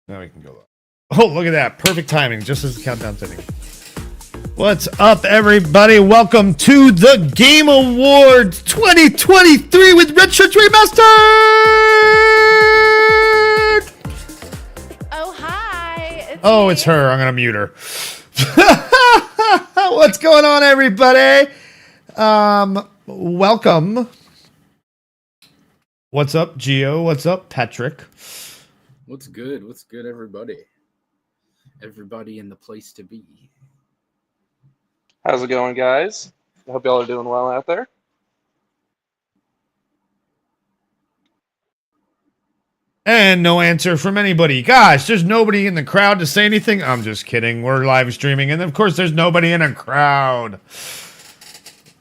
Now we can go. Oh, look at that. Perfect timing, just as the countdown's ending. What's up, everybody? Welcome to the Game Awards 2023 with Red Shirts Remastered! Oh, hi. It's her. I'm going to mute her. What's going on, everybody? Welcome. What's up, Gio? What's up, Patric? What's good? What's good, everybody? Everybody in the place to be. How's it going, guys? I hope y'all are doing well out there. And no answer from anybody. Gosh, there's nobody in the crowd to say anything. I'm just kidding. We're live streaming, and of course, there's nobody in a crowd.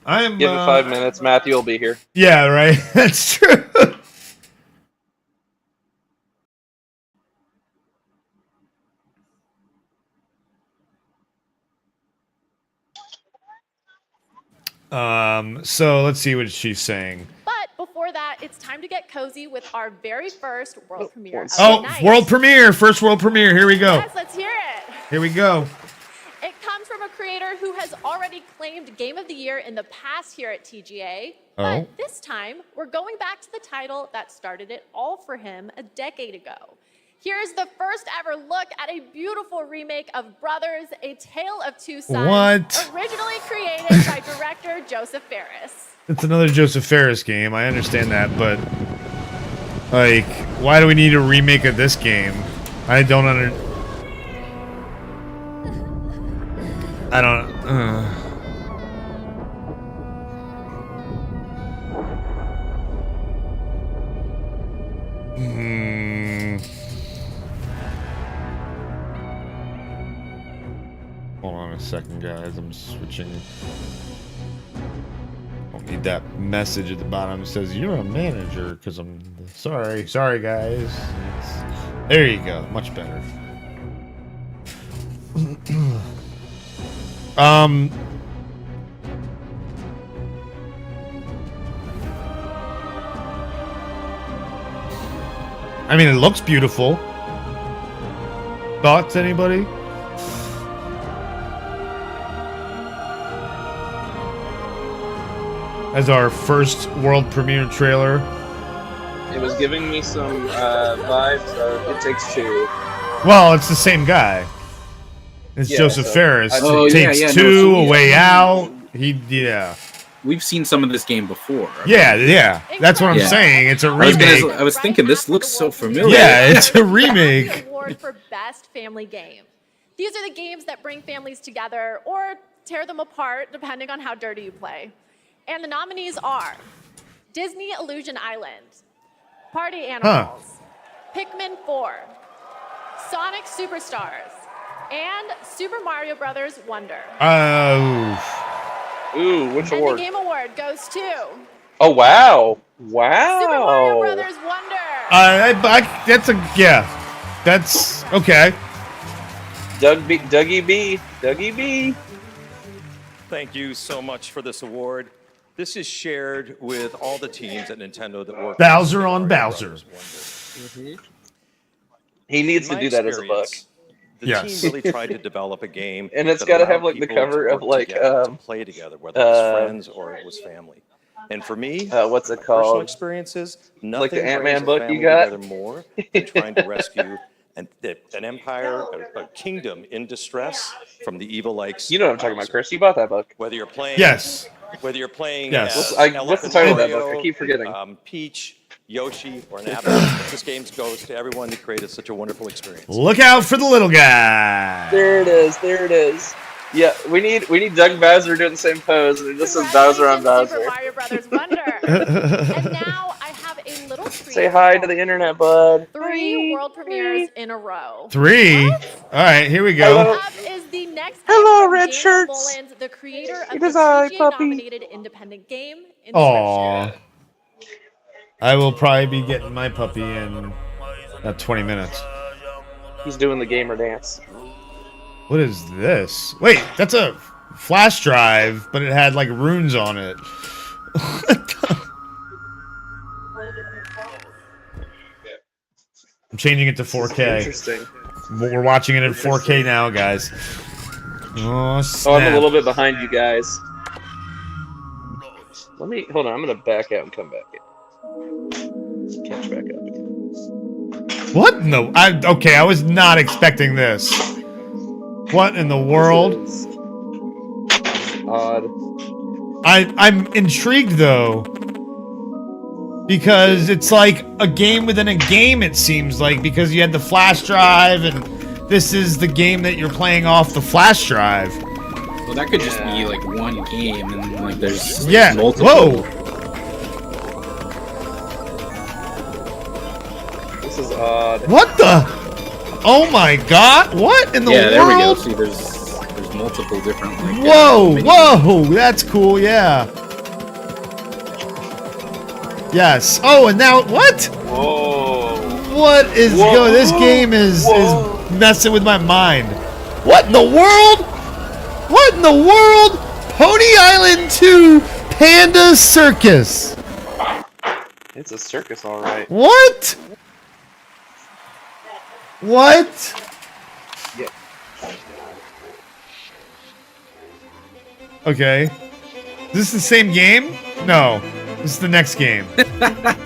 Give it 5 minutes. Matthew will be here. Yeah, right. That's true. So let's see what she's saying. But before that, it's time to get cozy with our very first world premiere. World premiere. First world premiere. Here we go. Yes, let's hear it. Here we go. It comes from a creator who has already claimed Game of the Year in the past here at TGA. But this time, we're going back to the title that started it all for him a decade ago. Here's the first ever look at a beautiful remake of Brothers, A Tale of Two Sons. What? Originally created by director Joseph Fares. It's another Joseph Fares game. I understand that, but like, why do we need a remake of this game? I don't Hold on a second, guys. I'm switching. Don't need that message at the bottom that says you're a manager, because I'm sorry guys. There you go. Much better. I mean, it looks beautiful. Thoughts, anybody? As our first world premiere trailer. It was giving me some vibes of It Takes Two. Well, it's the same guy. It's Joseph Fares. It Takes Two, A Way Out. We've seen some of this game before. Yeah. That's what I'm saying. It's a remake. I was thinking this looks so familiar. Yeah, it's a remake. Award for Best Family Game. These are the games that bring families together or tear them apart, depending on how dirty you play. And the nominees are Disney Illusion Island, Party Animals, Pikmin 4, Sonic Superstars, and Super Mario Bros. Wonder. Which award? And the Game Award goes to... Oh, wow. Wow. Super Mario Bros. Wonder. That's okay. Dougie B. Thank you so much for this award. This is shared with all the teams at Nintendo that work. Bowser on Bowser. He needs to do that as a book. The team really tried to develop a game, and it's got to have like the cover of like to play together, whether it was friends or it was family. And for me, what's it called? Personal experiences, nothing like the Ant-Man brings a book you family got together more than trying to rescue an empire, a kingdom in distress from the evil likes. You know what I'm talking about, Chris. You bought that book. Whether you're playing, whet's the title of that book? I keep forgetting. Peach, Yoshi, or an Avatar. This game goes to everyone that created such a wonderful experience. Look out for the little guy. There it is. Yeah, we need Doug Bowser doing the same pose, and it just says Bowser on Bowser. Super Mario Bros. Wonder. And now I have a little treat. Say hi to the internet, bud. 3 world premieres in a row. 3? All right, here we go. Up is the next Hello, game Red from Shirts. Mullins, the creator of It the is I, TGA-nominated independent game. Aww. I will probably be getting my puppy in 20 minutes. He's doing the gamer dance. What is this? Wait, that's a flash drive, but it had like runes on it. changing it to 4K. Interesting. We're watching it in 4K now, guys. Oh, Oh, snap. I'm a little bit behind you guys. Let me hold on. I'm gonna back out and come back in. Catch back up again. What? No. Okay, I was not expecting this. What in the world? This is odd. I'm intrigued though. Because it's like a game within a game, it seems like, because you had the flash drive, and this is the game that you're playing off the flash drive. Well, that could just be like one game, and like there's like, Yeah. multiple. Whoa. This is odd. What the? Oh my God! What in the Yeah, there we go. world? See, there's multiple different. Like, Whoa! mini- Whoa! That's cool. Yeah. Yes. Oh, and now what? Whoa. What is Whoa. going? This game is messing with my mind. What in the world? What in the world? Pony Island 2 Panda Circus. It's a circus, all right. What? What? Yeah. Okay. Is this the same game? No. This is the next game.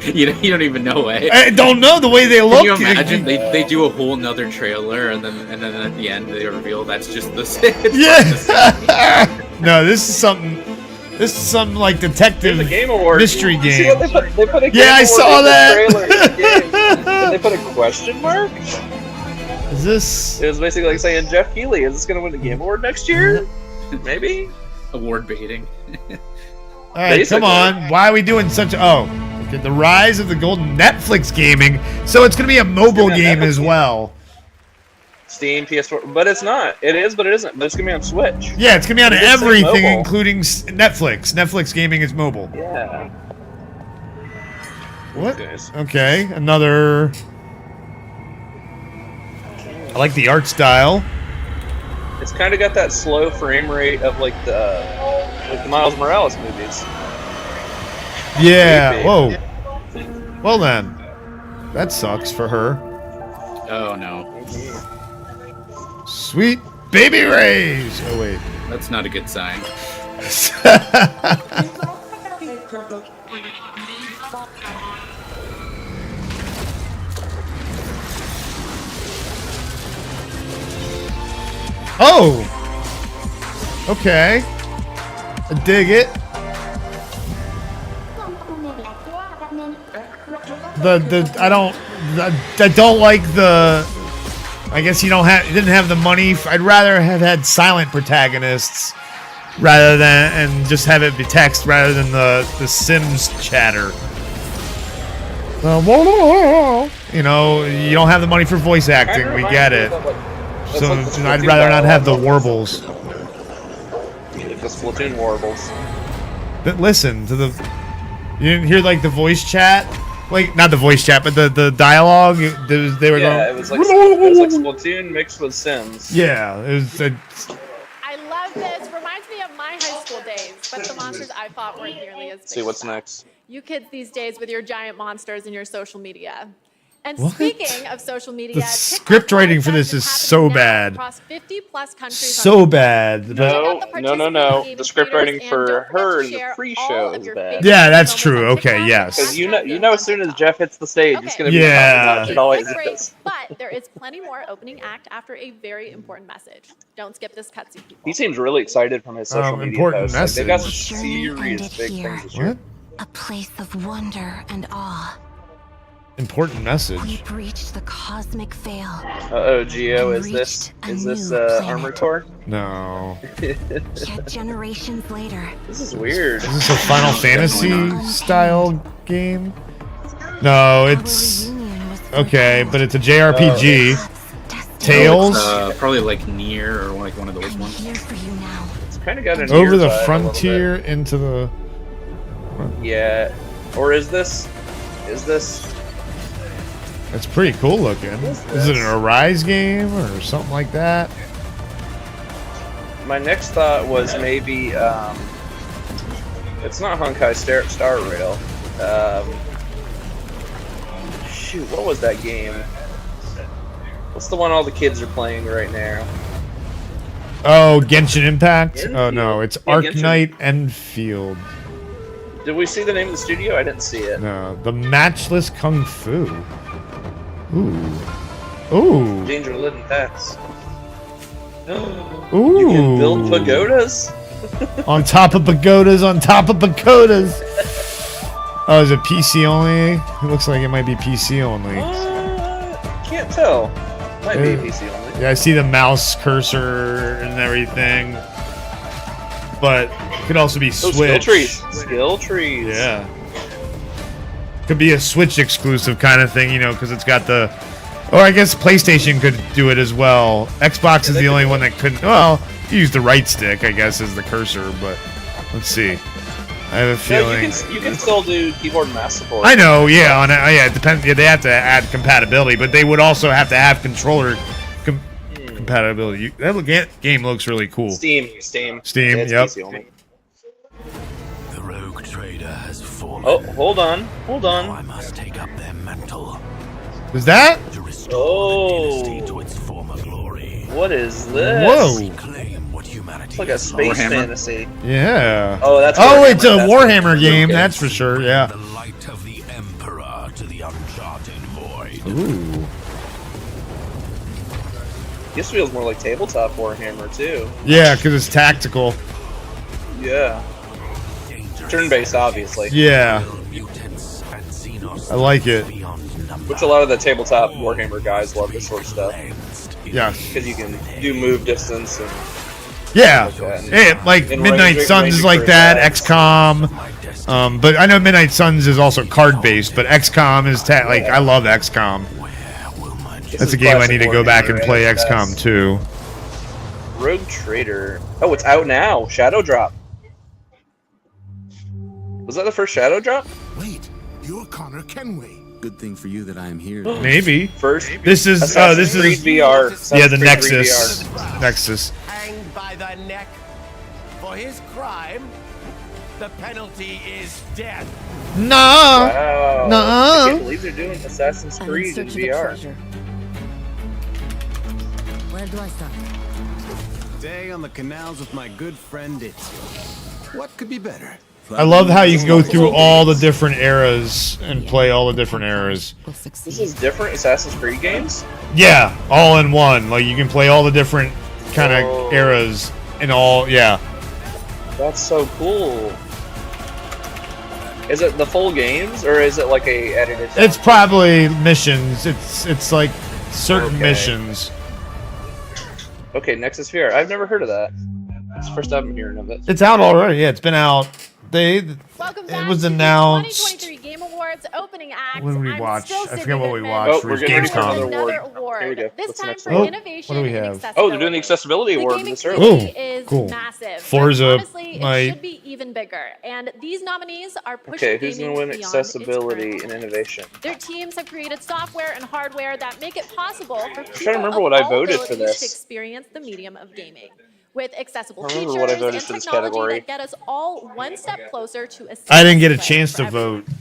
you don't even know, eh? I don't know the way they look. Can you imagine they do a whole nother trailer and then at the end they reveal that's just the same. Yeah. No, this is something. This is something like detective There's a Game Award mystery You see game. what they put a Game Yeah, I Award saw in the that. trailer in the game. And they put a question mark. Is this? It was basically like saying Jeff Keighley, is this going to win the Game Award next year? Maybe. Award baiting. All right, Basically. come on. Why are we doing such? Oh, okay, the rise of the golden Netflix gaming. So it's gonna be a mobile game as well. Steam, PS4, but it's not. It is, but it isn't. But it's gonna be on Switch. Yeah, it's gonna be on It did say everything, mobile. including Netflix. Netflix gaming is mobile. Yeah. What? Guys. Okay, another. I like the art style. It's kind of got that slow frame rate of like the Miles Morales movies. Yeah. Creepy. Whoa. Well then, that sucks for her. Oh no, Sweet baby rays. Oh wait. that's not a good sign. Oh. Okay. I dig it. I don't like the. I guess you didn't have the money. I'd rather have had silent protagonists rather than and just have it be text rather than the Sims chatter. You know, you don't have the money for voice acting. We get it. So I'd rather not have the warbles. The Splatoon warbles. But listen to the. You didn't hear like the voice chat, like not the voice chat, but the dialogue. They were Yeah, going. it was like Splatoon mixed with Sims. Yeah, it was. I love this. Reminds me of my high school days, but the monsters I fought weren't nearly as big. See what's as that. next. You kids these days with your giant monsters and your social media. And What? speaking of social media, The TikTok script writing for Live this Fest is happening so now bad. Across 50 plus countries So on bad. But No, Check out the no. participating The script creators writing and for don't forget her to in the share pre-show all of is your bad. favorite Yeah, that's moments true. on Okay, TikTok. yes. Because you know, as soon as Jeff hits the stage, it's gonna be Yeah. top-notch. It always Quick break, is. but there is plenty more opening act after a very important message. Don't skip this cutscene, people. He seems really excited from his social media important posts. Like, they got some message. serious big things this year. What? A place of wonder and awe. Important message. We've reached the cosmic veil. Uh-oh, Geo, And is this reached a new Armor planet. Core? No. Yet generations later, This is weird. Is this a Final Fantasy Definitely style game? No, it's our reunion was okay, but it's a JRPG. Tales Probably like Nier or like one of those I'm ones. here for you now. It's kind of got an over ear the vibe a little frontier into the. bit. Yeah. Or is this? It's pretty cool looking. Is it an Arise game or something like that? My next thought was maybe it's not Honkai Star Rail. Shoot, what was that game? What's the one all the kids are playing right now? Oh, Genshin Impact? Oh Enfield. no, it's Yeah, Arc Genshin. Knight Enfield. Did we see the name of the studio? I didn't see it. No, the Matchless Kung Fu. Ooh. Ooh. Danger Living Pets. Ooh. You can build pagodas? On top of pagodas, on top of pagodas. Oh, is it PC only? It looks like it might be PC only. Can't tell. Might be Uh, PC only. Yeah, I see the mouse cursor and everything. But it could also be Oh, Switch. skill trees. Skill trees. Yeah. Could be a Switch exclusive kind of thing, you know, because it's got the... Or I guess PlayStation could do it as well. Xbox is the only one that couldn't... Well, you use the right stick, I guess, as the cursor, but... Let's see. I have a No, feeling... you can still do keyboard and mouse support. I know, yeah, yeah, it depends. Yeah, they have to add compatibility, but they would also have to have controller compatibility. That game looks really cool. Steam. Steam, Yeah, it's yep. PC only. The rogue trader has fallen. Oh, hold on. Now I must take up their mantle Is that? to restore the dynasty Oh. to its former glory. What is this? Whoa. Reclaim what humanity It's like a has space lost. fantasy. Yeah. Oh, that's Oh, Warhammer, it's a that's Warhammer what- game, okay. that's for sure, yeah. The light of the Emperor to the uncharted void. Ooh. This feels more like tabletop Warhammer too. Yeah, because it's tactical. Yeah. Turn-based, obviously. Yeah, Mutants and xenos I like it. beyond number. Which a lot of the tabletop Warhammer guys love this sort of stuff. Yeah. Because you can do move distance and Yeah. that. Yeah, like And Midnight range- Suns range is like for that, attacks. XCOM. But I know Midnight Suns is also card-based, but XCOM is... like, I love XCOM. That's is a game I classic need to go back and Warhammer, play right? XCOM too. Rogue Trader. Oh, it's out now. Shadow Drop. Was that the first Shadow Drop? Wait, you're Connor Kenway. Good thing for you that I am here. Maybe. First. This is... Assassin's this Creed is... VR. Yeah, the Assassin's Creed Nexus. VR. Nexus. Hanged by the neck. For his crime, the penalty is death. No. Wow. Nuh-uh. I can't believe they're doing Assassin's I'm in Creed in search of a VR. treasure. Where do I start? Day on the canals with my good friend Itzy. What could be better? I love how you can go through all the different eras and play all the different eras. We'll This succeed. is different Assassin's Creed games? Yeah, all in one. Like you can play all the different kind of Whoa. eras and all. Yeah. That's so cool. Is it the full games or is it like a edited? It's probably missions. It's like certain Okay. missions. Okay, Nexus VR. I've never heard of that. It's the first time I'm hearing of it. It's out already. Yeah, it's been out. Welcome back It was to the announced. 2023 Game Awards opening act. When did we I'm watch? still I forget sitting what in we mid- watched. Oh, for we're getting ready for Gamescom. another Another award. award. Here we go. This What's the time next for one? innovation What do we and have? accessibility. Oh, they're doing the accessibility The award gaming this early. community Ooh, is cool. massive. Forza but honestly, might- it should be even bigger. And these nominees are pushing Okay, who's gaming gonna win beyond its accessibility current and level. innovation? Their teams have created software and hardware that make it possible for people to remember of what I all voted for abilities this. to experience the medium of gaming. With accessible I features remember what I voted and for this technology category. that get us all one step closer to a I didn't get a seamless chance to play for everyone. vote.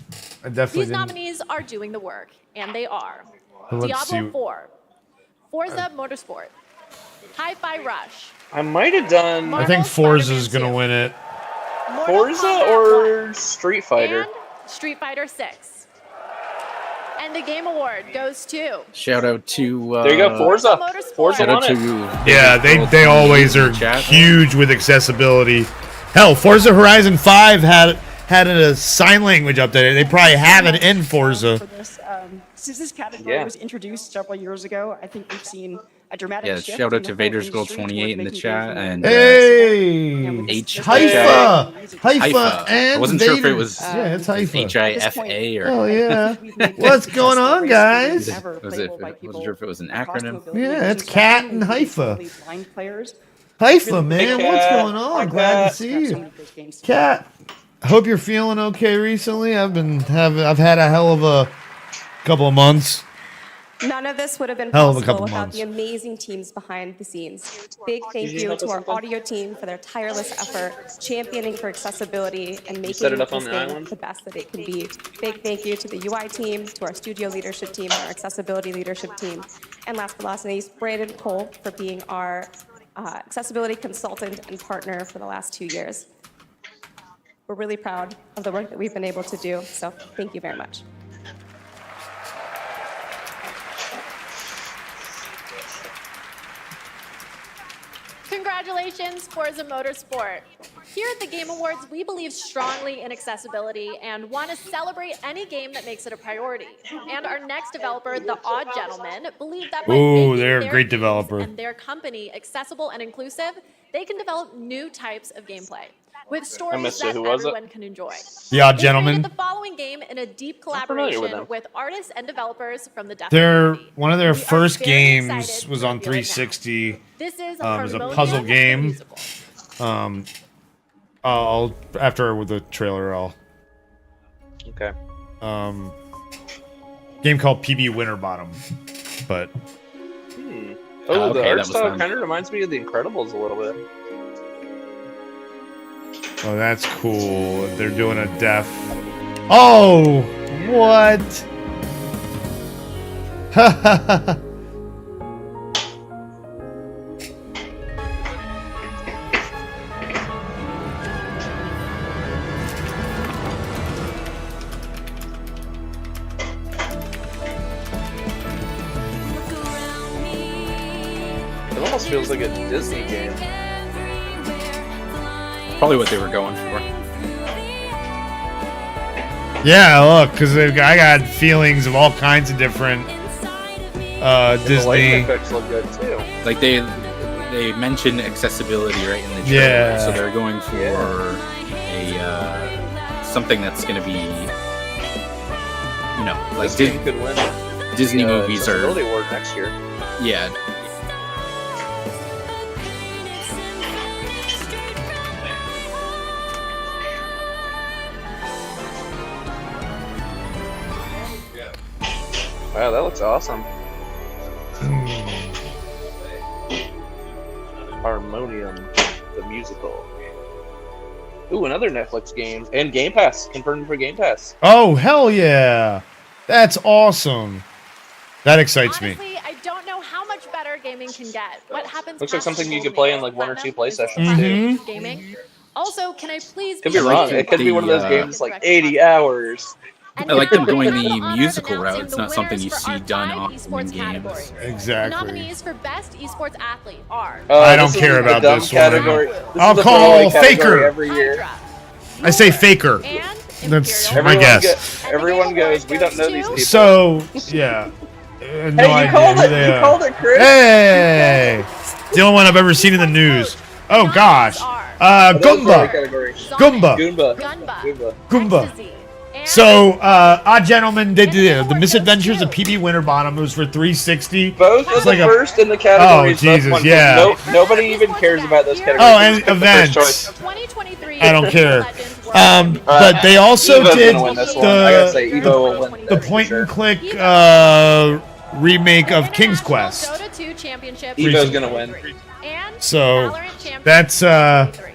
I definitely These didn't. nominees are doing the work, and they are Well, let's Diablo see. 4, Forza Motorsport, Hi-Fi Rush, I might have done I think Marvel Forza's Spider-Man gonna 2, win it. Mortal Forza Kombat or 1, Street Fighter. and Street Fighter 6. And the Game Award goes to Shout out to There you go, Forza. Motorsport. Forza shout out won to it. Yeah, they always are huge with accessibility. Hell, Forza Horizon 5 had a sign language update. They probably have it in Forza. For this, since this category Yeah. was introduced several years ago, I think we've seen a dramatic Yeah, shift shout in out the to whole Vader's Girl industry 28 in the towards chat making and gaming Hey, H- Haifa, Haifa. Haifa, and I wasn't sure if it Vader. was Yeah, it's Haifa. HIFA or Oh yeah. We've made What's the going on, guys? best ever Was it? playable by Wasn't people sure if it was an across acronym. mobility Yeah, it's ranges, Cat and and Haifa. blind players. Haifa, man, Hey, what's Cat. going on? Hi, Glad Cat. to see Have so you, many great games. Cat. Hope you're feeling okay recently. I've had a hell of a couple of months. None of this would have been Hell of a possible couple without months. the amazing teams behind the scenes. Big thank Did you you help to us our with that? audio team for their tireless effort, championing for accessibility and making set it this up on the game island? the best that it can be. Big thank you to the UI team, to our studio leadership team, our accessibility leadership team, And last but not least, Brandon Cole for being our accessibility consultant and partner for the last 2 years. We're really proud of the work that we've been able to do, so thank you very much. Congratulations, Forza Motorsport. Here at the Game Awards, we believe strongly in accessibility and want to celebrate any game that makes it a priority. And our next developer, The Odd Gentleman, believe that by making they're a their great games developer. and their company accessible and inclusive, they can develop new types of gameplay with stories missed it. that Who was it? everyone can enjoy. The Odd They Gentleman. created the following game in a deep familiar with collaboration them. with artists and developers from the Death Their community. one of their We are first very games excited was to on reveal it now. 360. This is It was a Harmonium puzzle the game. musical. I'll after with the trailer. I'll Okay. game called PB Winterbottom, but Oh, okay, the that art was style fun. kind of reminds me of The Incredibles a little bit. oh, that's cool. They're doing a deaf. Oh, what? It almost feels like a Disney game. Probably what they were going for. Yeah, look, because I got feelings of all kinds of different The Disney. lighting effects look good too. Like they mentioned accessibility right in the trailer, Yeah. so they're going for a something that's going to be, like This game could win Disney the movies are, Accessibility Award next year. yeah. Wow, that looks awesome. Harmonium, the musical. Ooh, another Netflix game. And Game Pass. Confirmed for Game Pass. Oh, hell yeah. That's awesome. That excites me. Honestly, I don't know how much better gaming can get. What happens? Looks like past something you Golden could play in Age like 1 or 2 Platinum play is sessions platinum too. Gaming. Also, can I please Could be wrong. It could be one of those games like 80 hours. I like them now, going we the have honor of musical route. announcing It's the not something you winners for see our done 5 often in esports games. categories. The Exactly. nominees for best esports athlete are I don't This is care the about dumb this category. one. This I'll is the call throwaway category Faker. every year. Hydra, I say Faker. and That's Imperial. my guess. Everyone goes, we don't know these people. So, yeah. No Hey, you idea called who it. they You are. called it, Chris. Hey! The only one I've ever seen in the news. Oh, gosh. Another throwaway Goomba. category. Goomba. Goomba. Gunba, Goomba. Ecstasy, and So, Odd Gentleman did the Misadventures of PB Winterbottom. It was for 360. Both are It's the like a- first in the categories. Oh, Jesus, both won. yeah. Nobody even cares about those categories. Oh, They and just pick the first events. choice. 2023 I don't care. Legends World But they also Evo's did gonna win this one. I gotta say, Evo will win the this for point sure. and click remake of King's International Quest. Dota 2 Championship Evo's gonna win. and So, Valorant Championship that's 2023.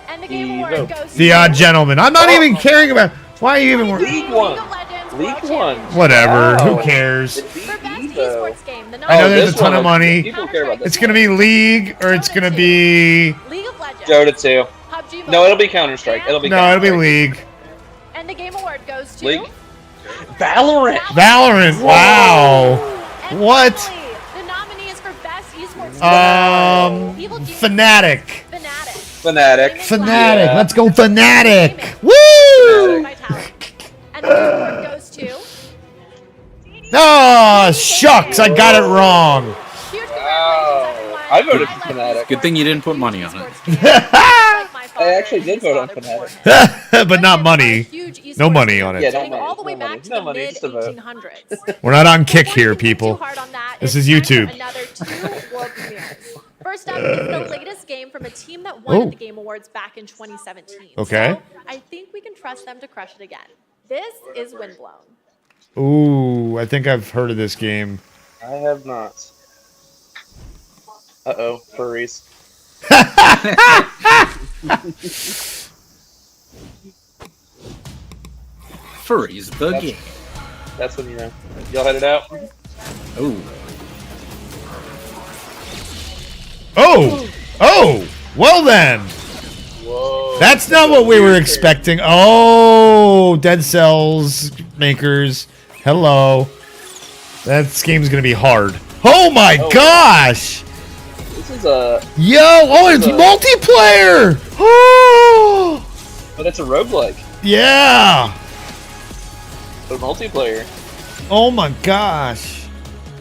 And the Game Award Evo. goes The to Odd Gentleman. I'm not even caring about. Why are you even? League won. League won. Whatever. Wow. Who cares? It beat For best Evo. esports game, the I know there's this a ton one of is- money. People care about this. It's gonna be League or it's gonna be. League of Legends, Dota 2. PUBG No, it'll be Mobile, Counter Strike. It'll be No, it'll be Counter-Strike. League. And the Game Award goes to League. Valorant. Valorant. Wow. And What? finally, the nominees for best esports Evil Genius, Fnatic. Fnatic, Fnatic. Fnatic. Yeah. Let's go Fnatic. Gaming, Woo! Vitality. And the Game Award goes to Oh, shucks. I got it wrong. huge Wow. congratulations, I voted everyone. for Fnatic. Good thing you didn't put money on it. I actually did vote on Fnatic. But not money. No money on it. Yeah, no Dating money. all the way No back money. to No the money, mid just a vote. 1800s. We're not on kick Before here, we think people. too hard on that, This it's is time for YouTube. Another 2 world premieres. First up is the latest game from a team that won Oh. at the Game Awards back in 2017. Okay. So I think we can trust them to crush it again. This is Windblown. Ooh, I think I've heard of this game. I have not. Uh-oh, furries. Furries, the game. That's when you know. Y'all headed out? Oh, Oh! Oh! Well then! Whoa. That's not what we were expecting. Oh! Dead Cells makers. Hello. That game's gonna be hard. Oh my gosh! This is a... Yo! Oh, it's multiplayer! Oh! But it's a roguelike. Yeah! But multiplayer. Oh my gosh.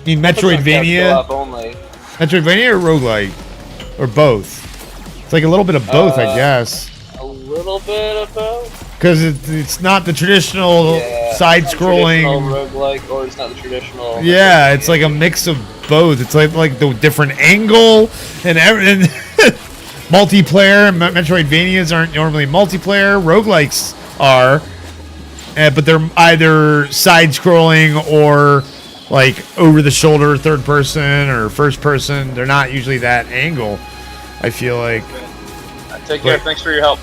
You mean Co-op Metroidvania? only. Metroidvania or roguelike? Or both? It's like a little bit of both, I guess. A little bit of both. Because it's not the traditional side-scrolling. Roguelike, or it's not the traditional. Yeah, it's like a mix of both. It's like the different angle and everything. Multiplayer. Metroidvanias aren't normally multiplayer. Roguelikes are, but they're either side-scrolling or like over-the-shoulder, third-person or first-person. They're not usually that angle. I feel like. Take care. Thanks for your help.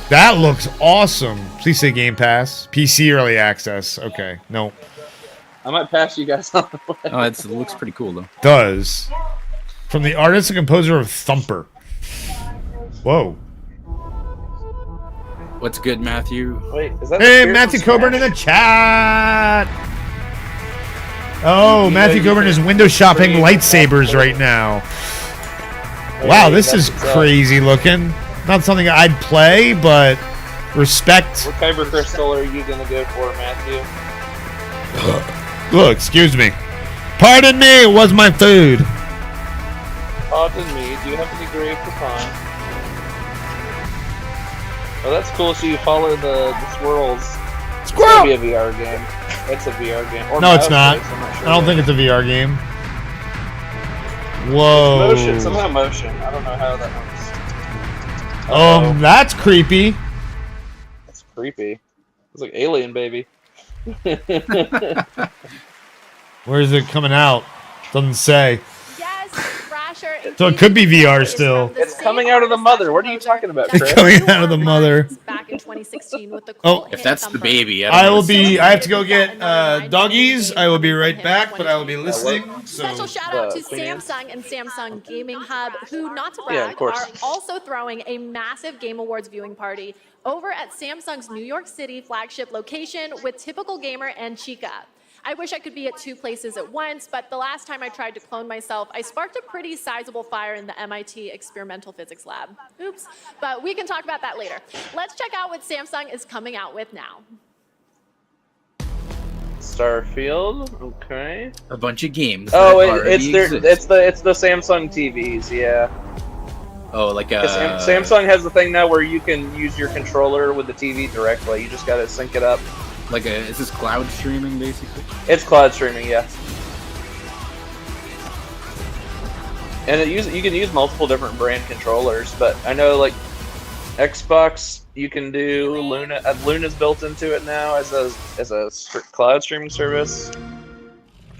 That looks awesome. Please say Game Pass. PC early access. Okay. No. I might pass you guys on the way. Oh, it looks pretty cool though. Does. From the artist and composer of Thumper. Whoa. What's good, Matthew? Wait, is that Hey, Matthew Coburn in the chat. Oh, Matthew Coburn is window shopping lightsabers right now. Wow, this is crazy looking. Not something I'd play, but respect. What kyber crystal are you gonna go for, Matthew? Look, excuse me. Pardon me, it was my food. Pardon me, do you have any grave for pine? Oh, that's cool. So you follow the swirls. Squirrel! It's gonna be a VR game. It's a VR game. Or No, it's not. I'm not sure I don't think it's a VR game. Whoa. It's motion, somehow motion. I don't know how that works. That's creepy. That's creepy. It's like Alien, baby. Where is it coming out? Doesn't say. Yes, Thrasher. So it could be VR still. It's coming out of the mother. What are you talking about, Chris? It's coming out of the mother. Back in 2016 with the Oh, if that's the baby, I will be. I have to go get doggies. I will be right back, but I will be listening. So Special shout out to Samsung and Samsung Gaming Hub, who, not to brag, course. are also throwing a massive Game Awards viewing party over at Samsung's New York City flagship location with Typical Gamer and Chica. I wish I could be at two places at once, but the last time I tried to clone myself, I sparked a pretty sizable fire in the MIT experimental physics lab. Oops, but we can talk about that later. Let's check out what Samsung is coming out with now. Starfield, okay. A bunch of games. Oh, it's it's the Samsung TVs, yeah. Oh, like Samsung has the thing now where you can use your controller with the TV directly. You just gotta sync it up. Like is this cloud streaming basically? It's cloud streaming, yeah. And you can use multiple different brand controllers, but I know like Xbox, you can do Luna. Luna's built into it now as a cloud streaming service.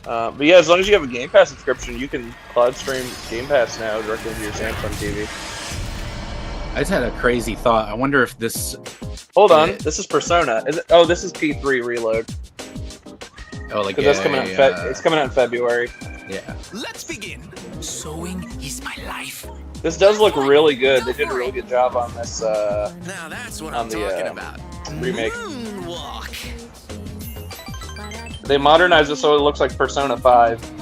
But yeah, as long as you have a Game Pass subscription, you can cloud stream Game Pass now directly to your Samsung TV. I just had a crazy thought. I wonder if this. Hold on, this is Persona. Is it? Oh, this is P3 Reload. Oh, like that's coming out. It's coming out in February. Yeah. Let's begin. Sewing is my life. This does look really good. They did a really good job on this. Now that's what I'm talking about. Remake. Moonwalk. They modernized it so it looks like Persona 5.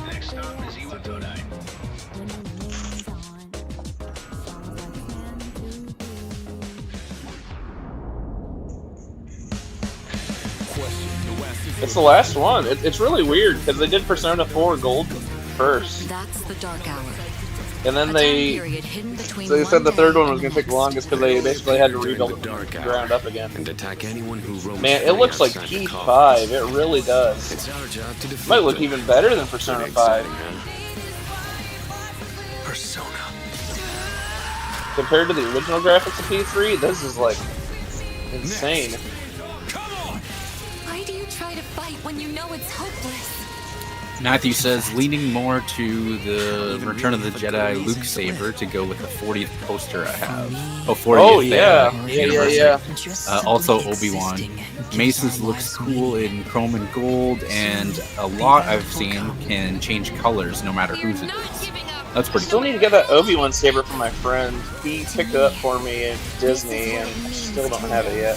It's the last one. It's really weird because they did Persona 4 Gold first. That's the dark hour. And then they said the third one was going to take the longest because they basically had to rebuild it from the ground up again. Man, it looks like P5. It really does. It might look even better than Persona 5. Persona. Compared to the original graphics of P3, this is like insane. Why do you try to fight when you know it's hopeless? Matthew says, leaning more to the Return of the Jedi Luke saber to go with the 40th poster I have. Oh, 40th. Oh, yeah. Yeah. Also, Obi-Wan. Mace's looks cool in chrome and gold, and a lot I've seen can change colors no matter whose it is. That's pretty Still cool. need to get that Obi-Wan saber from my friend. He picked it up for me at Disney, and I still don't have it yet.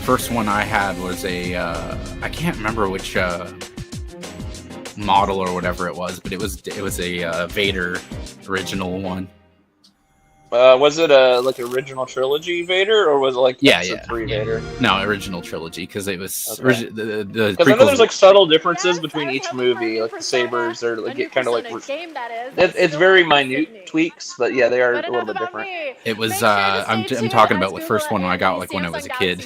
First one I had was a, I can't remember which model or whatever it was, but it was a Vader original one. Was it a like original trilogy Vader, or was it like episode 3 Vader? No, original trilogy, because it was Okay. the Because I know there's like subtle differences between each movie, like the sabers are like get kind of like it's very minute tweaks, but yeah, they are a little bit different. It was I'm talking about the first one I got like when I was a kid.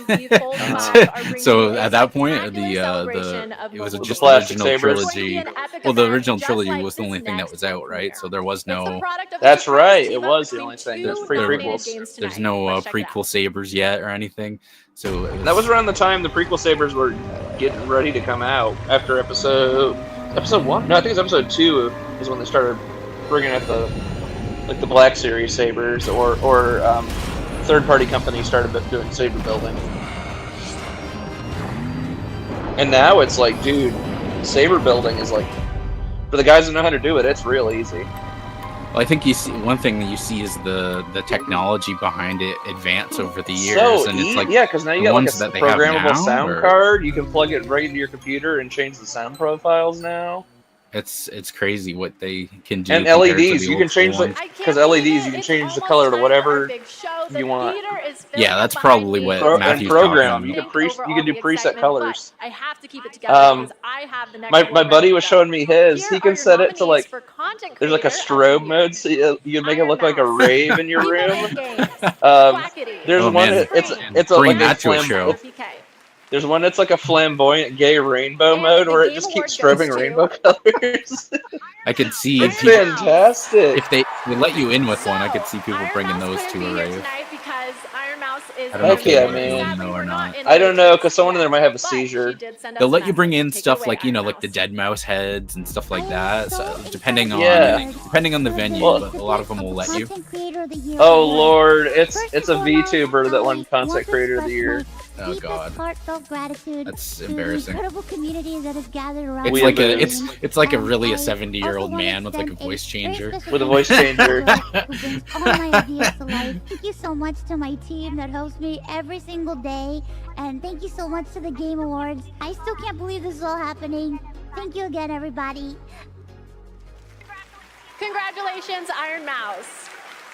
So at that point it was just the original trilogy. Well, the original trilogy was the only thing that was out, right? So there was no. That's right. It was the only thing. There's prequels. There's no prequel sabers yet or anything. So that was around the time the prequel sabers were getting ready to come out after episode 1. No, I think it's episode 2 is when they started bringing out the Black Series sabers, or third-party companies started doing saber building. And now it's like, dude, saber building is like, for the guys that know how to do it, it's real easy. Well, I think you see one thing that you see is the technology behind it advance over the years, and it's like because now you got like a programmable sound card. You can plug it right into your computer and change the sound profiles now. It's crazy what they can do. And LEDs, you can change because LEDs you can change the color to whatever you want. Yeah, that's probably what Matthew's program. talking about. You can do preset colors. I have to keep it together. I have the next my buddy was showing me his. He can set it to like there's like a strobe mode, so you can make it look like a rave in your room. There's one. It's a like a show. There's one that's like a flamboyant gay rainbow mode where it just keeps strobing rainbow colors. I could see it's fantastic. If they let you in with one, I could see people bringing those to a rave. I don't know if they let you or not. I don't know, because someone in there might have a seizure. They'll let you bring in stuff like, like the dead mouse heads and stuff like that, so depending on the venue, but a lot of them will let you. Oh lord, it's a VTuber that won Content Creator of the Year. Oh god, heartfelt gratitude. That's embarrassing. The incredible community that has gathered around. It's like a really 70-year-old man with like a voice changer. With a voice changer. All my ideas to life. Thank you so much to my team that helps me every single day, and thank you so much to the Game Awards. I still can't believe this is all happening. Thank you again, everybody. Congratulations, Iron Mouse.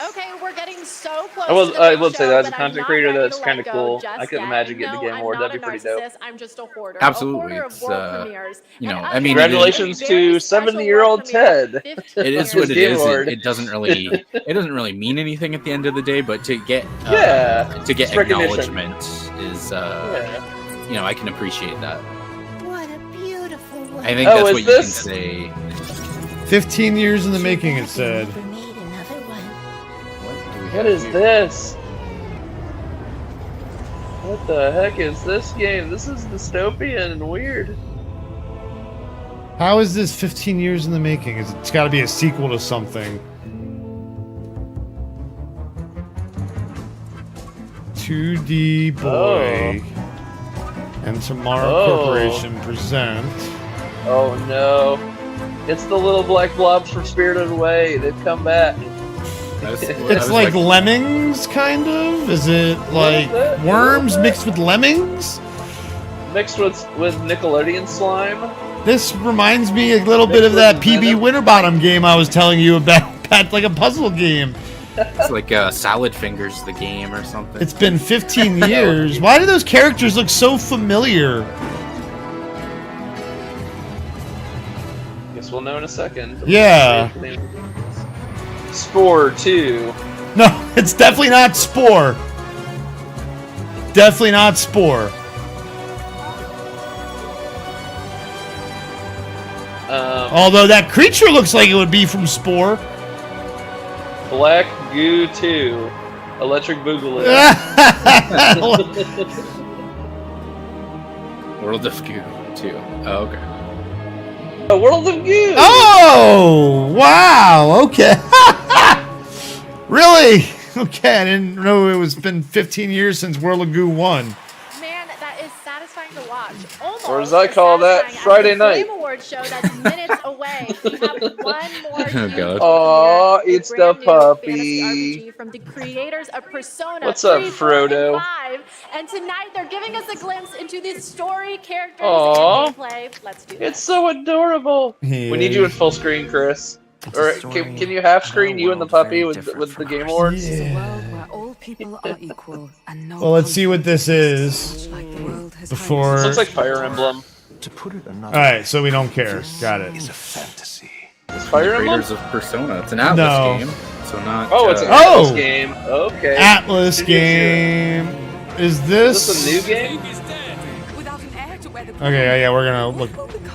Okay, we're getting so close. I will say that as a content creator, that's kind of cool. I couldn't imagine getting the Game Award. That'd be pretty dope. I'm just a hoarder. Absolutely, it's I mean, congratulations to 70-year-old Ted. It is what it is. It doesn't really mean anything at the end of the day, but to get acknowledgement is I can appreciate that. What a beautiful one. I think that's what you can say. 15 years in the making, it said. What is this? What the heck is this game? This is dystopian and weird. How is this 15 years in the making? It's got to be a sequel to something. 2D Boy and Tomorrow Corporation present. Oh no. It's the little black blobs from Spirited Away. They've come back. It's like Lemmings, kind of? Is it like worms mixed with lemmings? Mixed with Nickelodeon slime? This reminds me a little bit of that PB Winterbottom game I was telling you about. Like a puzzle game. It's like Salad Fingers, the game or something. It's been 15 years. Why do those characters look so familiar? Guess we'll know in a second. Yeah. Spore 2. No, it's definitely not Spore. Definitely not Spore. Although that creature looks like it would be from Spore. Black Goo 2. Electric Boogaloo. World of Goo 2. Oh, okay. A World of Goo! Oh, wow. Okay. Really? Okay, I didn't know it was been 15 years since World of Goo 1. Man, that is satisfying to watch. Almost Or as I call that, Friday night. Game Awards show that's minutes away. We have one more God. Aw, it's the puppy. RPG from the creators of Persona. What's up, 3, 4, and Frodo? 5. And tonight they're giving us a glimpse into the story, characters, Aw. and gameplay. Let's do this. It's so adorable. We need you in full screen, Chris. Or can you half screen you and the puppy with the Game Awards? Yeah. Well, let's see what this is before. This looks like Fire Emblem. All right, so we don't care. Got it. Is Fire Emblem? Creators of Persona. It's an Atlas game, so not. Oh, it's an Atlas game. Okay. Atlas game. Is this? Is this a new game? Okay, yeah, we're gonna look.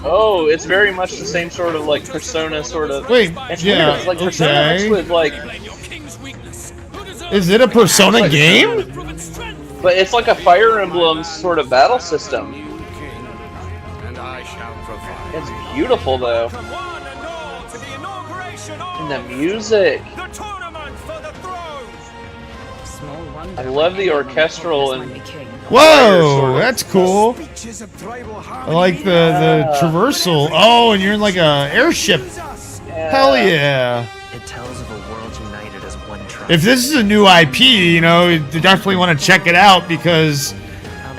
Oh, it's very much the same sort of like Persona sort of. Wait, it's yeah, weird. It's like Persona mixed with like. Is it a Persona game? But it's like a Fire Emblem sort of battle system. It's beautiful though. And the music. I love the orchestral and. Whoa, that's cool. I like the traversal. Oh, and you're in like a airship. Hell yeah. It tells of a world united as one tribe. If this is a new IP, you know, you definitely want to check it out because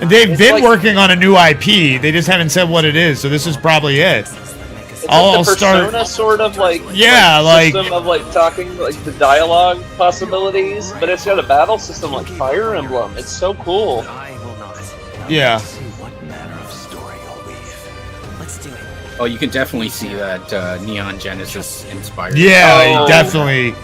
they've been working on a new IP. They just haven't said what it is, so this is probably it. It's like the Persona sort of like system of like talking like the dialogue possibilities, but it's got a battle system like Fire Emblem. It's so cool. Yeah. Oh, you can definitely see that Neon Genesis inspired. Yeah, definitely.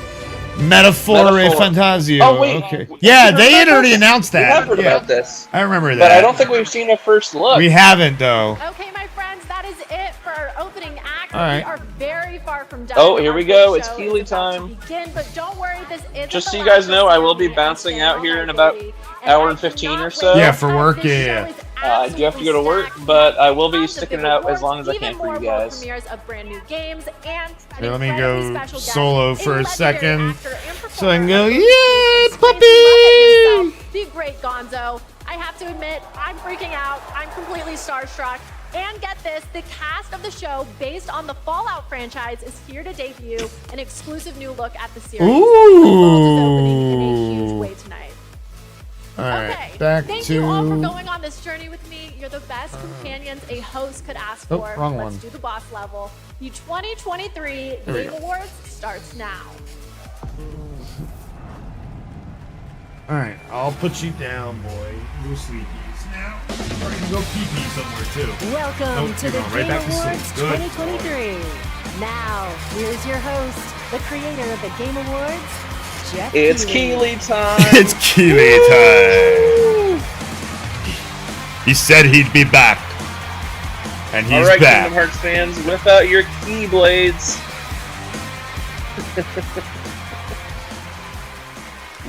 Metaphor Fantasio. Oh wait, okay. Yeah, they had already announced that. We have heard about this. I remember that. But I don't think we've seen a first look. We haven't though. Okay, my friends, that is it for our opening act. All right. We are very far from done. Oh, here we go. Our It's show Keeley is about to time. begin, but don't worry, this isn't Just so the you guys last know, I will be segment. bouncing out here in about hour and 15 or so. Yeah, for work. Yeah. I do have to go to work, but I will be sticking it out as long as I can for you guys. Premieres of brand new games and Okay, let me go solo for a second, so I can go, yay, puppy! The great Gonzo. I have to admit, I'm freaking out. I'm completely starstruck. And get this, the cast of the show, based on the Fallout franchise, is here to debut an exclusive new look at the series. Ooh. The world is opening in a huge way tonight. All right, Okay, back thank to. you all for going on this journey with me. You're the best companions a host could ask Oh, for. wrong Let's one. do the boss level. The 2023 we Game go. Awards starts now. All right, I'll put you down, boy. Go sleepies now. Or you can go pee-pee somewhere too. Welcome Nope, to you're the going right Game back to sleep. Awards Good. 2023. Now, here's your host, the creator of the Game Awards, Jeff It's Keighley. Keeley time. It's Keeley time. He said he'd be back, and he's All right, back. Kingdom Hearts fans, whip out your Keyblades.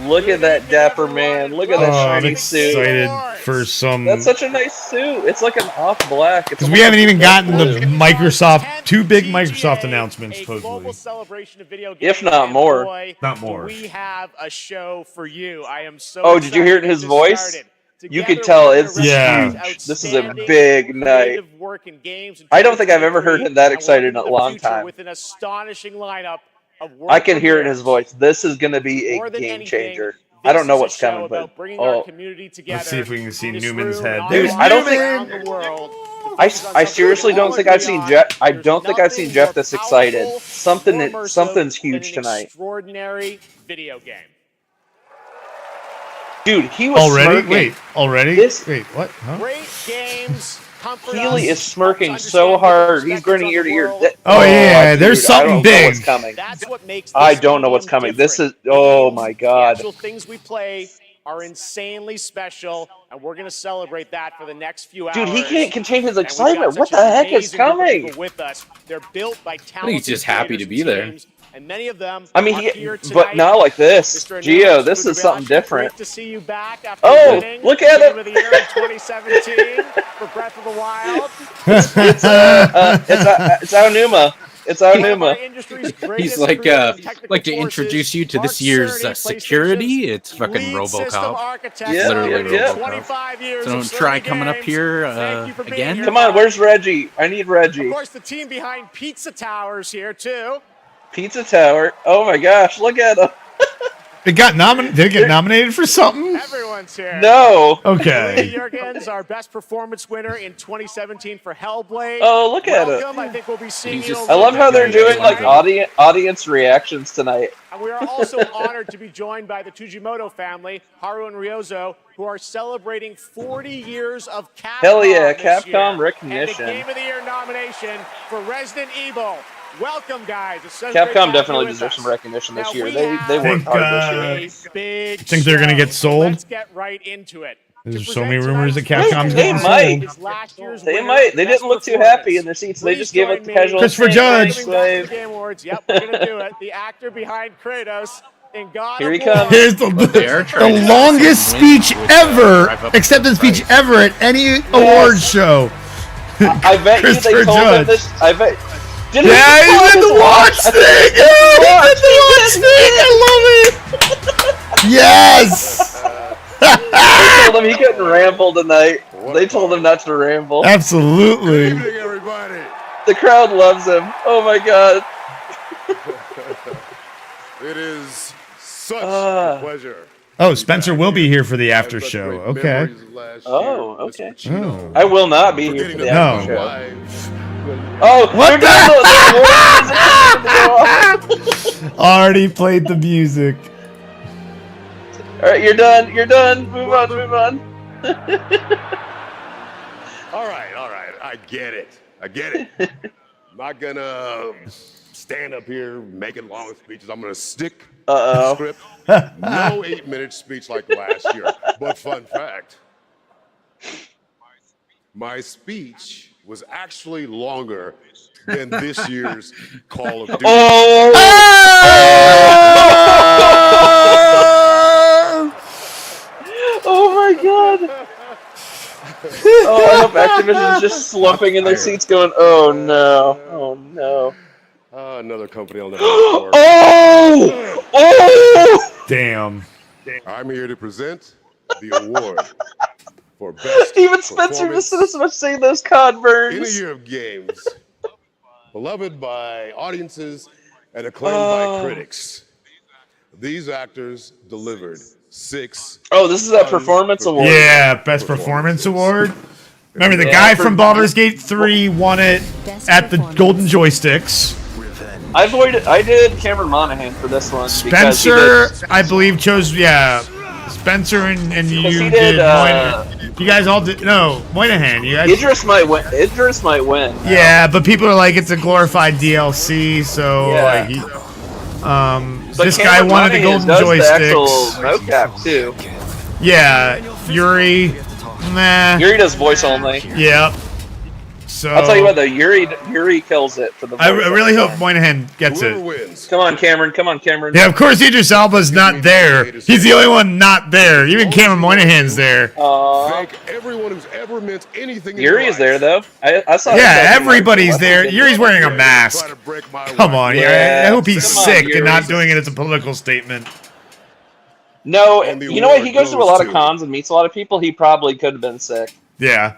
Look at that dapper man. Look at that I'm shiny suit. excited for some. That's such a nice suit. It's like an off black. Because we haven't even gotten the Microsoft, two big Microsoft announcements, supposedly. Celebration of video games. If not more. Not more. We have a show for you. I am so Oh, did you hear it in his voice? You could tell it's huge. This is a big night. I don't think I've ever heard him that excited in a long time. With an astonishing lineup of I can hear it in his voice. This is going to be a game changer. I don't know what's coming, but Let's see if we can see Newman's head. Dude, There's I don't Newman! think I seriously don't think I've seen Jeff. I don't think I've seen Jeff this excited. Something's huge tonight. Extraordinary video game. Dude, he was Already? smirking. Wait, already? Wait, what? Huh? Great games. Keeley is smirking so hard. He's grinning ear to ear. Oh, yeah, there's dude, something I don't big. know what's coming. I don't know what's coming. This is, oh my god. The actual things we play are insanely special, and we're going to celebrate that for the next few hours. Dude, he can't contain his excitement. What the heck is coming? With us. They're built by I think he's just happy to be there. and many of them I mean, are here tonight. but not like this. Mr. Gio, this is something different. Great to see you back after winning look at Game it! of the Year in 2017 for Breath of the Wild. It's Aonuma. It's Aonuma. He's like to introduce you to this year's security. It's fucking RoboCop. Yeah, Literally yeah. RoboCop. So don't try coming up here again. Come on, where's Reggie? I need Reggie. Of course, the team behind Pizza Towers here too. Pizza Tower. Oh my gosh, look at him. It got nominated. Did it get nominated for something? Everyone's here. No. Okay. Jurgens, our best performance winner in 2017 for Hellblade. Oh, look at it. I think we'll be seeing you. I love how they're doing like audience reactions tonight. And we are also honored to be joined by the Tujimoto family, Haru and Ryozo, who are celebrating 40 years of Capcom. Hell yeah, this Capcom year. recognition. And the Game of the Year nomination for Resident Evil. Welcome, guys. Capcom definitely deserves some recognition this year. They worked hard this year. Think they're gonna get sold? Let's get right into it. There's so many rumors that Capcom's They getting might. sold. They might. They didn't look too happy in their seats. They just gave up the casual. Christopher Judge. Game Awards. Yep, we're gonna do it. The actor behind Kratos in God Here he of War. comes. Here's the longest speech ever, acceptance speech ever at any awards show. I bet you they told him this. I bet. Yeah, he's in the watch thing! Yeah, he's in the watch thing! I love it! Yes! They told him he couldn't ramble tonight. They told him not to ramble. Absolutely. Good evening, everybody. The crowd loves him. Oh my god. It is such a pleasure. Oh, Spencer will be here for the after show. Okay. Oh, okay. Oh. I will not be here for the after No. show. Oh, What the? Already played the music. All right, you're done. You're done. Move on. Move on. All right. I get it. I'm not gonna stand up here making long speeches. I'm gonna stick to the script. No 8-minute speech like last year. But fun fact, my speech was actually longer than this year's Call of Duty. Oh my god. Oh, I hope Activision's just slumping in their seats going, oh no. Oh no. Another company on the Damn. I'm here to present the award for best Even Spencer just did as much saying those cod burns. in a year of games. Beloved by audiences and acclaimed by critics. These actors delivered 6. Oh, this is that performance award. Yeah, best performance award. Remember, the guy from Baldur's Gate 3 won it at the Golden Joysticks. I did Cameron Monaghan for this one. Spencer, I believe, chose, Spencer and you he did. did, You guys all did. No, Moynihan. You guys. Idris might win. Yeah, but people are like, it's a glorified DLC, so Yeah. like, But this guy Cameron wanted the Monaghan Golden does the actual Joysticks. mocap too. Yeah, Yuri. Nah. Yuri does voice only. Yep. So I'll tell you what though, Yuri kills it for the voice. I really hope Moynihan gets it. Come on, Cameron. Yeah, of course Idris Elba's not there. He's the only one not there. Even Cameron Moynihan's there. Thank everyone who's ever meant anything. Yuri is there though. I saw. Yeah, everybody's there. Yuri's wearing a mask. Come on, Yuri. I hope he's sick and not doing it as a political statement. No, you know what? He goes to a lot of cons and meets a lot of people. He probably could have been sick. Yeah.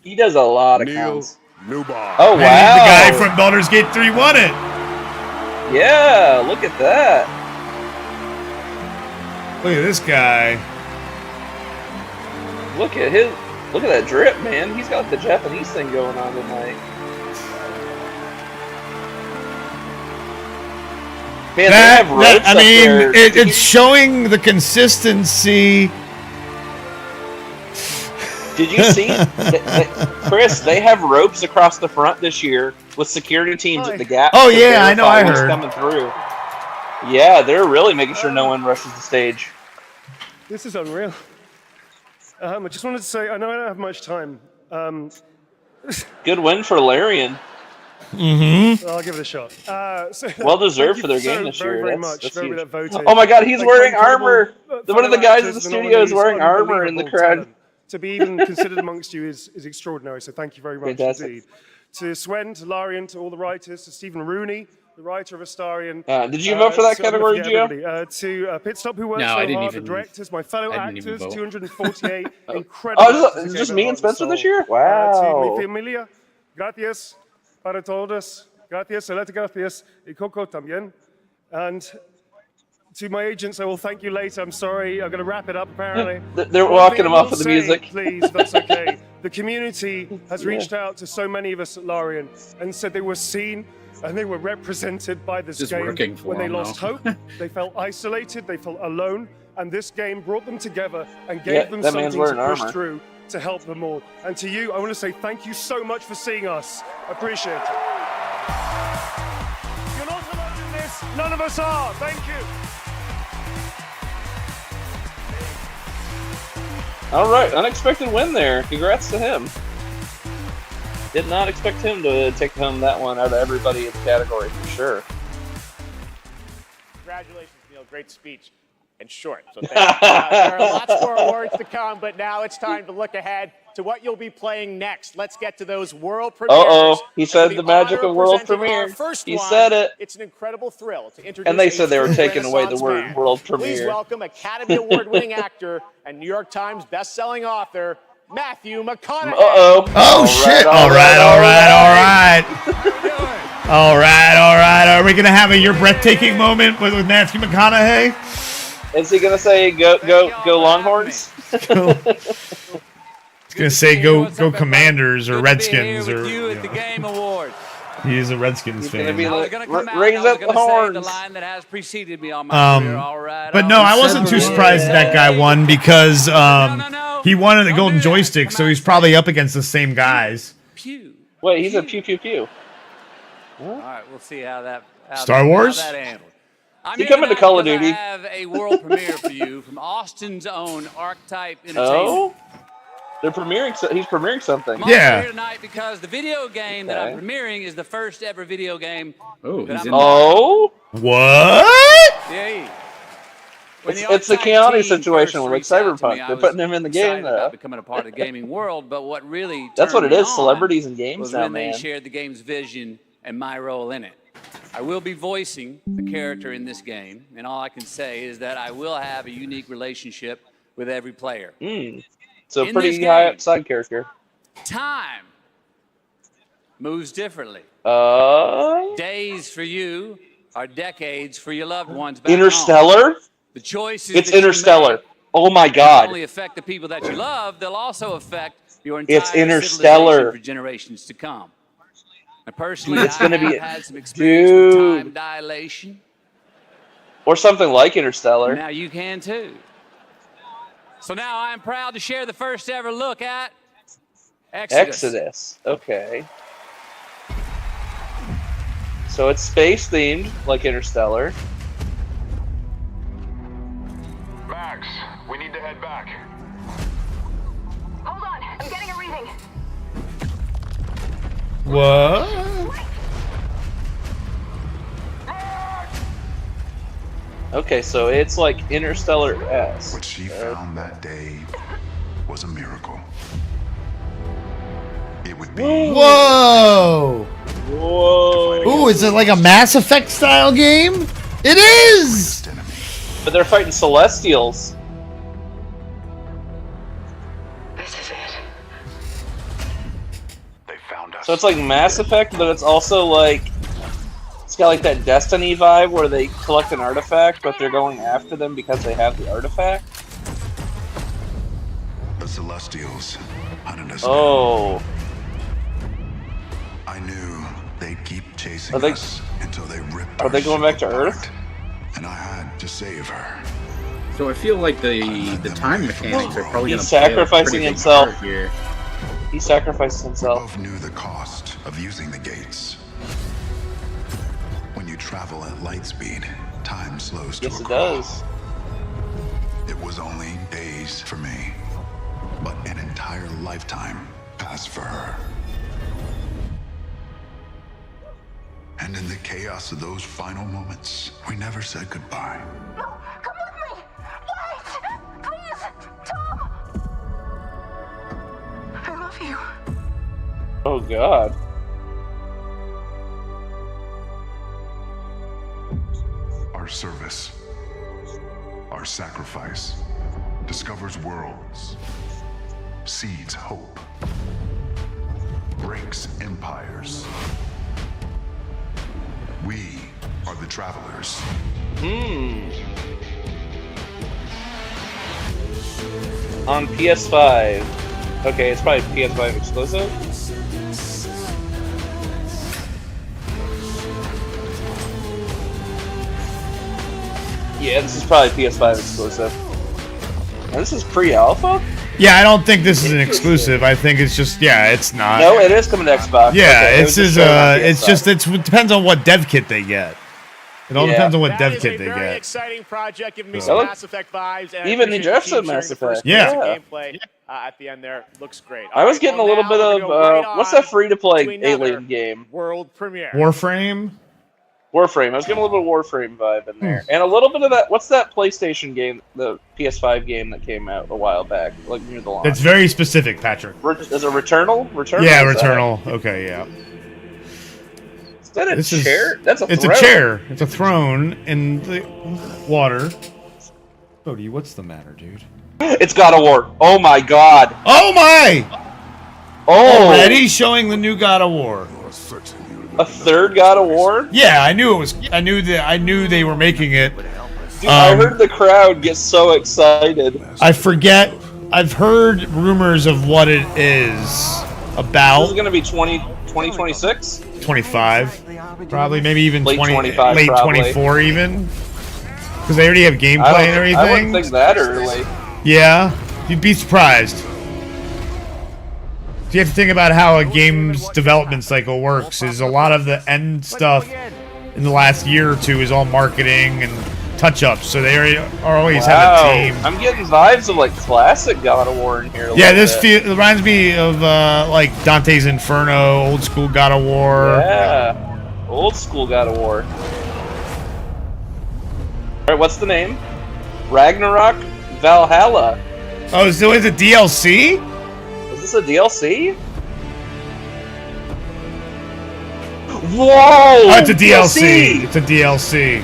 He does a lot of cons. Newbar. Oh wow! And the guy from Baldur's Gate 3 won it. Yeah, look at that. Look at this guy. Look at that drip, man. He's got the Japanese thing going on tonight. Man, they have ropes up there. It's showing the consistency. Did you see, Chris? They have ropes across the front this year with security teams at the gap. Oh to yeah, I know. I verify who's heard. coming through. Yeah, they're really making sure no one rushes the stage. This is unreal. I just wanted to say, I know I don't have much time. Good win for Larian. I'll give it a shot. Well deserved for their so game this very, year. very That's much. Very huge. that voted. Oh my God, he's Thank wearing you, incredible armor. One of the guys in the studio is wearing armor in the unbelievable crowd. talent. To be even considered amongst you is extraordinary. So thank you very much indeed. To Swen, to Larian, to all the writers, to Stephen Rooney, the writer of Astarion. Did you vote for that category, Gio? To Pitstop, who worked No, so I didn't hard, even. the directors, my fellow I didn't even actors, vote. 248 incredible. Oh, is it just me and Spencer this year? To Wow. mi familia, gracias para todos. Gracias, Celeste, gracias, y Coco también. And to my agents, I will thank you later. I'm sorry, I'm going to wrap it up apparently. They're walking him off with the music. Please, if that's okay. The community has reached out to so many of us at Larian and said they were seen and they were represented by this Just game. working for When they them, lost though. hope, they felt isolated, they felt alone, and this game brought them together and gave them that man's something to wearing push armor. through to help them all. And to you, I want to say thank you so much for seeing us. I appreciate it. You're not alone in this. None of us are. Thank you. All right, unexpected win there. Congrats to him. Did not expect him to take home that one out of everybody in the category for sure. Congratulations, Neil. Great speech. And short. So thank you. There are lots more awards to come, but now it's time to look ahead to what you'll be playing next. Let's get to those world premieres. Uh-oh, he said the magic of world premiere. He said it. It's an incredible thrill to introduce And they said they were a true taking away the Renaissance word man. world Please premiere. welcome Academy Award-winning actor and New York Times best-selling author, Matthew McConaughey. Uh-oh. Oh, shit. All right. Are we going to have a Your Breathtaking moment with Matthew McConaughey? Is he gonna say go Longhorns? He's going to say go Commanders or Redskins or you at the Game Awards. He's a Redskins fan. Raise up the horns. The line that has preceded me on my career. All right. But no, I wasn't too surprised that guy won because he won the Golden Joystick, so he's probably up against the same guys. Wait, he's a pew pew pew. All right, we'll see how that. Star Wars? How that handles. I'm You here coming to tonight Call of because Duty? I have a world premiere for you from Austin's own Archetype Entertainment. Oh, they're premiering. He's premiering something. I'm also here tonight because the video game that I'm premiering is the first ever video game. Oh, what? Yeah. It's the Keanu situation with like Cyberpunk. They're putting him in the game though. About becoming a part of the gaming world, but what really That's what it turned is. me on Celebrities in games was now, when man. they shared the game's vision and my role in it. I will be voicing the character in this game, and all I can say is that I will have a unique relationship with every player. So In pretty this high game, up side character. Time moves differently. Days for you are decades for your loved ones back Interstellar? home. The choices It's that you Interstellar. make Oh my not God. only affect the people that you love, they'll also affect your entire It's Interstellar. civilization for generations to come. Now, personally, It's gonna I have be had some experience with time dude. dilation. Or something like Interstellar. Now you can too. So now I'm proud to share the first ever look at Exodus. Okay. So it's space themed, like Interstellar. Max, we need to head back. Hold on, I'm getting a reading. What? Okay, so it's like Interstellar-esque. What she found that day was a miracle. It would be. Whoa! Whoa! Ooh, is it like a Mass Effect style game? It is! But they're fighting Celestials. This is it. They found us. So it's like Mass Effect, but it's also like it's got like that Destiny vibe where they collect an artifact, but they're going after them because they have the artifact. The Celestials hunted us Oh. down. I knew they'd keep chasing Are they- us until they ripped Are our they going back to ship Earth? apart, and I had to save her. So I feel like the time mechanics are probably going He's to play a sacrificing pretty big himself. part here. He sacrificed We himself. both knew the cost of using the gates. When you travel at light speed, time slows to Yes, a it crawl. does. It was only days for me, but an entire lifetime passed for her. And in the chaos of those final moments, we never said goodbye. No, come with me! Wait! Please! Tom! I love you. Oh, God. Our service, our sacrifice, discovers worlds, seeds hope, breaks empires. We are the travelers. On PS5. Okay, it's probably PS5 exclusive. Yeah, this is probably PS5 exclusive. And this is pre-alpha? Yeah, I don't think this is an exclusive. I think it's just, yeah, it's not. No, it is coming to Xbox. Yeah, okay, it depends on what dev kit they get. It all depends on what dev kit they get. Very exciting project, giving me some Mass Effect vibes. And even the Jeff's Mass Effect. Yeah. Gameplay at the end there looks great. I was getting a little bit of what's that free-to-play alien game? World premiere. Warframe. Warframe. I was getting a little bit of Warframe vibe in there, and a little bit of that. What's that PlayStation game, the PS5 game that came out a while back, like near the launch? It's very specific, Patrick. Is it Returnal? Returnal? Yeah, Returnal. Okay, yeah. Is that a chair? That's a throne. It's a chair. It's a throne in the water. Bodhi, what's the matter, dude? It's God of War. Oh my God. Oh my! Oh! Already showing the new God of War. A third God of War? Yeah, I knew it was. I knew they were making it. Dude, I heard the crowd get so excited. I forget. I've heard rumors of what it is about. This is gonna be 2026? 25, probably, maybe even late 25, late probably. 24 even. Because they already have gameplay and everything. I wouldn't think that early. Yeah, you'd be surprised. So you have to think about how a game's development cycle works. Is a lot of the end stuff in the last year or two is all marketing and touch-ups. So they always have a team. I'm getting vibes of like classic God of War in here. Yeah, this reminds me of like Dante's Inferno, old school God of War. Yeah, old school God of War. All right, what's the name? Ragnarok Valhalla. Oh, so is it DLC? Is this a DLC? Whoa! Oh, it's a DLC. It's a DLC.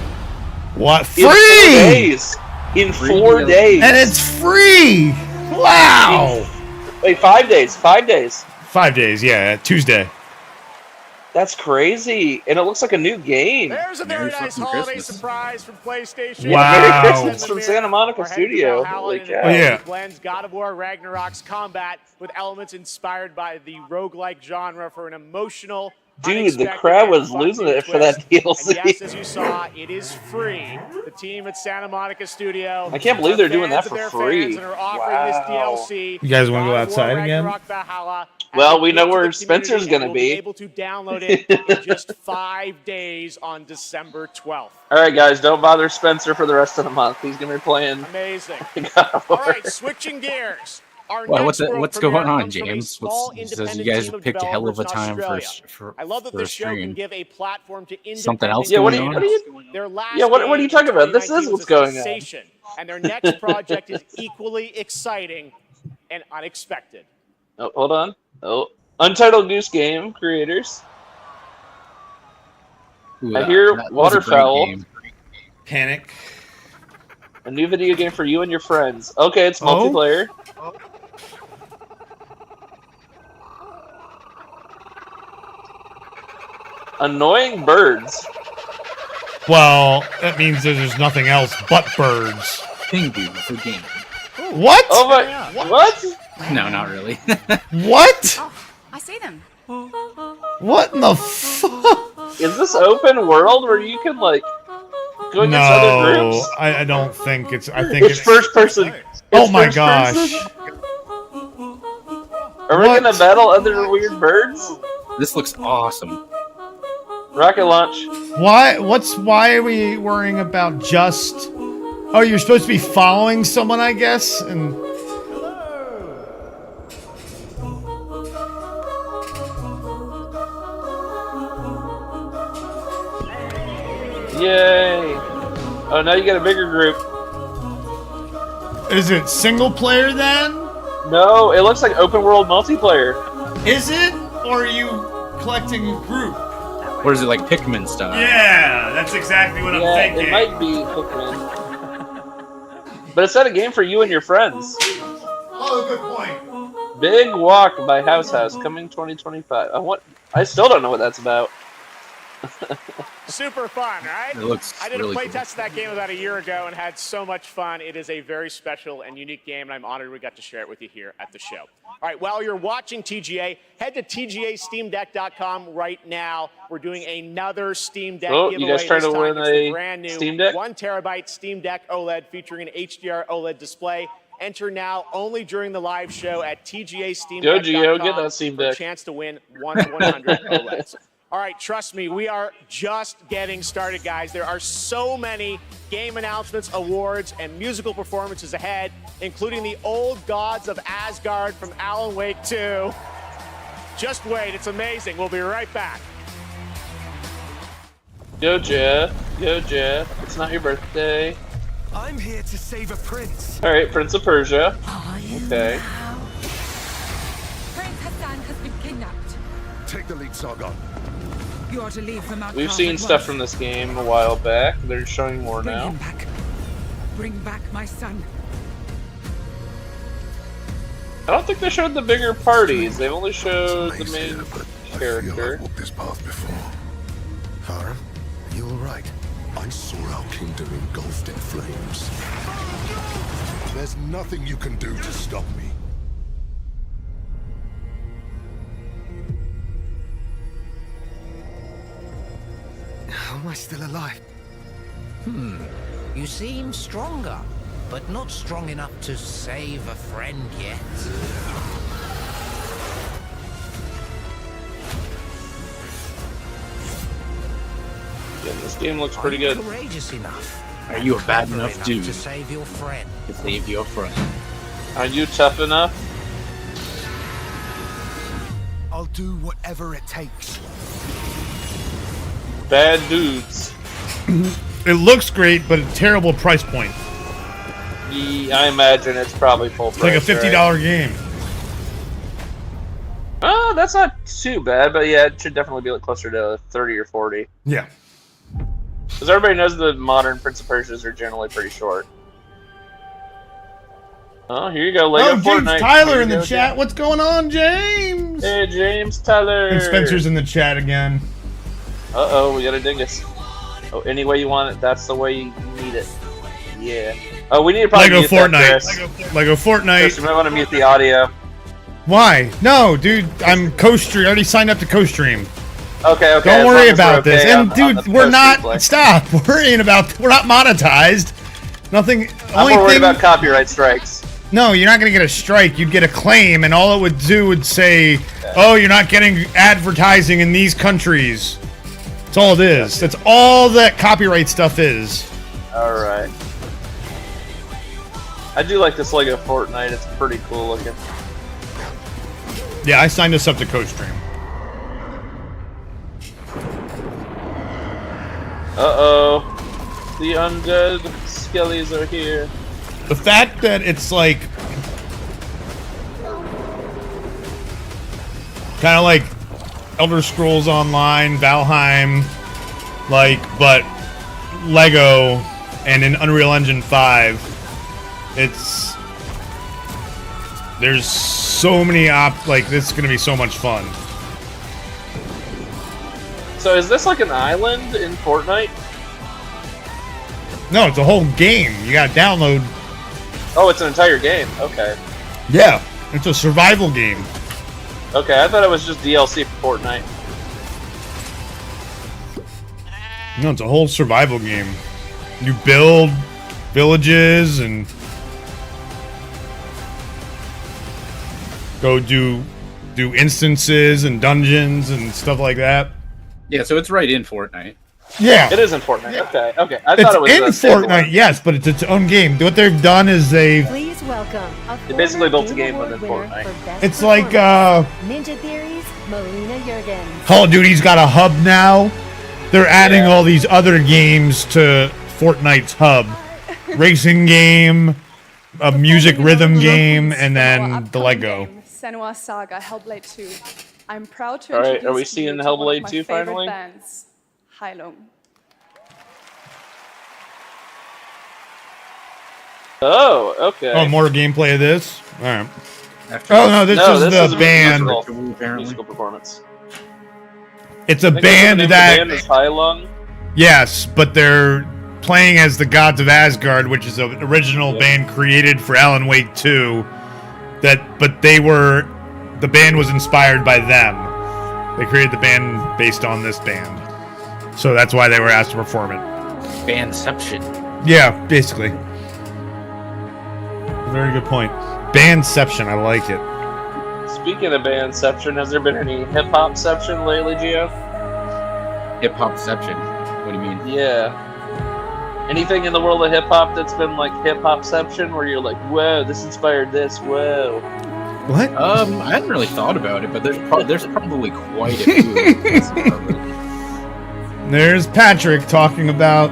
What? Free! In 4 days. In 4 days. And it's free! Wow! Wait, 5 days. 5 days. 5 days, yeah. Tuesday. That's crazy. And it looks like a new game. There's a very nice holiday surprise from PlayStation. Wow. Merry Christmas from Santa Monica Studio. Holy cow. Oh, yeah. Blends God of War Ragnarok's combat with elements inspired by the roguelike genre for an emotional, dude, the crowd was losing it for that DLC. And yes, as you saw, it is free. The team at Santa Monica Studio. I can't believe they're doing that for free. Wow. You guys want to go outside again? Well, we know where Spencer's going to be. Able to download it in just 5 days on December 12th. All right, guys, don't bother Spencer for the rest of the month. He's going to be playing. Amazing. All right, switching gears. Well, what's going on, James? Says you guys have picked a hell of a time for I love that a this show can stream. give a platform to Something else Yeah, what going are on? you talking about? This is what's going on. And their next project is equally exciting and unexpected. Oh, hold on. Oh, Untitled Goose Game creators. Ooh, I hear that was a great Waterfowl. game. Panic. A new video game for you and your friends. Okay, it's multiplayer. Annoying birds. Well, that means that there's nothing else but birds. Pingu for game. What? Oh my! What? No, not really. What? Oh, I see them. What in the fuck? Is this open world where you can like go against other No, groups? I don't think it's. I think It's first person. Oh It's my first gosh! person? Are we gonna battle other weird birds? This looks awesome. Rocket launch. Why? Why are we worrying about just? Oh, you're supposed to be following someone, I guess, and. Yay! Oh, now you get a bigger group. Is it single player then? No, it looks like open world multiplayer. Is it? Or are you collecting a group? Or is it like Pikmin style? Yeah, that's exactly what I'm thinking. It might be Pikmin. But it's not a game for you and your friends. Oh, good point. Big Walk by House coming 2025. I still don't know what that's about. Super fun, right? It looks I did really a play cool. test of that game about a year ago and had so much fun. It is a very special and unique game, and I'm honored we got to share it with you here at the show. All right, while you're watching TGA, head to TGASteamDeck.com right now. We're doing another Steam Deck giveaway. You guys trying to win a brand new Steam Deck? 1 terabyte Steam Deck OLED featuring an HDR OLED display. Enter now only during the live show at TGASteamDeck.com. Go, Gio, get that Steam Deck. For a chance to win 100 OLEDs. All right, trust me, we are just getting started, guys. There are so many game announcements, awards, and musical performances ahead, including the Old Gods of Asgard from Alan Wake 2. Just wait, it's amazing. We'll be right back. Go, Jeff. Go, Jeff. It's not your birthday. I'm here to save a prince. All right, Prince of Persia. Okay. Prince Hassan has been kidnapped. Take the lead, Sargon. You are to leave for Mount We've Carmel seen at stuff once. from this game a while back. They're showing more Bring now. him back. Bring back my son. I don't think they showed the bigger parties. They've only showed the main character. This path before. Harem, are you alright? I saw our kingdom engulfed in flames. There's nothing you can do to stop me. How am I still alive? You seem stronger, but not strong enough to save a friend yet. Yeah, this game looks pretty good. Courageous enough. Are you a bad enough dude to save your friend? to save your friend? Are you tough enough? I'll do whatever it takes. Bad dudes. It looks great, but a terrible price point. Yeah, I imagine it's probably full It's like a price. $50 game. Oh, that's not too bad, but yeah, it should definitely be like closer to 30 or 40. Yeah. Because everybody knows the modern Prince of Persias are generally pretty short. Oh, here you go, Lego James Fortnite. Tyler Here in you the go, chat. James. What's going on, James? Hey, James Tyler. And Spencer's in the chat again. Uh-oh, we got a dingus. Oh, any way you want it, that's the way you need it. Yeah. Oh, we need to probably Lego mute that, Fortnite. Chris. Lego Chris, Fortnite. you might want to mute the audio. Why? No, dude. I'm co-stream. I already signed up to co-stream. Okay. Don't as worry long as we're about this. okay And on dude, the we're not. post-replay. Stop worrying about. We're not monetized. Nothing. I'm more worried about copyright strikes. No, you're not gonna get a strike. You'd get a claim, and all it would do would say, "Oh, you're not getting advertising in these countries." That's all it is. That's all that copyright stuff is. Alright. I do like this Lego Fortnite. It's pretty cool looking. Yeah, I signed us up to co-stream. Uh-oh. The undead skellies are here. The fact that it's like kind of like Elder Scrolls Online, Valheim, like, but Lego and in Unreal Engine 5, there's so many like, this is gonna be so much fun. So is this like an island in Fortnite? No, it's a whole game. You gotta download. Oh, it's an entire game. Okay. Yeah, it's a survival game. Okay, I thought it was just DLC for Fortnite. No, it's a whole survival game. You build villages and go do instances and dungeons and stuff like that. Yeah, so it's right in Fortnite. Yeah. It is in Fortnite. Okay. Okay. I It's thought it was in a standalone. Fortnite, yes, but it's its own game. What they've done is Please welcome They basically built a game within Fortnite. It's like Ninja Theory's Melina Jurgens. Call of Duty's got a hub now they're adding all these other games to Fortnite's hub. Racing game, a music rhythm game, and then the Lego. Senua Saga Hellblade 2. I'm proud to Alright, introduce are we seeing you to Hellblade one of my 2 favorite finally? bands, Hylum. Oh, okay. Oh, more gameplay of this? Alright. Oh, no, this is the band. Musical performance. It's a I think band the that... band is Hylung. Yes, but they're playing as the Gods of Asgard, which is an original band created for Alan Wake 2. But the band was inspired by them. They created the band based on this band. So that's why they were asked to perform it. Bandception. Yeah, basically. Very good point. Bandception, I like it. Speaking of bandception, has there been any hip-hopception lately, Gio? Hip-hopception? What do you mean? Yeah. Anything in the world of hip-hop that's been like hip-hopception, where you're like, whoa, this inspired this, whoa. What? I hadn't really thought about it, but there's probably quite a few. There's Patrick talking about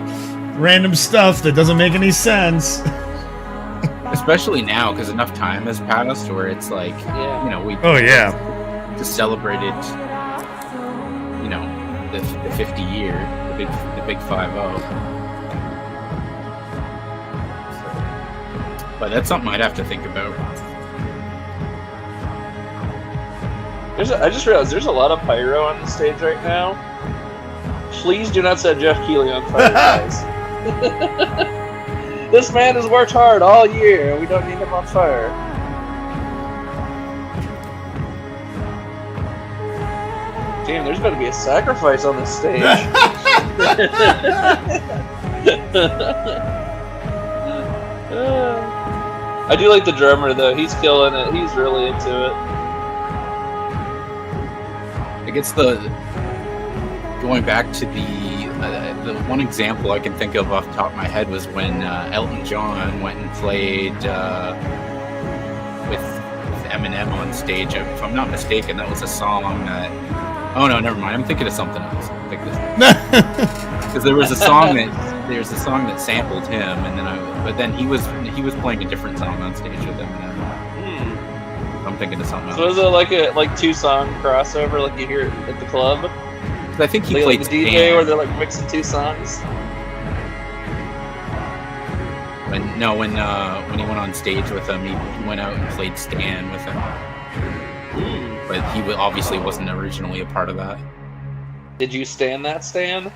random stuff that doesn't make any sense. Especially now, because enough time has passed where it's like, you know, we just celebrated, you know, the 50 year, the big 5-0. But that's something I'd have to think about. I just realized there's a lot of pyro on the stage right now. Please do not set Jeff Keighley on fire, guys. This man has worked hard all year. We don't need him on fire. Damn, there's going to be a sacrifice on this stage. I do like the drummer, though. He's killing it. He's really into it. I guess going back to the one example I can think of off the top of my head was when Elton John went and played with Eminem on stage. If I'm not mistaken, that was a song that... Oh no, never mind. I'm thinking of something else. Because there was a song that sampled him, and then he was playing a different song on stage with Eminem. I'm thinking of something else. So is it like a two-song crossover, like you hear at the club? I think he like played the DJ where they're like mixing two songs. When he went on stage with him, he went out and played Stan with him. But he obviously wasn't originally a part of that. Did you stand that, Stan?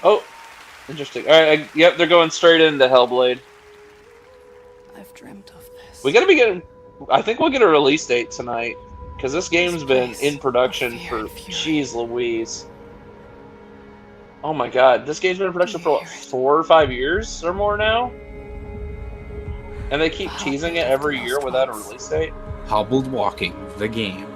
Oh, interesting. All right, yep, they're going straight into Hellblade. I've dreamt of this. We gotta be getting. I think we'll get a release date tonight. Because this game's been in production for, jeez Louise. Oh my god, this game's been in production for what, 4 or 5 years or more now? And they keep teasing it every year without a release date? Hobbled Walking, the game.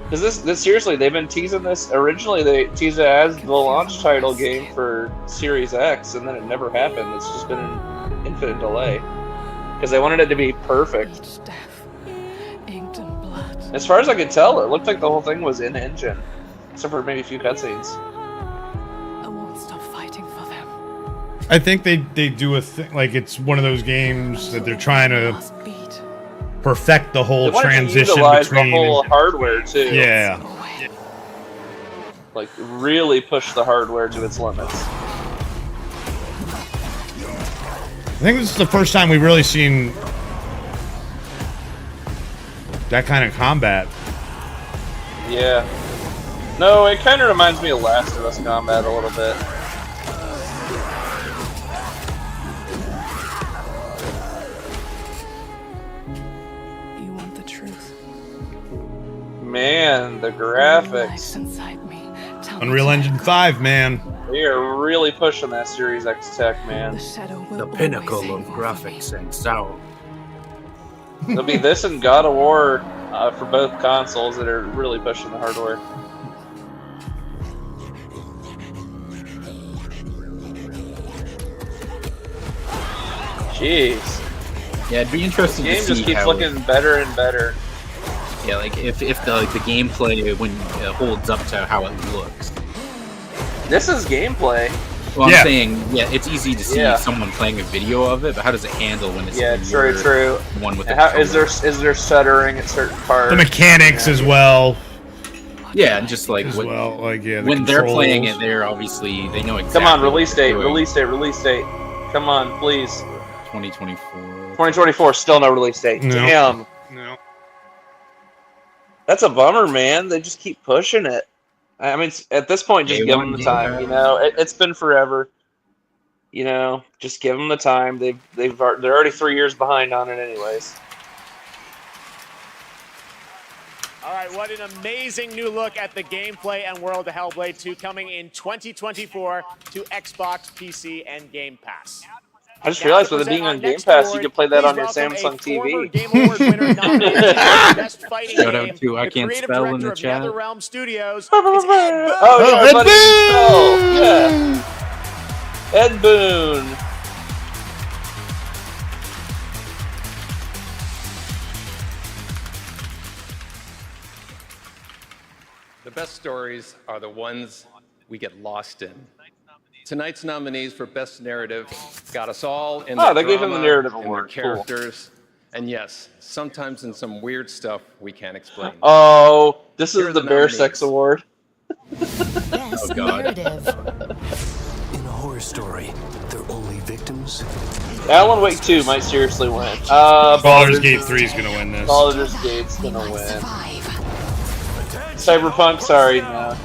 Because this seriously, they've been teasing this. Originally, they teased it as the launch title game for Series X, and then it never happened. It's just been an infinite delay. Because they wanted it to be perfect. As far as I could tell, it looked like the whole thing was in-engine. Except for maybe a few cutscenes. I won't stop fighting for them. I think they do a thing, like it's one of those games that they're trying to perfect the whole transition between... the whole hardware, too. Yeah. Like, really push the hardware to its limits. I think this is the first time we've really seen that kind of combat. Yeah. No, it kind of reminds me of Last of Us combat a little bit. You want the truth? Man, the graphics. Unreal Engine 5, man. They are really pushing that Series X tech, man. The pinnacle of graphics and sound. It'll be this and God of War for both consoles that are really pushing the hardware. Jeez. Yeah, it'd be interesting This game to see just keeps how looking better and better. Yeah, like if the gameplay when holds up to how it looks. This is gameplay. Well, I'm saying, it's easy to see someone playing a video of it, but how does it handle when it's true. One with Is there stuttering at certain parts? The mechanics as well. Yeah, and just like when they're playing it, they're obviously they know exactly. Come on, release date. Come on, please. 2024. 2024, still no release date. No. Damn. No. That's a bummer, man. They just keep pushing it. I mean, at this point, just give them the time. You know, it's been forever. You know, just give them the time. They're already 3 years behind on it, anyways. All right, what an amazing new look at the gameplay and world of Hellblade 2 coming in 2024 to Xbox, PC, and Game Pass. I just realized with it being on Game Pass, you can play that on your Samsung TV. Shout out to I Can't Spell in the chat. NetherRealm Studios. Ed Boon. The best stories are the ones we get lost in. Tonight's nominees for Best Narrative got us all in their they gave him the narrative in their award. characters. And yes, sometimes in some weird stuff we can't explain. Oh, this is the Bear Sex Award. Best narrative. In a horror story, they're only victims. Alan Wake 2 might seriously win. Baldur's Gate 3 is going to win this. Baldur's Gate's going to win. Cyberpunk, sorry, no.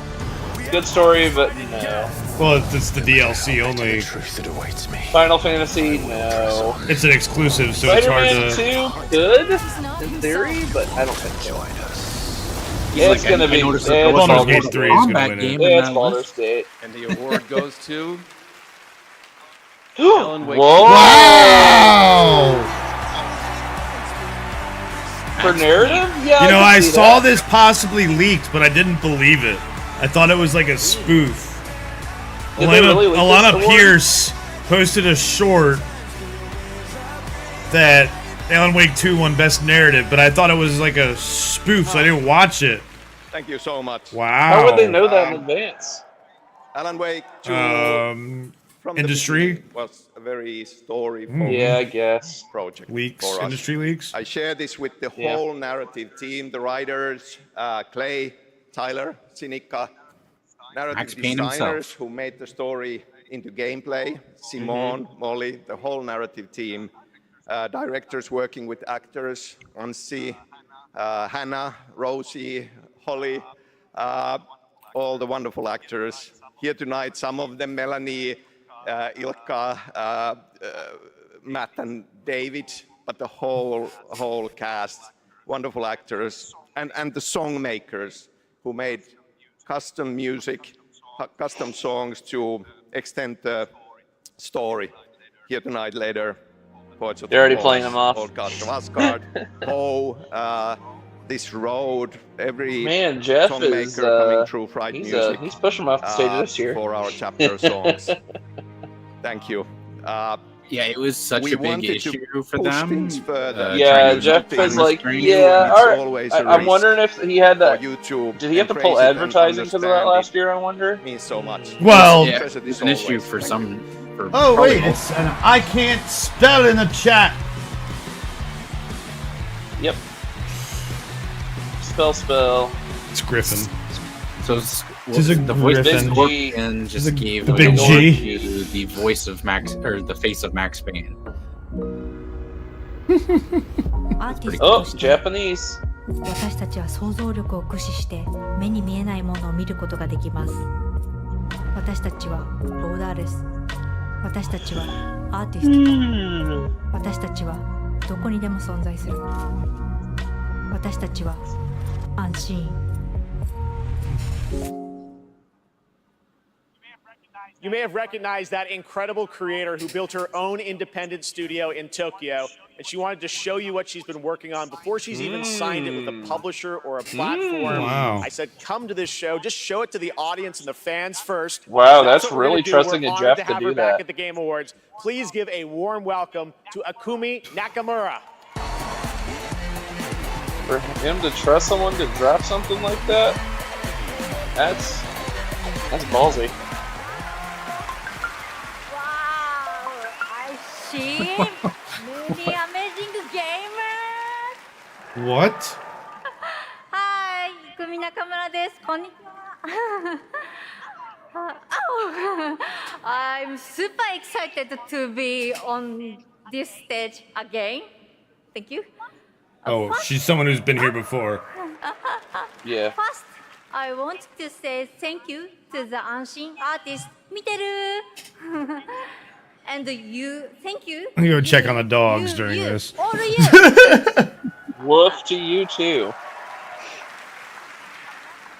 Good story, but no. Well, it's the DLC only. Final Fantasy, no. It's an exclusive, so it's hard to. Spider-Man 2, good in theory, but I don't think so. Yeah, it's gonna be. Baldur's Gate 3 is gonna win it. Yeah, it's Baldur's Gate. And the award goes to Alan Wake. Wow! For narrative? Yeah. You know, I saw this possibly leaked, but I didn't believe it. I thought it was like a spoof. Alana Pierce posted a short that Alan Wake 2 won Best Narrative, but I thought it was like a spoof, so I didn't watch it. Thank you so much. Wow. How would they know that in advance? Alan Wake 2 from industry was a very story I guess project leaks, for us. industry leaks. I share this with the whole narrative team, the writers, Clay, Tyler, Sinica, narrative designers who made the story into gameplay, Simone, Molly, the whole narrative team, directors working with actors, Ansi, Hannah, Rosie, Holly, all the wonderful actors here tonight. Some of them, Melanie, Ilka, Matt and David, but the whole cast, wonderful actors, and the song makers who made custom music, custom songs to extend the story. Here tonight, later, Poets of They're already playing them off. Podcast of Asgard, This Road, every man, Jeff song is maker coming through Fright Music. He's pushing them off the stage this year. For our chapter songs. Thank you. Yeah, it was such a big issue for them. Jeff is like, all right. I'm wondering if he had that. Did he have to pull advertising because of that last year? I wonder. Means so much. Well, it's an issue for some. Oh wait, it's an I Can't Spell in the chat. Yep. Spell. It's Griffin. So the voice and just gave the big G to the voice of Max or the face of Max Payne. Oh, Japanese. 私たちは想像力を駆使して目に見えないものを見ることができます。私たちはローダーレス。私たちはアーティスト。私たちはどこにでも存在する。私たちはアンシーン。You may have recognized that incredible creator who built her own independent studio in Tokyo, and she wanted to show you what she's been working on before she's even signed it with a publisher or a platform. Wow. I said, come to this show, just show it to the audience and the fans first. Wow, that's really trusting in Jeff to do that. Back at the Game Awards. Please give a warm welcome to Akumi Nakamura. For him to trust someone to drop something like that, that's ballsy. Wow, I see. Many amazing gamers. What? Hi, Ikumi Nakamura desu. Konnichiwa. Oh, I'm super excited to be on this stage again. Thank you. Oh, she's someone who's been here before. Yeah. First, I want to say thank you to the Anshin artist, Miteru. And thank you. I'm gonna go check on the dogs during this. All of you. Woof to you too.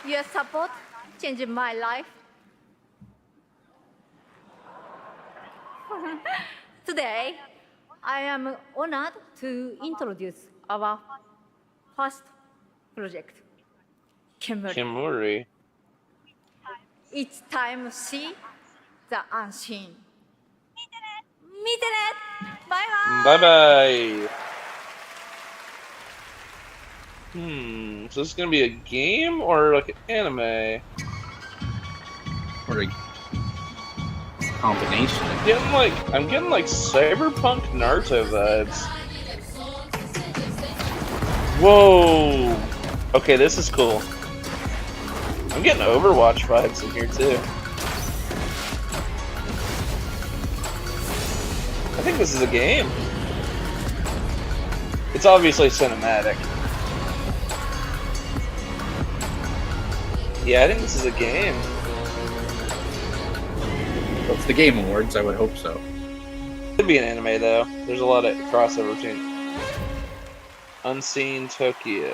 Your support changed my life. Today, I am honored to introduce our first project, Kemuri. Kemuri. It's time to see the unseen. Miteru! Bye-bye! Bye-bye. So this is gonna be a game or like an anime? Or a combination. I'm getting like cyberpunk Naruto vibes. Whoa! Okay, this is cool. I'm getting Overwatch vibes in here too. I think this is a game. It's obviously cinematic. Yeah, I think this is a game. Well, it's the Game Awards, I would hope so. Could be an anime though. There's a lot of crossover between Unseen Tokyo.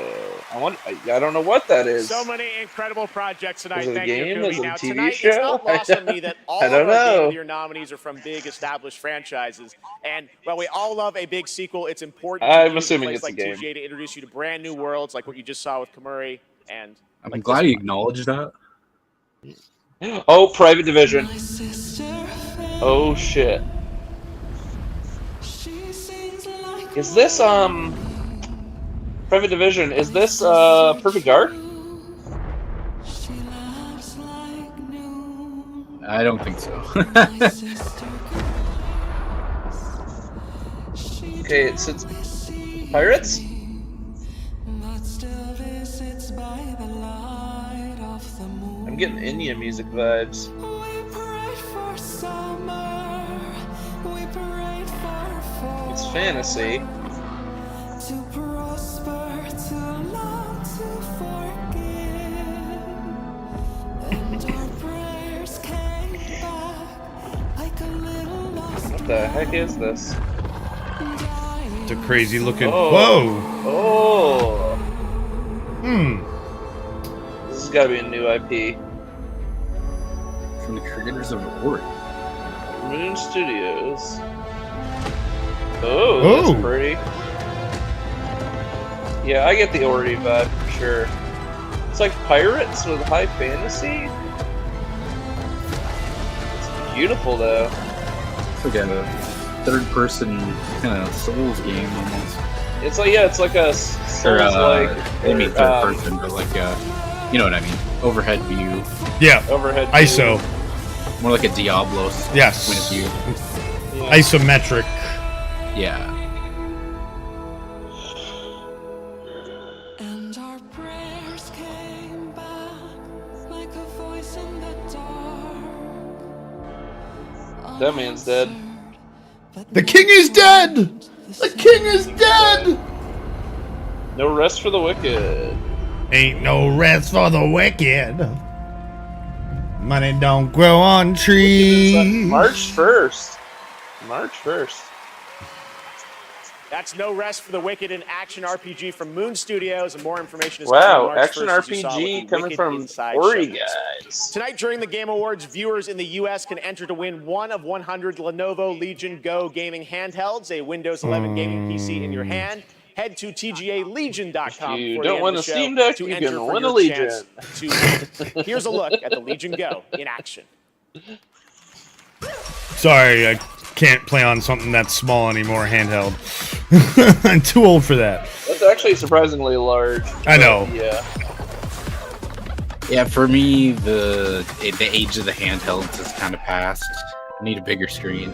I don't know what that is. So many incredible projects tonight. Is it a Thank game? you, Is it a Now, TV tonight, show? It's not lost on me that all I don't of our Game know. of the Year nominees are from big established franchises. And while we all love a big sequel, it's important to I'm use assuming a it's place a like game. TGA to introduce you to brand new worlds like what you just saw with Kemuri. And I'm glad you acknowledged that. Oh, Private Division. Oh shit. Is this Private Division? Is this Perfect Dark? I don't think so. Okay, it's Pirates? I'm getting India music vibes. It's fantasy. What the heck is this? It's a crazy looking. Oh. Whoa! Oh. This has got to be a new IP. From the creators of Ori. Moon Studios. Oh, that's pretty. Yeah, I get the Ori vibe for sure. It's like pirates with high fantasy. It's beautiful though. It's like a third-person kind of Souls game almost. It's like it's like a Souls I mean third person, but like you know what I mean? Overhead view. Yeah. Overhead ISO. View. More like a Diablo yes. point of view. Yeah. Isometric. Yeah. And our prayers came back like a voice in the dark. That man's dead. The king is dead! The king is dead! No rest for the wicked. Ain't no rest for the wicked. Money don't grow on trees. March 1st. March 1st. That's No Rest for the Wicked, an action RPG from Moon Studios, and more information is Wow, coming March action 1st, as you saw with RPG the coming Wicked from Inside Ori showcase. guys. Tonight during the Game Awards, viewers in the U.S. can enter to win one of 100 Lenovo Legion Go gaming handhelds, a Windows 11 gaming PC in your hand. Head to TGALegion.com. If you before don't the win end a of the show Steam Deck, to you enter can for win a your Legion. chance to- Here's a look at the Legion Go in action. Sorry, can't play on something that's small anymore, handheld. I'm too old for that. That's actually surprisingly large. I know. Yeah. Yeah, for me, the age of the handhelds has kind of passed. I need a bigger screen.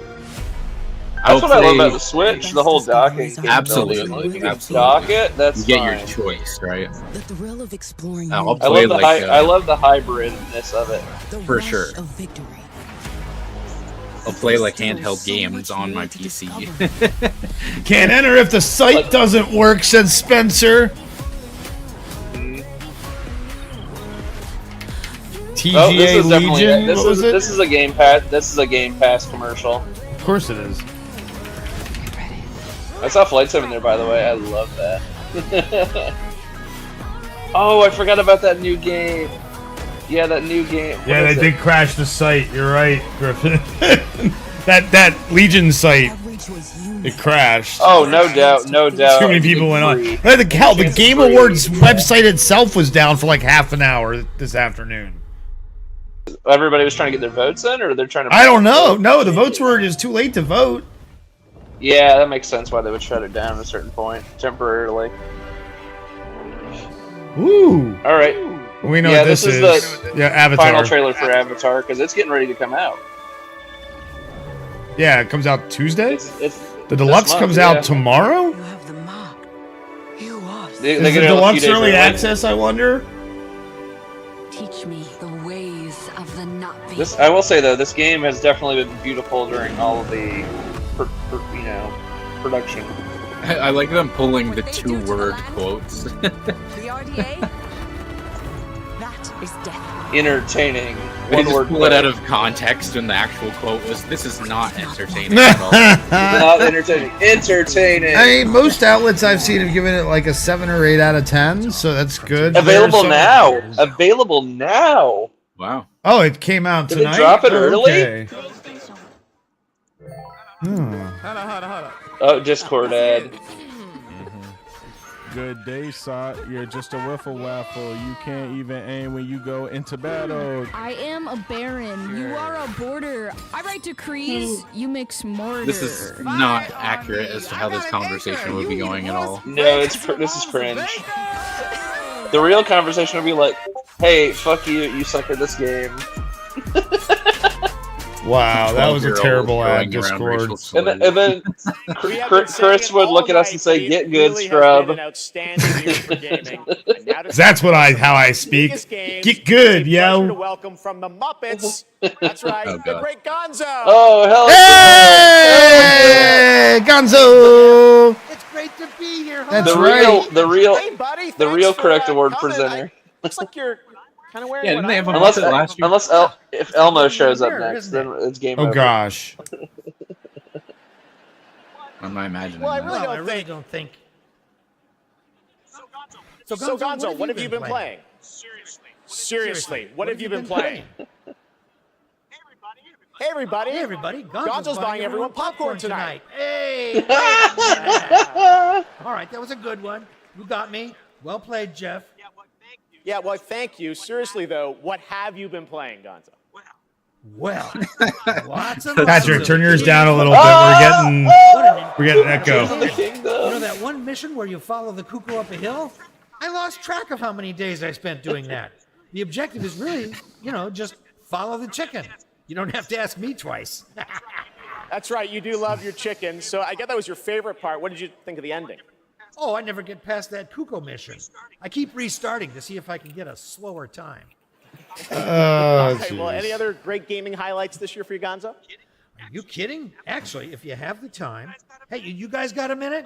That's what I love about the Switch, the whole docking capability. Absolutely. If you can dock it, that's you get fine. your choice, right? The thrill of exploring. I'll play I love the hybridness of it. For sure. I'll play like handheld games on my PC. Can't enter if the site doesn't work, said Spencer. TGA Legion. This is a Game Pass. This is a Game Pass commercial. Of course it is. I saw Flight Sim in there, by the way. I love that. Oh, I forgot about that new game. Yeah, that new game. Yeah, they did crash the site. You're right, Griffin. that Legion site, it crashed. Oh, no doubt, no doubt. Too many people went on. The Game Awards website itself was down for like half an hour this afternoon. Everybody was trying to get their votes in, or they're trying to... I don't know. No, the votes were just too late to vote. Yeah, that makes sense why they would shut it down at a certain point, temporarily. Ooh. All right. We know what this is. The Avatar. final trailer for Avatar, because it's getting ready to come out. Yeah, it comes out Tuesday? It's the deluxe comes out tomorrow? You have the mark. You are. Is the deluxe early access, I wonder? Teach me the ways of the not This, I will say though, this game has definitely been beautiful during all of the, production. I like them pulling the two-word quotes. The RDA. That is death. Entertaining. They One just word pull it out of context when the actual quote was, "This is not entertaining at all." Not entertaining. Entertaining. I mean, most outlets I've seen have given it like a 7 or 8 out of 10, so that's good. Available now. Available now. Wow. Oh, it came out Did tonight? they drop it early? Okay. Hold on. Oh, Discord ad. Good day, Sot. You're just a wiffle waffle. You can't even aim when you go into battle. I am a baron. You are a border. I write decrees. You mix mortar. This is not accurate as to how this conversation would be going at all. No, this is cringe. The real conversation would be like, "Hey, fuck you, you suck at this game." Wow, that was a terrible ad, Discord. And then Chris would look at us and say, "Get good, scrub." That's how I speak. Get good, yo. To welcome from the Muppets. That's right, the great Gonzo. Oh, hell yeah! Hey, Gonzo. It's great to be here. That's right. The real correct award presenter. Looks like you're kind of wearing. Yeah, didn't they have a unless Muppet last year? if Elmo shows up next, then it's game over. Oh gosh. I'm not imagining. Well, I that. really don't think. So Gonzo, what have you been playing? Seriously, what have you been playing? Hey everybody! Gonzo's buying everyone popcorn tonight. Hey! All right, that was a good one. You got me. Well played, Jeff. Yeah, well, thank you. Seriously though, what have you been playing, Gonzo? Well, lots of Patrick, turn yours down a little bit. We're getting echo. You know that one mission where you follow the cuckoo up a hill? I lost track of how many days I spent doing that. The objective is really, just follow the chicken. You don't have to ask me twice. That's right, you do love your chicken. So I get that was your favorite part. What did you think of the ending? Oh, I never get past that cuckoo mission. I keep restarting to see if I can get a slower time. Okay, well, any other great gaming highlights this year for you, Gonzo? Are you kidding? Actually, if you have the time. Hey, you guys got a minute?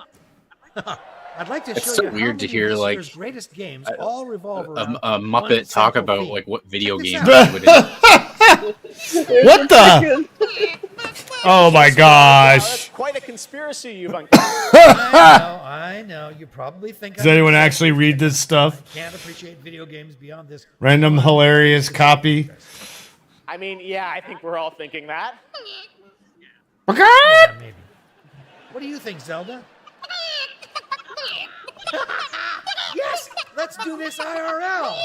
I'd like to show It's so you weird to hear this like year's greatest games all revolve around a Muppet talk about feed. like what video Check game this he would in. What the? Oh my gosh. That's quite a conspiracy you've uncovered. I know. You probably think. Does anyone actually read this stuff? Can't appreciate video games beyond this. Random hilarious copy. I mean, yeah, I think we're all thinking that. Yeah, maybe. What do you think, Zelda? Yes, let's do this IRL.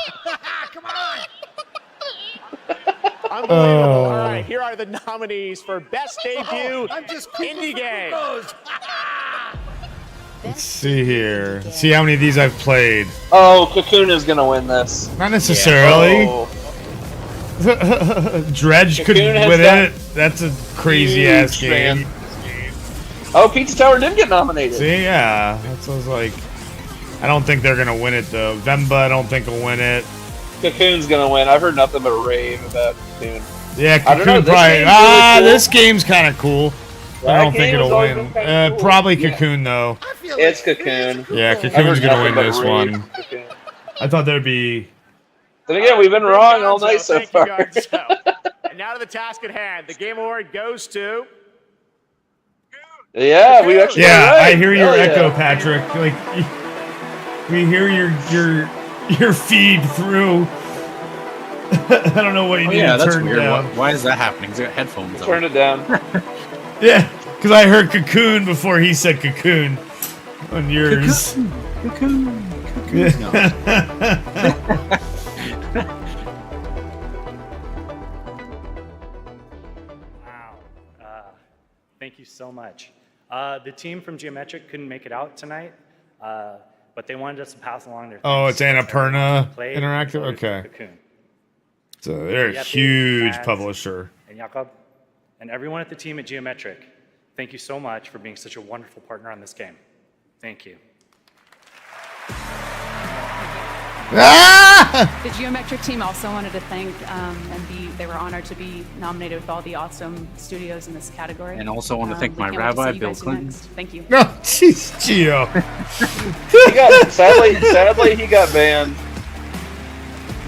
Come on. Unbelievable. All right, here are the nominees for Best Debut Indie Game. Let's see here. Let's see how many of these I've played. Oh, Cocoon is gonna win this. Not necessarily. Yeah. Dredge could Cocoon has win got it. That's a crazy ass game. Oh, Pizza Tower did get nominated. See, yeah. That's what I was like. I don't think they're gonna win it though. Vemba, I don't think will win it. Cocoon's gonna win. I've heard nothing but rave about Cocoon. Yeah, I don't know, Cocoon this probably. game's really cool. This game's kind of cool. I That don't think game it'll has always win. been kinda cool. Probably Cocoon though. It's Cocoon. Yeah, I've Cocoon's heard gonna win nothing but this rave one. Cocoon. I thought there'd be. Then again, we've been wrong all night so Thank you, far. Gonzo. And now to the task at hand. The Game Award goes to... Yeah, we actually. Yeah, right. I hear your Hell yeah. echo, Patrick. Like, we hear your feed through. I don't know what you need to that's turn weird. down. Why is that happening? He's got headphones on. Turn it down. Yeah, because I heard Cocoon before he said Cocoon on yours. Cocoon. Wow. Thank you so much. The team from Geometric couldn't make it out tonight, but they wanted us to pass along their Oh, it's thanks. Annapurna Played Interactive? and voted for Okay. Cocoon. So they're a Yep, huge Mads, publisher. And Jakob, and everyone at the team at Geometric, thank you so much for being such a wonderful partner on this game. Thank you. The Geometric team also wanted to thank they were honored to be nominated with all the awesome studios in this category. And also want to thank we my can't wait to see rabbi, you Bill guys do Clinton. next. Thank you. No, jeez, Gio. Sadly, he got banned.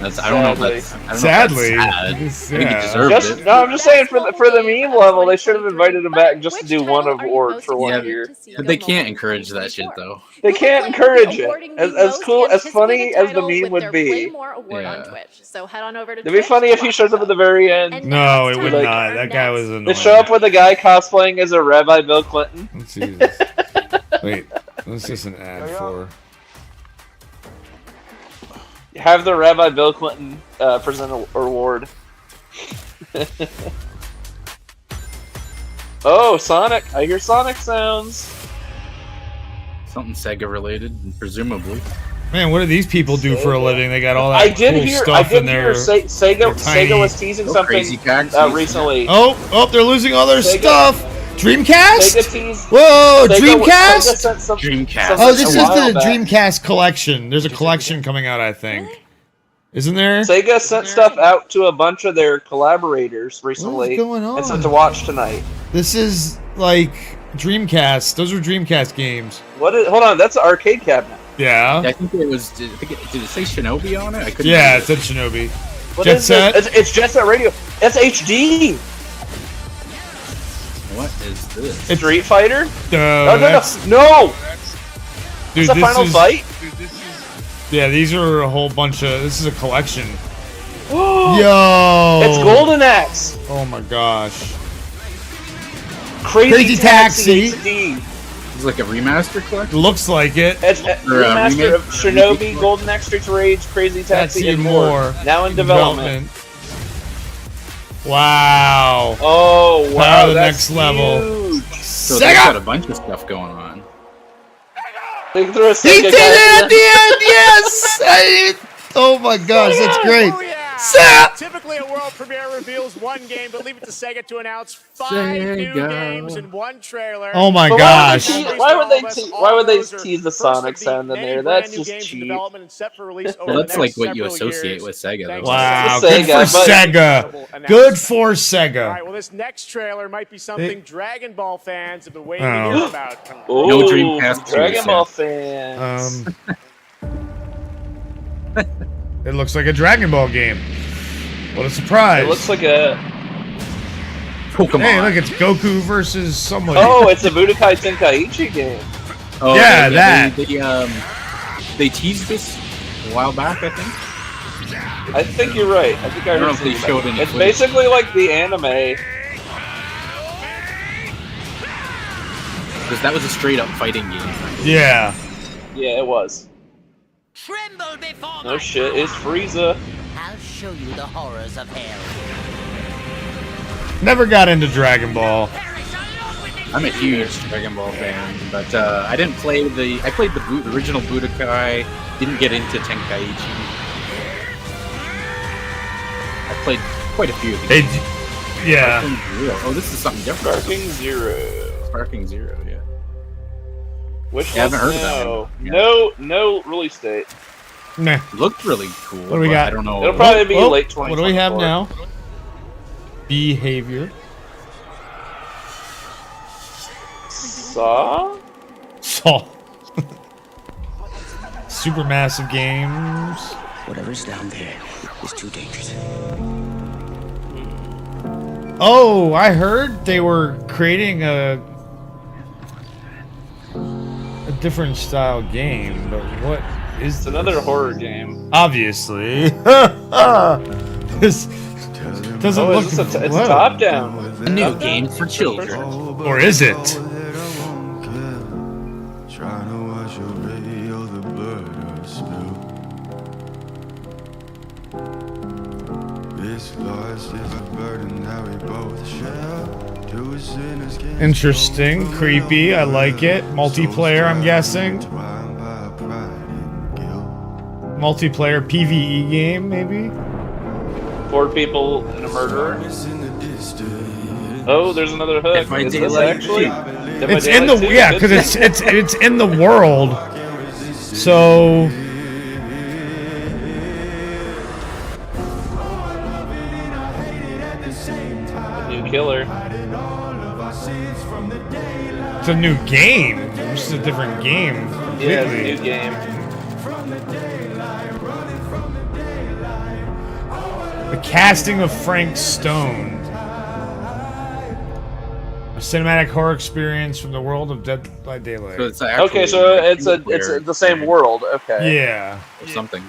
I don't know if that's. I don't Sadly. know if that's sad. I think he deserved it. No, I'm just saying for the meme level, they should have invited him back just to do one award for 1 year. But they can't encourage that shit though. They can't encourage it. As cool, as funny as the meme would be. on Twitch. So head on over to It'd be funny if he shows up at the very end. No, it would not. That guy was annoying. They show up with a guy cosplaying as a Rabbi Bill Clinton. Jesus. Wait, what's this an ad for? Have the Rabbi Bill Clinton present an award. Oh, Sonic! I hear Sonic sounds. Something Sega related, presumably. Man, what do these people do for a living? They got all that cool stuff in their Sega was teasing something recently. Oh, they're losing all their Sega- stuff. Dreamcast? Sega teased- Whoa, Sega- Dreamcast? Sega sent some- Dreamcast. Oh, this is a while the back. Dreamcast collection. There's a collection coming out, I think. Isn't there? Sega sent stuff out to a bunch of their collaborators recently. going on? And sent to watch tonight. This is like Dreamcast. Those were Dreamcast games. What is? Hold on, that's an arcade cabinet. Yeah. I think it was. Did it say Shinobi on it? I couldn't. Yeah, remember. it said Shinobi. What Jet is this? Set? It's Jet Set Radio. That's HD. What is this? Street Fighter? No. No! Dude, It's a this Final is- Fight? Yeah, these are a whole bunch of. This is a collection. Yo! Yo! It's Golden Axe! Oh my gosh. Crazy Taxi. HD. It's like a remaster collection. Looks like it. It's a Or, remaster remake? of Shinobi, Golden Axe, Streets of Rage, Crazy Taxi, and more. Now in development. Wow. Oh, wow. Power to the That's next level. huge. So they've got a bunch of stuff going on. They threw a He Sega did guy it in at the end, yes! Oh my gosh, that's great. Typically, a world premiere reveals one game, but leave it to Sega to announce 5 new games in one trailer. Oh my But gosh. Why would they tease the Sonic sound in there? That's just cheap. Well, that's like what you associate with Sega. Though. Wow, Sega, good for but- Sega. Good for All Sega. right, well, this next trailer might be something Dragon Ball fans have been waiting Oh. to hear about. Ooh, No Dreamcast Dragon too, Ball so. fans. It looks like a Dragon Ball game. What a surprise. It looks like a... Pokemon. Hey, look, it's Goku versus somebody. Oh, it's a Budokai Tenkaichi game. Oh, Yeah, that. They teased this a while back, I think. I think you're right. I think I I don't know heard if they something showed about it. any It's footage. basically like the anime. Because that was a straight up fighting game. Yeah. Yeah, it was. Tremble before No shit, it's Frieza. I'll show you the horrors of hell. Never got into Dragon Ball. I'm a huge Dragon Ball fan, but I didn't play the. I played the original Budokai. Didn't get into Tenkaichi. I played quite a few of these. Yeah. Oh, this is something different. Sparking Zero, yeah. Which I haven't heard of that one. No release date. Nah. Looked really cool. What do we got? I don't know. It'll probably be late 2024. What do we have now? Behavior. Saw? Supermassive games. Whatever's down there is too dangerous. Oh, I heard they were creating a different style game, but what is It's another horror game. Obviously. This doesn't look. It's top down. A new game for children. Or is it? Trying to watch your radio, the bird spill. This loss is a burden that we both share. Two sinners can Interesting, creepy. I like it. Multiplayer, I'm guessing. Multiplayer PvE game, maybe. 4 people and a murderer. Oh, there's another hook. Is this actually? It's in the because it's in the world. So. A new killer. It's a new game. This is a different game. Completely. Yeah, it's a new game. The casting of Frank Stone. A cinematic horror experience from the world of Dead by Daylight. So it's Okay, so it's the same world. Okay. Yeah. Or something.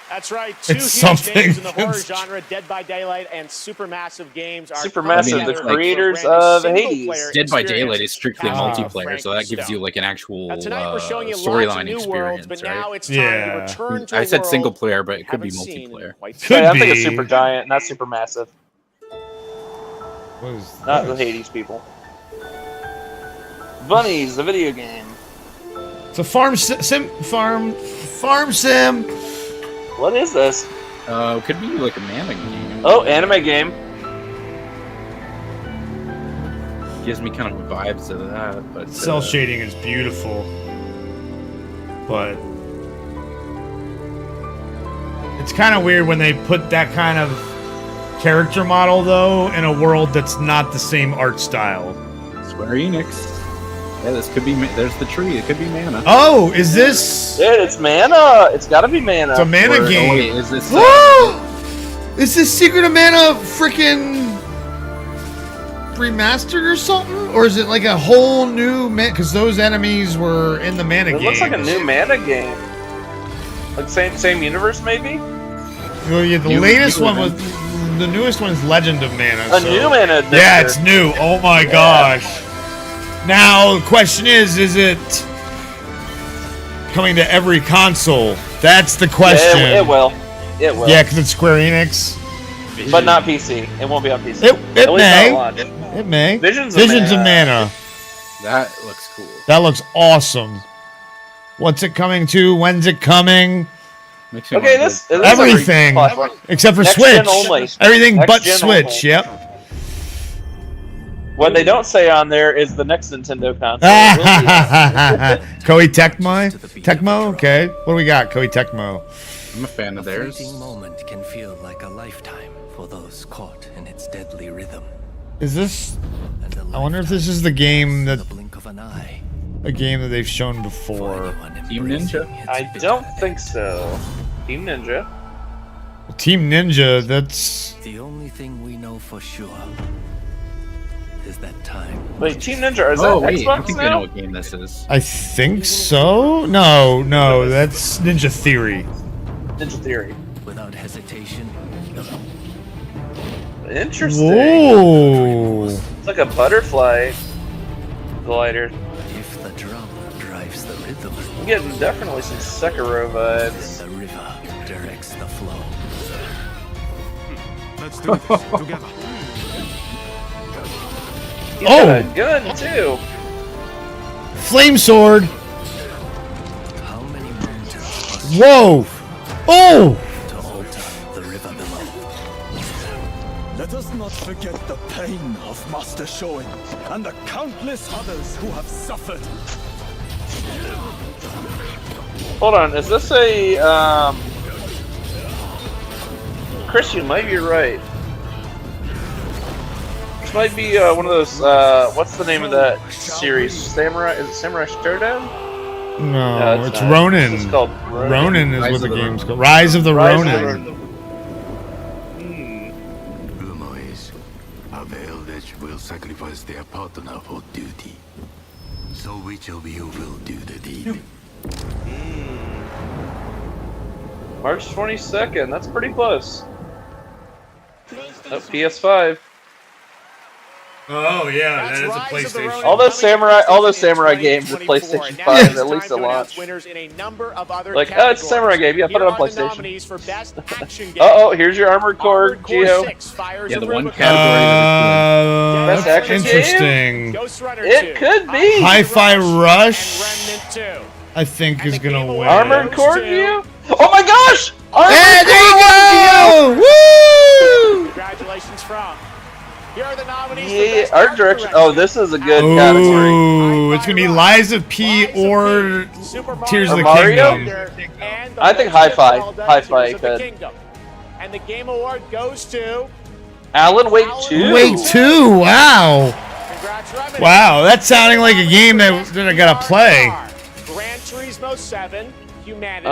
That's right. Two It's huge something. names in the horror genre, Dead by Daylight and Supermassive Games. Are Supermassive, the together creators for a brand of new Hades. single-player Dead by experience Daylight is strictly cast multiplayer, Frank so that gives Stone. you like an actual Now, tonight we're showing you lots of storyline new experience, worlds, but now right? it's time to return to I a said world single player, but it could be haven't seen multiplayer. quite Could I think it's be. Super Giant, not Supermassive. What is Not the this? Hades people. Bunnies, the video game. It's a farm sim. What is this? Could be like a anime game. Oh, anime game. Gives me kind of vibes of that, but Cell shading is beautiful, but it's kind of weird when they put that kind of character model though in a world that's not the same art style. Square Enix. Yeah, this could be. There's the tree. It could be mana. Oh, is this? Yeah, it's mana. It's gotta be mana. It's a mana game. Oh, wait, is this? Is this Secret of Mana freaking remastered or something? Or is it like a whole new because those enemies were in the mana game? It looks like a new mana game. Like same universe maybe? Well, yeah, the latest one was the newest one is Legend of Mana. A new mana adventure. Yeah, it's new. Oh my gosh. Now the question is it coming to every console? That's the question. Yeah, it will. It will. Yeah, because it's Square Enix. But not PC. It won't be on PC. It At least not may. at launch. It may. Visions of of Mana. That looks cool. That looks awesome. What's it coming to? When's it coming? Okay, this everything except for Next Switch. gen only. Everything Next but gen Switch. only. Yep. What they don't say on there is the next Nintendo console. Koei Tecmo. Okay. What do we got? Koei Tecmo. I'm a fan of theirs. A fleeting moment can feel like a lifetime for those caught in its deadly rhythm. Is this? I wonder if this is the game that. Blink of an eye. A game that they've shown before. Team Ninja. I don't think so. Team Ninja. Team Ninja. That's. The only thing we know for sure is that time. Wait, Team Ninja, is that wait, Xbox I think now? I know what game this is. I think so. No, that's Ninja Theory. Ninja Theory. Without hesitation. Interesting. Whoa. It's like a butterfly glider. If the drum drives the rhythm, I'm getting definitely some Sekiro vibes. the river directs the flow. Let's do this together. He's got a gun too. Flame sword. Whoa! Oh! To alter the river below. Let us not forget the pain of Master Shoin and the countless others who have suffered. Hold on, is this a Chris, you might be right. This might be one of those what's the name of that series? Samurai, is it Samurai Showdown? No, it's Ronin. It's called Ronin is what the game's called. Rise of the Ronin. Rumor is, a village will sacrifice their partner for duty. So which of you will do the deed? March 22nd, that's pretty close. Oh, PS5. Oh yeah, that is a PlayStation. All those samurai games with PlayStation 5 at least a launch. Like, oh, it's a samurai game. Yeah, put it on PlayStation. Uh-oh, here's your Armored Core, Geo. Yeah, the one category Best action interesting. It could be. Hi-Fi Rush, I think, is gonna win. Armored Core, Geo? Oh my gosh! Hey, there you go! Woo! Congratulations from. Here are the nominees. Yeah, art direction. Oh, this is a good category. Ooh, it's gonna be Lies of P or Tears of the Mario? Kingdom. I think Hi-Fi. Hi-Fi could. And the Game Award goes to Alan Wake 2. Wake 2, wow. Wow, that's sounding like a game that I gotta play. Gran Turismo 7, Humanity.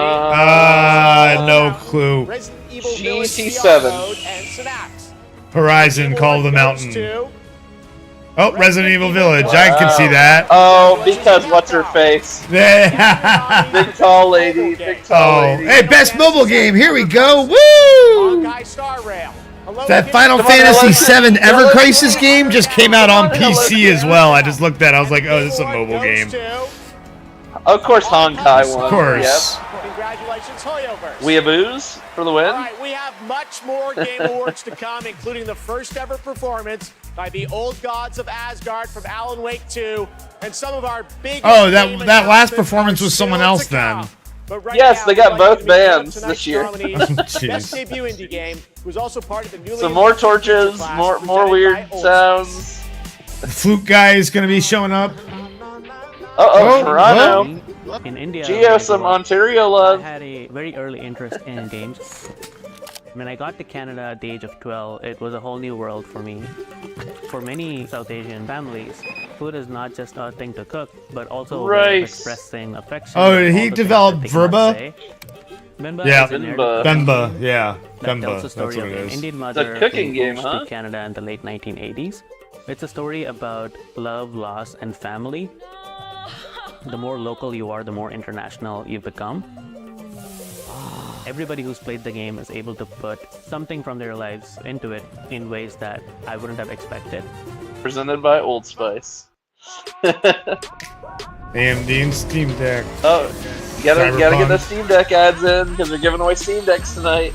No clue. Resident Evil GT7. and Synapse. Horizon, Call of the Mountain. Oh, Resident Evil Village. I can see that. Oh, because what's her face? Big tall lady. Big tall lady. Hey, best mobile game. Here we go. Woo! That Final Fantasy VII Ever Crisis game just came out on PC as well. I just looked at it. I was like, oh, this is a mobile game. Of course, Honkai won. Of course. Yep. Congratulations, Hoyoverse. Weeaboos for the win. All right, we have much more Game Awards to come, including the first ever performance by the Old Gods of Asgard from Alan Wake 2, and some of our big. Oh, that last performance was someone else then. Yes, they got both bands this year. Best debut indie game was also part of the newly. Some more torches, more weird sounds. The flute guy is going to be showing up. Uh-oh, Toronto. In India, Geo, some Ontario love. I had a very early interest in games. When I got to Canada at the age of 12, it was a whole new world for me. For many South Asian families, food is not just a thing to cook, but also a way of expressing affection. Oh, did he develop Verba? Bemba Yeah, is a Bemba. Yeah, that Bemba. tells the That's story what of it an is. Indian mother It's a cooking who game, moves huh? to Canada in the late 1980s. It's a story about love, loss, and family. The more local you are, the more international you become. Everybody who's played the game is able to put something from their lives into it in ways that I wouldn't have expected. Presented by Old Spice. AMD and Steam Deck. Oh, you gotta get the Steam Deck ads in because they're giving away Steam Decks tonight.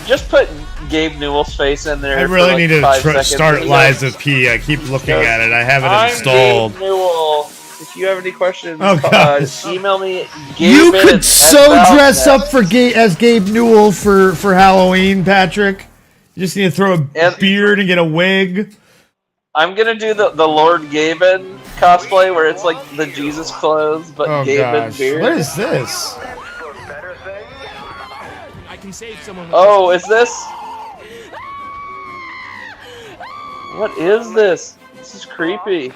Just put Gabe Newell's face in there. I really need to start Lies Lies of P. I keep looking at it. I have it installed. Gabe Newell. If you have any questions, email me. You could so dress up for as Gabe Newell for Halloween, Patrick. You just need to throw a beard and get a wig. I'm gonna do the Lord Gaben cosplay where it's like the Jesus clothes, but Gaben beard. What is this? I can save someone. Oh, is this? What is this? This is creepy.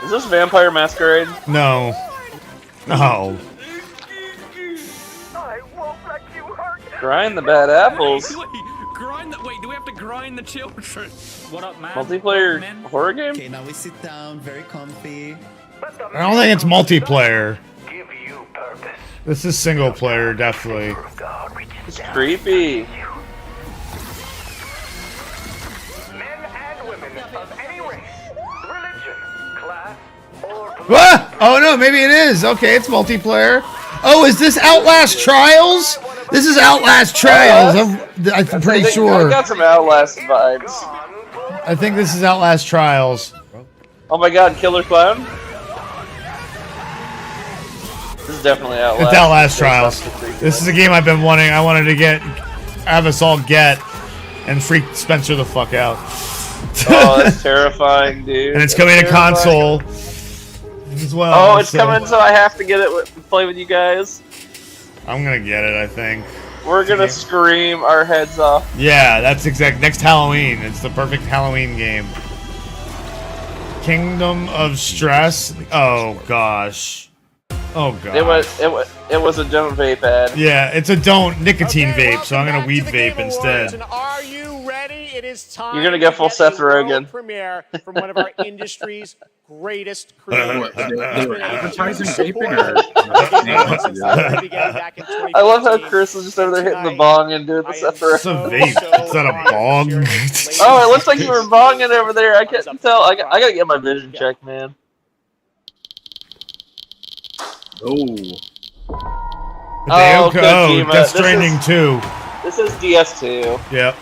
Is this Vampire Masquerade? No. No. Grind the bad apples. Wait, do we have to grind the children? What up, man? Multiplayer horror game? Okay, now we sit down, very comfy. I don't think it's multiplayer. This is single player, definitely. It's creepy. Ah! Oh no, maybe it is. Okay, it's multiplayer. Oh, is this Outlast Trials? This is Outlast Trials. I'm pretty sure. I got some Outlast vibes. I think this is Outlast Trials. Oh my god, Killer Clown? This is definitely Outlast. It's Outlast Trials. This is a game I've been wanting. I wanted to have us all get and freak Spencer the fuck out. Oh, that's terrifying, dude. And it's coming to console as well. Oh, it's coming, so I have to get it play with you guys. I'm gonna get it, I think. We're gonna scream our heads off. Yeah, that's exact. Next Halloween, it's the perfect Halloween game. Kingdom of Stress. Oh gosh. Oh god. It was a don't vape ad. Yeah, it's a don't nicotine vape, so I'm gonna weed vape instead. Are you ready? It is time. You're gonna get full Seth Rogen. Premiere from one of our industry's greatest creators. They were advertising vaping. I love how Chris is just over there hitting the bong and doing the Seth Rogen. It's a vape. It's not a bong. Oh, it looks like you were bonging over there. I couldn't tell. I gotta get my vision checked, man. Death Stranding 2. This is DS2. Yep.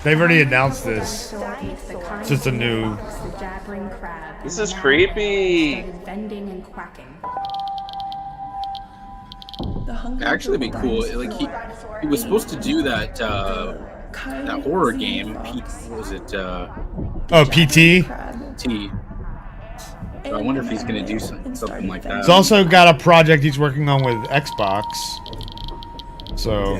They've already announced this. It's just a new. This is creepy. Actually, be cool. Like he was supposed to do that that horror game. What was it? PT. T. So I wonder if he's gonna do something like that. He's also got a project he's working on with Xbox. So.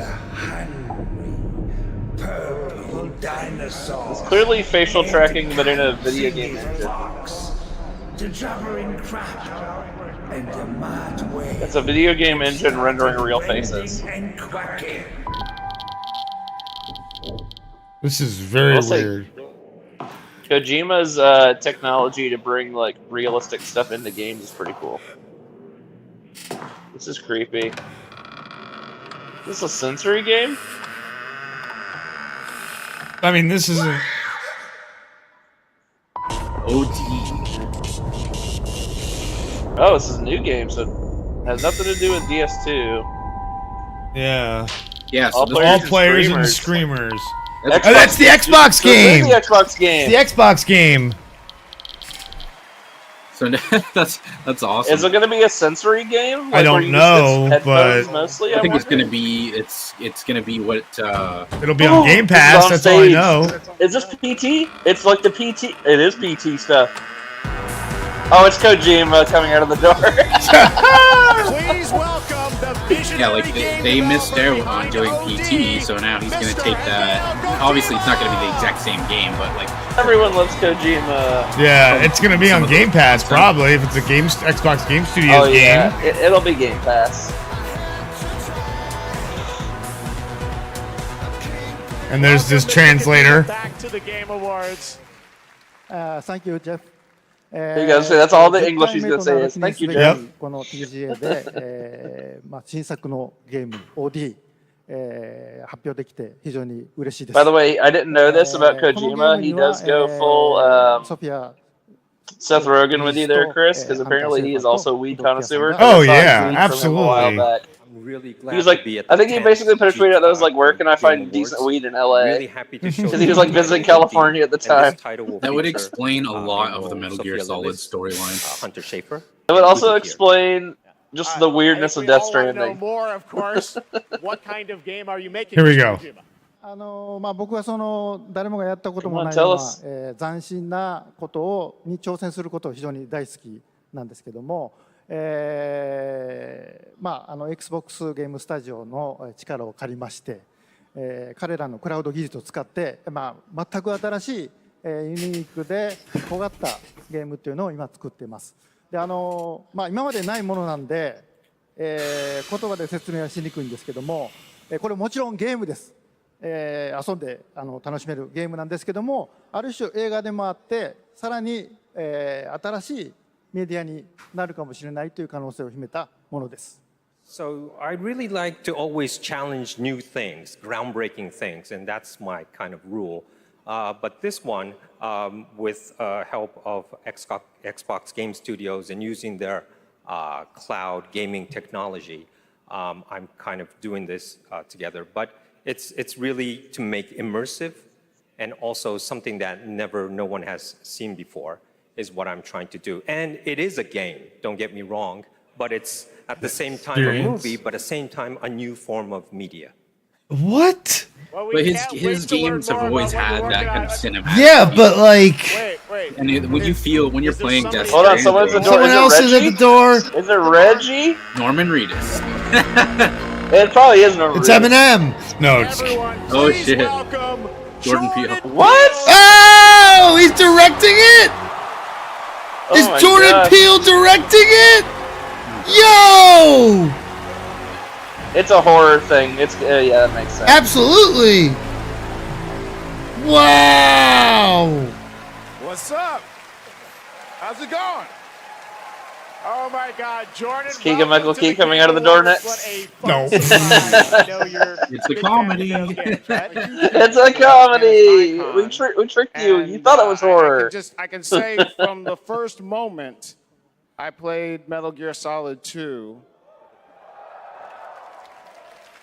It's clearly facial tracking, but in a video game engine. It's a video game engine rendering real faces. This is very weird. Kojima's technology to bring like realistic stuff into games is pretty cool. This is creepy. Is this a sensory game? I mean, this isn't. Oh, this is a new game, so it has nothing to do with DS2. Yeah. Yeah. So all players and screamers. Xbox, oh, that's the Xbox game. The Xbox game. The Xbox game. So that's awesome. Is it going to be a sensory game? Like, I don't know, but mostly, I think it's going to be what it'll be on Game Pass. That's all I know. Is this PT? It's like the PT. It is PT stuff. Oh, it's Kojima coming out of the door. Please welcome the visionary. Yeah, like they missed out on doing PT, so now he's going to take that. Obviously, it's not going to be the exact same game, but like everyone loves Kojima. Yeah, it's going to be on Game Pass probably if it's a Xbox Game Studios game. It'll be Game Pass. And there's this translator. Back to the Game Awards. Thank you, Jeff. There you go. So that's all the English he's going to say is thank you, Jeff. この TGA で、新作のゲーム OD、発表できて非常に嬉しいです。By the way, I didn't know this about Kojima. He does go full Seth Rogen with you there, Chris, because apparently he is also a weed connoisseur. Oh yeah, absolutely. I'm really glad He was like, to be at I think he basically put a tweet out that was like, where can I find decent weed in LA? Really happy to show Because he was like visiting California at the time. That would explain a lot of the Metal Gear Solid storyline. Hunter Schafer. It would also explain just the weirdness of Death Know Stranding. more, of course. What kind of game are you making? Here we go. 僕はその誰もがやったこともない Come on, よ tell うな、斬新なことに挑戦することを非常に大好きなんですけども、Xbox ゲームスタジオの力を借りまして、彼らのクラウド技術を使って、全く新しい、ユニークで尖ったゲームっていうのを今作っています。で今までないものなんで、言葉で説明はしにくいんですけども、これもちろんゲームです。遊んで楽しめるゲームなんですけども、ある種映画でもあって、さらに、新しいメディアになるかもしれないという可能性を秘めたものです。So I'd really like to always challenge new things, groundbreaking things, and that's my kind of rule. But this one, with help of Xbox Game Studios and using their cloud gaming technology, I'm kind of doing this together. But it's really to make immersive and also something that no one has seen before is what I'm trying to do. And it is a game, don't get me wrong, but it's at the same time a movie, but at the same time a new form of media. What? Well, But his games have always had that kind of cinematic. Yeah, but like. Wait. And when you're playing Death Hold on, Stranding, someone's at the door. Someone else is at the door. Is it Reggie? Norman Reedus. It probably is Norman It's Reedus. Eminem. No. It's... Oh shit. Jordan Peele. What? Oh, he's directing it. Is my Jordan God. Peele directing it? Yo! It's a horror thing. It's yeah, that makes sense. Absolutely. Wow. What's up? How's it going? Oh my God, Jordan! Is Keegan-Michael Key coming out of the door next? No. It's a comedy. It's a comedy. We tricked you. You thought it was horror. I can say from the first moment I played Metal Gear Solid 2,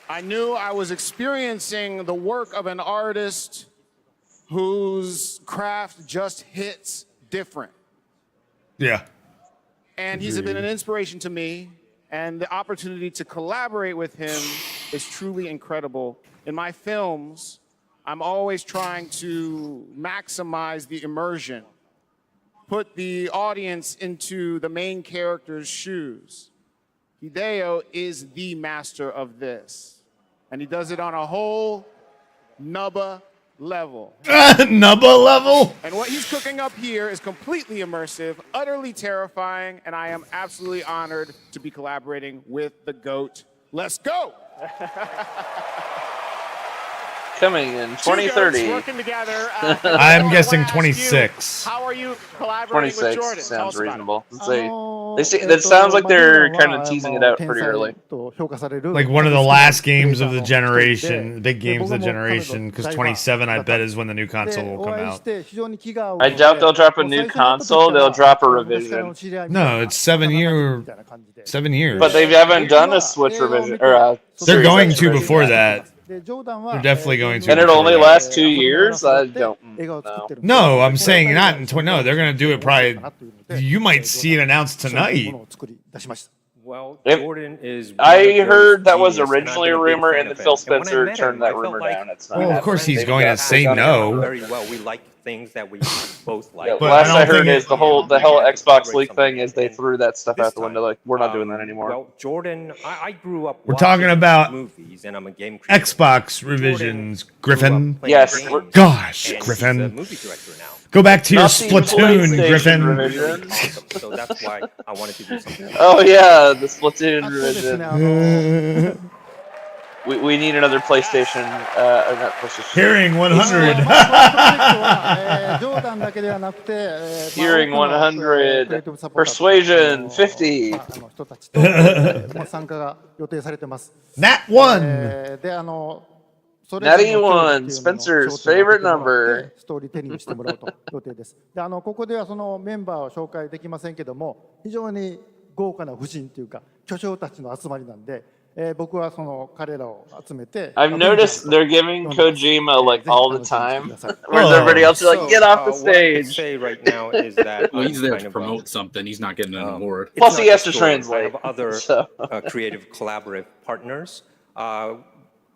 I knew I was experiencing the work of an artist whose craft just hits different. Yeah. And he's been an inspiration to me, and the opportunity to collaborate with him is truly incredible. In my films, I'm always trying to maximize the immersion, put the audience into the main character's shoes. Hideo is the master of this, and he does it on a whole nubba level. Nubba level? And what he's cooking up here is completely immersive, utterly terrifying, and I am absolutely honored to be collaborating with the GOAT. Let's go! Coming in 2030. Working together. I'm guessing 26. How are you collaborating with 26 Jordan? sounds reasonable. That sounds like they're kind of teasing it out pretty early. Like one of the last games of the generation, big games of the generation, because 27, I bet, is when the new console will come out. I doubt they'll drop a new console. They'll drop a revision. No, it's 7 years. But they haven't done a Switch revision. Or they're going to before that. They're definitely going to. And it only lasts 2 years? I don't know. No, I'm saying not in no, they're going to do it probably. You might see it announced tonight. Well, Jordan is. I heard that was originally a rumor, and then Phil Spencer turned that rumor down. It's not. Well, of course he's going to say no. Very well. We like things that we both like. Yeah, last I heard is the whole Xbox leak thing is they threw that stuff out the window. Like, we're not doing that anymore. Well, Jordan, I grew up. We're talking about movies, and I'm a game creator. Xbox revisions, Griffin. Yes. Gosh, Griffin. He's a movie director now. Go back to your Splatoon, Griffin. Awesome. So that's why I wanted to do something. Oh yeah, the Splatoon revision. We need another PlayStation. Not PlayStation. Hearing 100. Hearing 100. Persuasion 50. Nat 1. Natty 1, Spencer's favorite number. ストーリー手にしてもらうと予定です。で、ここではそのメンバーを紹介できませんけども、非常に豪華な夫人というか巨匠たちの集まりなんで、僕はその彼らを集めて。I've noticed they're giving Kojima like all the time, whereas everybody else is like, get off the stage. What I can say right now is that well, he's there to promote something. He's not getting an award. Plus, he has to translate. I have other creative collaborative partners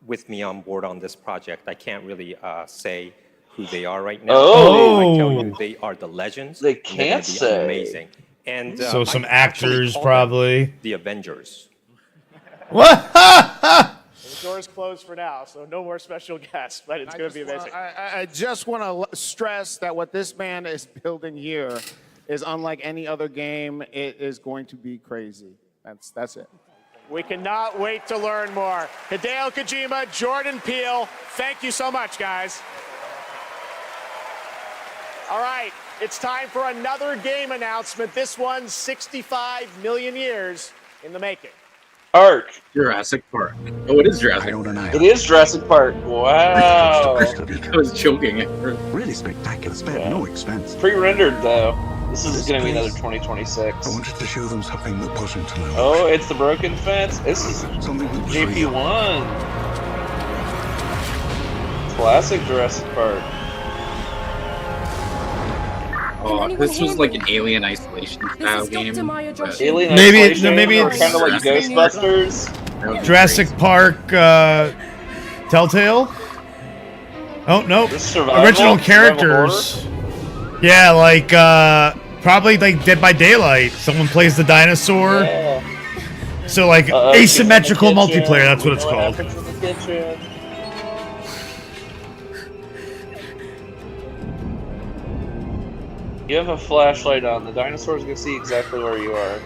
with me on board on this project. I can't really say who they are right now. Oh, I tell you, they are the legends. They can't say. Amazing. And so some actors probably. The Avengers. What? The door's closed for now, so no more special guests, but it's going to be amazing. I just want to stress that what this man is building here is unlike any other game. It is going to be crazy. That's it. We cannot wait to learn more. Hideo Kojima, Jordan Peele, thank you so much, guys. All right, it's time for another game announcement. This one's 65 million years in the making. Ark. Jurassic Park. Oh, it is Jurassic Park. It is Jurassic Park. Wow. I was joking. Really spectacular. Spared no expense. Pre-rendered though. This is going to be another 2026. I wanted to show them something that wasn't an illusion. Oh, it's the broken fence. This is something that was JP1. Classic Jurassic Park. Oh, this was like an Alien Isolation style game. Alien Maybe it's kind of like Ghostbusters. Jurassic Park, Telltale. Oh no, original characters. Yeah, like probably like Dead by Daylight. Someone plays the dinosaur. Yeah. So like asymmetrical multiplayer. That's what it's called. You have a flashlight on. The dinosaurs can see exactly where you are.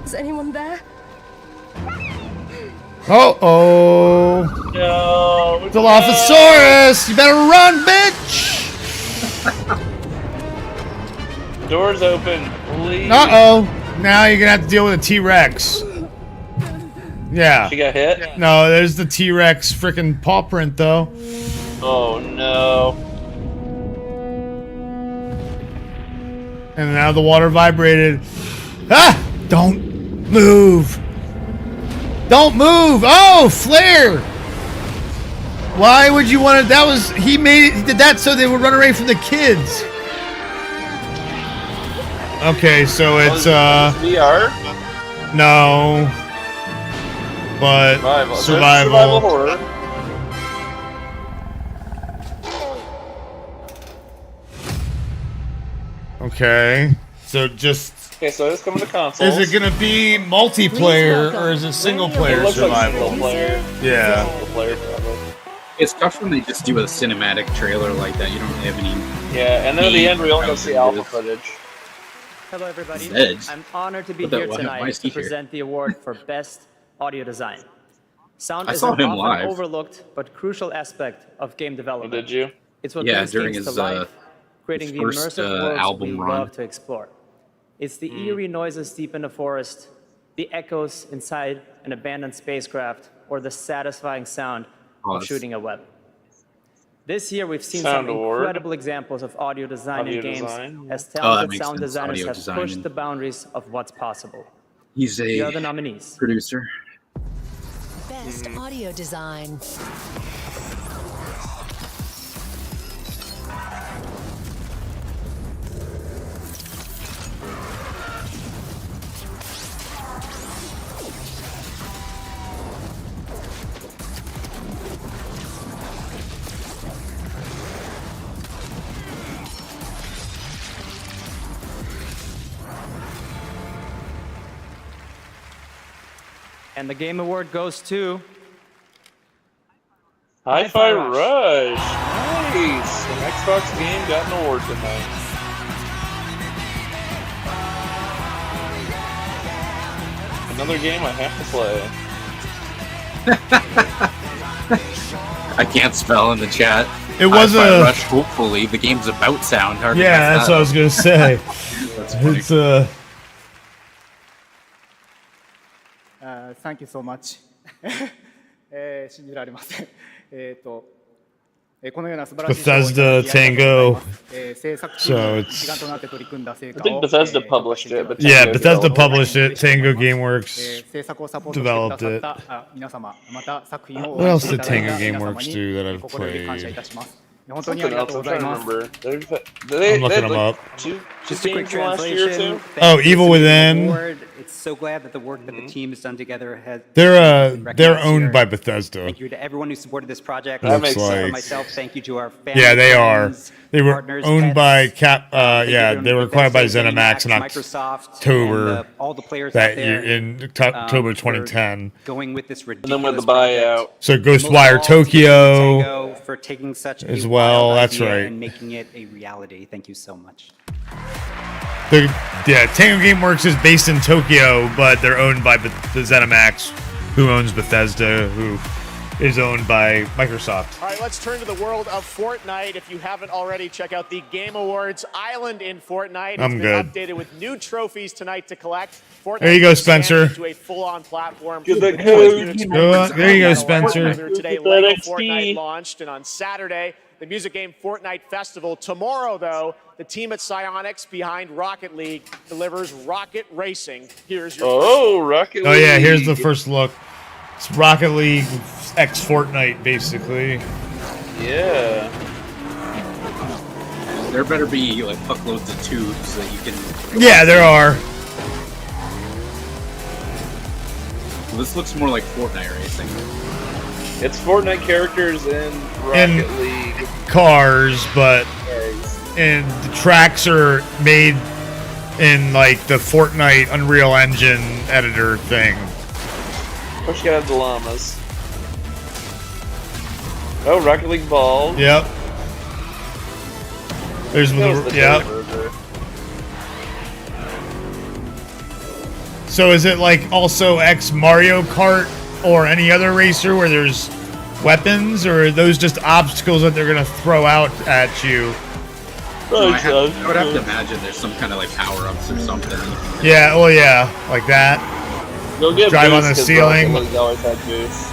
Is anyone there? Oh. No. It's a Dilophosaurus. You better run, bitch. Doors open. Please. Uh-oh. Now you're gonna have to deal with a T-Rex. Yeah. She got hit? No, there's the T-Rex freaking paw print though. Oh no. And now the water vibrated. Ah! Don't move. Don't move. Oh, flare. Why would you want to? That was he did that so they would run away from the kids. Okay, so it's VR? No. But survival horror. Okay. So just Okay, so it's coming to consoles. is it gonna be multiplayer or is it single player survival? Single player. Yeah. Single player probably. It's tough when they just do a cinematic trailer like that. You don't really have any. Yeah, and then at the end we only go see alpha footage. Hello, everybody. Zedge. I'm honored to be What the- here why tonight is he to here? present the award for Best Audio Design. Sound I is saw an him often live. overlooked but crucial aspect of game development. Did you? It's what Yeah, brings during games his, to life, creating his the first, immersive worlds album we run. love to explore. It's the eerie noises deep in the forest, the echoes inside an abandoned spacecraft, or the satisfying sound of that's- shooting a web. This year, we've seen Sound some award. incredible examples of audio design Audio in games, design. as that talented makes sound sense. designers Audio have design. pushed the boundaries of what's possible. He's Here are a the nominees. producer. Best audio design. And the Game Award goes to Hi-Fi Rush. Nice. An Xbox game got an award tonight. Another game I have to play. I can't spell in the chat. It was Hi-Fi a- Rush. Hopefully, the game's about sound. Hard to Yeah, mess that's that what I was up. gonna say. That's funny. It's Thank you so much. 信じられません。このような素晴らしい Bethesda Tango. 制作チー So ム it's 一丸となって取り組んだ成 I 果 think を Bethesda published it, but yeah, Tango Bethesda developed it. published it. Tango Gameworks 制作をサポートしてく developed ださっ it. た皆様、また作品を What else 応援 did してい Tango ただいた皆様 Gameworks に do that I've 心より感謝い played? たします。本当にあ Something りが else とう I'm ござい trying to ます。 remember. I'm looking them up. Two Just a quick games last year or two? translation. Oh, Evil Within. It's so glad that the work that the team has done together has. They're owned by Bethesda. Thank you to everyone who supported this project. That makes For sense. myself, thank you to our family. Yeah, they are. friends, They were partners, owned pets. by Cap. Thank you Yeah, to they were acquired by Bethesda, ZeniMax in Microsoft, October and, all the players that out there, year, in October for 2010. going with this And then with ridiculous the buyout. So Most Ghostwire of all, to Tokyo Tango for taking such as a well. wild That's idea right. and making it a reality. Thank you so much. Yeah, Tango Gameworks is based in Tokyo, but they're owned by the ZeniMax, who owns Bethesda, who is owned by Microsoft. All right, let's turn to the world of Fortnite. If you haven't already, check out the Game Awards Island in Fortnite. It's I'm been good. updated with new trophies tonight to collect. Fortnite There you go, Spencer. To a full-on platform. There you go, Spencer. Today, Lego Fortnite launched, and on Saturday, the music game Fortnite Festival. Tomorrow, though, the team at Psyonix behind Rocket League delivers Rocket Racing. Here's your Rocket League. Oh yeah, here's the first look. It's Rocket League X Fortnite, basically. Yeah. There better be like fuckloads of tubes that you can. Yeah, there are. This looks more like Fortnite racing. It's Fortnite characters in Rocket League cars, but and the tracks are made in like the Fortnite Unreal Engine editor thing. Of course, you gotta have the llamas. Oh, Rocket League balls. Yep. There's the yep. So is it like also X Mario Kart or any other racer where there's weapons, or are those just obstacles that they're gonna throw out at you? I would have to imagine there's some kind of like power-ups or something. Yeah, well, yeah, like that. You'll get drive on the ceiling. Always had boosts.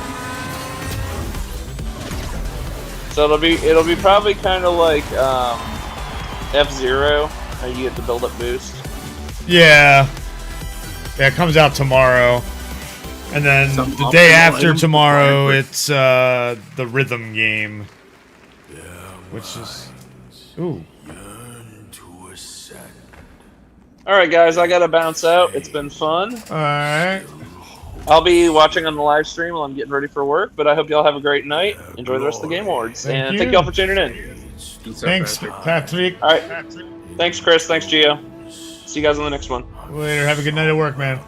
So it'll be probably kind of like F-Zero, how you get the build-up boost. Yeah. Yeah, it comes out tomorrow. And then the day after tomorrow, it's the rhythm game. Which is... Ooh. Alright guys, I gotta bounce out. It's been fun. Alright. I'll be watching on the live stream while I'm getting ready for work, but I hope y'all have a great night. Enjoy the rest of the Game Awards. Thank y'all for tuning in. Thanks, Patrick. Alright. Thanks, Chris. Thanks, Gio. See you guys on the next one. Later. Have a good night at work, man.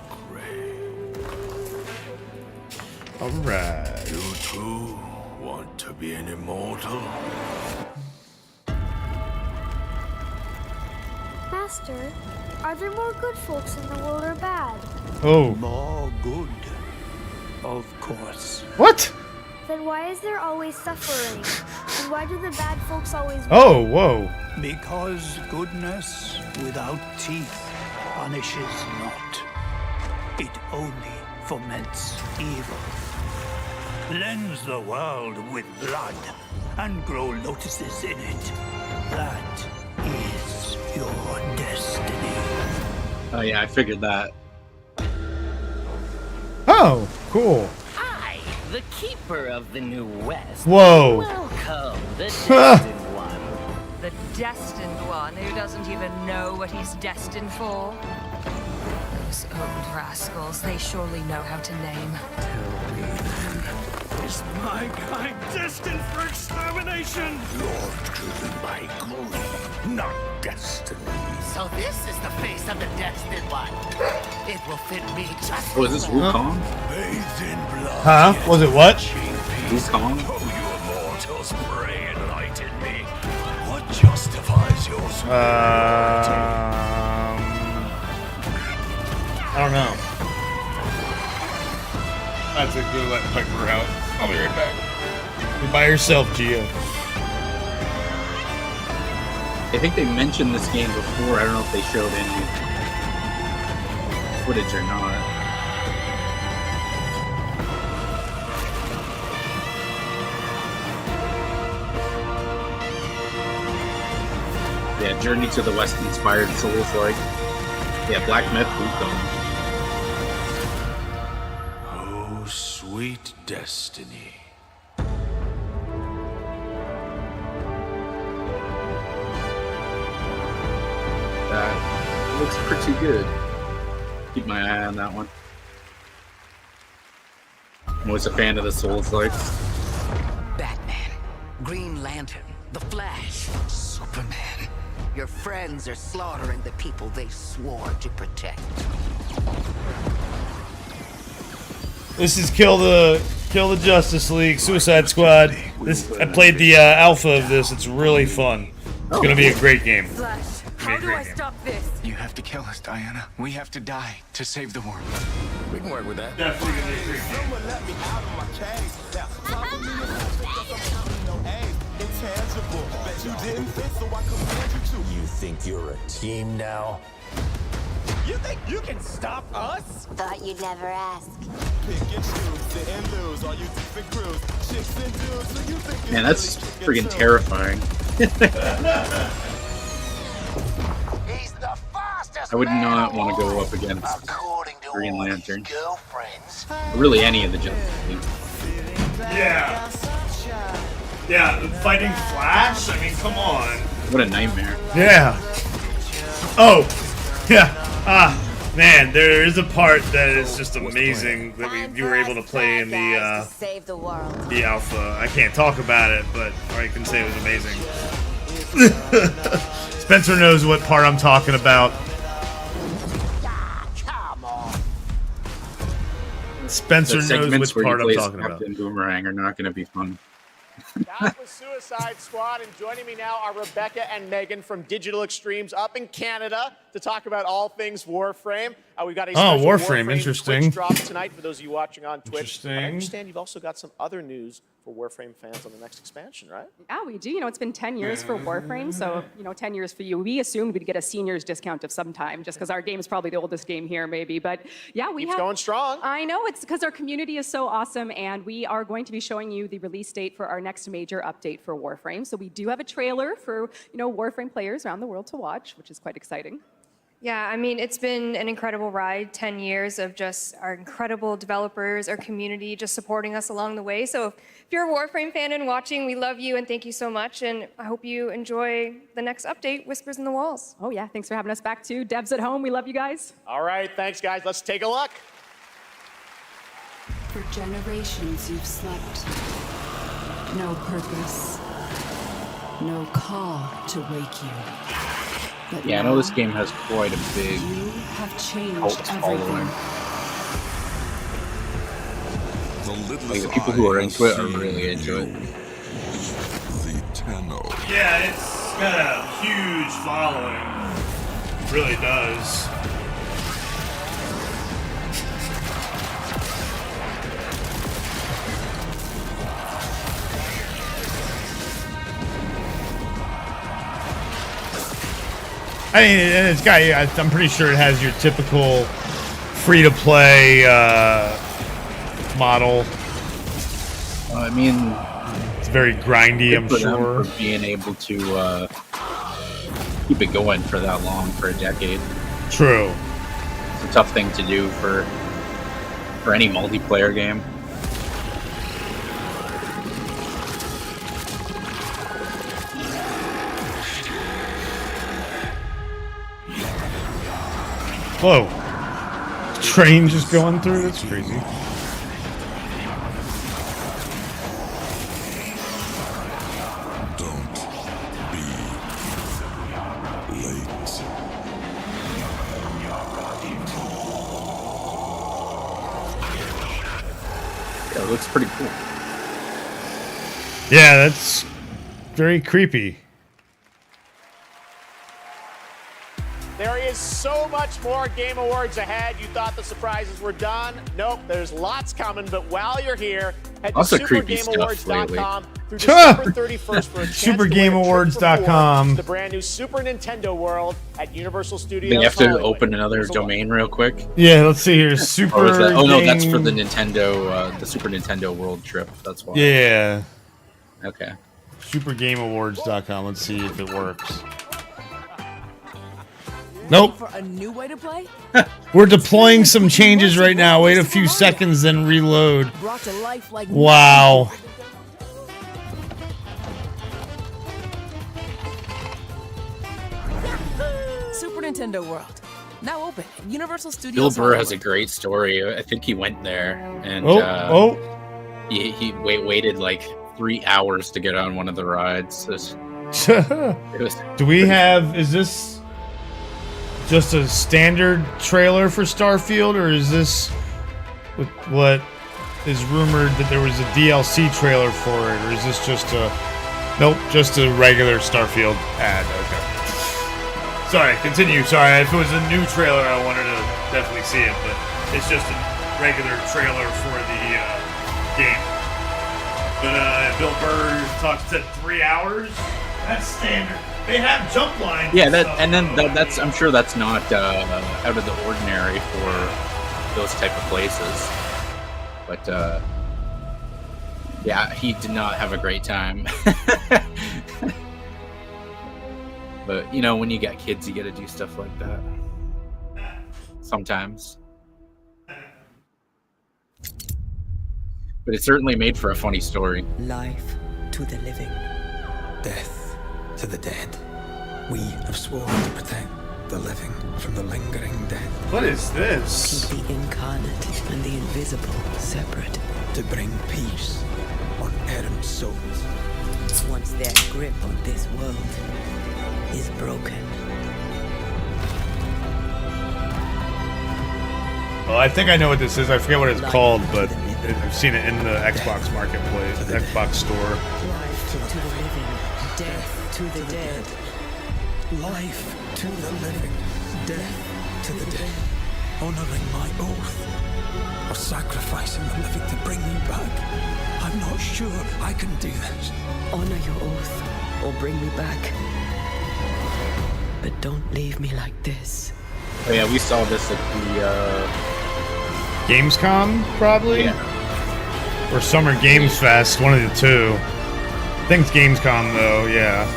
Alright. You too want to be an immortal? Master, are there more good folks in the world or bad? Oh. More good, of course. What? Then why is there always suffering? And why do the bad folks always win? Oh, whoa. Because goodness without teeth punishes not. It only foments evil. Cleanse the world with blood and grow lotuses in it. That is your destiny. Oh yeah, I figured that. Oh, cool. I, the keeper of the New West. Whoa. Welcome, the destined one. The destined one who doesn't even know what he's destined for. Those old rascals, they surely know how to name. Tell me then, is my kind destined for extermination? You're driven by glory, not destiny. So this is the face of the destined one. It will fit me just Oh, is this Wukong? Bathed in blood. Huh? Was it what? Wukong? Oh, you mortals, pray enlighten me. What justifies your I don't know. That's a good let Piper out. I'll be right back. You're by yourself, Gio. I think they mentioned this game before. I don't know if they showed any footage or not. Yeah, Journey to the West inspired Souls-like. Yeah, Black Myth Wukong. Oh, sweet destiny. That looks pretty good. Keep my eye on that one. I'm always a fan of the Souls-likes. Batman, Green Lantern, The Flash, Superman. Your friends are slaughtering the people they swore to protect. This is Kill the Justice League, Suicide Squad. I played the alpha of this. It's really fun. It's gonna be a great game. How do I stop this? You have to kill us, Diana. We have to die to save the world. We can work with that. Definitely gonna be creepy. Someone let me out of my cage. Now, talk to me because I'm counting no A's. Intangible. Bet you didn't think, so I command you to. You think you're a team now? You think you can stop us? Thought you'd never ask. Pick and choose, sit and lose. All you different crews, chicks and dudes. So you think it's Man, that's really freaking terrifying. I would not want to go up against Green Lantern. Or really any of the Justice League. Yeah. Yeah, fighting Flash? I mean, come on. What a nightmare. Yeah. Oh, yeah. Man, there is a part that is just amazing that you were able to play in the Save the world. the alpha. I can't talk about it, but I can say it was amazing. Spencer knows what part I'm talking about. Spencer knows which part I'm talking about. Captain Boomerang are not going to be fun. That was Suicide Squad, and joining me now are Rebecca and Megan from Digital Extremes up in Canada to talk about all things Warframe. We've got a special Warframe, interesting. Twitch drop tonight for those of you watching on Twitch. Interesting. But I understand you've also got some other news for Warframe fans on the next expansion, right? Yeah, we do. You know, it's been 10 years for Warframe, so, 10 years for you. We assumed we'd get a seniors discount of some time, just because our game is probably the oldest game here, maybe. But yeah, Keeps going strong. I know, it's because our community is so awesome, and we are going to be showing you the release date for our next major update for Warframe. So we do have a trailer for, Warframe players around the world to watch, which is quite exciting. Yeah, I mean, it's been an incredible ride, 10 years of just our incredible developers, our community just supporting us along the way. So if you're a Warframe fan and watching, we love you and thank you so much. And I hope you enjoy the next update, Whispers in the Walls. Oh yeah, thanks for having us back too. Devs at home, we love you guys. All right, thanks guys. Let's take a look. For generations you've slept. No purpose. No call to wake you. But Yeah, I know this game has quite a big you have changed cult following. everything. Like the people who are into it are really into it. Yeah, it's got a huge following. It really does. I mean, and it's got, I'm pretty sure it has your typical free-to-play model. I mean, it's very grindy, I'm sure. For being able to keep it going for that long, for a decade. True. It's a tough thing to do for any multiplayer game. Whoa. Train just going through? That's crazy. Yeah, it looks pretty cool. Yeah, that's very creepy. There is so much more Game Awards ahead. You thought the surprises were done? Nope, there's lots coming. But while you're here, head to supergameawards.com through December 31st for a chance Supergameawards.com. the brand new Super Nintendo World at Universal Studios. They have to Hollywood. open another domain real quick. Yeah, let's see here. Super. Or is that, oh no, that's for the Nintendo, the Super Nintendo World trip. That's why. Yeah. Okay. Supergameawards.com. Let's see if it works. Nope. For a new way to play? We're deploying some changes right now. Wait a few seconds, then reload. Brought to life like Wow. Super Nintendo World. Now open at Universal Bill Studios. Burr has a great story. I think he went there and he waited like 3 hours to get on one of the rides. Do we have? Is this just a standard trailer for Starfield, or is this what is rumored that there was a DLC trailer for it, or is this just a just a regular Starfield ad? Okay. Sorry, continue. Sorry, if it was a new trailer, I wanted to definitely see it, but it's just regular trailer for the game. But Bill Burr talks to 3 hours. That's standard. They have jump lines. Yeah, that's I'm sure that's not out of the ordinary for those type of places. But yeah, he did not have a great time. But you know, when you got kids, you got to do stuff like that sometimes. But it certainly made for a funny story. Life to the living, death to the dead. We have sworn to protect the living from the lingering dead. What is this? Keep the incarnate and the invisible separate. To bring peace on errant souls. Once their grip on this world is broken. Well, I think I know what this is. I forget what it's called, but I've seen it in the Xbox Marketplace, Xbox Store. Life to the living, death to the dead. Life to the living, death to the dead. Honoring my oath, or sacrificing the living to bring me back. I'm not sure I can do this. Honor your oath, or bring me back. But don't leave me like this. Oh yeah, we saw this at the Gamescom, probably? Yeah. Or Summer Games Fest, one of the two. I think it's Gamescom, though, yeah.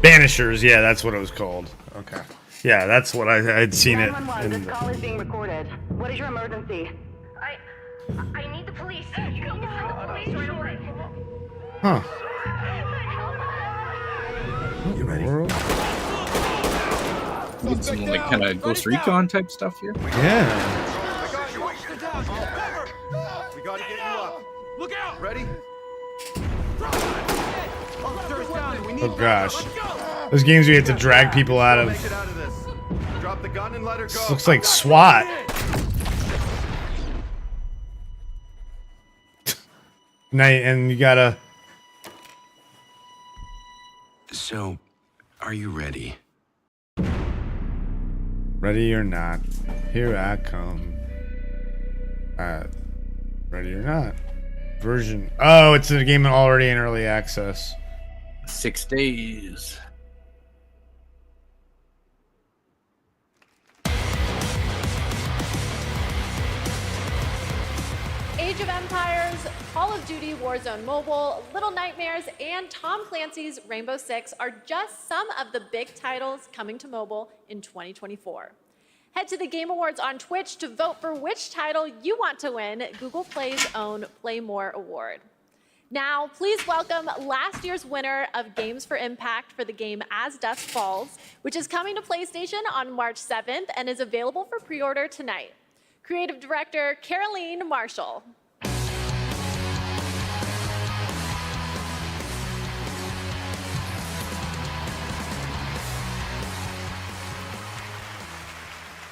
Banishers, yeah, that's what it was called. Okay. Yeah, that's what I'd seen it. This call is being recorded. What is your emergency? I need the police. You need the police right away. Huh. You ready? Did some like kind of Ghost Recon type stuff here. Yeah. We gotta get you up. Look out! Ready? Oh gosh. Those games we have to drag people out of. Drop the gun and let her go. This looks like SWAT. Night, and you gotta. So, are you ready? Ready or not, here I come. Ready or not. Version. Oh, it's a game already in early access. 6 days. Age of Empires, Call of Duty Warzone Mobile, Little Nightmares, and Tom Clancy's Rainbow Six are just some of the big titles coming to mobile in 2024. Head to the Game Awards on Twitch to vote for which title you want to win Google Play's own Play More award. Now, please welcome last year's winner of Games for Impact for the game As Dusk Falls, which is coming to PlayStation on March 7th and is available for pre-order tonight. Creative Director Caroline Marshall.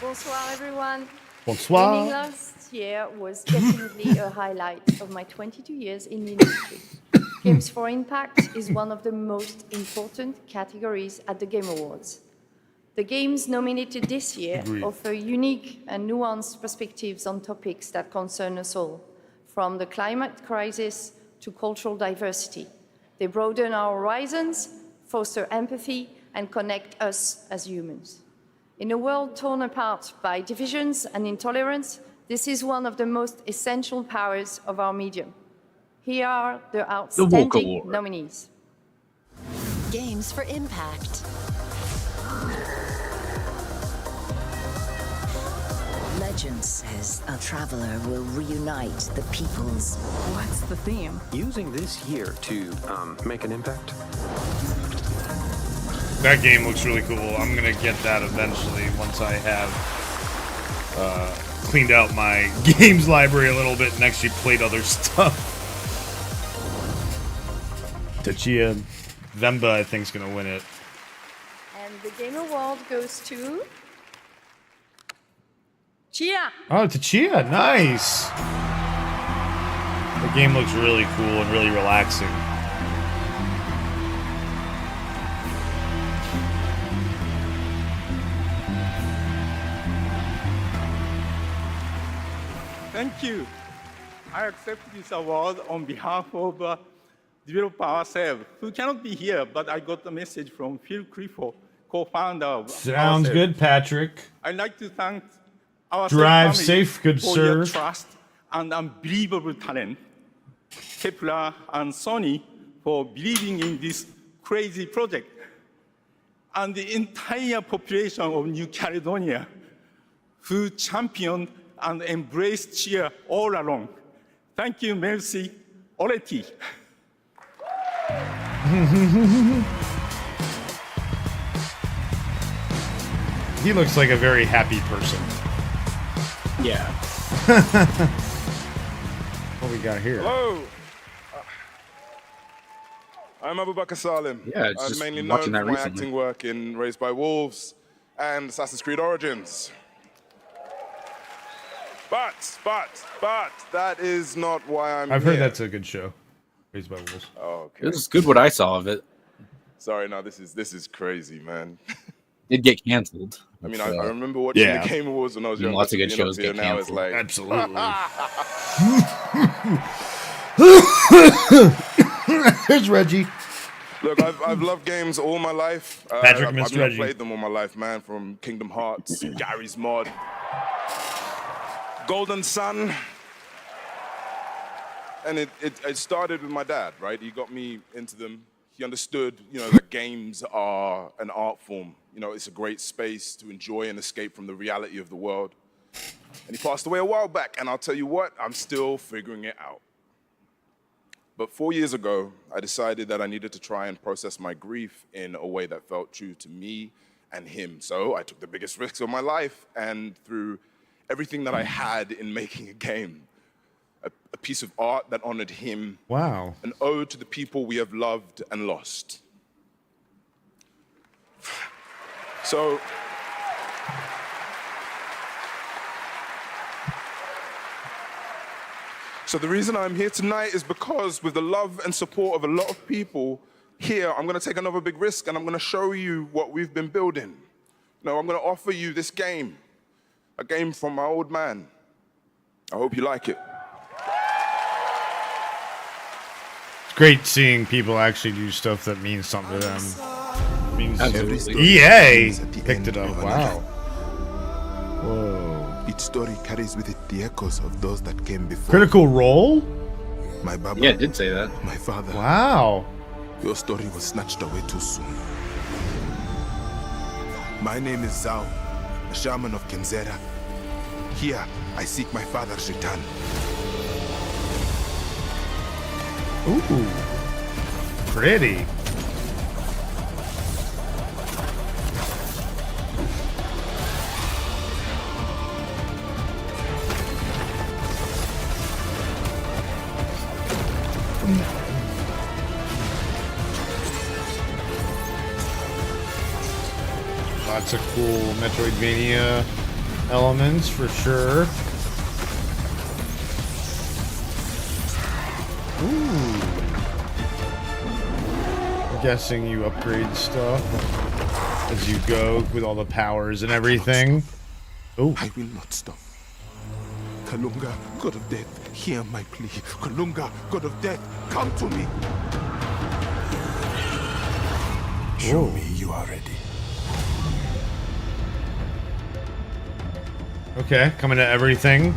Bonsoir, everyone. Bonsoir. Winning last year was definitely a highlight of my 22 years in the industry. Games for Impact is one of the most important categories at the Game Awards. The games nominated this year offer unique and nuanced perspectives on topics that concern us all, from the climate crisis to cultural diversity. They broaden our horizons, foster empathy, and connect us as humans. In a world torn apart by divisions and intolerance, this is one of the most essential powers of our medium. Here are the outstanding nominees. Games for Impact. Legend says a traveler will reunite the peoples. What's the theme? Using this year to make an impact. That game looks really cool. I'm gonna get that eventually once I have cleaned out my games library a little bit and actually played other stuff. Tachia Vemba, I think, is gonna win it. And the Game Award goes to Chia. Oh, Tachia, nice. The game looks really cool and really relaxing. Thank you. I accept this award on behalf of developer ourselves, who cannot be here, but I got a message from Phil Clifford, co-founder of Sounds ourselves. good, Patrick. I'd like to thank our Drive family safe, good for sir. your trust and unbelievable talent. Kepler and Sony for believing in this crazy project. And the entire population of New Caledonia who championed and embraced cheer all along. Thank you, merci, Oleti. He looks like a very happy person. Yeah. What we got here? Hello. I'm Abubakar Salim. Yeah, it's I'm just mainly known watching for that my recently. acting work in Raised by Wolves and Assassin's Creed Origins. But that is not why I'm I've here. heard that's a good show. Raised by Wolves. Oh, okay. This is good what I saw of it. Sorry, no, this is crazy, man. It'd get canceled. I mean, I remember watching the Game Awards when I was young. Lots of good shows here get now is canceled. like Absolutely. Here's Reggie. Look, I've loved games all my life. Patrick I've missed Reggie. played them all my life, man. From Kingdom Hearts, Gary's Mod, Golden Sun, and it started with my dad, right? He got me into them. He understood, that games are an art form. It's a great space to enjoy and escape from the reality of the world. And he passed away a while back, and I'll tell you what, I'm still figuring it out. But 4 years ago, I decided that I needed to try and process my grief in a way that felt true to me and him. So I took the biggest risks of my life, and through everything that I had in making a game, a piece of art that honored him, Wow. an ode to the people we have loved and lost. So the reason I'm here tonight is because with the love and support of a lot of people here, I'm going to take another big risk and I'm going to show you what we've been building. I'm going to offer you this game, a game from my old man. I hope you like it. It's great seeing people actually do stuff that means something to them. Means Absolutely. EA picked it up. Wow. Whoa. Each story carries with it the echoes of those that came before. Critical Role? My Baba. Yeah, it did say that. My father. Wow. Your story was snatched away too soon. My name is Zhao, a shaman of Kenzera. Here, I seek my father's return. Ooh. Pretty. Lots of cool Metroidvania elements for sure. Ooh. I'm guessing you upgrade stuff as you go with all the powers and everything. Oh. I will not stop. Kalunga, God of Death, hear my plea. Kalunga, God of Death, come to me. Show me you are ready. Okay, coming to everything.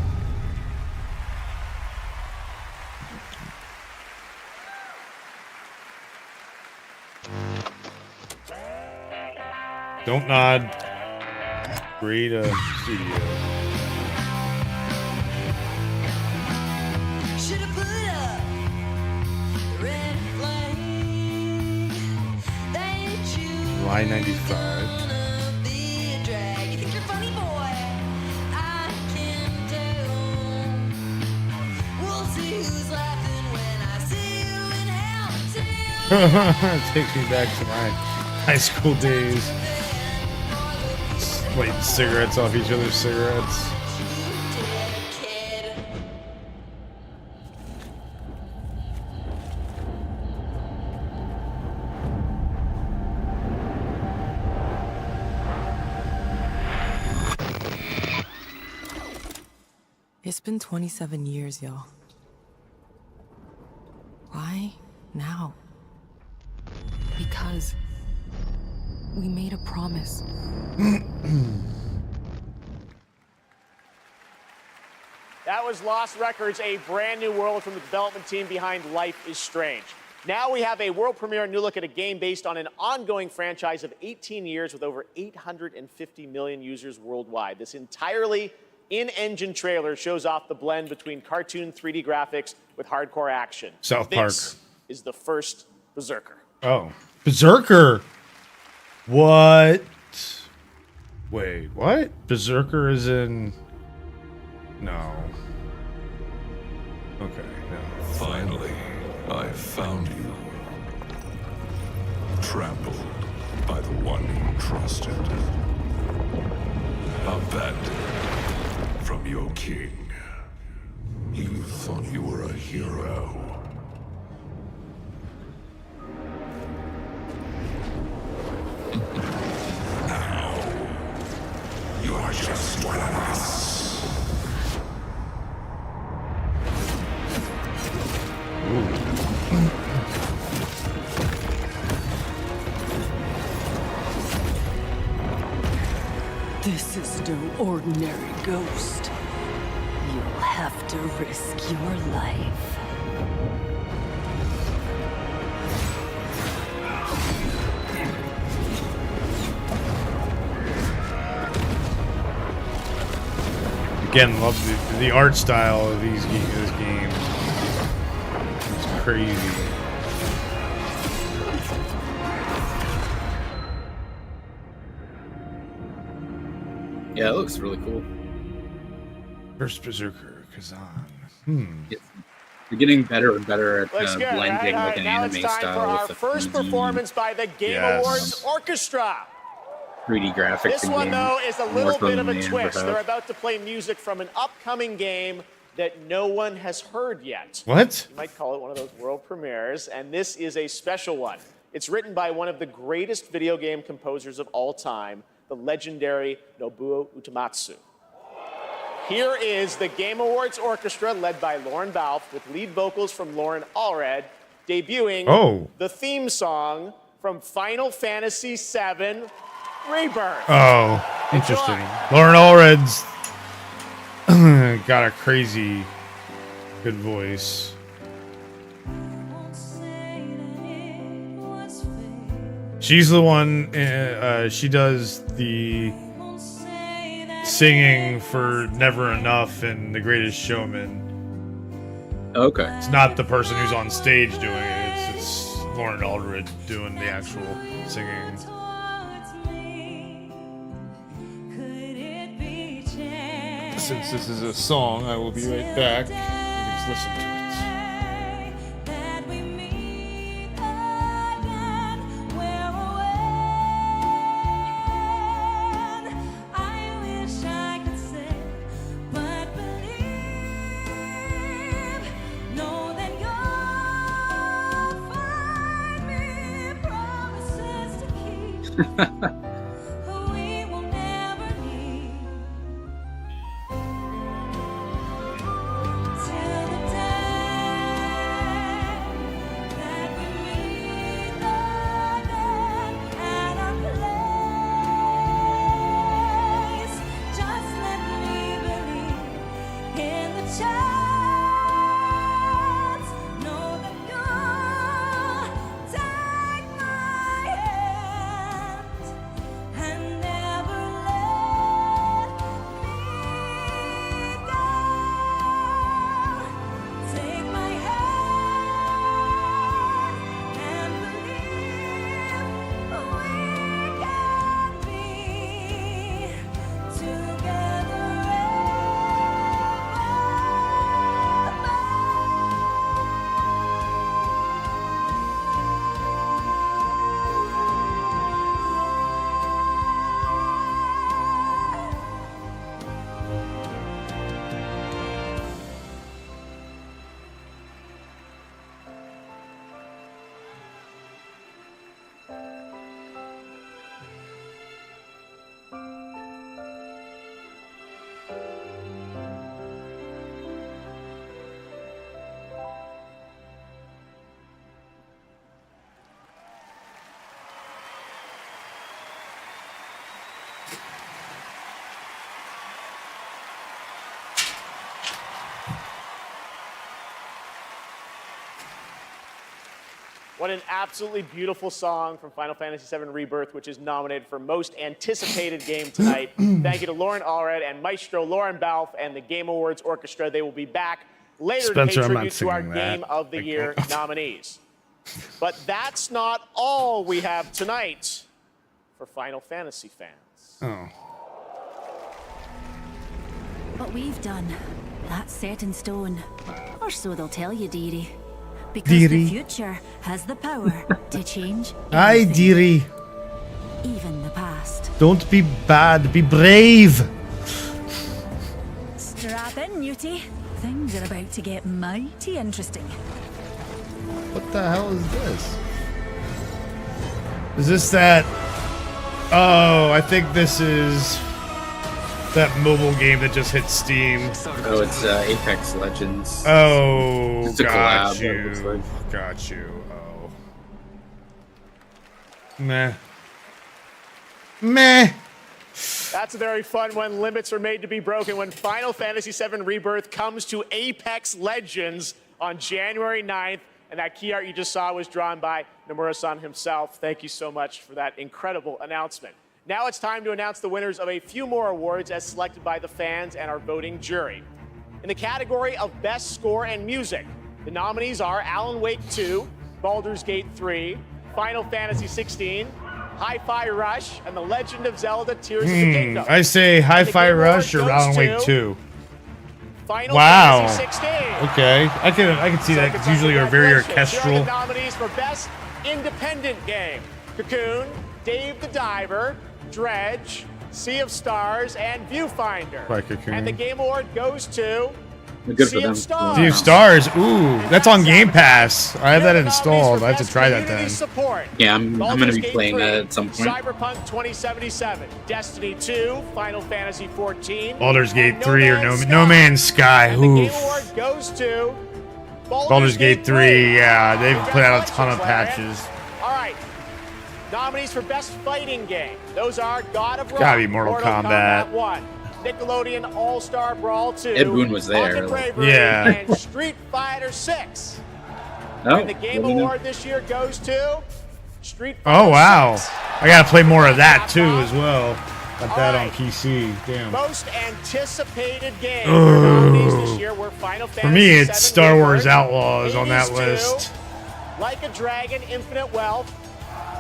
Don't nod. Agree to studio. July 95. It takes me back to my high school days. Just lighting cigarettes off each other's cigarettes. It's been 27 years, y'all. Why now? Because we made a promise. That was Lost Records, a brand new world from the development team behind Life is Strange. Now we have a world premiere new look at a game based on an ongoing franchise of 18 years with over 850 million users worldwide. This entirely in-engine trailer shows off the blend between cartoon 3D graphics with hardcore action. South Park. This is the first Berserker. Oh, Berserker. What? Wait, what? Berserker is in... No. Okay, no. Finally, I found you. Trampled by the one you trusted. Abandoned from your king. You thought you were a hero. Now, you are just one of us. This is no ordinary ghost. You'll have to risk your life. Again, love the art style of this game. It's crazy. Yeah, it looks really cool. First Berserker, Kazan. You're getting better and better at Looks good, blending right? like an Now anime it's time style for our with the first 3D performance by the Game Yes. Awards Orchestra. 3D graphics. This in one, games, though, is a more little so bit of than a they ever twist. have. They're about to play music from an upcoming game that no one has heard yet. What? You might call it one of those world premieres, and this is a special one. It's written by one of the greatest video game composers of all time, the legendary Nobuo Uematsu. Here is the Game Awards Orchestra, led by Lauren Balfe, with lead vocals from Lauren Allred, debuting the theme song from Final Fantasy VII Rebirth. Oh, interesting. Lauren Allred's got a crazy good voice. She's the one, she does the singing for Never Enough and The Greatest Showman. Okay. It's not the person who's on stage doing it, it's Lauren Allred doing the actual singing. Since this is a song, I will be right back. Let's listen to it. What an absolutely beautiful song from Final Fantasy VII Rebirth, which is nominated for Most Anticipated Game tonight. Thank you to Lauren Allred and Maestro Lauren Balfe and the Game Awards Orchestra. They will be back later Spencer, to I'm pay not tribute to our singing that. Game of the Year nominees. But that's not all we have tonight for Final Fantasy fans. Oh. What we've done, that's set in stone. Or so they'll tell you, dearie. Because Dearie. the future has the power to change Hi, everything, dearie. even the past. Don't be bad, be brave. Strap in, Newtie. Things are about to get mighty interesting. What the hell is this? Is this that? Oh, I think this is that mobile game that just hit Steam. Oh, it's Apex Legends. Oh, It's a got collab, it looks you. like. Got you. Oh. Meh. Meh. That's very fun when limits are made to be broken, when Final Fantasy VII Rebirth comes to Apex Legends on January 9th. And that key art you just saw was drawn by Nomura-san himself. Thank you so much for that incredible announcement. Now it's time to announce the winners of a few more awards as selected by the fans and our voting jury. In the category of Best Score and Music, the nominees are Alan Wake 2, Baldur's Gate 3, Final Fantasy 16, Hi-Fi Rush, and The Legend of Zelda Tears of the Kingdom. I say Hi-Fi Rush or Alan Wake 2. Final Wow. Fantasy 16. Okay, I can see that. It's usually are very orchestral. Here are the nominees for Best Independent Game: Cocoon, Dave the Diver, Dredge, Sea of Stars, and Viewfinder. By Cocoon. And the Game Award goes to Good for Sea them. of Stars. Sea of Stars. Ooh, that's on Game Pass. I have that installed. I have to try that then. Support. Yeah, I'm going to Baldur's be Gate playing 3, that at some point. Cyberpunk 2077, Destiny 2, Final Fantasy 14. Baldur's Gate and 3 or No Man's Sky. And the Game Oof. Award goes to Baldur's Gate 3. Yeah, they've put out a ton of patches. All right. Nominees for Best Fighting Game. Those are God of War, Gotta be Mortal Kombat. 1, Nickelodeon All-Star Brawl 2, Ed Boon was there. Rocket Bravery, Yeah. and Street Fighter 6. Oh, And the Game let me know. Award this year goes to Street Fighter Oh, wow. 6. I gotta play more of that too as well. Got that on PC. Damn. Most anticipated game. Their nominees this year were Final Fantasy For me, it's VII Star Wars Rebirth, Outlaws on that Hades 2, list. Like a Dragon, Infinite Wealth,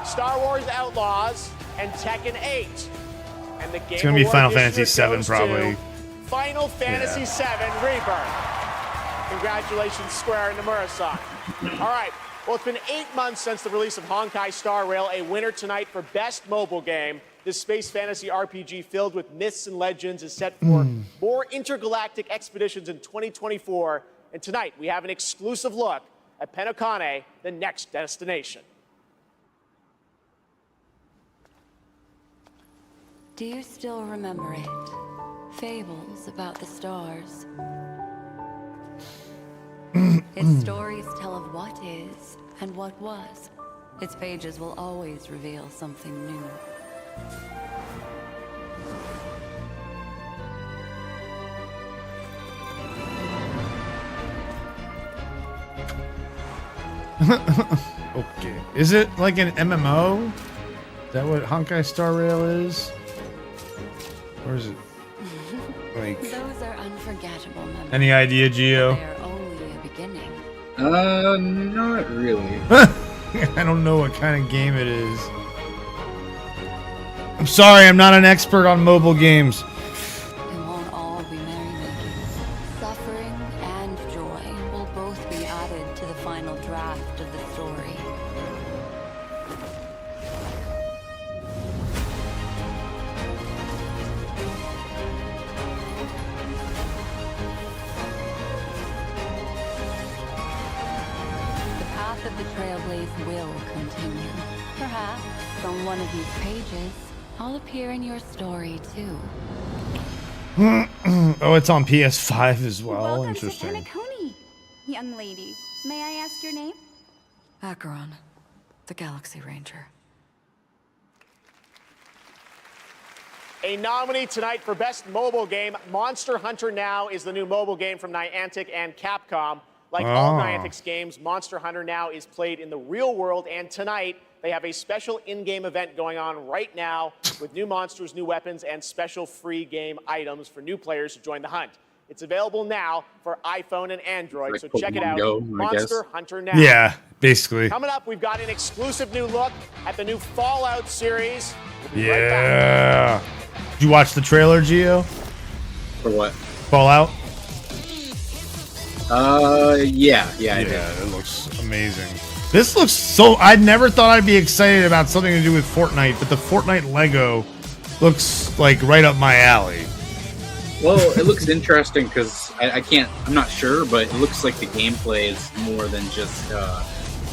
Star Wars Outlaws, and Tekken 8. And the Game It's gonna be Award Final this Fantasy year VII goes probably. to Final Fantasy VII Rebirth. Congratulations, Square and Nomura-san. All right. Well, it's been 8 months since the release of Honkai Star Rail, a winner tonight for Best Mobile Game. This space fantasy RPG filled with myths and legends is set for more intergalactic expeditions in 2024. And tonight, we have an exclusive look at Penokane, the next destination. Do you still remember it? Fables about the stars. Its stories tell of what is and what was. Its pages will always reveal something new. Okay. Is it like an MMO? Is that what Honkai Star Rail is? Or is it like Those are unforgettable memories. any idea, Gio? They are only a beginning. Not really. I don't know what kind of game it is. I'm sorry, I'm not an expert on mobile games. It won't all be merrymaking. Suffering and joy will both be added to the final draft of the story. The path of the Trailblaze will continue. Perhaps on one of these pages, I'll appear in your story too. Oh, it's on PS5 as well. Welcome Interesting. to Penacony, young lady. May I ask your name? Acheron, the Galaxy Ranger. A nominee tonight for Best Mobile Game, Monster Hunter Now is the new mobile game from Niantic and Capcom. Like all Niantic's games, Monster Hunter now is played in the real world, and tonight they have a special in-game event going on right now with new monsters, new weapons, and special free game items for new players to join the hunt. It's available now for iPhone and Android, Like so check it Pokemon out. Go, Monster Hunter now. Yeah, basically. Coming up, we've got an exclusive new look at the new Fallout series. We'll be right back. Yeah. Did you watch the trailer, Gio? For what? Fallout? Yeah, I did. It looks amazing. This looks so... I never thought I'd be excited about something to do with Fortnite, but the Fortnite Lego looks like right up my alley. Well, it looks interesting because I'm not sure, but it looks like the gameplay is more than just,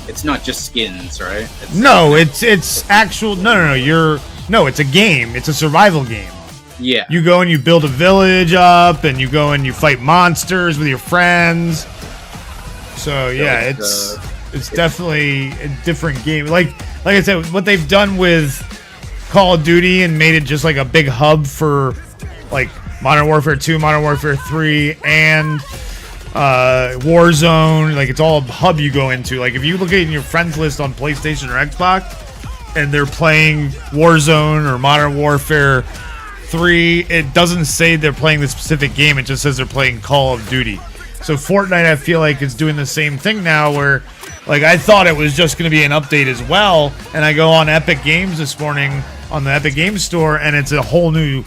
it's not just skins, right? It's actual, no, it's a game. It's a survival game. Yeah. You go and you build a village up, and you go and you fight monsters with your friends. So yeah, it's definitely a different game. Like I said, what they've done with Call of Duty and made it just like a big hub for like Modern Warfare 2, Modern Warfare 3, and Warzone. Like it's all a hub you go into. Like if you look at your friends list on PlayStation or Xbox, and they're playing Warzone or Modern Warfare 3, it doesn't say they're playing the specific game. It just says they're playing Call of Duty. So Fortnite, I feel like, is doing the same thing now where, like, I thought it was just going to be an update as well, and I go on Epic Games this morning on the Epic Games Store, and it's a whole new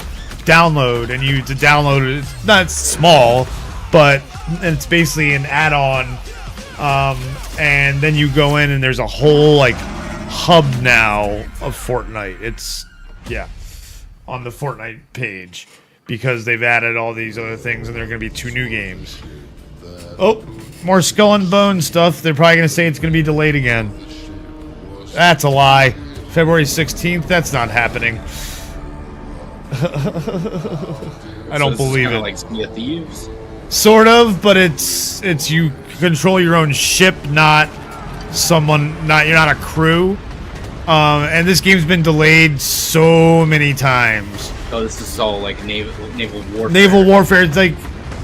download, and to download it, it's not small, but it's basically an add-on, and then you go in, and there's a whole, like, hub now of Fortnite. It's, on the Fortnite page, because they've added all these other things, and there are going to be 2 new games. Oh, more Skull and Bones stuff. They're probably going to say it's going to be delayed again. That's a lie. February 16th? That's not happening. I don't believe it. Like Sea of Thieves? Sort of, but it's you control your own ship, you're not a crew. And this game's been delayed so many times. Oh, this is all like naval warfare. Naval warfare. It's like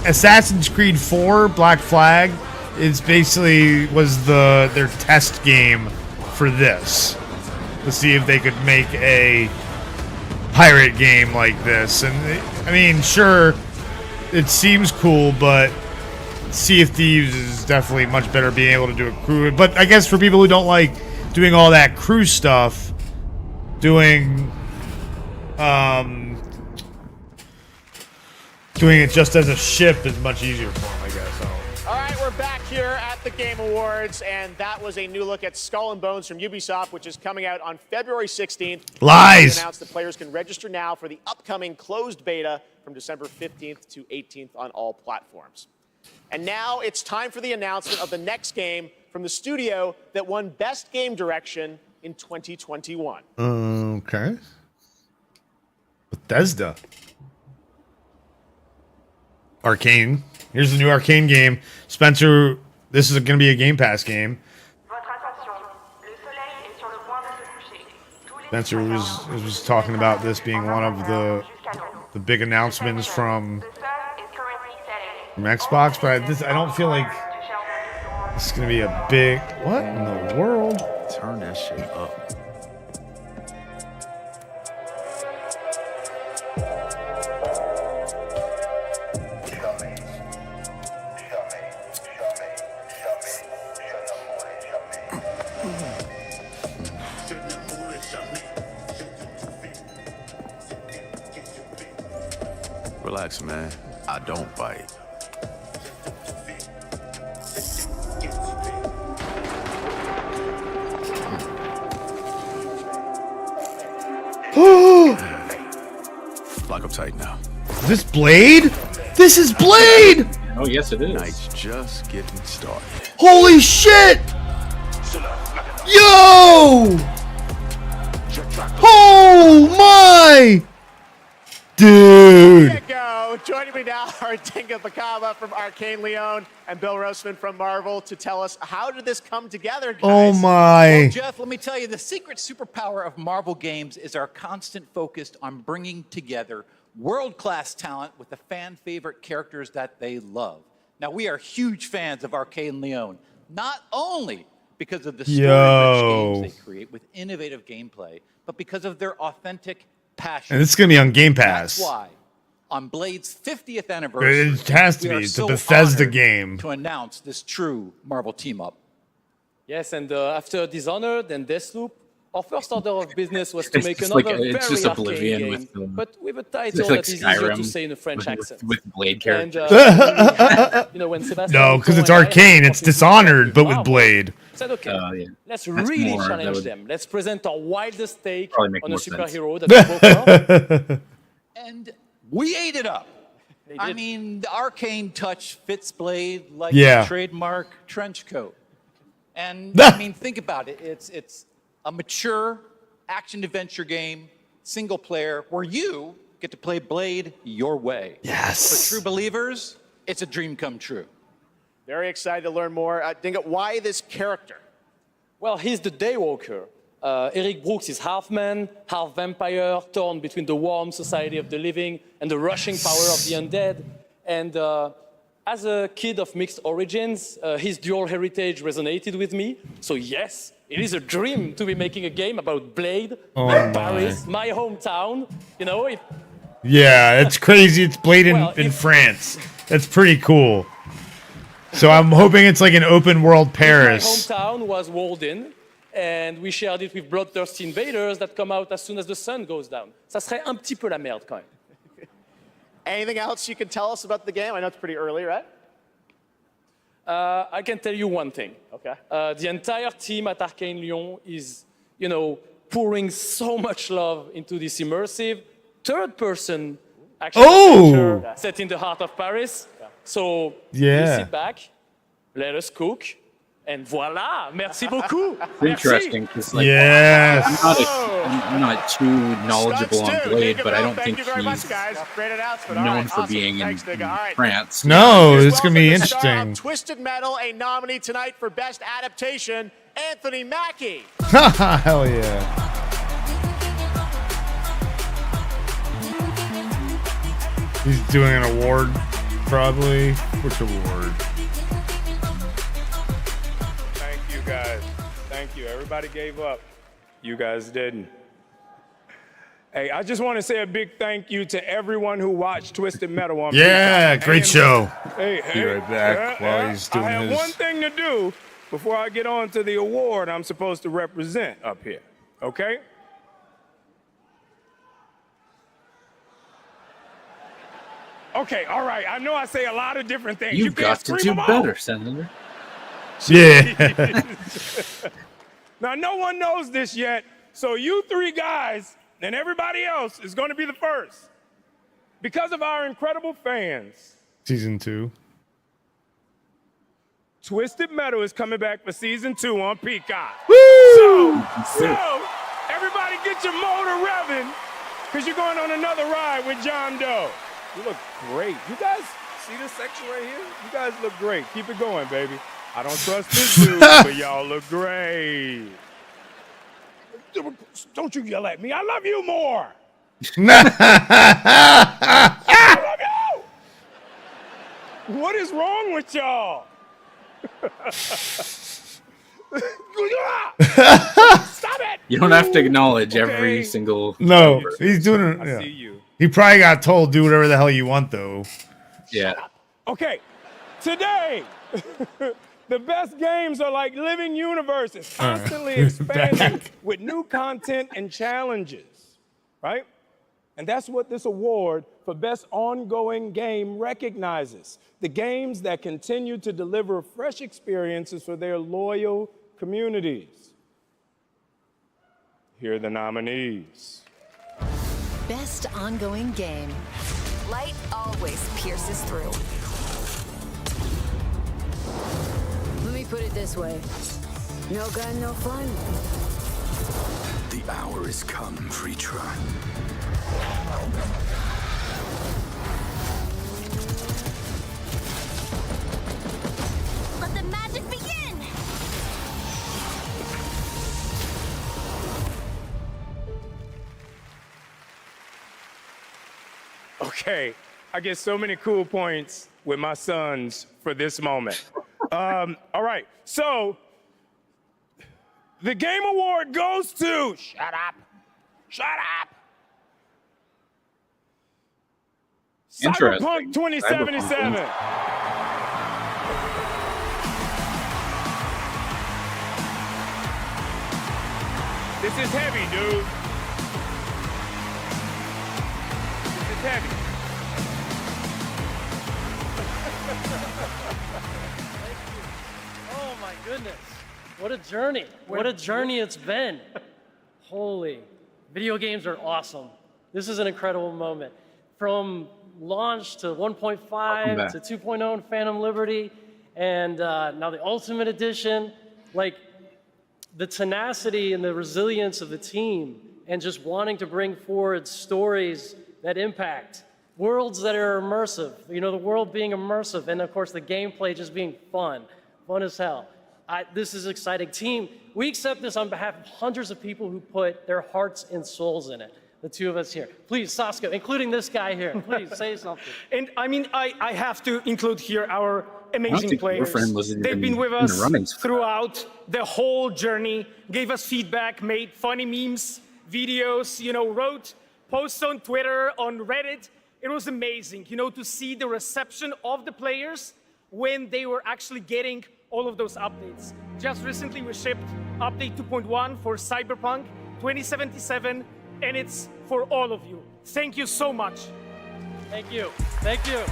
Assassin's Creed 4, Black Flag. It's basically was their test game for this to see if they could make a pirate game like this. And I mean, sure, it seems cool, but Sea of Thieves is definitely much better being able to do a crew. But I guess for people who don't like doing all that crew stuff, doing it just as a ship is much easier for them, I guess. So. All right, we're back here at the Game Awards, and that was a new look at Skull and Bones from Ubisoft, which is coming out on February 16th. Lies! Announced that players can register now for the upcoming closed beta from December 15th to 18th on all platforms. And now it's time for the announcement of the next game from the studio that won Best Game Direction in 2021. Okay. Bethesda. Arcane. Here's the new Arcane game. Spencer, this is going to be a Game Pass game. Spencer was talking about this being one of the big announcements from Xbox, but I don't feel like it's going to be a big... What in the world? Turn that shit up. Relax, man. I don't bite. Lock up tight now. Is this Blade? This is Blade! Oh, yes, it is. Night's just getting started. Holy shit! Yo! Oh my! Dude! There you go. Joining me now are Tinka Bakava from Arcane Leon and Bill Roseman from Marvel to tell us, how did this come together, guys? Oh my! Well, Jeff, let me tell you, the secret superpower of Marvel games is our constant focus on bringing together world-class talent with the fan favorite characters that they love. Now, we are huge fans of Arcane Leon, not only because of the story-rich games they create with innovative gameplay, but because of their authentic passion. And this is going to be on Game Pass. That's why, on Blade's 50th anniversary, It has to be. It's a Bethesda game. To announce this true Marvel team-up. Yes, and after Dishonored and Deathloop, our first order of business was to make just another like, it's very just arcane Oblivion game, with, but with a title like that is easier to Skyrim say in a French accent. with Blade characters. And, you know, when Sebastian No, because it's Arcane. It's Dishonored, but with Blade. Said, okay, yeah. let's That's really more- that challenge would them. Let's present our wildest take probably make on a more sense. superhero that we both love. And we ate it up. I did. mean, the Arcane touch fits Blade like Yeah. a trademark trench coat. And I mean, think about it. It's a mature action-adventure game, single player, where you get to play Blade your way. Yes. For true believers, it's a dream come true. Very excited to learn more. Dinga, why this character? Well, he's the Daywalker. Eric Brooks is half man, half vampire, torn between the warm society of the living and the rushing power of the undead. And as a kid of mixed origins, his dual heritage resonated with me. So yes, it is a dream to be making a game about Blade in Paris, my hometown. You know, Yeah, it's crazy. It's Blade in France. That's pretty cool. So I'm hoping it's like an open world Paris. my hometown was walled in, and we shared it with bloodthirsty invaders that come out as soon as the sun goes down. Ça serait un petit peu la merde quand même. Anything else you can tell us about the game? I know it's pretty early, right? I can tell you one thing. Okay. The entire team at Arcane Lyon is, you know, pouring so much love into this immersive third-person action adventure set in the heart of Paris. So we sit back, let us cook, and voila! Merci beaucoup. It's interesting because like I'm not too knowledgeable on Blade, but I don't think he's known for being in France. No, it's gonna be interesting. Twisted Metal, a nominee tonight for Best Adaptation, Anthony Mackie. Hell yeah. He's doing an award, probably. Which award? Thank you, guys. Thank you. Everybody gave up. You guys didn't. Hey, I just want to say a big thank you to everyone who watched Twisted Metal on Yeah, Peacock. great show. Hey, Be right back while he's doing I have his. one thing to do before I get on to the award I'm supposed to represent up here, okay? Okay, all right. I know I say a lot of different things. You've can't got to scream do them all. better, Senator. Yeah. Now, no one knows this yet, so you three guys and everybody else is going to be the first. Because of our incredible fans, Season 2. Twisted Metal is coming back for season 2 on Peacock. Woo! So, everybody get your motor revving, because you're going on another ride with John Doe. You look great. You guys see this section right here? You guys look great. Keep it going, baby. I don't trust this dude, but y'all look great. Don't you yell at me. I love you more. I love you. What is wrong with y'all? Stop it! You don't have to acknowledge every single. No, number. he's doing it. I Yeah. see you. He probably got told, do whatever the hell you want, though. Yeah. Okay, today, the best games are like living universes, constantly expanding with new content and challenges, right? And that's what this award for Best Ongoing Game recognizes. The games that continue to deliver fresh experiences for their loyal communities. Here are the nominees. Best ongoing game. Light always pierces through. Let me put it this way. No gun, no fun. The hour has come, Patric. Let the magic begin! Okay, I get so many cool points with my sons for this moment. All right, so the Game Award goes to, shut up, Cyberpunk 2077. This is heavy, dude. This is heavy. Oh my goodness. What a journey. What a journey it's been. Holy. Video games are awesome. This is an incredible moment. From launch to 1.5 to 2.0 and Phantom Liberty, and now the Ultimate Edition. Like, the tenacity and the resilience of the team, and just wanting to bring forward stories that impact, worlds that are immersive, you know, the world being immersive, and of course the gameplay just being fun as hell. This is exciting. Team, we accept this on behalf of hundreds of people who put their hearts and souls in it. The two of us here. Please, Saskia, including this guy here, please say something. And I mean, I have to include here our amazing players. They've been with us throughout the whole journey, gave us feedback, made funny memes, videos, you know, wrote posts on Twitter, on Reddit. It was amazing, you know, to see the reception of the players when they were actually getting all of those updates. Just recently we shipped update 2.1 for Cyberpunk 2077, and it's for all of you. Thank you so much. Thank you. Thank you.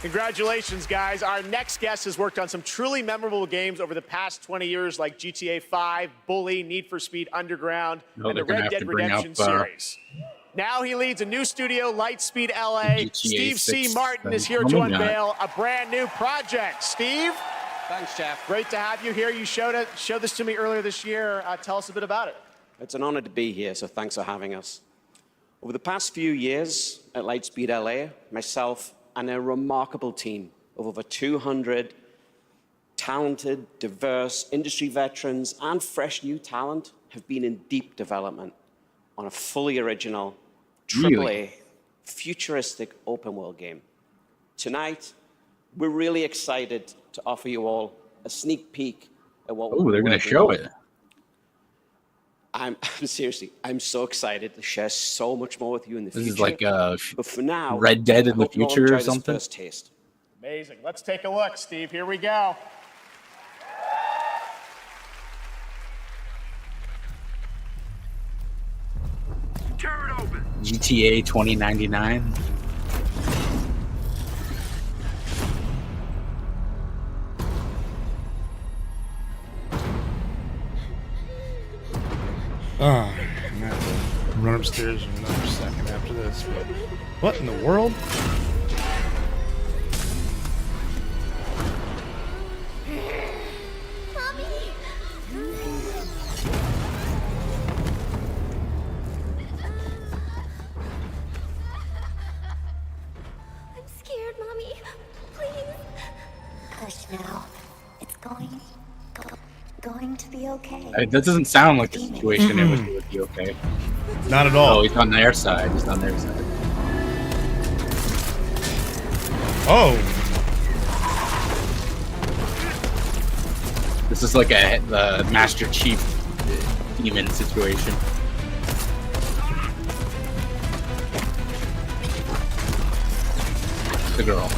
Congratulations, guys. Our next guest has worked on some truly memorable games over the past 20 years, like GTA 5, Bully, Need for Speed Underground, and the Red Dead Redemption series. Now he leads a new studio, Lightspeed LA. Steve C. Martin is here to unveil a brand new project. Steve? Thanks, Jeff. Great to have you here. You showed this to me earlier this year. Tell us a bit about it. It's an honor to be here, so thanks for having us. Over the past few years at Lightspeed LA, myself and a remarkable team of over 200 talented, diverse industry veterans and fresh new talent have been in deep development on a fully original, AAA, futuristic open world game. Tonight, we're really excited to offer you all a sneak peek at what they're going to show it. I'm seriously, I'm so excited to share so much more with you in the future. This is like but for now, Red Dead in the future or something. First taste. Amazing. Let's take a look, Steve. Here we go. Tear it open. GTA 2099. Oh, I'm gonna have to run upstairs in another second after this. But what in the world? Mommy! I'm scared, Mommy. Please. Hush now. It's going to be okay. That doesn't sound like a situation in which it would be okay. Not at all. Oh, he's on their side. He's on their side. Oh. This is like the Master Chief demon situation. The girl.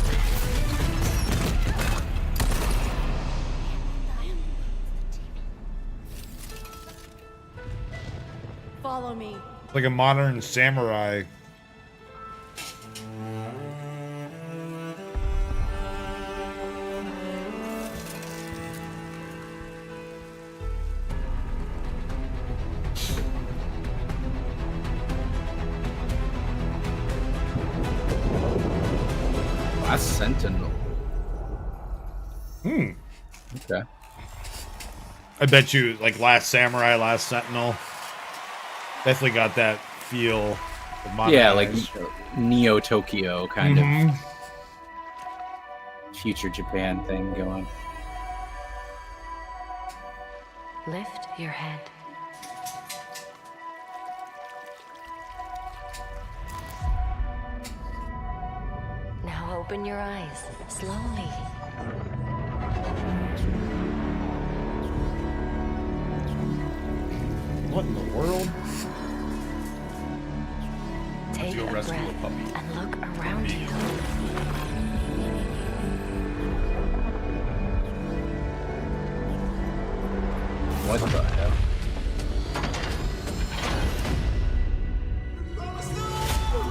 Follow me. Like a modern samurai. Last Sentinel. Okay. I bet you, like Last Samurai, Last Sentinel. Definitely got that feel. Yeah, like Neo Tokyo kind of future Japan thing going. Lift your head. Open your eyes, slowly. What in the world? Take a breath and look around you. What the hell?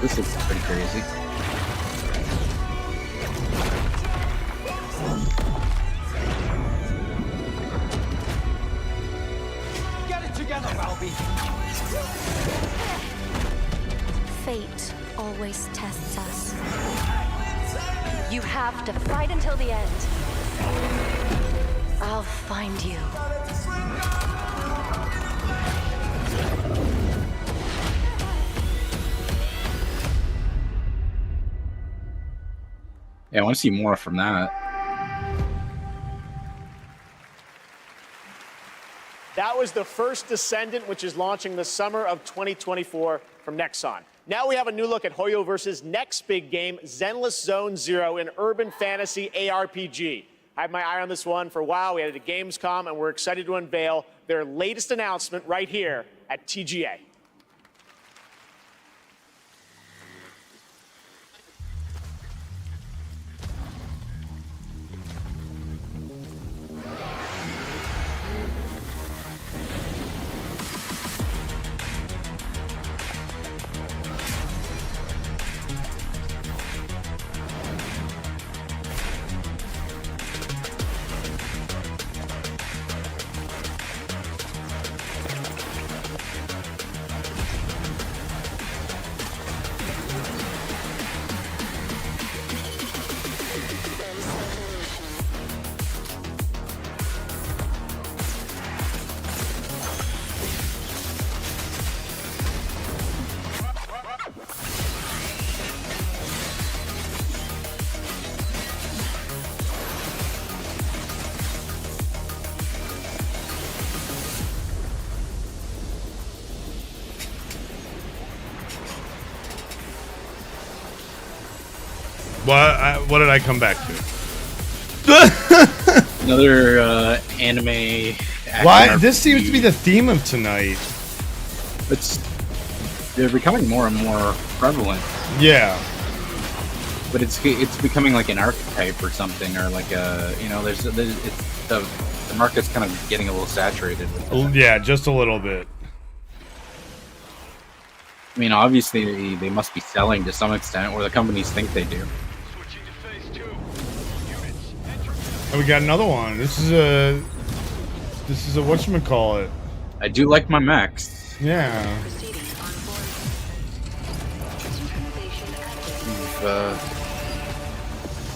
This is pretty crazy. Get it together, Albie. Fate always tests us. You have to fight until the end. I'll find you. Yeah, I want to see more from that. That was the first Descendant, which is launching the summer of 2024 from Nexon. Now we have a new look at Hoyo versus next big game, Zenless Zone Zero, an urban fantasy ARPG. I had my eye on this one for a while. We had it at Gamescom, and we're excited to unveil their latest announcement right here at TGA. What did I come back to? Another anime. Why? This seems to be the theme of tonight. They're becoming more and more prevalent. Yeah. But it's becoming like an archetype or something, or like a the market's kind of getting a little saturated with it. Yeah, just a little bit. I mean, obviously they must be selling to some extent, or the companies think they do. Oh, we got another one. This is a whatchamacallit. I do like my mechs. Yeah.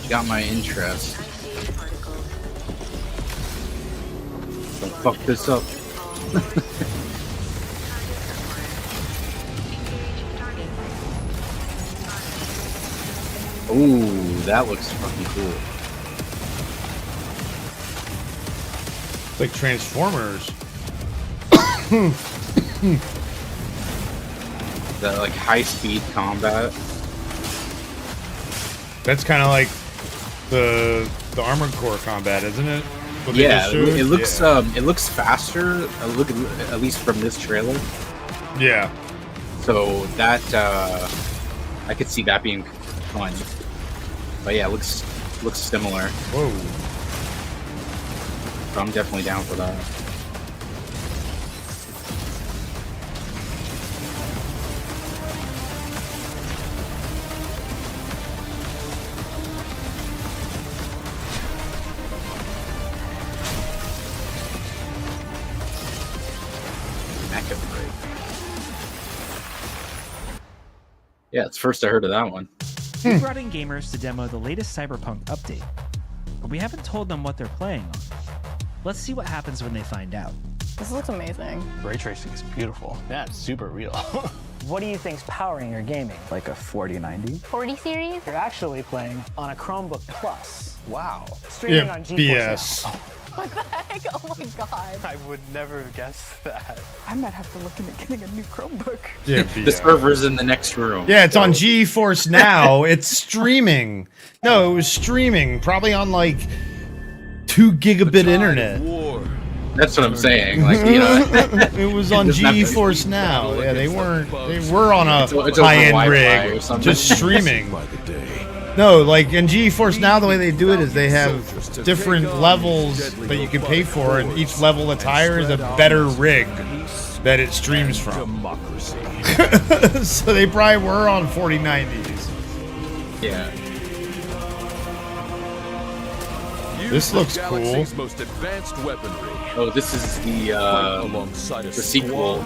You've got my interest. Don't fuck this up. Ooh, that looks fucking cool. It's like Transformers. That like high-speed combat. That's kind of like the Armored Core combat, isn't it? Yeah, it looks faster. Look at least from this trailer. Yeah. So that I could see that being fun. But yeah, it looks similar. Whoa. So I'm definitely down for that. Yeah, it's first I heard of that one. We brought in gamers to demo the latest Cyberpunk update, but we haven't told them what they're playing on. Let's see what happens when they find out. This looks amazing. Ray tracing is beautiful. Yeah, it's super real. What do you think's powering your gaming? Like a 4090? 40 series? You're actually playing on a Chromebook Plus. Wow. Streaming on GeForce BS. Now. What the heck? Oh my god. I would never have guessed that. I might have to look into getting a new Chromebook. Yeah, The server's in the next room. Yeah, it's on GeForce Now. It's streaming. No, it was streaming. Probably on like 2 gigabit internet. That's what I'm saying. Like, you know, it was on GeForce Now. Yeah, they weren't. They were on a It's over high-end Wi-Fi rig, or something. just streaming. No, like in GeForce Now, the way they do it is they have different levels that you can pay for, and each level that's higher is a better rig that it streams from. So they probably were on 4090s. Yeah. This looks cool. Most advanced weaponry. Oh, this is the sequel.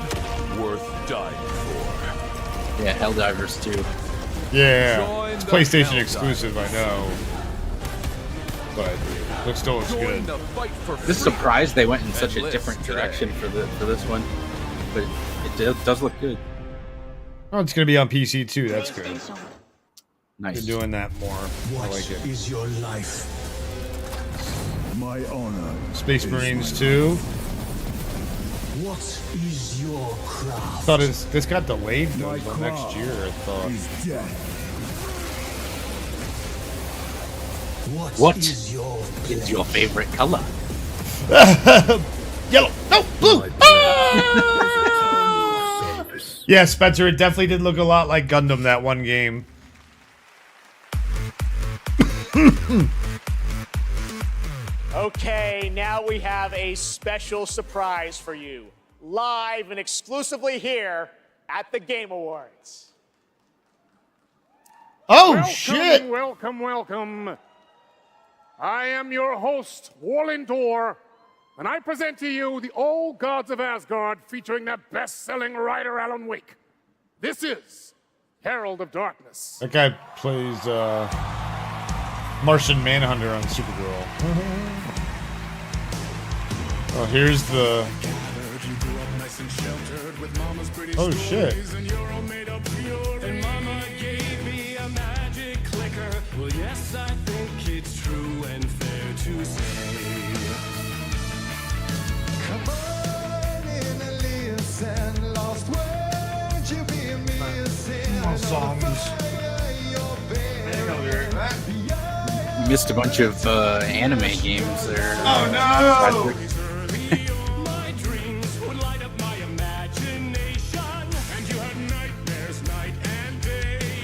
Worth dying for. Yeah, Helldivers 2. Yeah, it's PlayStation exclusive, I know. But it still looks good. This surprised they went in such a different direction for this one, but it does look good. Oh, it's gonna be on PC too. That's good. Nice. They're doing that more. I like it. Is your life? My honor. Space Marines 2. What is your craft? Thought this got delayed though until next year. I thought. What is your favorite color? Yellow. No, blue. Yeah, Spencer, it definitely did look a lot like Gundam, that one game. Okay, now we have a special surprise for you. Live and exclusively here at the Game Awards. Oh, welcome, shit! Welcome, welcome. I am your host, Warlindor, and I present to you the Old Gods of Asgard featuring that best-selling writer Alan Wake. This is Herald of Darkness. That guy plays Martian Manhunter on Supergirl. Oh, here's the... Oh, shit. Well, yes, I think it's true and fair to say. Come on in and listen, lost words you be missing. More songs. You missed a bunch of anime games there. Oh no! Patric.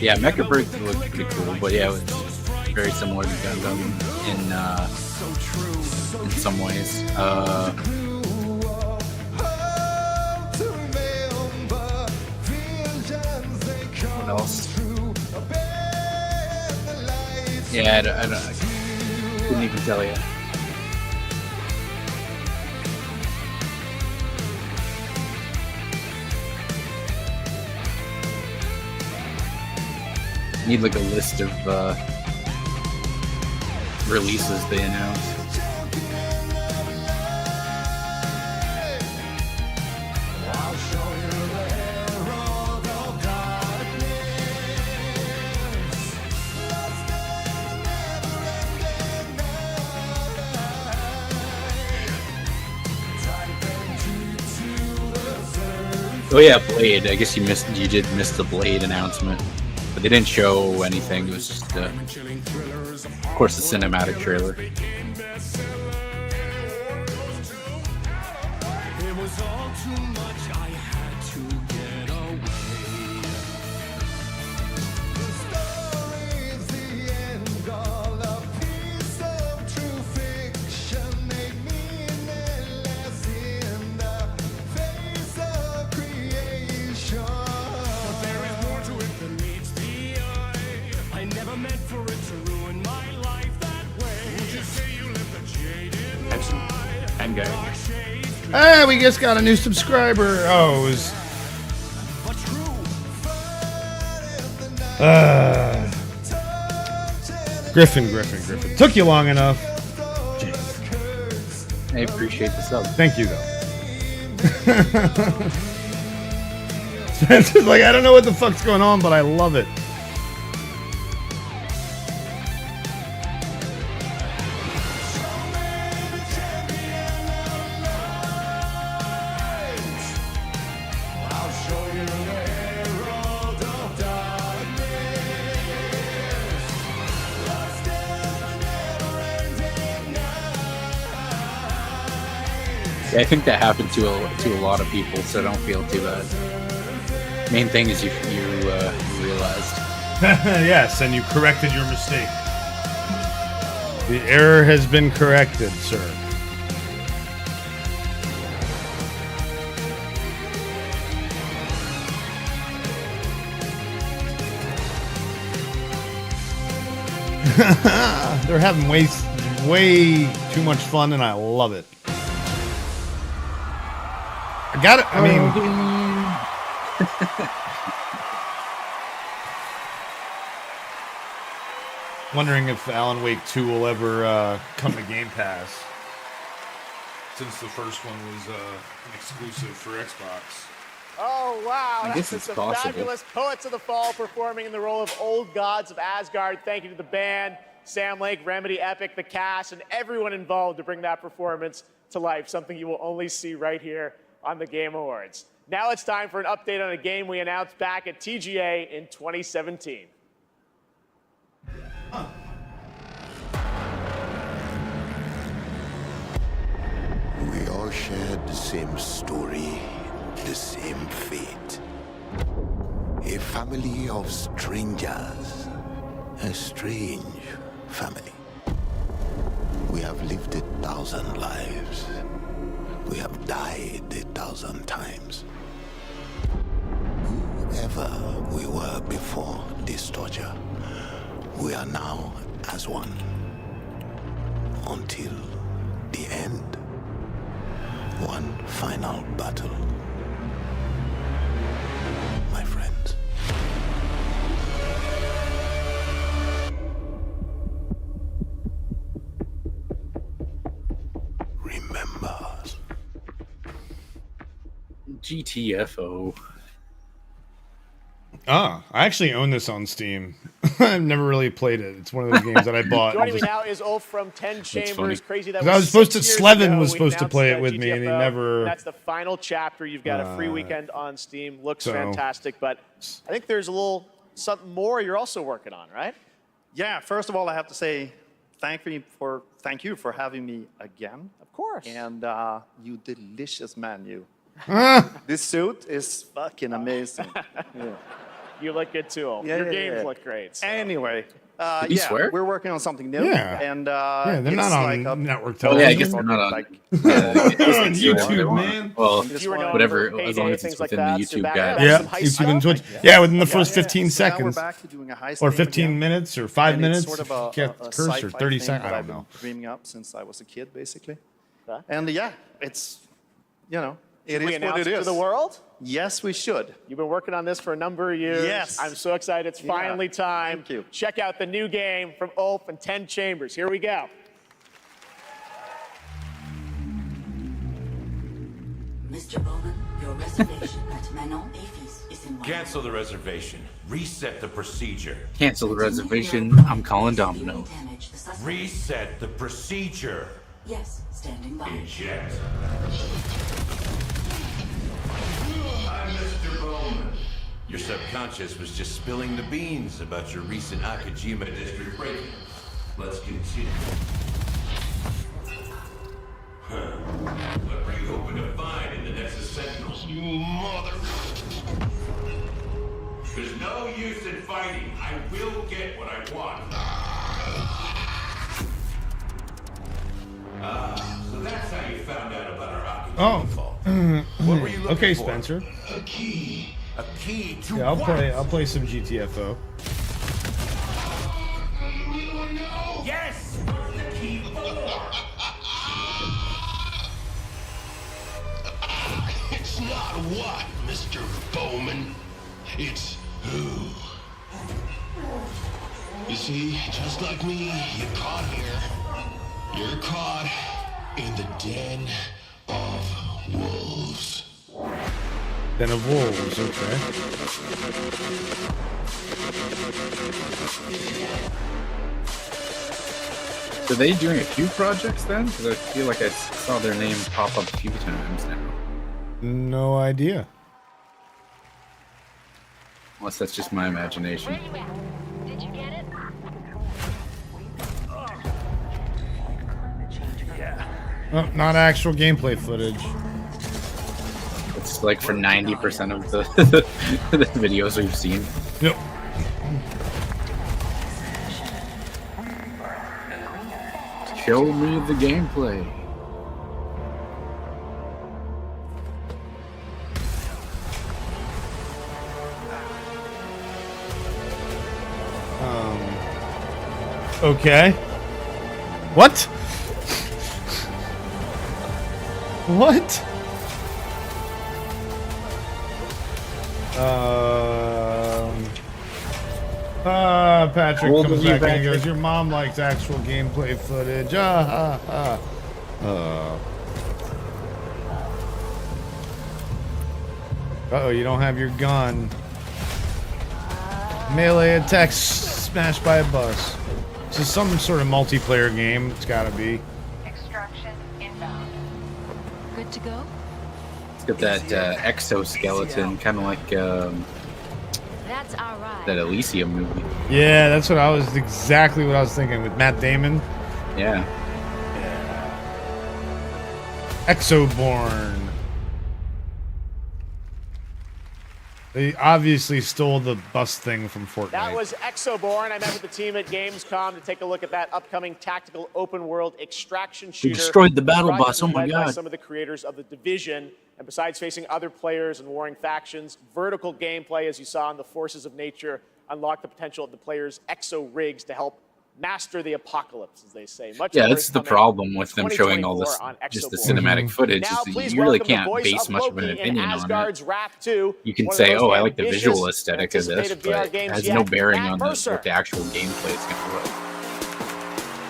Yeah, Mecha Break looked pretty cool, but yeah, it was very similar to Gundam in some ways. What else? Yeah, I couldn't even tell you. Need like a list of releases they announced. Oh yeah, Blade. I guess you did miss the Blade announcement. But they didn't show anything. It was just, of course, the cinematic trailer. Hey, we just got a new subscriber. Oh, it was... Griffin. Took you long enough. I appreciate the sub. Thank you, though. Spencer's like, I don't know what the fuck's going on, but I love it. Yeah, I think that happened to a lot of people, so don't feel too bad. Main thing is you realized. Yes, and you corrected your mistake. The error has been corrected, sir. They're having way too much fun, and I love it. I got it. I mean, wondering if Alan Wake 2 will ever come to Game Pass, since the first one was an exclusive for Xbox. Oh, wow. I guess That's it's some possible. fabulous Poets of the Fall performing in the role of Old Gods of Asgard. Thank you to the band, Sam Lake, Remedy, Epic, the cast, and everyone involved to bring that performance to life, something you will only see right here on the Game Awards. Now it's time for an update on a game we announced back at TGA in 2017. We all shared the same story, the same fate. A family of strangers, a strange family. We have lived 1,000 lives. We have died 1,000 times. Whoever we were before this torture, we are now as one. Until the end. One final battle. My friends. Remember. GTFO. Ah, I actually own this on Steam. I've never really played it. It's one of those games that I bought. Joining me now is Ulf from 10 Chambers. Crazy that I was supposed to. 6 years Slevin ago was we supposed to announced, play it with me, and he GTFO. never. That's the final chapter. You've got a free weekend on Steam. Looks so- fantastic, but I think there's a little something more you're also working on, right? Yeah, first of all, I have to say thank you for having me again. Of course. And you delicious menu. Ah. This suit is fucking amazing. Yeah. You look good too. Yeah, Your yeah, games yeah. look great. So. Anyway, Did he swear? we're working on something new. Yeah. And Yeah, they're it's not on like a- network Oh yeah, I television. guess they're not on. Like, YouTube, man. Well, If you were known whatever, for as long Payday, as it's things like within that, the so YouTube back guide. then, Yeah, some high YouTube and stuff. Twitch. Yeah, within the Yeah, first yeah. 15 So now we're seconds. back to doing a heist Or game 15 again. minutes, or 5 And it's minutes. sort of if you a get cursed, or sci-fi 30 thing seconds. that I I've don't know. been dreaming up since I was a kid, basically. Okay. And yeah, it's, it Should is we what announce it it is. to the world? Yes, we should. You've been working on this for a number of years. Yes. I'm so excited. It's Yeah. finally time. Thank you. Check out the new game from Ulf and 10 Chambers. Here we go. Mr. Bowman, your reservation at Manon et Fils is in Cancel the reservation. Reset the procedure. Cancel the reservation. I'm calling Domino. Reset the procedure. Yes, standing by. Eject. I'm Mr. Bowman. Your subconscious was just spilling the beans about your recent Akajima district break-in. Let's continue. What were you hoping to find in the Nexus Sentinels? You mother... There's no use in fighting. I will get what I want. So that's how you found out about our Akajima fall. What were you looking Okay, for? Spencer. A key. A key to Yeah, what? I'll play some GTFO. Yes! What's the key for? It's not what, Mr. Bowman. It's who. You see, just like me, you're caught here. You're caught in the den of wolves. Den of Wolves, okay. Are they doing a few projects then? Because I feel like I saw their name pop up a few times now. No idea. Unless that's just my imagination. Did you get it? Oh, not actual gameplay footage. It's like for 90% of the, the videos we've seen. Yep. Show me the gameplay. Okay. What? What? Patrick comes back and goes, your mom likes actual gameplay footage. Uh-oh, you don't have your gun. Melee attacks smashed by a bus. This is some sort of multiplayer game. It's gotta be. Extraction inbound. Good to go? It's got that exoskeleton, kind of like That's all right. that Elysium movie. Yeah, that's what I was exactly what I was thinking with Matt Damon. Yeah. Exoborn. They obviously stole the bus thing from Fortnite. That was Exoborn. I met with the team at Gamescom to take a look at that upcoming tactical open world extraction shooter. destroyed the battle Project bus, oh my led by God. Some of the creators of The Division. And besides facing other players and warring factions, vertical gameplay, as you saw in the Forces of Nature, unlocked the potential of the players' exo rigs to help master the apocalypse, as they say. Much Yeah, more that's is the coming problem in with them showing all this, 2024 on just the Exoborn. cinematic footage. Now, Is that please you really welcome the can't voice base of much of an Loki in opinion on it. Asgard's Wrath 2. You can One of say, the most oh, I like the ambitious visual and aesthetic of this, anticipated VR but it games has yet. no bearing Matt on Mercer. what the actual gameplay is going to look.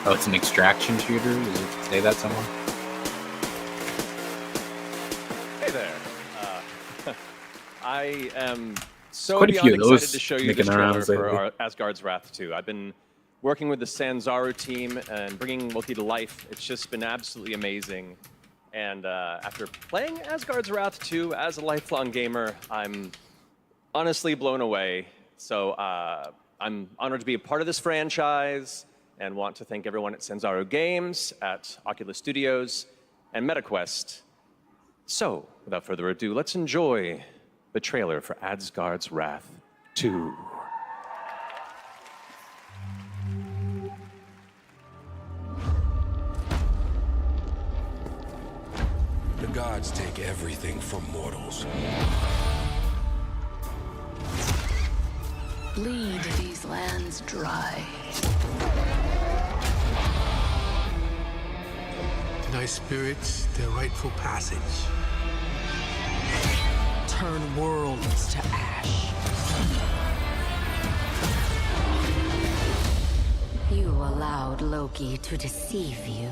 Oh, it's an extraction shooter? Does it say that somewhere? Hey there. I am so Quite a few beyond of those excited to show you making this the trailer rounds for lately. our Asgard's Wrath 2. I've been working with the Sanzaru team and bringing Loki to life. It's just been absolutely amazing. And after playing Asgard's Wrath 2 as a lifelong gamer, I'm honestly blown away. So I'm honored to be a part of this franchise and want to thank everyone at Sanzaru Games, at Oculus Studios, and MetaQuest. So, without further ado, let's enjoy the trailer for Asgard's Wrath 2. The gods take everything from mortals. Bleed these lands dry. Deny spirits their rightful passage. Turn worlds to ash. You allowed Loki to deceive you.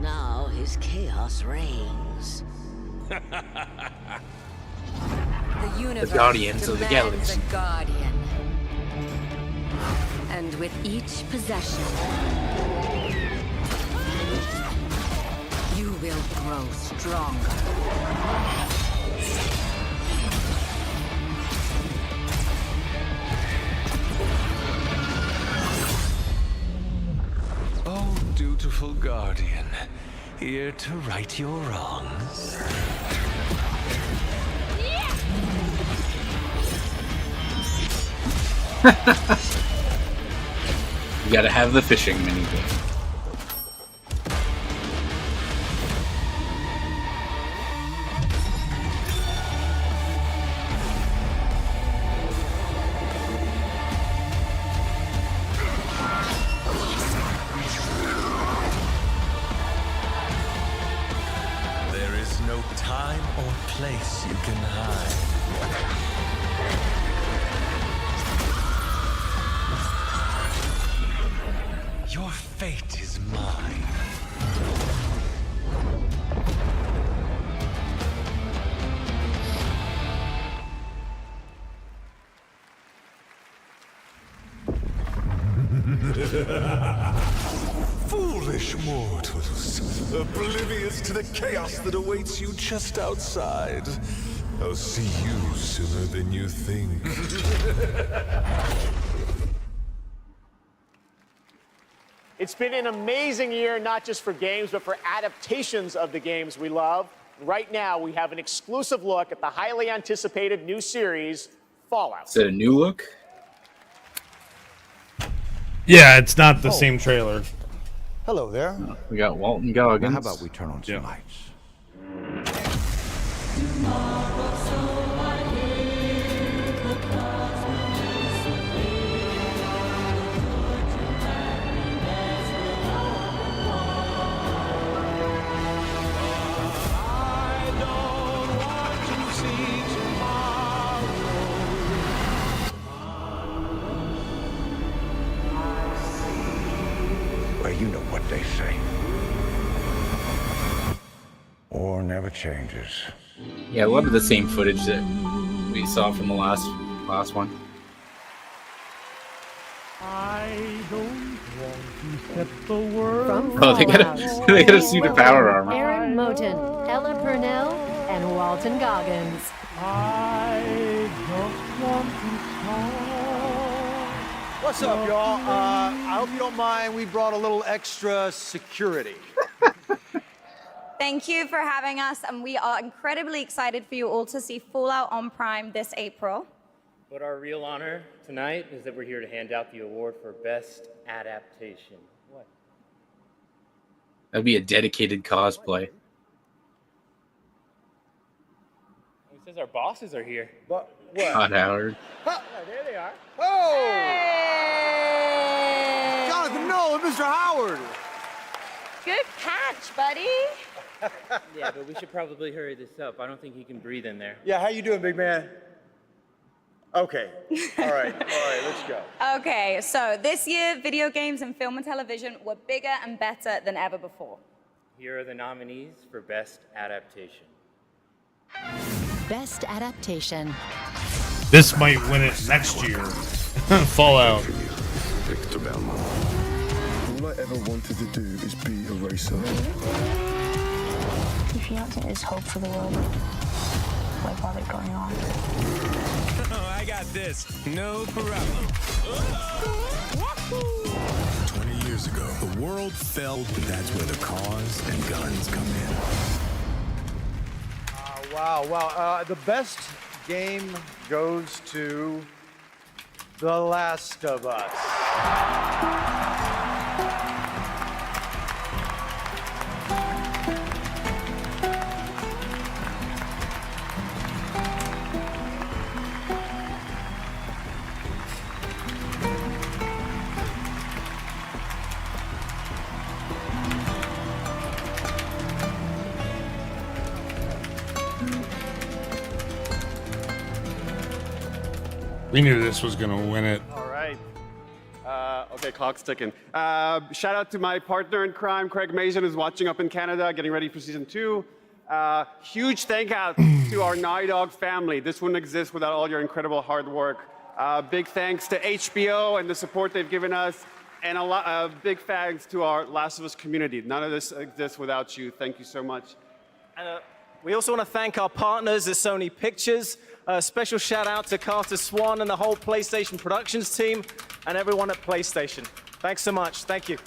Now his chaos reigns. The universe Guardians of the demands Galaxy. a guardian. And with each possession, you will grow stronger. Oh, dutiful guardian, here to right your wrongs. You gotta have the fishing minigame. There is no time or place you can hide. Your fate is mine. Foolish mortals, oblivious to the chaos that awaits you just outside. I'll see you sooner than you think. It's been an amazing year, not just for games, but for adaptations of the games we love. Right now, we have an exclusive look at the highly anticipated new series, Fallout. Is it a new look? Yeah, it's not the same trailer. Hello there. We got Walton Goggins. Now how about we turn on some lights? Well, you know what they say. War never changes. Yeah, a lot of the same footage that we saw from the last one. I don't want to set the world. Oh, they got a suit of power armor. Aaron Moten, Ella Purnell, and Walton Goggins. I just want to talk. What's up, y'all? I hope you don't mind. We brought a little extra security. Thank you for having us, and we are incredibly excited for you all to see Fallout on Prime this April. But our real honor tonight is that we're here to hand out the award for Best Adaptation. What? That'd be a dedicated cosplay. It says our bosses are here. What? Todd Howard. Oh, there they are. Oh! Jonathan Nolan, Mr. Howard. Good catch, buddy. Yeah, but we should probably hurry this up. I don't think he can breathe in there. Yeah, how you doing, big man? Okay. All right, let's go. Okay, so this year, video games and film and television were bigger and better than ever before. Here are the nominees for Best Adaptation. Best Adaptation. This might win it next year. Fallout. Victor Belmont. All I ever wanted to do is be a racer. If you don't think there's hope for the world, why bother going on? I got this. No problem. 20 years ago, the world fell, but that's where the cars and guns come in. Wow. The best game goes to The Last of Us. We knew this was going to win it. All right. Okay, clock's ticking. Shout out to my partner in crime, Craig Mason, who's watching up in Canada, getting ready for season 2. Huge thank out to our Naughty Dog family. This wouldn't exist without all your incredible hard work. Big thanks to HBO and the support they've given us. And big thanks to our Last of Us community. None of this exists without you. Thank you so much. And we also want to thank our partners at Sony Pictures. A special shout out to Carter Swan and the whole PlayStation Productions team and everyone at PlayStation. Thanks so much. Thank you.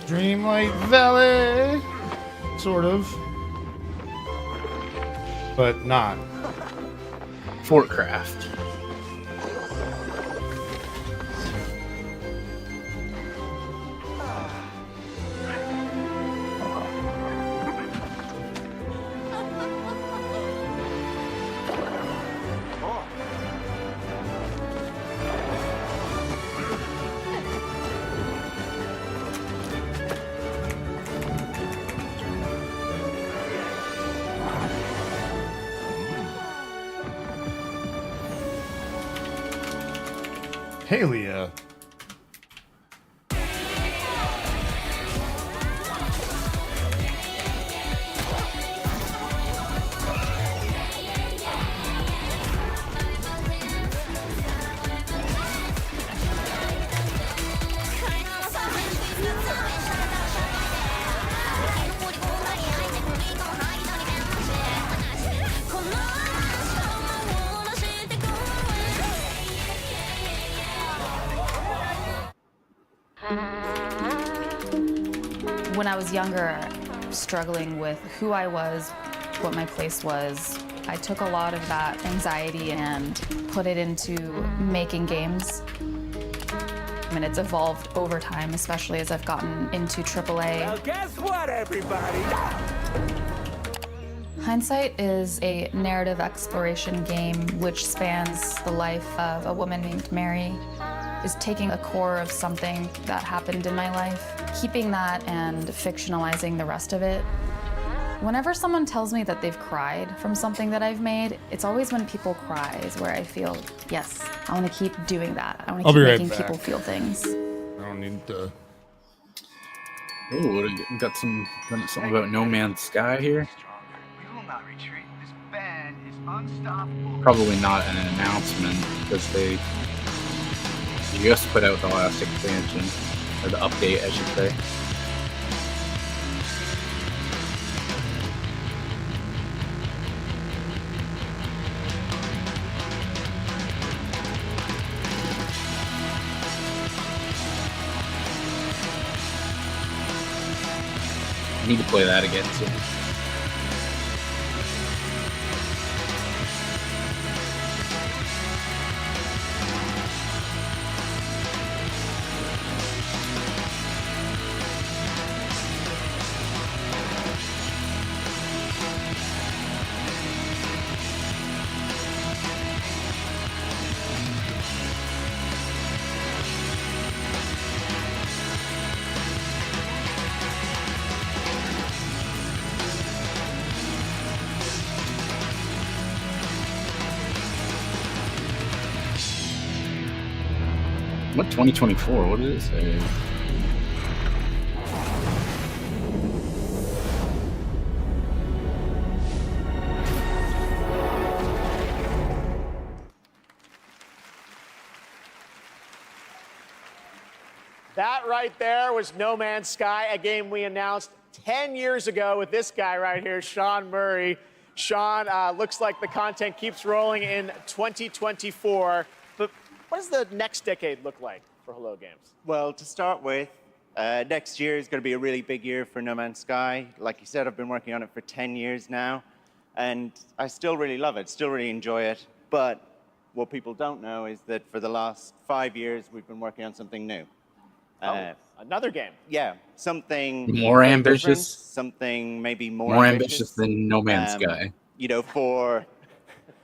Dreamlight Valley. Sort of. But not. Fortcraft. Halia. When I was younger, struggling with who I was, what my place was, I took a lot of that anxiety and put it into making games. And it's evolved over time, especially as I've gotten into AAA. Well, guess what, everybody? Hindsight is a narrative exploration game which spans the life of a woman named Mary. Is taking a core of something that happened in my life, keeping that and fictionalizing the rest of it. Whenever someone tells me that they've cried from something that I've made, it's always when people cry is where I feel, yes, I want to keep doing that. I want to keep making people feel things. I don't need to. Oh, we got something about No Man's Sky here. Probably not an announcement because they just put out the last expansion, or the update, I should say. I need to play that again soon. What 2024? What did it say? That right there was No Man's Sky, a game we announced 10 years ago with this guy right here, Sean Murray. Sean, looks like the content keeps rolling in 2024. But what does the next decade look like for Hello Games? Well, to start with, next year is going to be a really big year for No Man's Sky. Like you said, I've been working on it for 10 years now, and I still really love it, still really enjoy it. But what people don't know is that for the last 5 years, we've been working on something new. Another game. Yeah, something more ambitious. Something maybe more ambitious than No Man's Sky. You know, for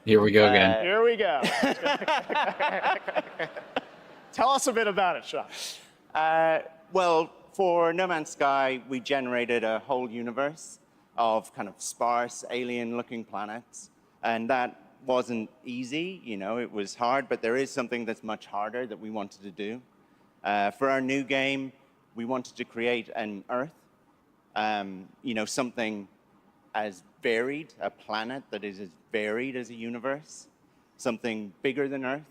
here we go again. Here we go. Tell us a bit about it, Sean. Well, for No Man's Sky, we generated a whole universe of kind of sparse, alien-looking planets, and that wasn't easy. You know, it was hard, but there is something that's much harder that we wanted to do. For our new game, we wanted to create an Earth, you know, something as varied, a planet that is as varied as a universe, something bigger than Earth,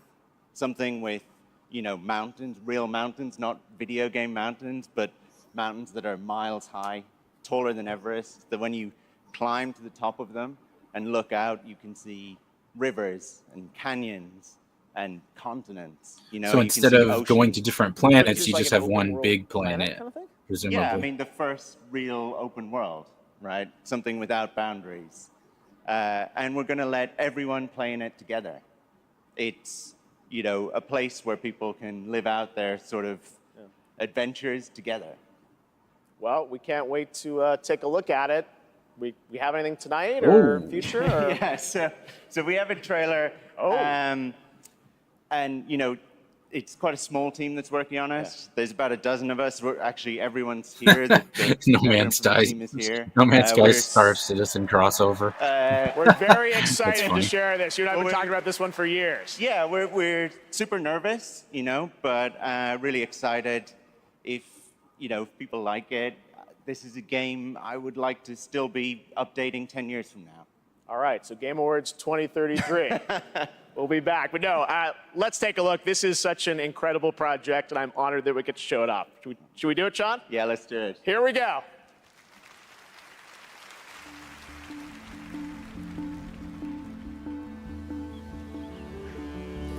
something with, you know, mountains, real mountains, not video game mountains, but mountains that are miles high, taller than Everest, that when you climb to the top of them and look out, you can see rivers and canyons and continents. You know, so instead of going to different planets, you just have one big planet, presumably. Yeah, I mean, the first real open world, right? Something without boundaries. And we're going to let everyone play in it together. It's, you know, a place where people can live out their sort of adventures together. Well, we can't wait to take a look at it. We have anything tonight or future? Or? Yeah, so we have a trailer. And, you know, it's quite a small team that's working on it. Yeah. There's about a dozen of us. Actually, everyone's here. No Man's Sky. No Man's Sky Star Citizen crossover. We're very excited to share this. You and I have been talking about this one for years. Yeah, we're super nervous, you know, but really excited. If, you know, if people like it, this is a game I would like to still be updating 10 years from now. All right, so Game Awards 2033. We'll be back. But no, let's take a look. This is such an incredible project, and I'm honored that we get to show it off. Should we do it, Sean? Yeah, let's do it. Here we go.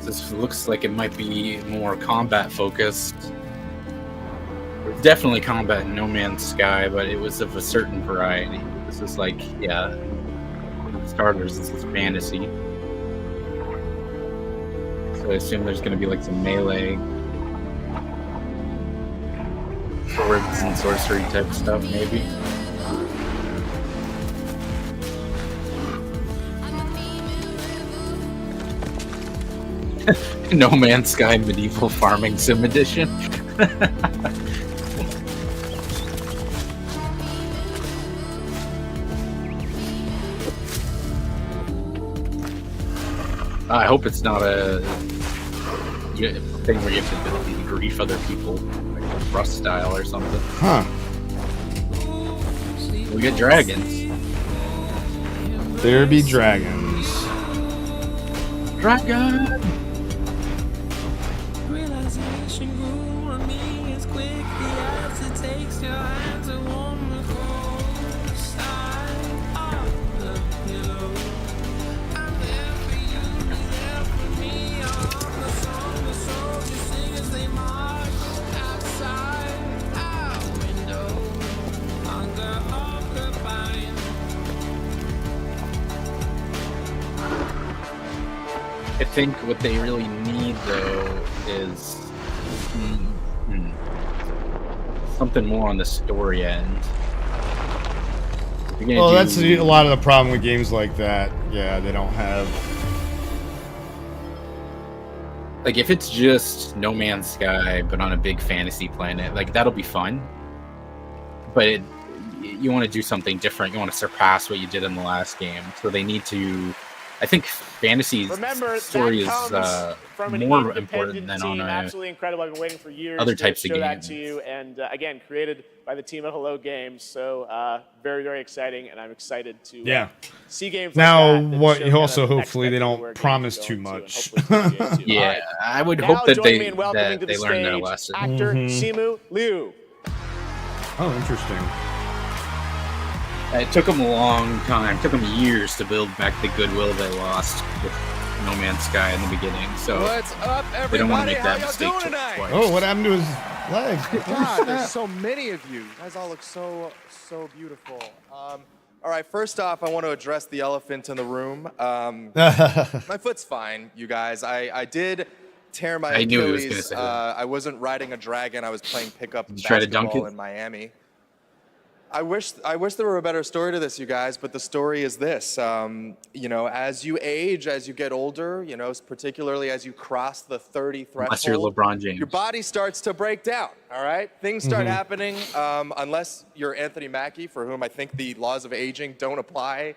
This looks like it might be more combat focused. definitely combat in No Man's Sky, but it was of a certain variety. This is like, yeah, for starters, this is fantasy. So I assume there's going to be like some melee, swords and sorcery type stuff, maybe. No Man's Sky Medieval Farming Sim Edition. I hope it's not a thing where you have the ability to grief other people, like Rust style or something. Huh. We get dragons. There be dragons. Dragon! I think what they really need, though, is something more on the story end. Well, that's a lot of the problem with games like that. Yeah, they don't have... Like, if it's just No Man's Sky, but on a big fantasy planet, like, that'll be fun. But you want to do something different. You want to surpass what you did in the last game. So they need to... I think fantasy story is more important than on absolutely incredible. I've been waiting for years other types to of show games. that to you, and again, created by the team at Hello Games. So very, very exciting, and I'm excited to see games. Now, like that what? show Also, kind of hopefully, they don't promise too much. Yeah, I would now hope that joining me they in welcoming to the learn their stage, lesson. Actor Simu Liu. Oh, interesting. It took them a long time. It took them years to build back the goodwill they lost with No Man's Sky in the beginning. So what's up, everybody? they don't want to make that How mistake y'all doing tonight? twice. Oh, what happened to his leg? God, there's so many of you. You guys all look so beautiful. All right, first off, I want to address the elephant in the room. My foot's fine, you guys. I did tear my I knew he was Achilles. gonna say that. I wasn't riding a dragon. I was playing pickup Did you try to dunk basketball it? in Miami. I wish there were a better story to this, you guys, but the story is this. You know, as you age, as you get older, you know, particularly as you cross the 30 threshold, Unless you're LeBron James. your body starts to break down, all right? Things start happening, unless you're Anthony Mackie, for whom I think the laws of aging don't apply.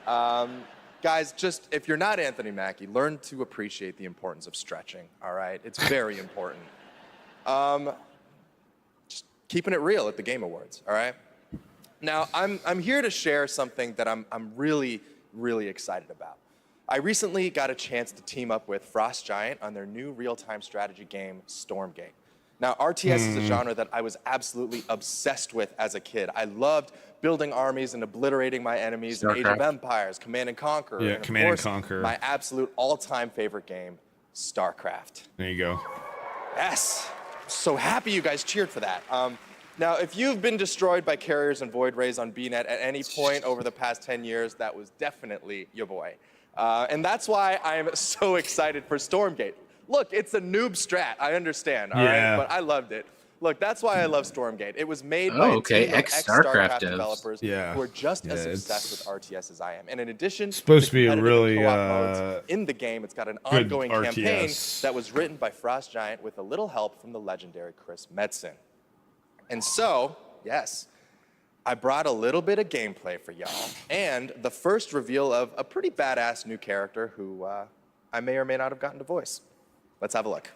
Guys, just, if you're not Anthony Mackie, learn to appreciate the importance of stretching, all right? It's very important. Just keeping it real at the Game Awards, all right? Now, I'm here to share something that I'm really, really excited about. I recently got a chance to team up with Frost Giant on their new real-time strategy game, Stormgate. Now, RTS is a genre that I was absolutely obsessed with as a kid. I loved building armies and obliterating my enemies in Age of Empires, Command and Conquer, Yeah, and of Command and course, Conquer. my absolute all-time favorite game, StarCraft. There you go. Yes. So happy you guys cheered for that. Now, if you've been destroyed by carriers and void rays on BNet at any point over the past 10 years, that was definitely your boy. And that's why I'm so excited for Stormgate. Look, it's a noob strat, I understand, all right? But I loved it. Look, that's why I love Stormgate. It was made by a team of ex-StarCraft developers who are just as obsessed with RTS as I am. And in addition, supposed to be a really in the game, it's got an good ongoing campaign RTS. that was written by Frost Giant with a little help from the legendary Chris Metzen. And so, yes, I brought a little bit of gameplay for y'all, and the first reveal of a pretty badass new character who I may or may not have gotten to voice. Let's have a look.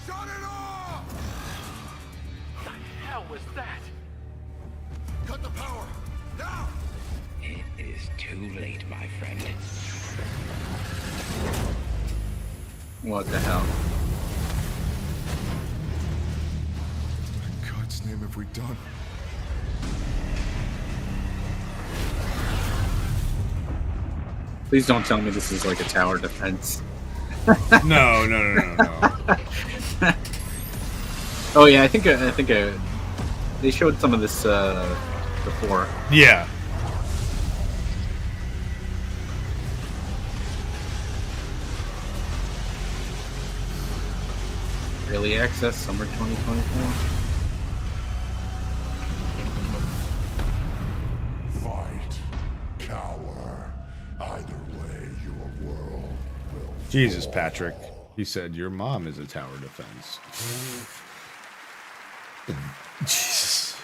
Shut it off! What the hell was that? Cut the power! Now! It is too late, my friend. What the hell? What in God's name have we done? Please don't tell me this is like a tower defense. No. Oh yeah, I think they showed some of this before. Yeah. Early access, summer 2024. Fight, cower. Either way, your world will. Jesus, Patrick. He said your mom is a tower defense. Jesus.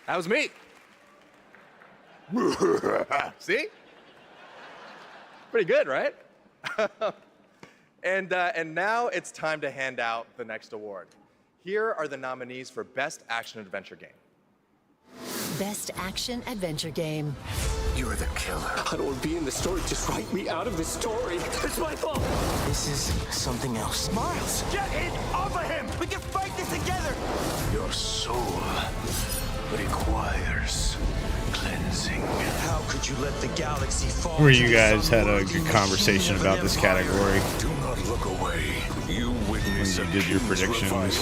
That was me. See? Pretty good, right? And now it's time to hand out the next award. Here are the nominees for Best Action Adventure Game. Best Action Adventure Game. You're the killer. I don't want to be in the story. Just write me out of the story. It's my fault. This is something else. Miles, get it off of him! We can fight this together! Your soul requires cleansing. How could you let the galaxy fall? Where you guys had a good conversation about this category. Do not look away. You witness when you did your predictions.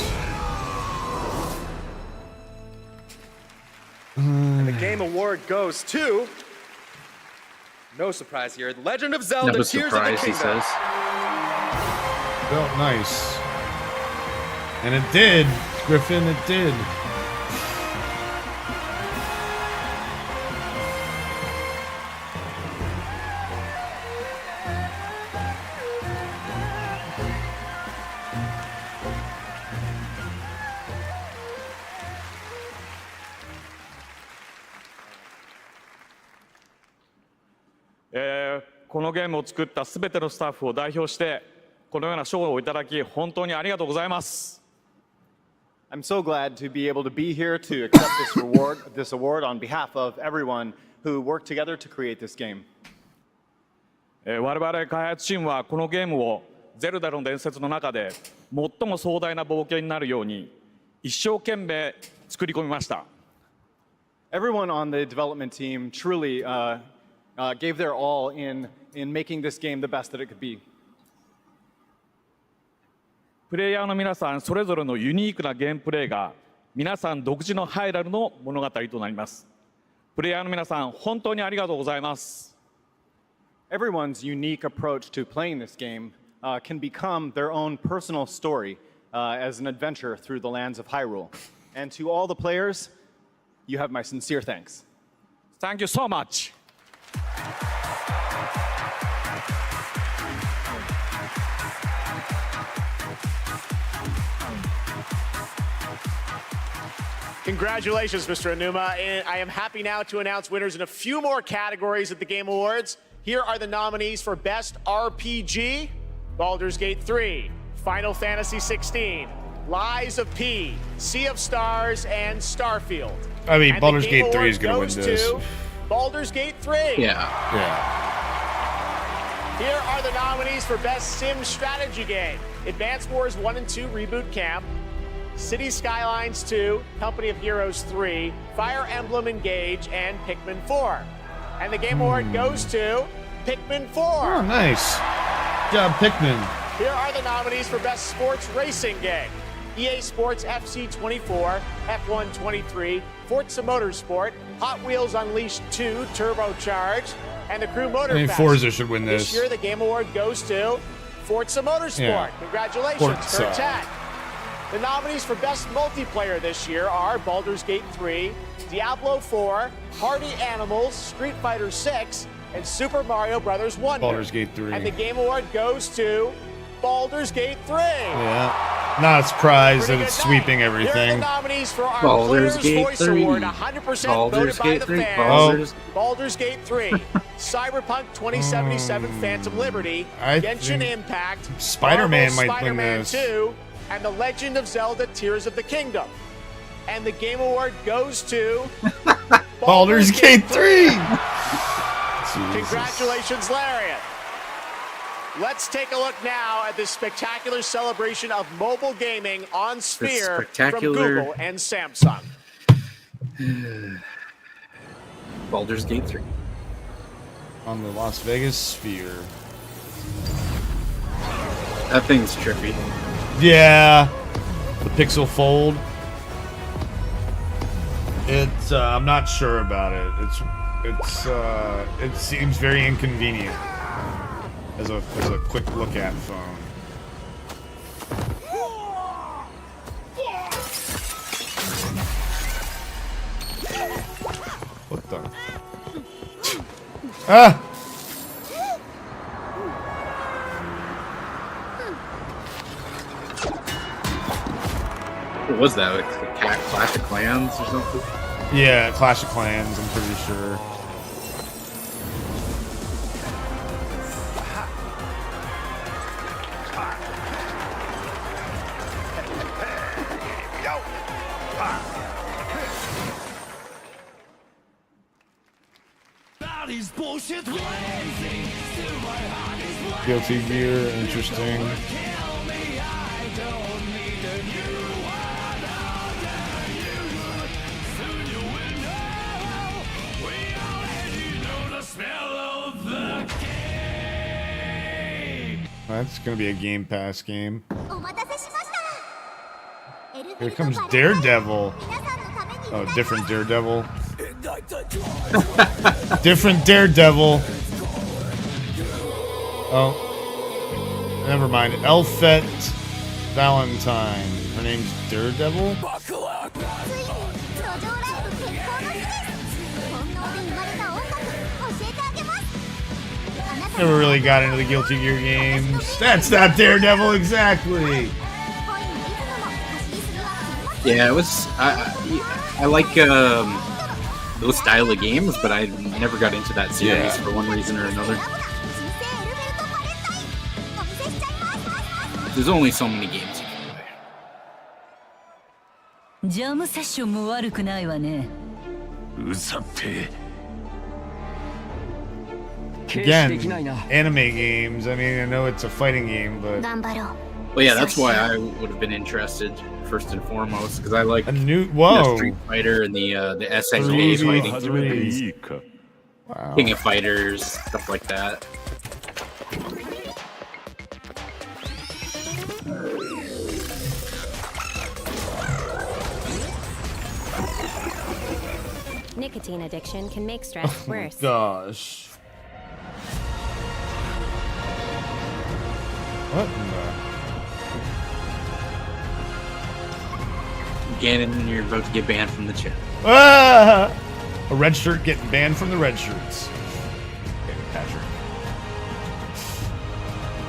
And the Game Award goes to... No surprise here. Legend of Zelda, Never Tears of the surprised, he Kingdom. says. Felt nice. And it did, Griffin, it did.「このゲームを作ったすべてのスタッフを代表してこのような賞をいただき本当にありがとうございます。I'm so glad to be able to be here to accept this award on behalf of everyone who worked together to create this game. 我々開発チームはこのゲームをゼルダの伝説の中で最も壮大な冒険になるように一生懸命作り込みました。Everyone on the development team truly gave their all in making this game the best that it could be. プレイヤーの皆さんそれぞれのユニークなゲームプレイが皆さん独自のハイラルの物語となります。プレイヤーの皆さん本当にありがとうございます。Everyone's unique approach to playing this game can become their own personal story as an adventure through the lands of Hyrule. And to all the players, you have my sincere thanks. Thank you so much. Congratulations, Mr. Anuma. And I am happy now to announce winners in a few more categories at the Game Awards. Here are the nominees for Best RPG, Baldur's Gate 3, Final Fantasy 16, Lies of P, Sea of Stars, and Starfield. I mean, And Baldur's the Game Gate 3 is Award going to win goes this. to Baldur's Gate 3. Yeah. Here are the nominees for Best Sim Strategy Game. Advance Wars 1 and 2 Reboot Camp, City Skylines 2, Company of Heroes 3, Fire Emblem Engage, and Pikmin 4. And the Game Award goes to Pikmin 4. Oh, nice. Good job, Pikmin. Here are the nominees for Best Sports Racing Game. EA Sports FC 24, F1 23, Forza Motorsport, Hot Wheels Unleashed 2 Turbocharged, and the Crew Motorfest. I mean, Forza should win this. This year, the Game Award goes to Forza Motorsport. Yeah. Congratulations, Forza. Kurt Tat. The nominees for Best Multiplayer this year are Baldur's Gate 3, Diablo 4, Hardy Animals, Street Fighter 6, and Super Mario Bros. Wonder. Baldur's Gate 3. And the Game Award goes to Baldur's Gate 3. Yeah. Not a surprise that it's sweeping Here are the everything. nominees for our Baldur's Player's Gate Voice 3. Award, 100% Baldur's voted by Gate the 3. fans. Baldur's Gate 3, Cyberpunk 2077 Phantom Liberty, I Genshin think Impact, Spider-Man Marvel's might win Spider-Man this. 2, and The Legend of Zelda Tears of the Kingdom. And the Game Award goes to Baldur's Gate 3. Congratulations, Lariat. Let's take a look now at this spectacular celebration of mobile gaming on Sphere from Google and Samsung. Baldur's Gate 3. On the Las Vegas Sphere. That thing's trippy. Yeah. The Pixel Fold. It's I'm not sure about it. It seems very inconvenient as a quick look at phone. What the? Ah! What was that? Like Clash of Clans or something? Yeah, Clash of Clans, I'm pretty sure. Guilty Gear, interesting. That's gonna be a Game Pass game. Here comes Daredevil. Oh, different Daredevil. Different Daredevil. Oh, never mind. Elfette Valentine. Her name's Daredevil. Never really got into the Guilty Gear games. That's not Daredevil exactly. Yeah, it was. I like those style of games, but I never got into that series for one reason or another. There's only so many games you can play. ジャムセッションも悪くないわね。うざって。 Again, anime games. I mean, I know it's a fighting game, but well, yeah, that's why I would have been interested first and foremost because I like Street Fighter and the SNK fighting games, King of Fighters, stuff like that. Nicotine addiction can make stress worse. Gosh. What in the? Ganon, you're about to get banned from the chat. Ah! A red shirt getting banned from the red shirts. Okay, Patric.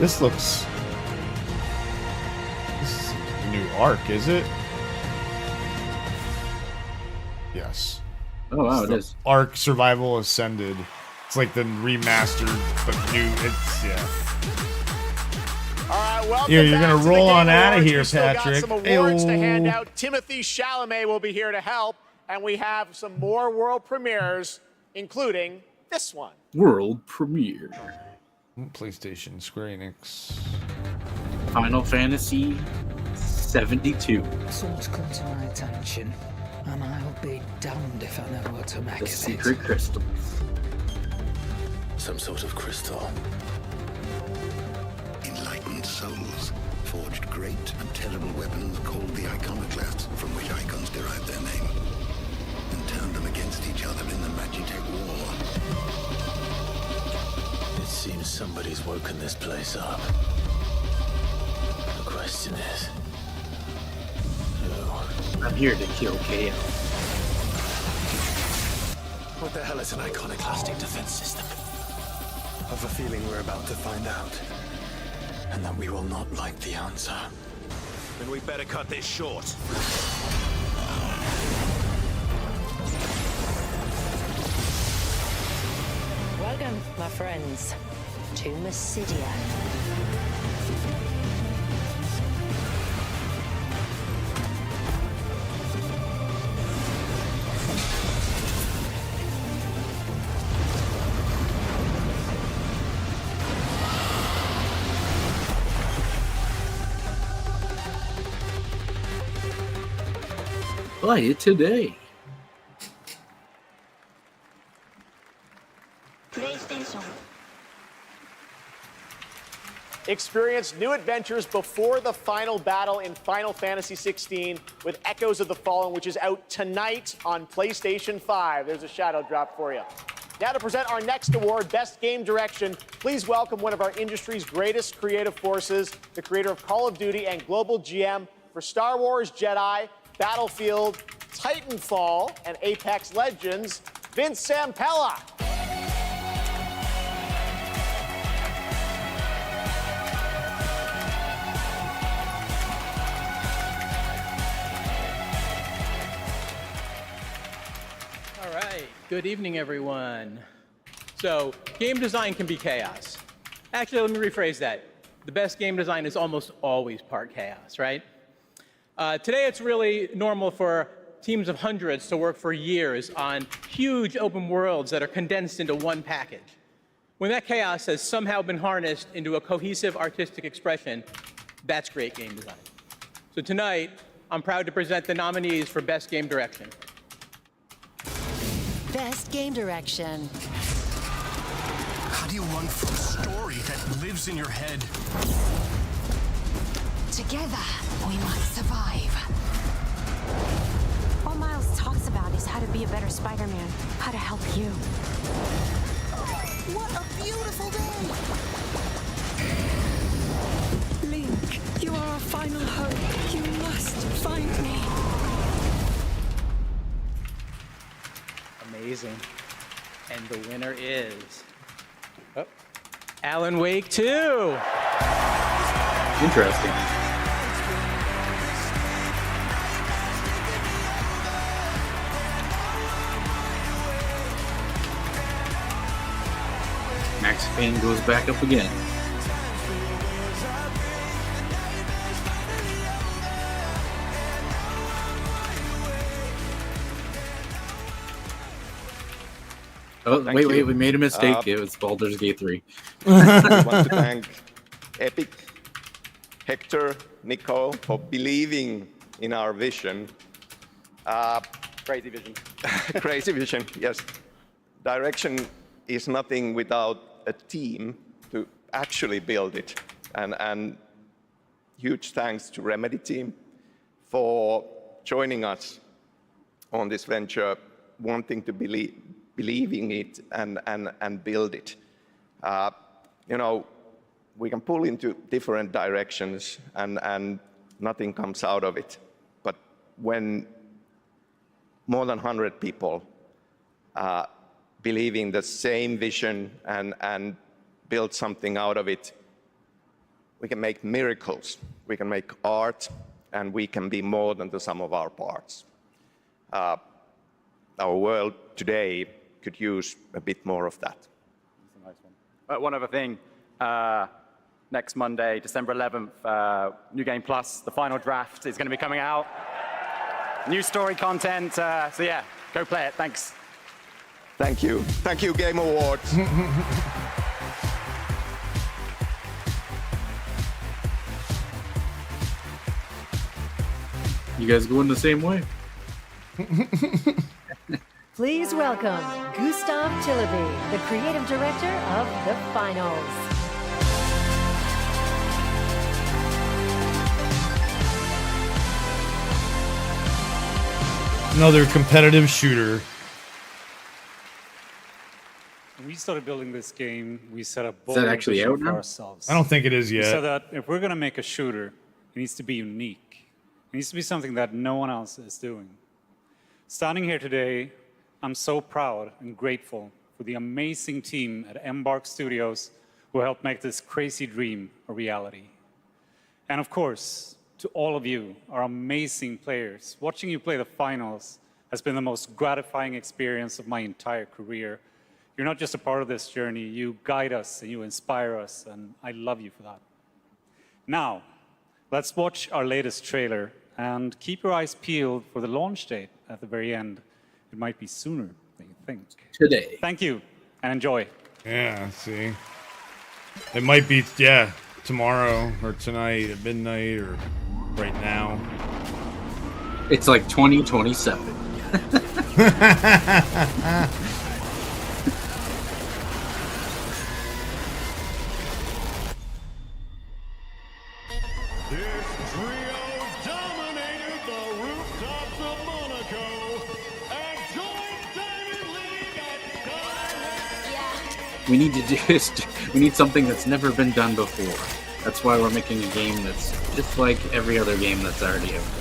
This looks. This is a new arc, is it? Yes. Oh wow, it is. Arc Survival Ascended. It's like the remastered, but new. It's All right, welcome Here, you're gonna back to roll the on Game out of Awards. here, We still got Patrick. some awards to hand Ayo. out. Timothy Chalamet will be here to help, and we have some more world premieres, including this one. World premiere. PlayStation, Square Enix. Final Fantasy 72. Someone's come to my attention, and I'll be damned if I know what to make The of Secret Crystal. Some sort of crystal. Enlightened souls forged great and terrible weapons called the iconoclasts, from which icons derived their name, and turned them against each other in the Magitech War. It seems somebody's woken this place up. The question is, who? I'm here to kill KO. What the hell is an iconoclastic defense system? I have a feeling we're about to find out. And that we will not like the answer. Then we better cut this short. Welcome, my friends, to Mysidia. Play it today. PlayStation. Experience new adventures before the final battle in Final Fantasy XVI with Echoes of the Fallen, which is out tonight on PlayStation 5. There's a shadow drop for you. Now to present our next award, Best Game Direction, please welcome one of our industry's greatest creative forces, the creator of Call of Duty and global GM for Star Wars Jedi, Battlefield, Titanfall, and Apex Legends, Vince Zampella. All right, good evening, everyone. So, game design can be chaos. Actually, let me rephrase that. The best game design is almost always part chaos, right? Today, it's really normal for teams of hundreds to work for years on huge open worlds that are condensed into one package. When that chaos has somehow been harnessed into a cohesive artistic expression, that's great game design. So tonight, I'm proud to present the nominees for Best Game Direction. Best Game Direction. How do you run from a story that lives in your head? Together, we must survive. All Miles talks about is how to be a better Spider-Man, how to help you. What a beautiful day! Link, you are our final hope. You must find me. Amazing. And the winner is Alan Wake 2. Interesting. Max Payne goes back up again. Oh, wait, we made a mistake. It was Baldur's Gate 3. We want to thank Epic, Hector, Nico for believing in our vision. Crazy vision. Crazy vision, yes. Direction is nothing without a team to actually build it. And huge thanks to Remedy team for joining us on this venture, wanting to believing it and build it. You know, we can pull into different directions and nothing comes out of it. But when more than 100 people believe in the same vision and build something out of it, we can make miracles. We can make art, and we can be more than the sum of our parts. Our world today could use a bit more of that. That's a nice one. One other thing. Next Monday, December 11th, New Game Plus, the final draft is going to be coming out. New story content. So yeah, go play it. Thanks. Thank you. Thank you, Game Awards. You guys going the same way? Please welcome Gustav Tillaby, the creative director of the finals. Another competitive shooter. When we started building this game, we set a Is that actually vision out for now? ourselves. I don't think it is We yet. said that if we're going to make a shooter, it needs to be unique. It needs to be something that no one else is doing. Standing here today, I'm so proud and grateful for the amazing team at Embark Studios who helped make this crazy dream a reality. And of course, to all of you, our amazing players, watching you play the finals has been the most gratifying experience of my entire career. You're not just a part of this journey, you guide us and you inspire us, and I love you for that. Now, let's watch our latest trailer and keep your eyes peeled for the launch date at the very end. It might be sooner than you think. Today. Thank you, and enjoy. Yeah, see. It might be, yeah, tomorrow or tonight at midnight or right now. It's like 2027. We need something that's never been done before. That's why we're making a game that's just like every other game that's already out there.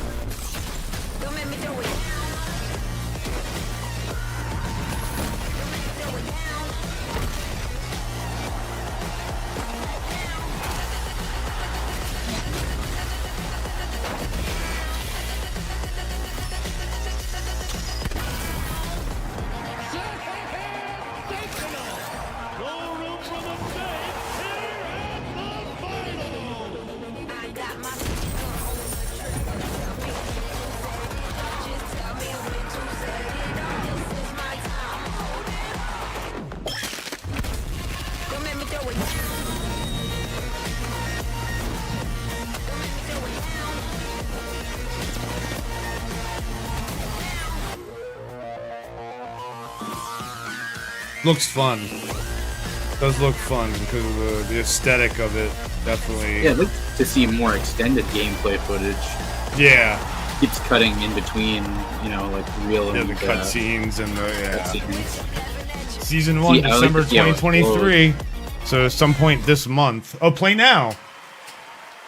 Looks fun. Does look fun because of the aesthetic of it. Definitely. Yeah, I'd like to see more extended gameplay footage. Yeah. Keeps cutting in between, you know, like real the cutscenes and the cutscenes. Season 1, December 2023. So at some point this month. Oh, play now.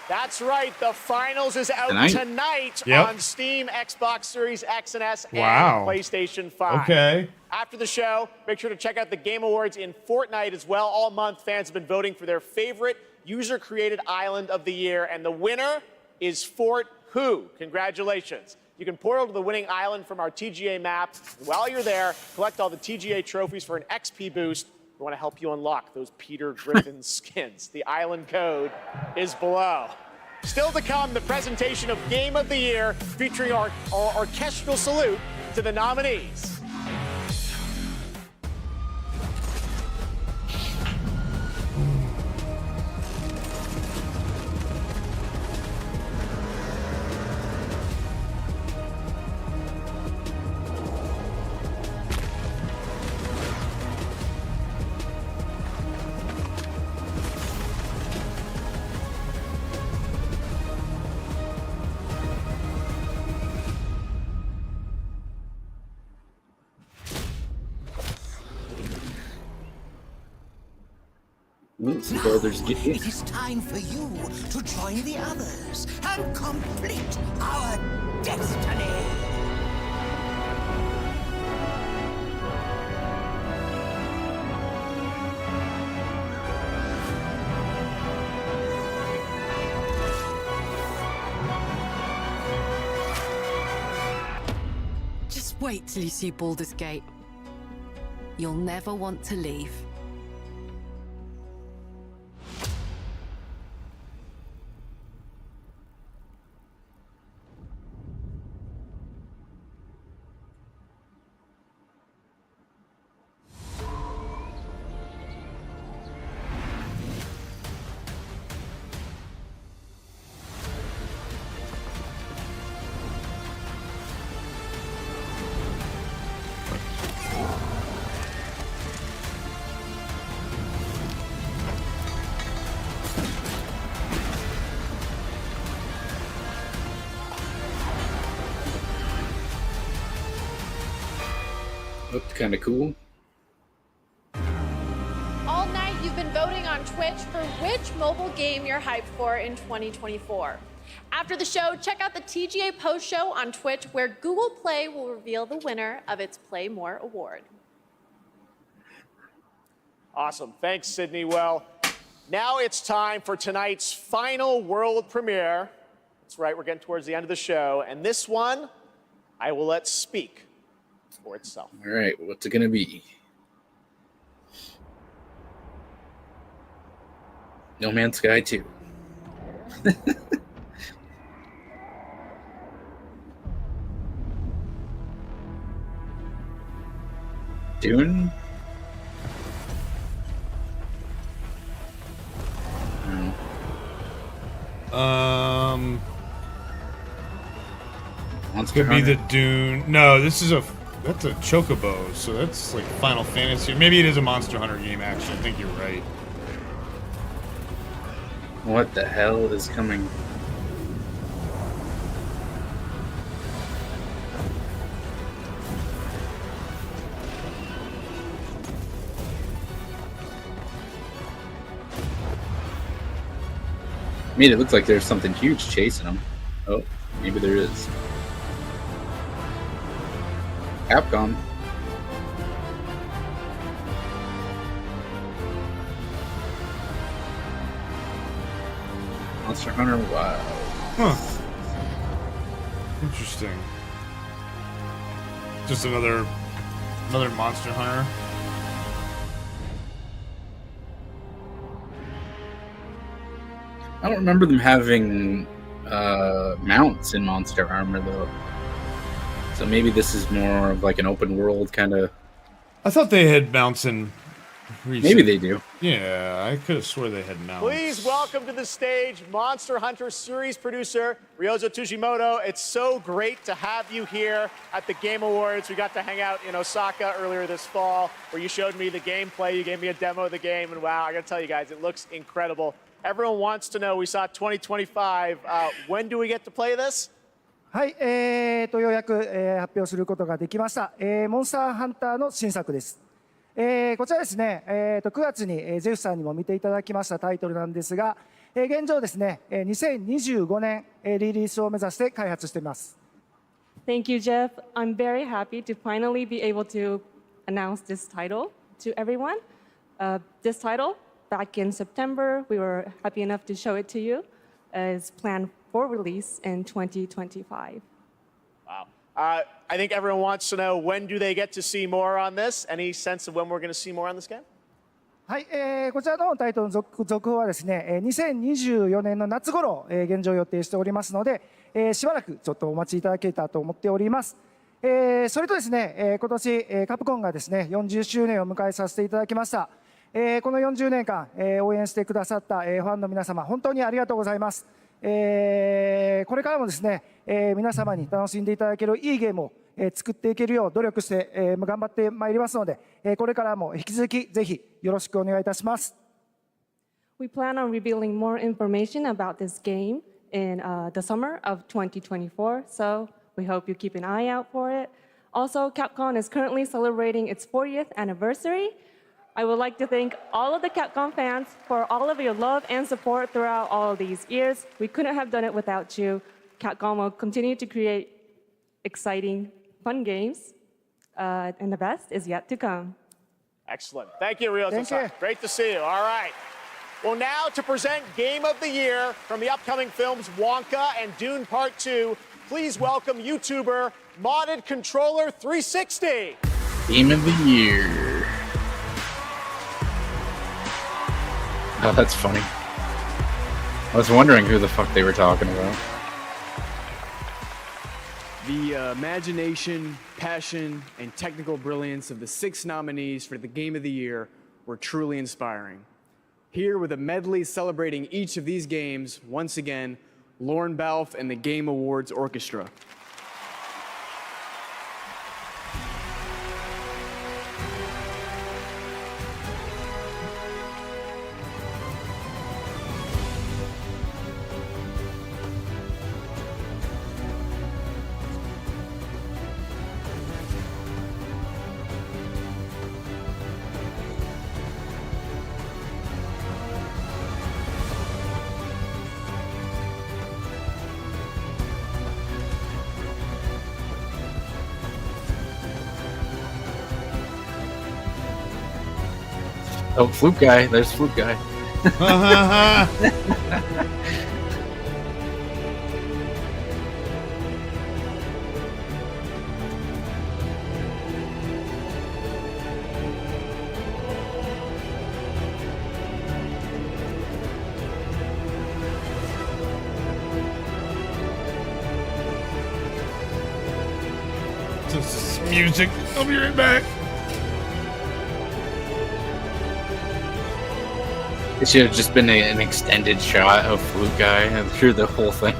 That's right. The finals is out tonight on Steam, Xbox Series X and S, and PlayStation 5. Okay. After the show, make sure to check out the Game Awards in Fortnite as well. All month, fans have been voting for their favorite user-created island of the year, and the winner is Fort Who. Congratulations. You can portal to the winning island from our TGA map. While you're there, collect all the TGA trophies for an XP boost. We want to help you unlock those Peter Griffin skins. The island code is below. Still to come, the presentation of Game of the Year featuring our orchestral salute to the nominees. Now, it is time for you to join the others and complete our destiny. Just wait till you see Baldur's Gate. You'll never want to leave. Looked kind of cool. All night you've been voting on Twitch for which mobile game you're hyped for in 2024. After the show, check out the TGA post show on Twitch where Google Play will reveal the winner of its Play More award. Awesome. Thanks, Sydney. Well, now it's time for tonight's final world premiere. That's right, we're getting towards the end of the show. And this one, I will let speak for itself. All right, what's it going to be? No Man's Sky 2. Dune? Monster Could be Hunter. the Dune. No, that's a Chocobo, so that's like Final Fantasy. Maybe it is a Monster Hunter game, actually. I think you're right. What the hell is coming? I mean, it looks like there's something huge chasing them. Oh, maybe there is. Capcom. Monster Hunter, wow. Huh. Interesting. Just another Monster Hunter. I don't remember them having mounts in Monster Armor though. So maybe this is more of like an open world kind of. I thought they had mounts in. Maybe they do. Yeah, I could have swore they had mounts. Please welcome to the stage Monster Hunter series producer Ryozo Tujimoto. It's so great to have you here at the Game Awards. We got to hang out in Osaka earlier this fall where you showed me the gameplay. You gave me a demo of the game, and wow, I got to tell you guys, it looks incredible. Everyone wants to know, we saw 2025. When do we get to play this? はい、ようやく、発表することができました。モンスターハンターの新作です。こちらですね、9月に、ゼフさんにも見ていただきましたタイトルなんですが、現状ですね、2025年、リリースを目指して開発しています。Thank you, Jeff. I'm very happy to finally be able to announce this title to everyone. This title, back in September, we were happy enough to show it to you, is planned for release in 2025. Wow. I think everyone wants to know, when do they get to see more on this? Any sense of when we're going to see more on this game? はい、こちらのタイトルの続報はですね、2024年の夏頃、現状予定しておりますので、しばらくちょっとお待ちいただけたらと思っております。それとですね、今年、カプコンがですね、40周年を迎えさせていただきました。この40年間、応援してくださった、ファンの皆様、本当にありがとうございます。これからもですね、皆様に楽しんでいただけるいいゲームを、作っていけるよう努力して、頑張ってまいりますので、これからも引き続きぜひよろしくお願いいたします。We plan on revealing more information about this game in the summer of 2024, so we hope you keep an eye out for it. Also, Capcom is currently celebrating its 40th anniversary. I would like to thank all of the Capcom fans for all of your love and support throughout all of these years. We couldn't have done it without you. Capcom will continue to create exciting, fun games, and the best is yet to come. Excellent. Thank you, Ryozo. Thank you. Great to see you. All right. Well, now to present Game of the Year from the upcoming films Wonka and Dune Part 2, please welcome YouTuber Modded Controller 360. Game of the Year. Oh, that's funny. I was wondering who the fuck they were talking about. The imagination, passion, and technical brilliance of the 6 nominees for the Game of the Year were truly inspiring. Here with a medley celebrating each of these games, once again, Lauren Balfe and the Game Awards Orchestra. Oh, Flute Guy. There's Flute Guy. This is music. I'll be right back. It should have just been an extended shot of Flute Guy through the whole thing.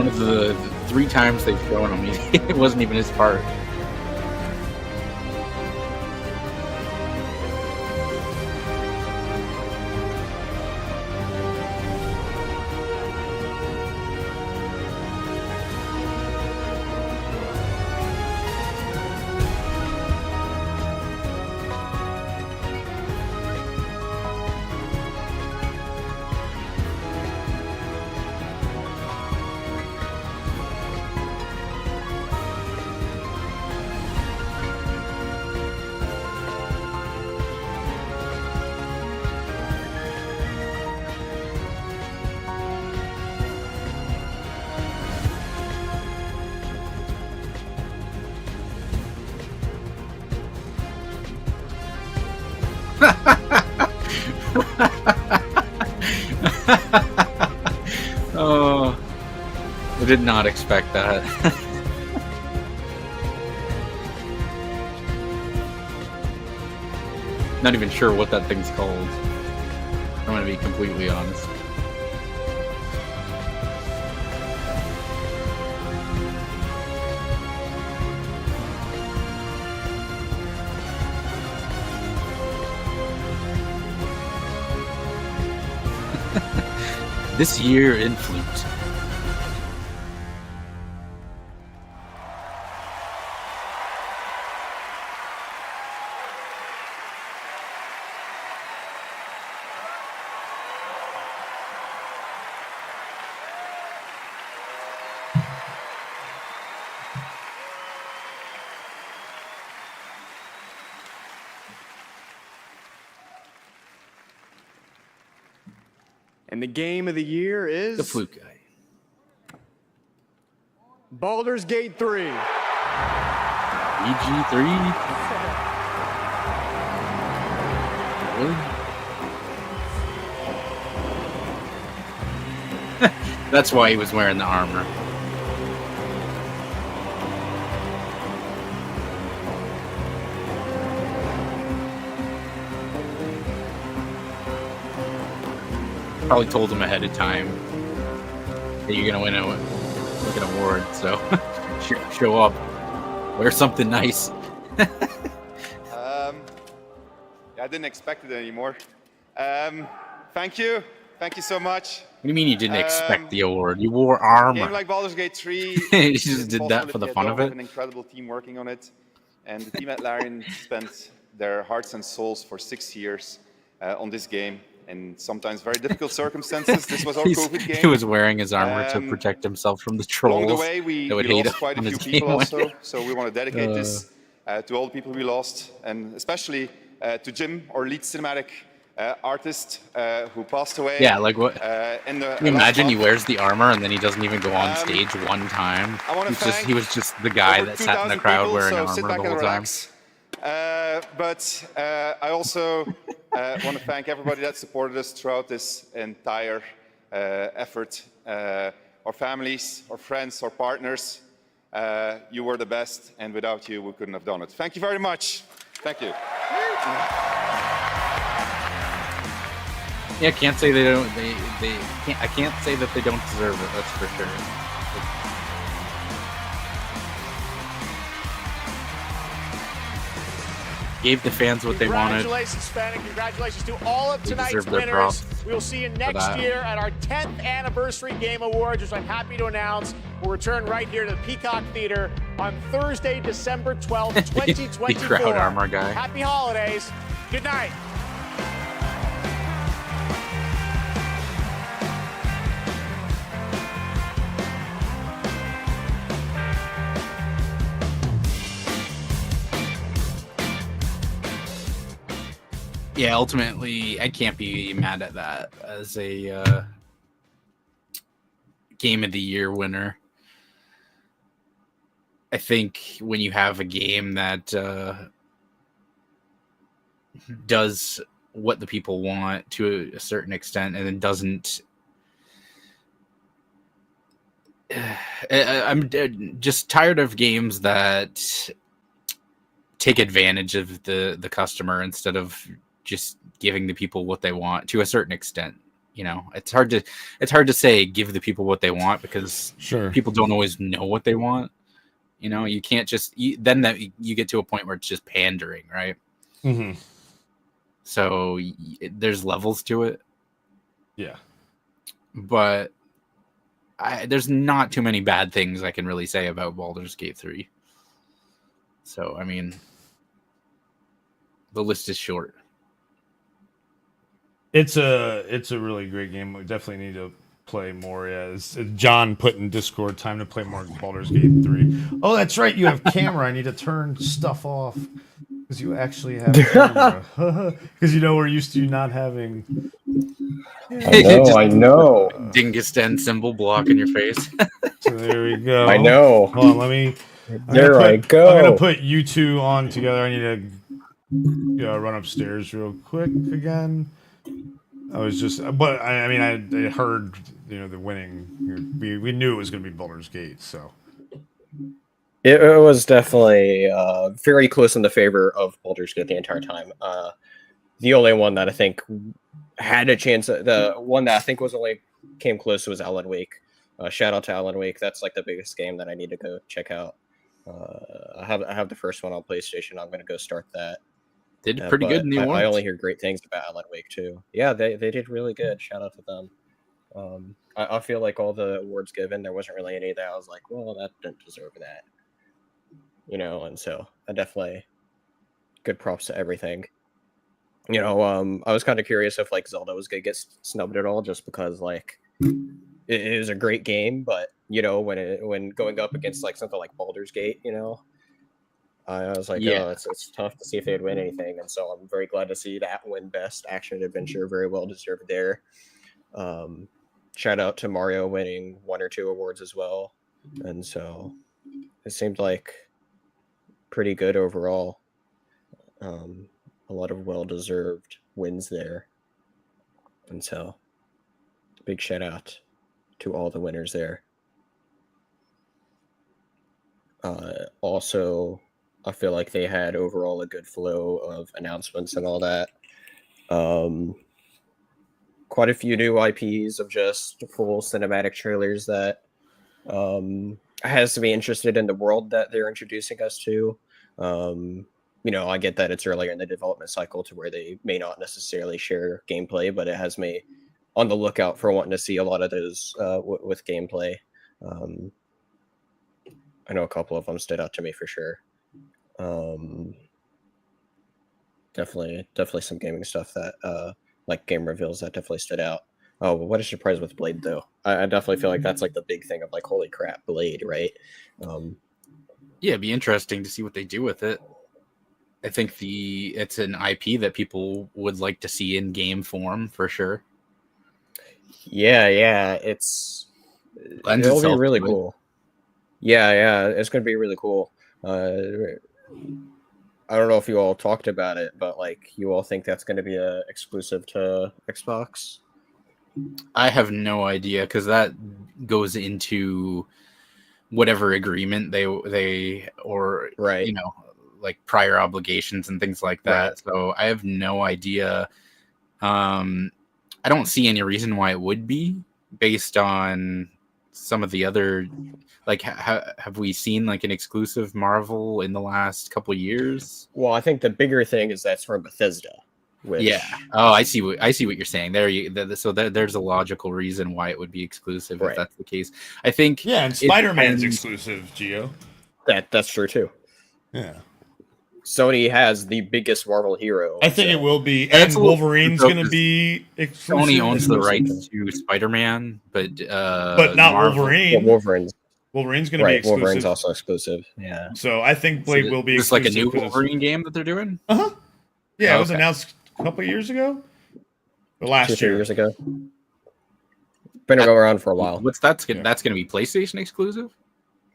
One of the 3 times they've shown him, it wasn't even his part. Oh, I did not expect that. Not even sure what that thing's called. I'm gonna be completely honest. This year in Flute. And the game of the year is the Flute guy. Baldur's Gate 3. EG3. Really? That's why he was wearing the armor. Probably told him ahead of time that you're gonna win an award, so show up, wear something nice. Yeah, I didn't expect it anymore. Thank you so much. What do you mean you didn't expect the award? You wore armor. A game like Baldur's Gate 3. You just did that for the fun of it. An incredible team working on it, and the team at Larian spent their hearts and souls for 6 years on this game. In sometimes very difficult circumstances. This was our COVID game. He was wearing his armor to protect himself from the trolls. Along the way, we lost quite a few people also, so we want to dedicate this to all the people we lost, and especially to Jim, our lead cinematic artist, who passed away. Yeah, like what? Can you imagine he wears the armor and then he doesn't even go on stage one time. He was just the guy that sat in the crowd wearing armor the whole time. But I also want to thank everybody that supported us throughout this entire effort. Our families, our friends, our partners. You were the best, and without you, we couldn't have done it. Thank you very much. Thank you. Yeah, I can't say they don't. I can't say that they don't deserve it. That's for sure. Gave the fans what they wanted. Congratulations, Sven, and congratulations to all of tonight's winners. Props. We will see you next year at our 10th Anniversary Game Awards, which I'm happy to announce will return right here to the Peacock Theater on Thursday, December 12th, 2024. The crowd armor guy. Happy holidays. Good night. Yeah, ultimately, I can't be mad at that as a Game of the Year winner. I think when you have a game that does what the people want to a certain extent and then doesn't... I'm just tired of games that take advantage of the customer instead of just giving the people what they want to a certain extent. you know, it's hard to say give the people what they want, because people don't always know what they want. You know, you can't just then that you get to a point where it's just pandering, right? Mm-hmm. So there's levels to it. Yeah, but there's not too many bad things I can really say about Baldur's Gate 3. So I mean, the list is short. It's a really great game. We definitely need to play more. Yeah, it's John put in Discord, time to play more Baldur's Gate 3. Oh, that's right. You have camera. I need to turn stuff off because you actually have camera. Because you know we're used to you not having. I know. Dingistan symbol block in your face. So there we go. I know. Hold on, let me. I'm gonna put you two on together. I need to run upstairs real quick again. I was just, but I mean, I heard, you know, the winning. We knew it was going to be Baldur's Gate, so it was definitely very close in the favor of Baldur's Gate the entire time. The only one that I think had a chance, the one that I think was only came close was Alan Wake. Shout out to Alan Wake. That's like the biggest game that I need to go check out. I have the first one on PlayStation. I'm going to go start that. They did pretty good in the awards. I only hear great things about Alan Wake too. Yeah, they did really good. Shout out to them. I feel like all the awards given, there wasn't really any that I was like, well, that didn't deserve that. You know, and so I definitely good props to everything. You know, I was kind of curious if like Zelda was gonna get snubbed at all, just because like it was a great game, but you know, when going up against like something like Baldur's Gate, you know. I was like, oh, it's tough to see if they'd win anything, and so I'm very glad to see that win Best Action Adventure. Very well deserved there. Shout out to Mario winning 1 or 2 awards as well, and so it seemed like pretty good overall. A lot of well deserved wins there, and so big shout out to all the winners there. Also, I feel like they had overall a good flow of announcements and all that. Quite a few new IPs of just full cinematic trailers that has to be interested in the world that they're introducing us to. You know, I get that it's earlier in the development cycle to where they may not necessarily share gameplay, but it has me on the lookout for wanting to see a lot of those with gameplay. I know a couple of them stood out to me for sure. Definitely some gaming stuff that like game reveals that definitely stood out. Oh, what a surprise with Blade though. I definitely feel like that's like the big thing of like, holy crap, Blade, right? Yeah, it'd be interesting to see what they do with it. I think it's an IP that people would like to see in game form for sure. Yeah, it'll be really cool. Yeah, it's gonna be really cool. I don't know if you all talked about it, but like, you all think that's going to be a exclusive to Xbox? I have no idea, because that goes into whatever agreement they or right, you know, like prior obligations and things like that. Right. So I have no idea. I don't see any reason why it would be, based on some of the other. Like, have we seen like an exclusive Marvel in the last couple of years? Well, I think the bigger thing is that's from Bethesda. Which... Yeah. Oh, I see what you're saying. There's a logical reason why it would be exclusive if that's the case. I think. Yeah, and Spider-Man's exclusive, Gio. That's true too. Yeah. Sony has the biggest Marvel hero. I think it will be, and Wolverine's going to be exclusive. Sony owns the rights to Spider-Man, but not Marvel. Wolverine. Well, Wolverine's going to be exclusive. Wolverine's also exclusive. Yeah. So I think Blade will be exclusive. It's like a new Wolverine game that they're doing? Uh-huh. Yeah, it was announced a couple of years ago. Or last 2 years ago. Been going around for a while. That's going to be PlayStation exclusive?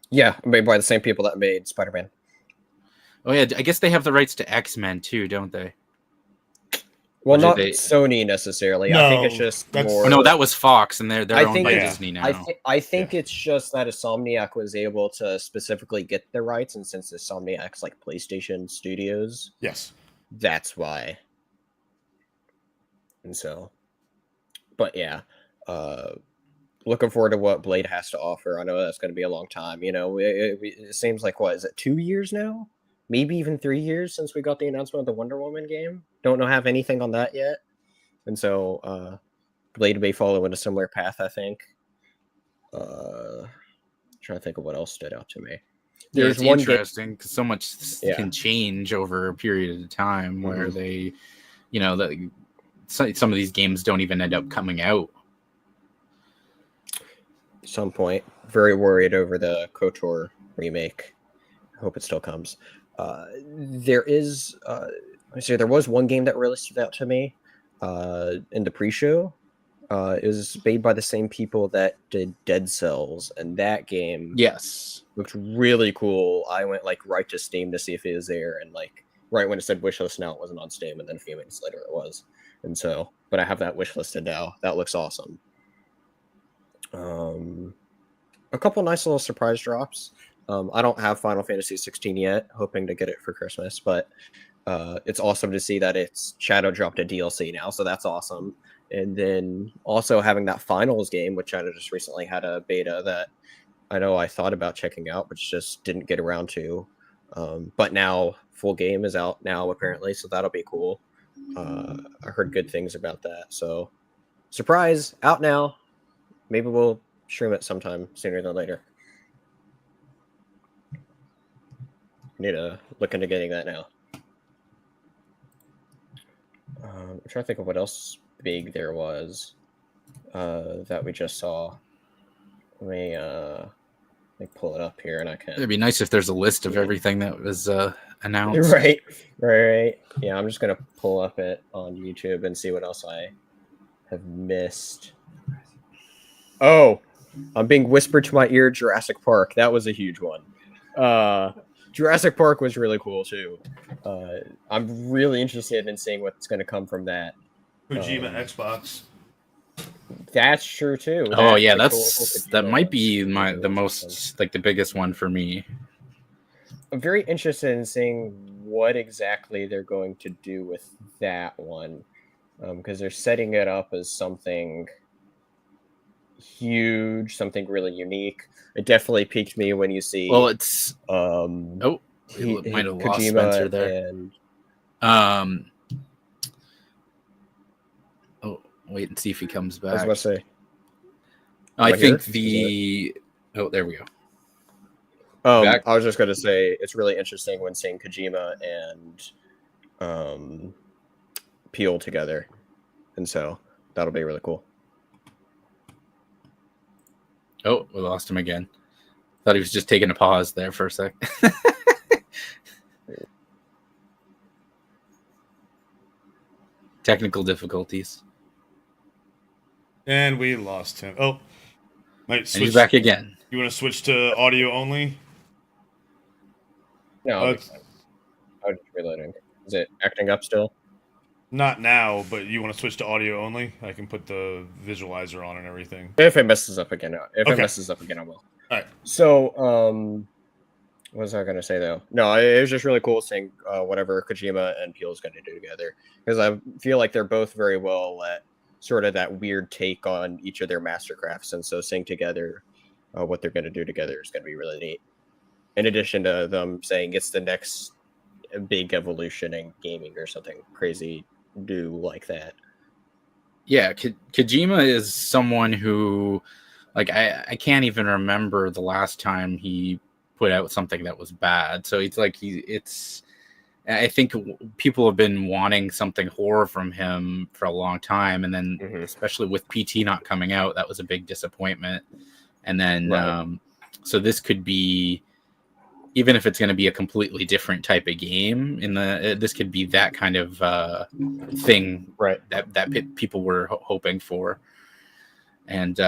Yeah, made by the same people that made Spider-Man. Oh yeah, I guess they have the rights to X-Men too, don't they? Well, not Sony necessarily. No, I think it's just more... Oh, no, that was Fox, and they're owned by Disney now. I think it's just that Insomniac was able to specifically get the rights, and since Insomniac's like PlayStation Studios, yes, that's why. And so, But yeah, looking forward to what Blade has to offer. I know that's going to be a long time. You know, it seems like, what is it, 2 years now? Maybe even 3 years since we got the announcement of the Wonder Woman game. Don't have anything on that yet. And so Blade may follow in a similar path, I think. Trying to think of what else stood out to me. There's one interesting because so much can change over a period of time where they, you know, some of these games don't even end up coming out. At some point, very worried over the KOTOR remake. I hope it still comes. There was one game that really stood out to me in the pre-show. It was made by the same people that did Dead Cells, and that game looked really cool. I went right to Steam to see if it was there, and right when it said wishlist now, it wasn't on Steam, and then a few minutes later it was. And so, but I have that wishlisted now. That looks awesome. A couple nice little surprise drops. I don't have Final Fantasy 16 yet, hoping to get it for Christmas, but it's awesome to see that it's Shadow dropped a DLC now, so that's awesome. And then also having that finals game, which Shadow just recently had a beta that I know I thought about checking out, but just didn't get around to. But now full game is out now, apparently, so that'll be cool. I heard good things about that. So surprise, out now. Maybe we'll stream it sometime sooner than later. Need to look into getting that now. I'm trying to think of what else big there was that we just saw. Let me pull it up here, and I can. It'd be nice if there's a list of everything that was announced. Right. Yeah, I'm just gonna pull up it on YouTube and see what else I have missed. Oh, I'm being whispered to my ear. Jurassic Park. That was a huge one. Jurassic Park was really cool too. I'm really interested in seeing what's going to come from that. Kojima Xbox. That's true too. Oh yeah, that might be the most the biggest one for me. I'm very interested in seeing what exactly they're going to do with that one, because they're setting it up as something huge, something really unique. It definitely piqued me when you see. Well, it's might have lost Spencer there. And, wait and see if he comes back. I was about to say. I think there we go. I was just going to say it's really interesting when seeing Kojima and Peele together, and so that'll be really cool. Oh, we lost him again. Thought he was just taking a pause there for a sec. Technical difficulties. And we lost him. Oh, might switch. And he's back again. You want to switch to audio only? No, I was reloading. Is it acting up still? Not now, but you want to switch to audio only? I can put the visualizer on and everything. If it messes up again, I will. All right. So, what was I going to say though? No, it was just really cool seeing whatever Kojima and Peele is going to do together, because I feel like they're both very well at sort of that weird take on each of their mastercrafts, and so seeing together what they're going to do together is going to be really neat. In addition to them saying it's the next big evolution in gaming or something crazy new like that. Yeah, Kojima is someone who, I can't even remember the last time he put out something that was bad. So it's I think people have been wanting something horror from him for a long time, and then especially with PT not coming out, that was a big disappointment. And then so this could be, even if it's going to be a completely different type of game, this could be that kind of thing, right? That people were hoping for, and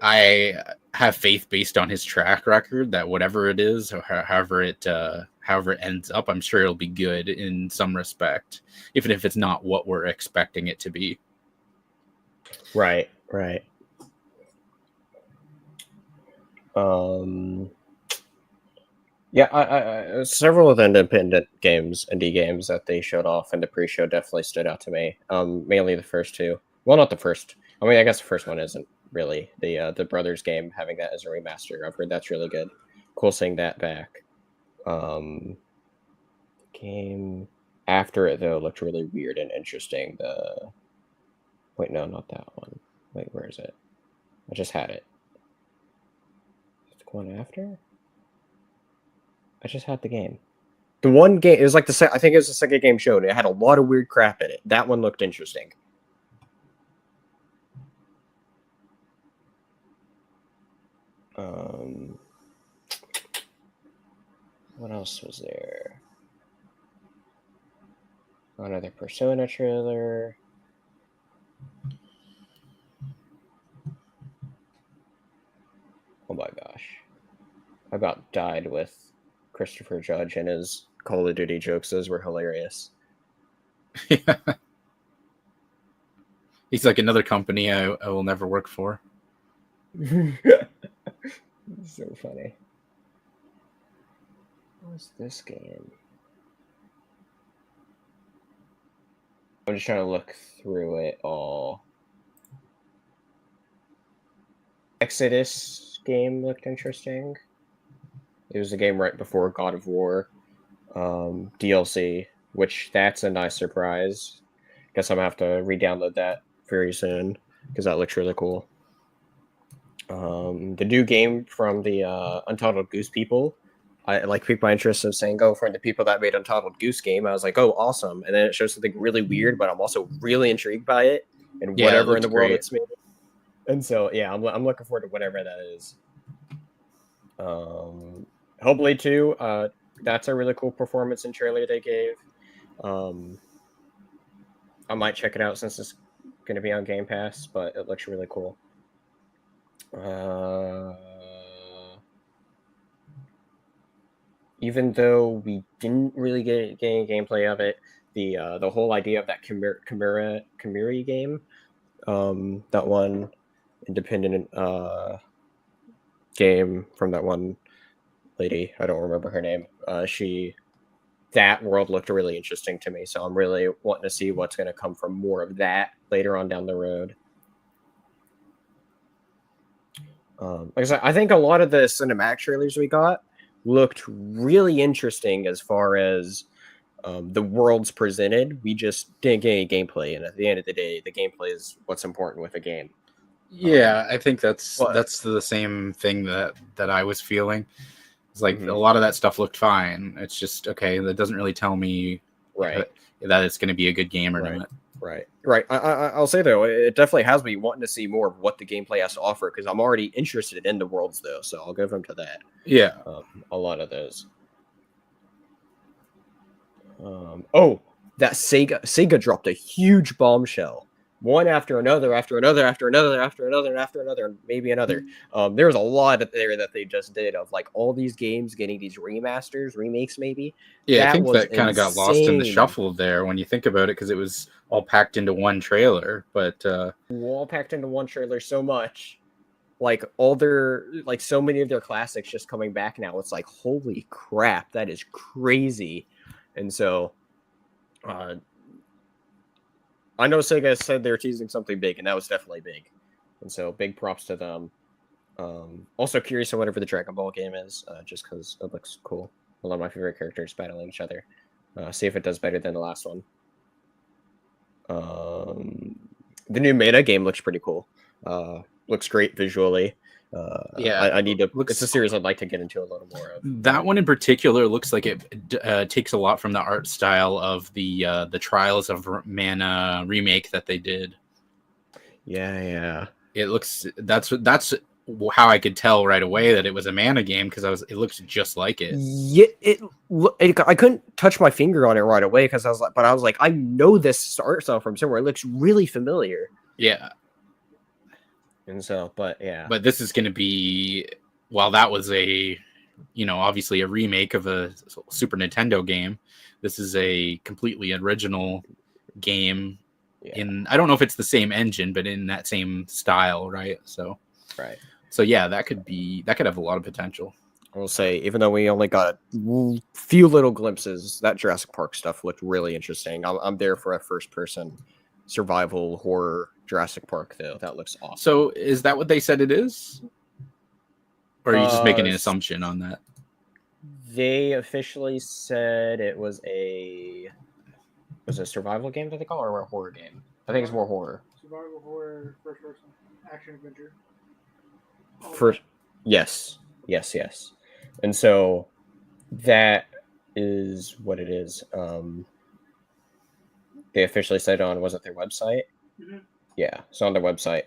I have faith based on his track record that whatever it is, or however it ends up, I'm sure it'll be good in some respect, even if it's not what we're expecting it to be. Right. Yeah, I several of the independent games, indie games that they showed off in the pre-show definitely stood out to me. Mainly the first two. Well, not the first. I mean, I guess the first one isn't really the Brothers game. Having that as a remaster, I've heard that's really good. Cool seeing that back. Game after it though looked really weird and interesting. Wait, no, not that one. Wait, where is it? I just had it. The one after? I just had the game. The one game, it was like I think it was the second game showed. It had a lot of weird crap in it. That one looked interesting. What else was there? Another Persona trailer. Oh my gosh. I about died with Christopher Judge, and his Call of Duty jokes. Those were hilarious. Yeah. He's like another company I will never work for. So funny. What's this game? I'm just trying to look through it all. Exodus game looked interesting. It was a game right before God of War DLC, which that's a nice surprise. Guess I'm gonna have to re-download that very soon because that looks really cool. The new game from the Untitled Goose people, I like piqued my interest of saying, "Oh, from the people that made Untitled Goose game." I was like, "Oh, awesome!" And then it shows something really weird, but I'm also really intrigued by it and whatever in the world it's made. And so, yeah, I'm looking forward to whatever that is. Hellblade 2, that's a really cool performance and trailer they gave. I might check it out since it's going to be on Game Pass, but it looks really cool. Even though we didn't really get any gameplay of it, the whole idea of that Chimera game, that one independent game from that one lady, I don't remember her name. That world looked really interesting to me, so I'm really wanting to see what's going to come from more of that later on down the road. Like I said, I think a lot of the cinematic trailers we got looked really interesting as far as the worlds presented. We just didn't get any gameplay, and at the end of the day, the gameplay is what's important with a game. Yeah, I think that's the same thing that I was feeling. It's like a lot of that stuff looked fine. It's just okay. That doesn't really tell me that it's going to be a good game or not. Right. I'll say though, it definitely has me wanting to see more of what the gameplay has to offer because I'm already interested in the worlds though. So I'll give them to that. Yeah, a lot of those. That Sega dropped a huge bombshell. One after another, and maybe another. There's a lot there that they just did of like all these games getting these remakes, maybe. Yeah, I think that kind of got lost in the shuffle there when you think about it, because it was all packed into one trailer. But all packed into one trailer so much, like all their so many of their classics just coming back now. It's like holy crap, that is crazy, and so. I know Sega said they're teasing something big, and that was definitely big. And so big props to them. Also curious on whatever the Dragon Ball game is, just because it looks cool. A lot of my favorite characters battling each other. See if it does better than the last one. The new Mana game looks pretty cool. Looks great visually. I need to. It's a series I'd like to get into a little more of. That one in particular looks like it takes a lot from the art style of the Trials of Mana remake that they did. Yeah. It looks that's how I could tell right away that it was a Mana game because it looks just like it. Yeah, I couldn't touch my finger on it right away because I was like, I know this art style from somewhere. It looks really familiar. Yeah. And so, but this is going to be, while that was obviously a remake of a Super Nintendo game, this is a completely original game I don't know if it's the same engine, but in that same style, right? So yeah, that could have a lot of potential. I will say, even though we only got a few little glimpses, that Jurassic Park stuff looked really interesting. I'm there for a first person survival horror Jurassic Park, though. That looks awesome. So is that what they said it is? Or are you just making an Uh, assumption on that? They officially said it was a survival game, did they call it, or a horror game? I think it's more horror. Survival horror, first person, action adventure. Yes. And so that is what it is. They officially said on, was it their website? Mm-hmm. Yeah, so on their website,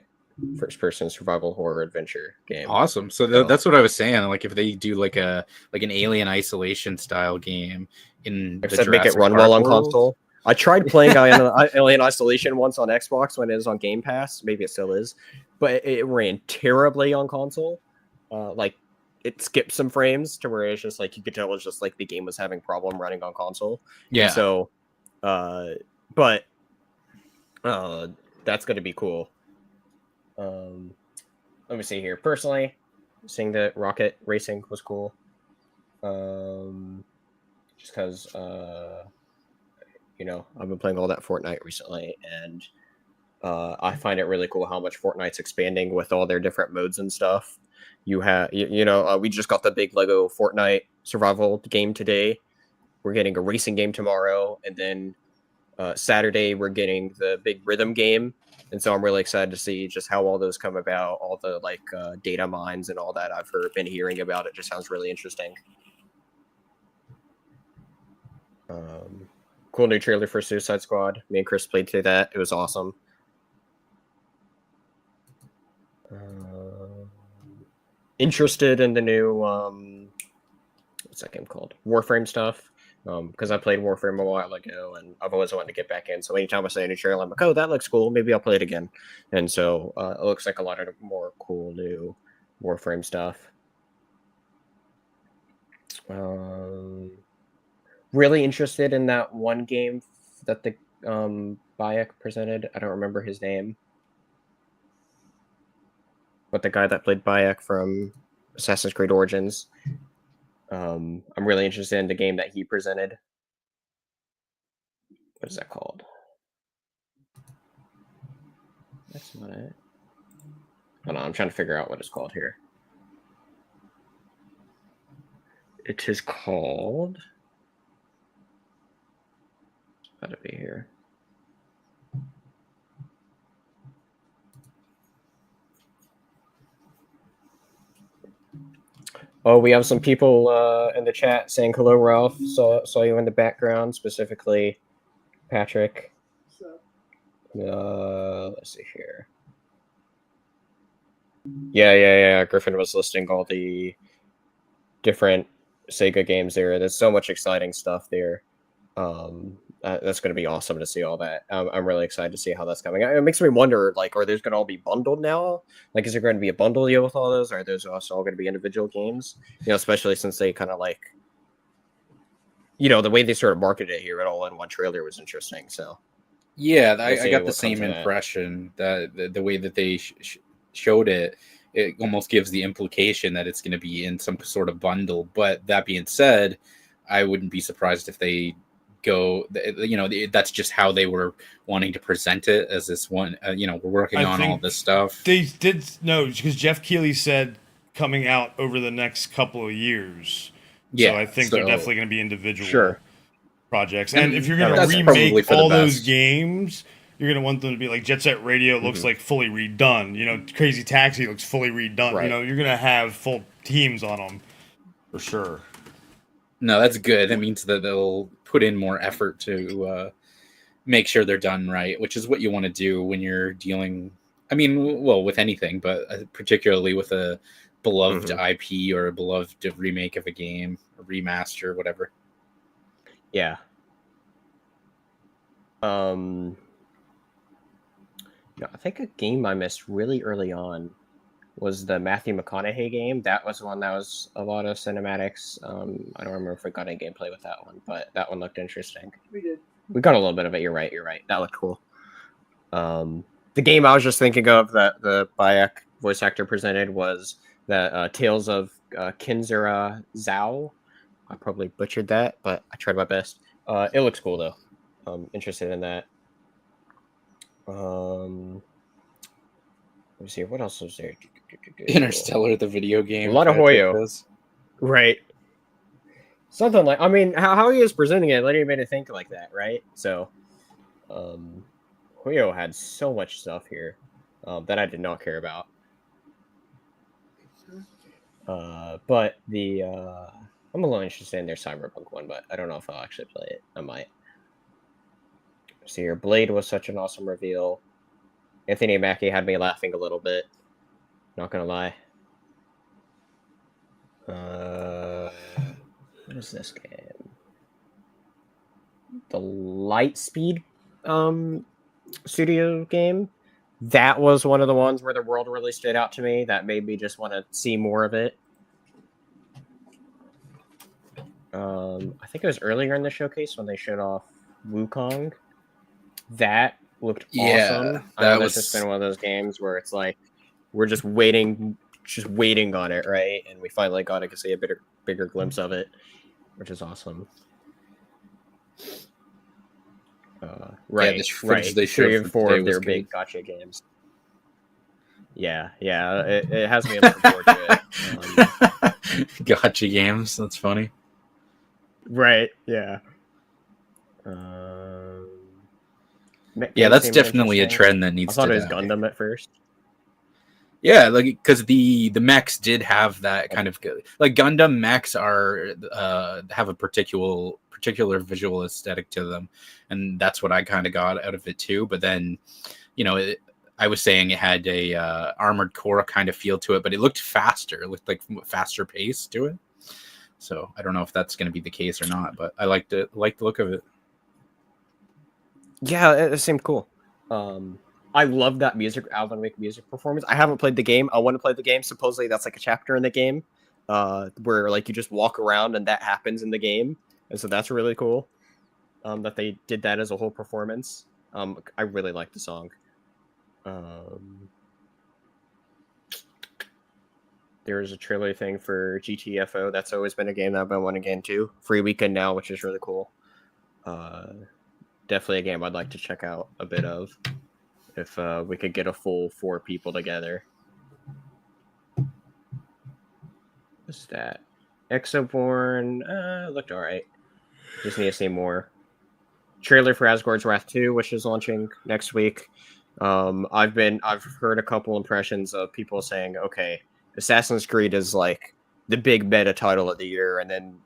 first person survival horror adventure game. Awesome. So that's what I was saying. Like if they do like an Alien Isolation style game in the Except make it Jurassic run Park well on world. console. I tried playing Alien Isolation once on Xbox when it was on Game Pass. Maybe it still is, but it ran terribly on console. Like it skipped some frames to where it's just like you could tell it's just like the game was having problem running on console. Yeah. And so, but that's going to be cool. Let me see here. Personally, seeing the rocket racing was cool. Just because, I've been playing all that Fortnite recently, and I find it really cool how much Fortnite's expanding with all their different modes and stuff. You have, we just got the big Lego Fortnite survival game today. We're getting a racing game tomorrow, and then Saturday we're getting the big rhythm game. And so I'm really excited to see just how all those come about, all the data mines and all that I've been hearing about. It just sounds really interesting. Cool new trailer for Suicide Squad. Me and Chris played through that. It was awesome. Interested in the new what's that game called? Warframe stuff. Because I played Warframe a while ago, and I've always wanted to get back in. So anytime I see a new trailer, I'm like, oh, that looks cool. Maybe I'll play it again. And so it looks like a lot of more cool new Warframe stuff. Really interested in that one game that the Bayek presented. I don't remember his name. But the guy that played Bayek from Assassin's Creed Origins. I'm really interested in the game that he presented. What is that called? That's not it. Hold on, I'm trying to figure out what it's called here. It is called... It's got to be here. Oh, we have some people in the chat saying hello, Ralph. Saw you in the background, specifically Patrick. Let's see here. Yeah. Griffin was listing all the different Sega games there. There's so much exciting stuff there. That's going to be awesome to see all that. I'm really excited to see how that's coming. It makes me wonder, are those going to all be bundled now? Is there going to be a bundle deal with all those? Or are those also all going to be individual games? Especially since they kind of the way they sort of marketed it here, it all in one trailer was interesting. So yeah, I got the same impression that the way that they showed it, it almost gives the implication that it's going to be in some sort of bundle. But that being said, I wouldn't be surprised if they go, that's just how they were wanting to present it as this one, we're working on all this stuff. They did know because Jeff Keighley said coming out over the next couple of years. Yeah, so I think they're definitely going to be individual projects. And and if you're going to remake all those games, you're going to want them to be like Jet Set Radio looks like fully redone. Crazy Taxi looks fully redone. Right. You're going to have full teams on them for sure. No, that's good. That means that they'll put in more effort to make sure they're done right, which is what you want to do when you're dealing, with anything, but particularly with a beloved IP or a beloved remake of a game, a remaster, whatever. Yeah. I think a game I missed really early on was the Matthew McConaughey game. That was one that was a lot of cinematics. I don't remember if we got any gameplay with that one, but that one looked interesting. We did. We got a little bit of it. You're right. That looked cool. The game I was just thinking of that the Bayek voice actor presented was the Tales of Kinzura Zhao. I probably butchered that, but I tried my best. It looks cool, though. I'm interested in that. Let me see, what else was there? Interstellar, the video game. A lot of Patric Hoyo. says. Right. Something like, I mean, how he is presenting it led me to think like that, right? So, Hoyo had so much stuff here that I did not care about. But I'm a little interested in their Cyberpunk one, but I don't know if I'll actually play it. I might. See here, Blade was such an awesome reveal. Anthony Mackie had me laughing a little bit. Not gonna lie. What is this game? The Lightspeed studio game. That was one of the ones where the world really stood out to me. That made me just want to see more of it. I think it was earlier in the showcase when they showed off Wukong. That looked awesome. That was just been one of those games where it's like we're just waiting on it, right? And we finally got to see a bigger glimpse of it, which is awesome. Right, right. They 3 and 4 of their big big gotcha games. Yeah, it has me looking forward to it. Gotcha games. That's funny. Right. Yeah. Yeah, that's definitely a trend that needs to die. I thought it was Gundam at first. Yeah, like because the mechs did have that kind of like Gundam mechs are have a particular visual aesthetic to them, and that's what I kind of got out of it too. But then, I was saying it had a Armored Core kind of feel to it, but it looked faster. It looked like faster pace to it. So I don't know if that's going to be the case or not, but I liked the look of it. Yeah, it seemed cool. I love that Alan Wake music performance. I haven't played the game. I want to play the game. Supposedly that's like a chapter in the game where like you just walk around and that happens in the game. And so that's really cool that they did that as a whole performance. I really like the song. There's a trailer thing for GTFO. That's always been a game that I've been wanting to get into. Free weekend now, which is really cool. Definitely a game I'd like to check out a bit of if we could get a full 4 people together. What's that? Exoborn looked alright. Just need to see more. Trailer for Asgard's Wrath 2, which is launching next week. I've heard a couple impressions of people saying, okay, Assassin's Creed is like the big meta title of the year, and then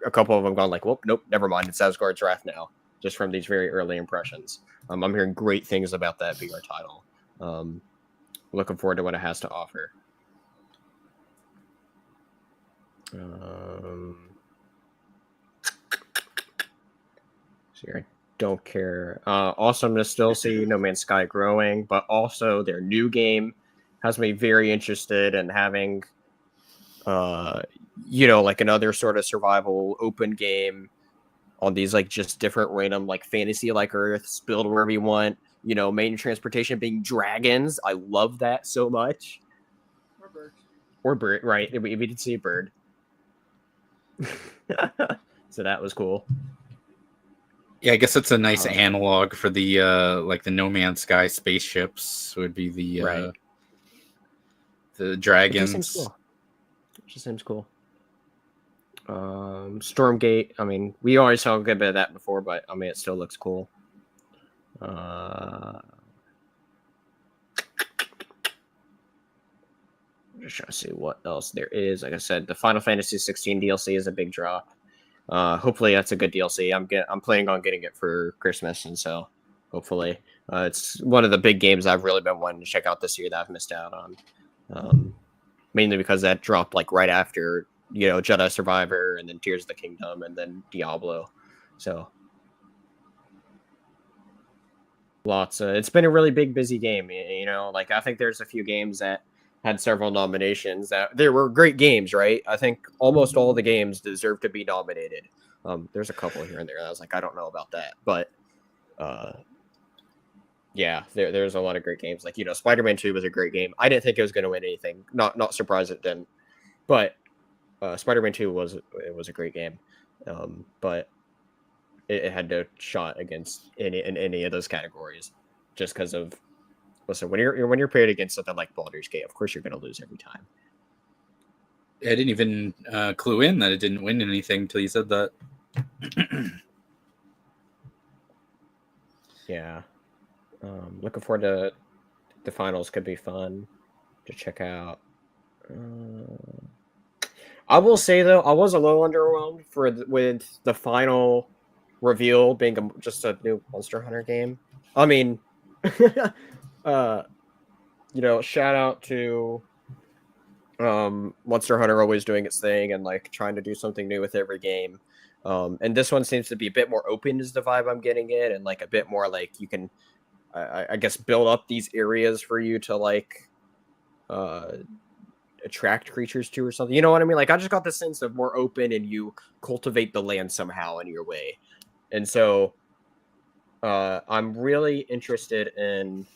a couple of them gone like, well, nope, never mind, it's Asgard's Wrath now. Just from these very early impressions. I'm hearing great things about that VR title. Looking forward to what it has to offer. I don't care. Awesome to still see No Man's Sky growing, but also their new game has me very interested in having, like another sort of survival open game on these like just different random like fantasy like Earths, build wherever you want. Main transportation being dragons. I love that so much. Or bird, right? We did see a bird. So that was cool. Yeah, I guess it's a nice analog for the like the No Man's Sky spaceships would be the the dragons. It just seems cool. Stormgate. I mean, we already saw a good bit of that before, but I mean, it still looks cool. Just trying to see what else there is. Like I said, the Final Fantasy 16 DLC is a big drop. Hopefully that's a good DLC. I'm planning on getting it for Christmas, and so hopefully it's one of the big games I've really been wanting to check out this year that I've missed out on. Mainly because that dropped like right after Jedi Survivor, and then Tears of the Kingdom, and then Diablo. So it's been a really big, busy game. Like I think there's a few games that had several nominations that there were great games, right? I think almost all the games deserve to be nominated. There's a couple here and there. I was like, I don't know about that, but yeah, there's a lot of great games. Like Spider-Man 2 was a great game. I didn't think it was going to win anything. Not surprised it didn't, but Spider-Man 2 was a great game. But it had no shot against any of those categories. just because of listen, when you're paired against something like Baldur's Gate, of course you're going to lose every time. I didn't even clue in that it didn't win anything until you said that. Yeah. Looking forward to the finals. Could be fun to check out. I will say though, I was a little underwhelmed with the final reveal being just a new Monster Hunter game. I mean, shout out to Monster Hunter always doing its thing and like trying to do something new with every game. And this one seems to be a bit more open is the vibe I'm getting it, and like a bit more like you can I guess build up these areas for you to like attract creatures to or something. You know what I mean? Like I just got the sense of more open and you cultivate the land somehow in your way. And so I'm really interested in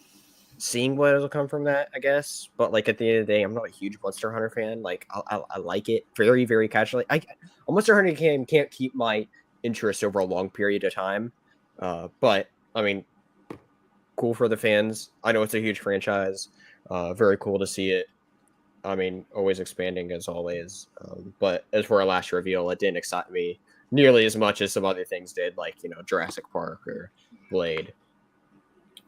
seeing what will come from that, I guess. But like at the end of the day, I'm not a huge Monster Hunter fan. Like I like it very, very casually. A Monster Hunter game can't keep my interest over a long period of time. But I mean, cool for the fans. I know it's a huge franchise. Very cool to see it. I mean, always expanding as always. But as for our last reveal, it didn't excite me nearly as much as some other things did, like, Jurassic Park or Blade.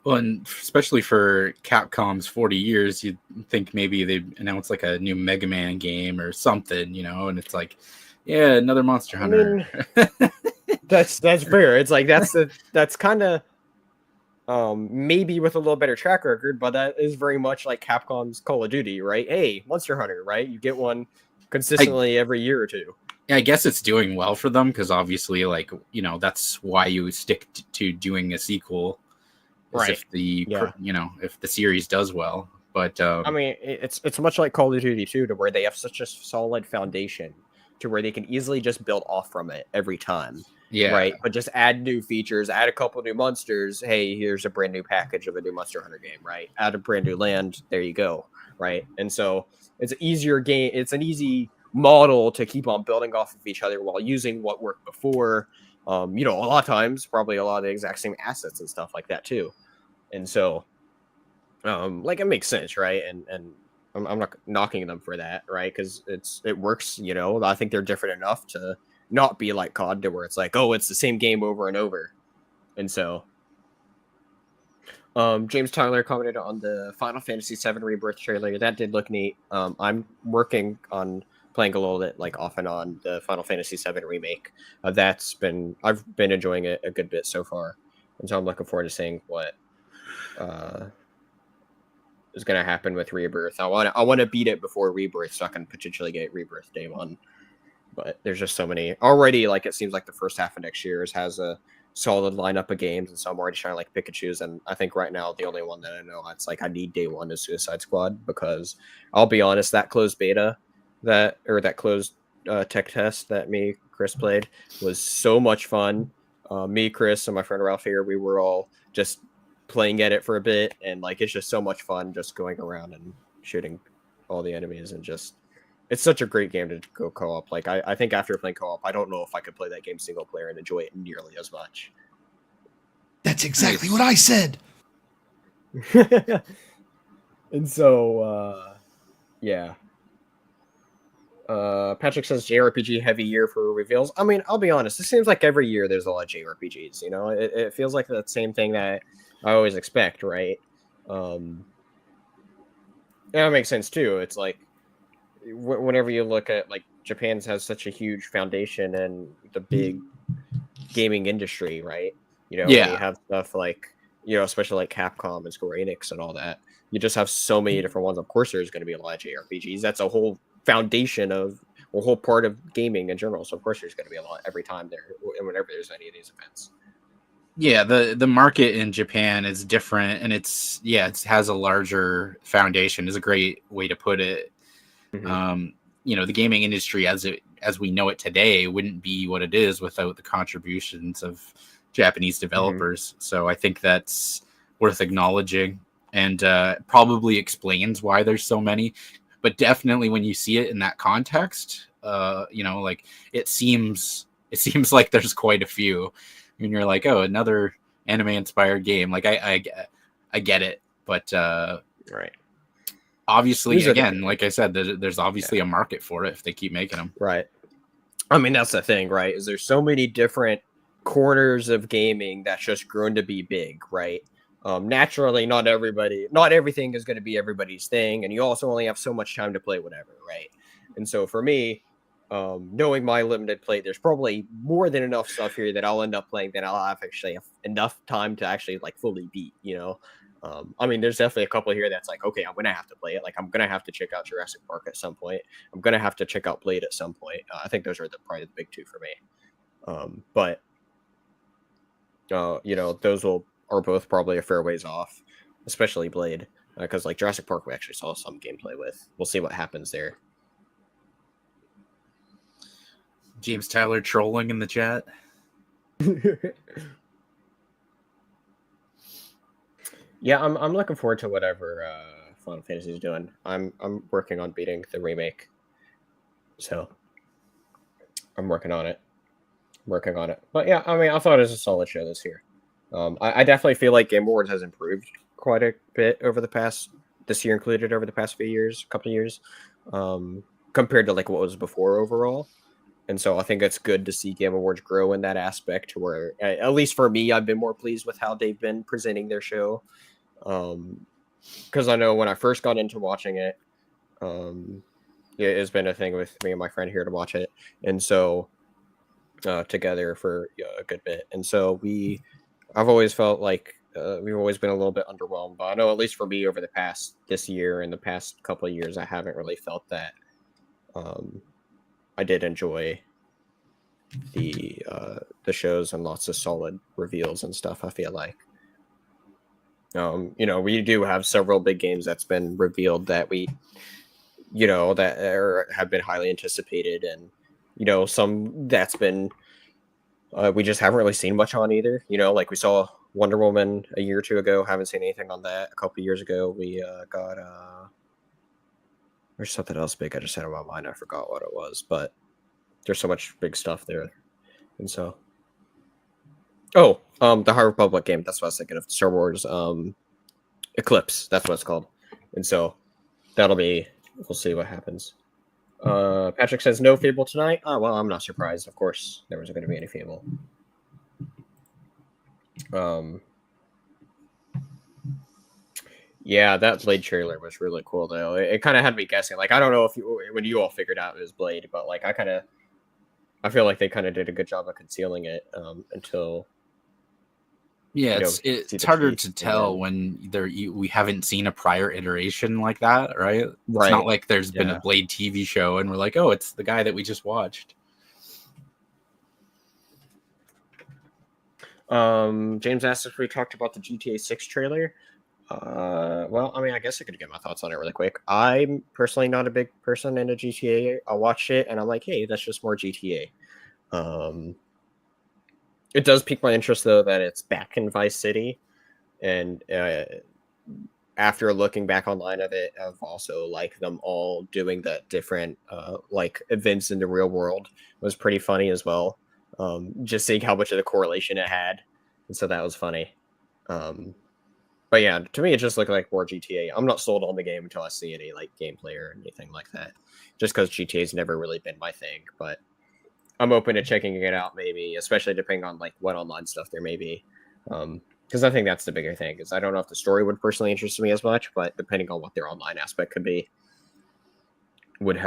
Well, and especially for Capcom's 40 years, you'd think maybe they'd announce like a new Mega Man game or something, and it's like, yeah, another Monster Hunter. I mean, that's fair. It's like that's kind of maybe with a little better track record, but that is very much like Capcom's Call of Duty, right? Hey, Monster Hunter, right? You get one consistently every year or two. Yeah, I guess it's doing well for them because obviously, like, that's why you stick to doing a sequel, right? If if the series does well. But I mean, it's much like Call of Duty 2, to where they have such a solid foundation to where they can easily just build off from it every time. Yeah. Right. But just add new features, add a couple new monsters. Hey, here's a brand new package of a new Monster Hunter game, right? Add a brand new land. There you go. Right. And so it's an easier game. It's an easy model to keep on building off of each other while using what worked before. A lot of times, probably a lot of the exact same assets and stuff like that too. And so, it makes sense, right? And I'm not knocking them for that, right? Because it works. I think they're different enough to not be like COD, to where it's like, oh, it's the same game over and over. And so James Tyler commented on the Final Fantasy VII Rebirth trailer. That did look neat. I'm working on playing a little bit like off and on the Final Fantasy VII remake. I've been enjoying it a good bit so far. And so I'm looking forward to seeing what is going to happen with Rebirth. I want to beat it before Rebirth so I can potentially get Rebirth day one. But there's just so many already. Like, it seems like the first half of next year has a solid lineup of games, and so I'm already trying to like pick and choose. And I think right now the only one that I know it's like I need day one is Suicide Squad, because I'll be honest, that closed beta that closed tech test that Chris played was so much fun. Me, Chris, and my friend Ralph here, we were all just playing at it for a bit, and like it's just so much fun just going around and shooting all the enemies, and just it's such a great game to go co-op. Like, I think after playing co-op, I don't know if I could play that game single player and enjoy it nearly as much. That's exactly what I said. And so, yeah. Patrick says JRPG heavy year for reveals. I mean, I'll be honest. It seems like every year there's a lot of JRPGs. It feels like that same thing that I always expect, right? Yeah, that makes sense too. It's like, whenever you look at like Japan has such a huge foundation in the big gaming industry, right? When you have stuff like, especially like Capcom and Square Enix and all that, you just have so many different ones. Of course, there's going to be a lot of JRPGs. That's a whole foundation of a whole part of gaming in general. So of course, there's going to be a lot every time there, whenever there's any of these events. Yeah, the market in Japan is different, and it has a larger foundation. Is a great way to put it. Mm-hmm. The gaming industry as we know it today wouldn't be what it is without the contributions of Japanese developers. Mm-hmm. So I think that's worth acknowledging, and probably explains why there's so many. But definitely when you see it in that context, like it seems like there's quite a few. And you're like, oh, another anime inspired game. Like I get it, but right. Obviously, again, like I said, there's obviously a market for it if they keep making them. Right. I mean, that's the thing, right? Is there's so many different corners of gaming that's just grown to be big, right? Naturally, not everything is going to be everybody's thing, and you also only have so much time to play whatever, right? And so for me, knowing my limited play, there's probably more than enough stuff here that I'll end up playing that I'll actually have enough time to actually like fully beat, you know? I mean, there's definitely a couple here that's like, okay, I'm gonna have to play it. Like, I'm gonna have to check out Jurassic Park at some point. I'm gonna have to check out Blade at some point. I think those are probably the big two for me. But you know, those are both probably a fair ways off, especially Blade, because like Jurassic Park, we actually saw some gameplay with. We'll see what happens there. James Tyler trolling in the chat. Yeah, I'm looking forward to whatever Final Fantasy is doing. I'm working on beating the remake, so I'm working on it. But yeah, I mean, I thought it was a solid show this year. I definitely feel like Game Awards has improved quite a bit over the past this year, included over the past few years, couple of years, compared to like what was before overall. And so I think it's good to see Game Awards grow in that aspect to where, at least for me, I've been more pleased with how they've been presenting their show. Because I know when I first got into watching it, it's been a thing with me and my friend here to watch it. And so together for a good bit. And so I've always felt like we've always been a little bit underwhelmed. But I know at least for me over this year and the past couple of years, I haven't really felt that. I did enjoy the shows and lots of solid reveals and stuff. I feel like, you know, we do have several big games that's been revealed that have been highly anticipated, and you know, some that's been we just haven't really seen much on either. You know, like we saw Wonder Woman a year or two ago. Haven't seen anything on that. A couple of years ago, we got there's something else big I just had in my mind. I forgot what it was, but there's so much big stuff there. And so, the High Republic game. That's what I was thinking of. Star Wars Eclipse. That's what it's called. And so we'll see what happens. Patrick says no Fable tonight. Oh, well, I'm not surprised. Of course, there wasn't going to be any Fable. Yeah, that Blade trailer was really cool, though. It kind of had me guessing. Like, I don't know if when you all figured out it was Blade, but like, I feel like they kind of did a good job of concealing it until. Yeah, it's harder to tell when we haven't seen a prior iteration like that, right? It's not like there's been a Blade TV show and we're like, oh, it's the guy that we just watched. James asked if we talked about the GTA 6 trailer. Well, I mean, I guess I could get my thoughts on it really quick. I'm personally not a big person into GTA. I watched it and I'm like, hey, that's just more GTA. It does pique my interest, though, that it's back in Vice City. And after looking back online of it, I've also like them all doing the different like events in the real world was pretty funny as well. Just seeing how much of the correlation it had. And so that was funny. But yeah, to me, it just looked like more GTA. I'm not sold on the game until I see any like gameplay or anything like that. Just because GTA's never really been my thing, but I'm open to checking it out, maybe, especially depending on like what online stuff there may be. Because I think that's the bigger thing. Is I don't know if the story would personally interest me as much, but depending on what their online aspect could be, would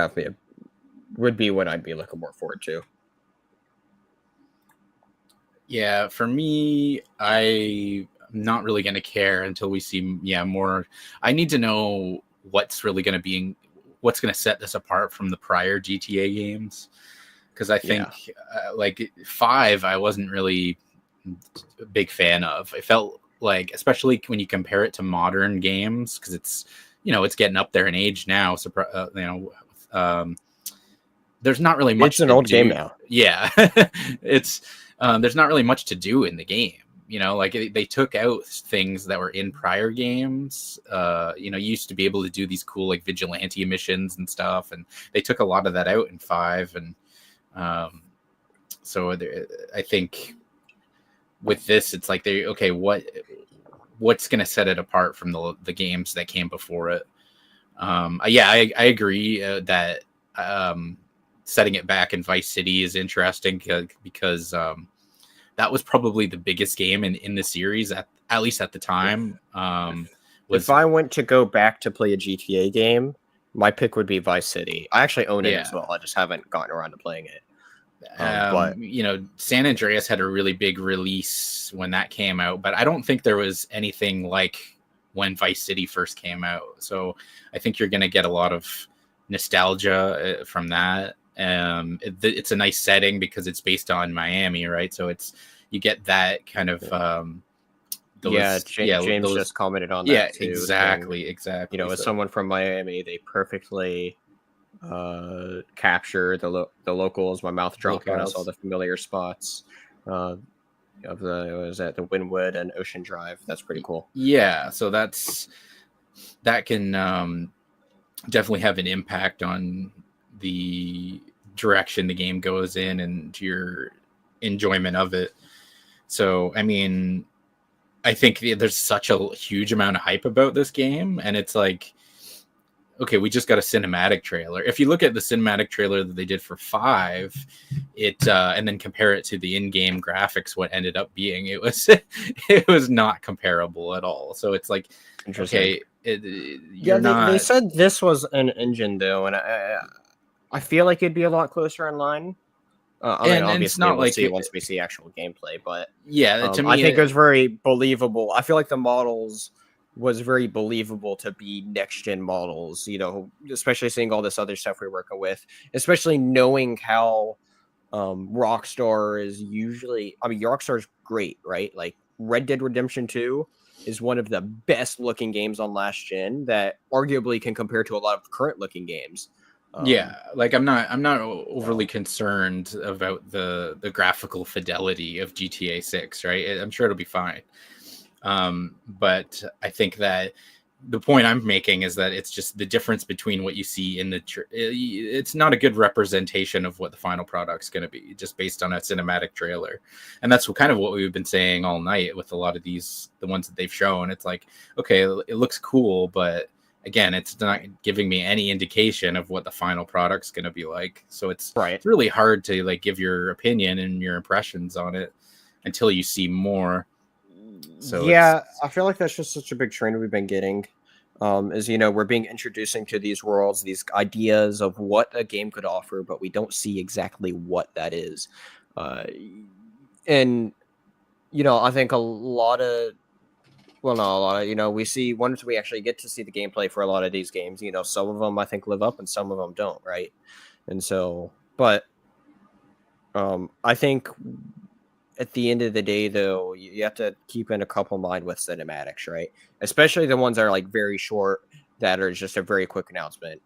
be what I'd be looking more forward to. Yeah, for me, I'm not really going to care until we see more. I need to know what's really going to be what's going to set this apart from the prior GTA games. Because I think like 5, I wasn't really a big fan of. It felt like, especially when you compare it to modern games, because it's getting up there in age now. So there's not really much. It's an old game now. Yeah, it's there's not really much to do in the game. You know, like they took out things that were in prior games. You used to be able to do these cool like vigilante missions and stuff, and they took a lot of that out in 5 and. So I think with this, it's like what what's going to set it apart from the games that came before it. I agree that setting it back in Vice City is interesting because that was probably the biggest game in the series at least at the time. If I went to go back to play a GTA game, my pick would be Vice City. I actually own it as well. I just haven't gotten around to playing it. But San Andreas had a really big release when that came out, but I don't think there was anything like when Vice City first came out. So I think you're going to get a lot of nostalgia from that. It's a nice setting because it's based on Miami, right? So you get that kind of James just commented on that. Yeah, too, exactly. As someone from Miami, they perfectly capture the locals. My mouth dropped when I saw the familiar spots of the Wynwood and Ocean Drive. That's pretty cool. Yeah, so that can definitely have an impact on the direction the game goes in and your enjoyment of it. So, I mean, I think there's such a huge amount of hype about this game, and it's like, okay, we just got a cinematic trailer. If you look at the cinematic trailer that they did for 5, and then compare it to the in-game graphics, what ended up being, it was not comparable at all. So it's like, okay, they said this was an engine though, and I feel like it'd be a lot closer in line. Obviously, it's not like once we see actual gameplay, but to me, I think it was very believable. I feel like the models was very believable to be next gen models. Especially seeing all this other stuff we're working with, especially knowing how Rockstar is usually. I mean, Rockstar's great, right? Like Red Dead Redemption 2 is one of the best looking games on last gen that arguably can compare to a lot of current looking games. Like I'm not overly concerned about the graphical fidelity of GTA 6, right? I'm sure it'll be fine. But I think that the point I'm making is that it's just the difference between what you see in it's not a good representation of what the final product's going to be, just based on a cinematic trailer. And that's kind of what we've been saying all night with a lot of the ones that they've shown. It's like, okay, it looks cool, but again, it's not giving me any indication of what the final product's going to be like. So it's really hard to like give your opinion and your impressions on it until you see more. So I feel like that's just such a big trend we've been getting. We're being introducing to these worlds, these ideas of what a game could offer, but we don't see exactly what that is. I think we see once we actually get to see the gameplay for a lot of these games, some of them I think live up and some of them don't, right? And so, but I think at the end of the day, though, you have to keep in a couple mind with cinematics, right? Especially the ones that are like very short, that are just a very quick announcement.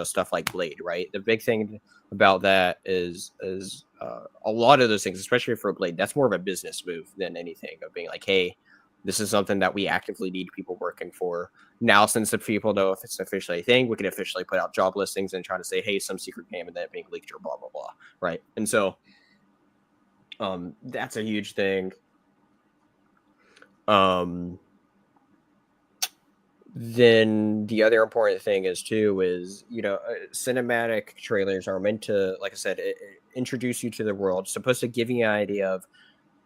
Stuff like Blade, right? The big thing about that is a lot of those things, especially for Blade, that's more of a business move than anything of being like, hey, this is something that we actively need people working for. Now, since the people know if it's officially a thing, we can officially put out job listings and try to say, hey, some secret game and that being leaked or blah, blah, blah, right? And so that's a huge thing. Then the other important thing is cinematic trailers are meant to, like I said, introduce you to the world. It's supposed to give you an idea of,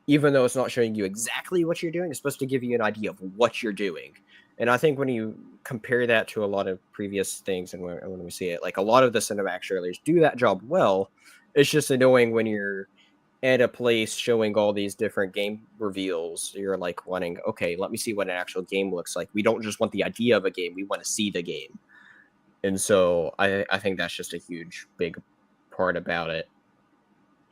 even though it's not showing you exactly what you're doing, it's supposed to give you an idea of what you're doing. And I think when you compare that to a lot of previous things and when we see it, like a lot of the cinematic trailers do that job well. It's just annoying when you're at a place showing all these different game reveals. You're like wanting, okay, let me see what an actual game looks like. We don't just want the idea of a game. We want to see the game. And so I think that's just a huge, big part about it.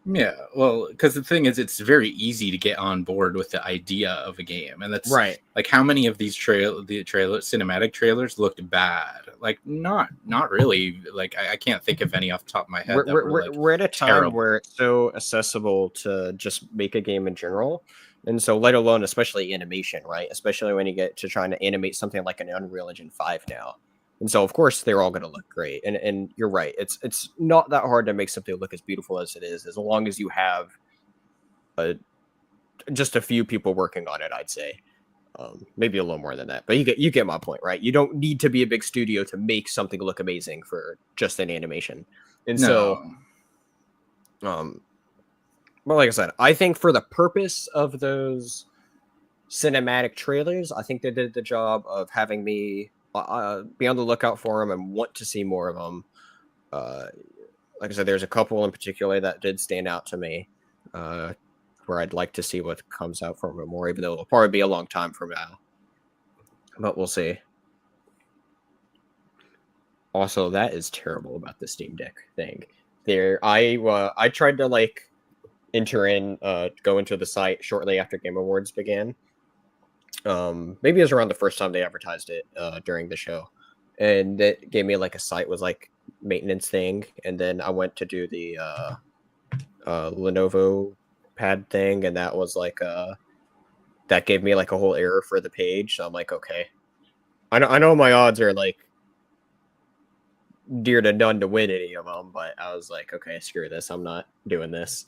Yeah, well, because the thing is, it's very easy to get on board with the idea of a game, and that's right. Like, how many of these cinematic trailers looked bad? Like, not really. Like, I can't think of any off the top of my head. We're at a time where it's so accessible to just make a game in general, and so let alone especially animation, right? Especially when you get to trying to animate something like an Unreal Engine 5 now. And so, of course, they're all going to look great. And you're right. It's not that hard to make something look as beautiful as it is, as long as you have just a few people working on it, I'd say. Maybe a little more than that, but you get my point, right? You don't need to be a big studio to make something look amazing for just an animation. And so, but like I said, I think for the purpose of those cinematic trailers, I think they did the job of having me be on the lookout for them and want to see more of them. Like I said, there's a couple in particular that did stand out to me, where I'd like to see what comes out from it more, even though it'll probably be a long time from now. But we'll see. Also, that is terrible about the Steam Deck thing. I tried to like enter in, go into the site shortly after Game Awards began. Maybe it was around the first time they advertised it during the show, and it gave me like a site was like maintenance thing, and then I went to do the Lenovo pad thing, and that was like that gave me like a whole error for the page. So I'm like, okay, I know my odds are like dear to none to win any of them, but I was like, okay, screw this, I'm not doing this.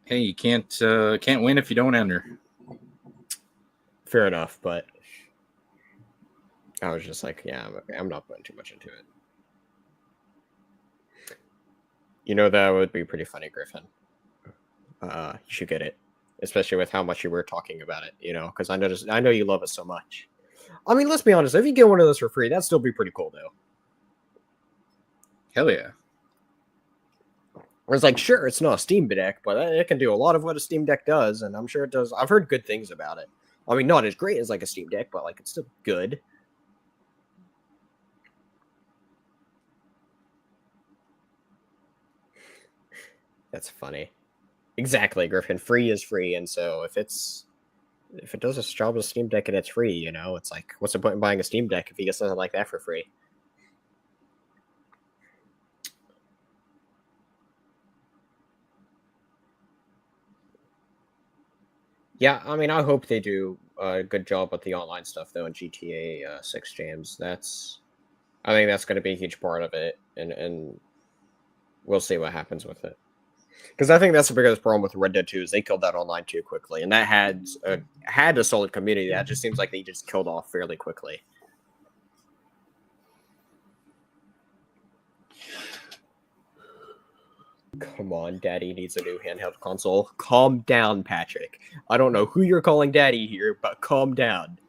Hey, you can't win if you don't enter. Fair enough, but I was just like, yeah, I'm not putting too much into it. You know, that would be pretty funny, Griffin. You should get it, especially with how much you were talking about it, you know, because I know you love it so much. I mean, let's be honest, if you get one of those for free, that'd still be pretty cool, though. Hell yeah. Whereas, like, sure, it's not a Steam Deck, but it can do a lot of what a Steam Deck does, and I'm sure it does. I've heard good things about it. I mean, not as great as, like, a Steam Deck, but, like, it's still good. That's funny. Exactly, Griffin. Free is free, and so if it does its job as a Steam Deck and it's free, you know, it's like, what's the point in buying a Steam Deck if you get something like that for free? Yeah, I mean, I hope they do a good job with the online stuff, though, in GTA 6 Jams. I think that's going to be a huge part of it, and we'll see what happens with it. Because I think that's the biggest problem with Red Dead 2 is they killed that online too quickly, and that had a solid community. That just seems like they just killed off fairly quickly. Come on, Daddy needs a new handheld console. Calm down, Patrick. I don't know who you're calling Daddy here, but calm down.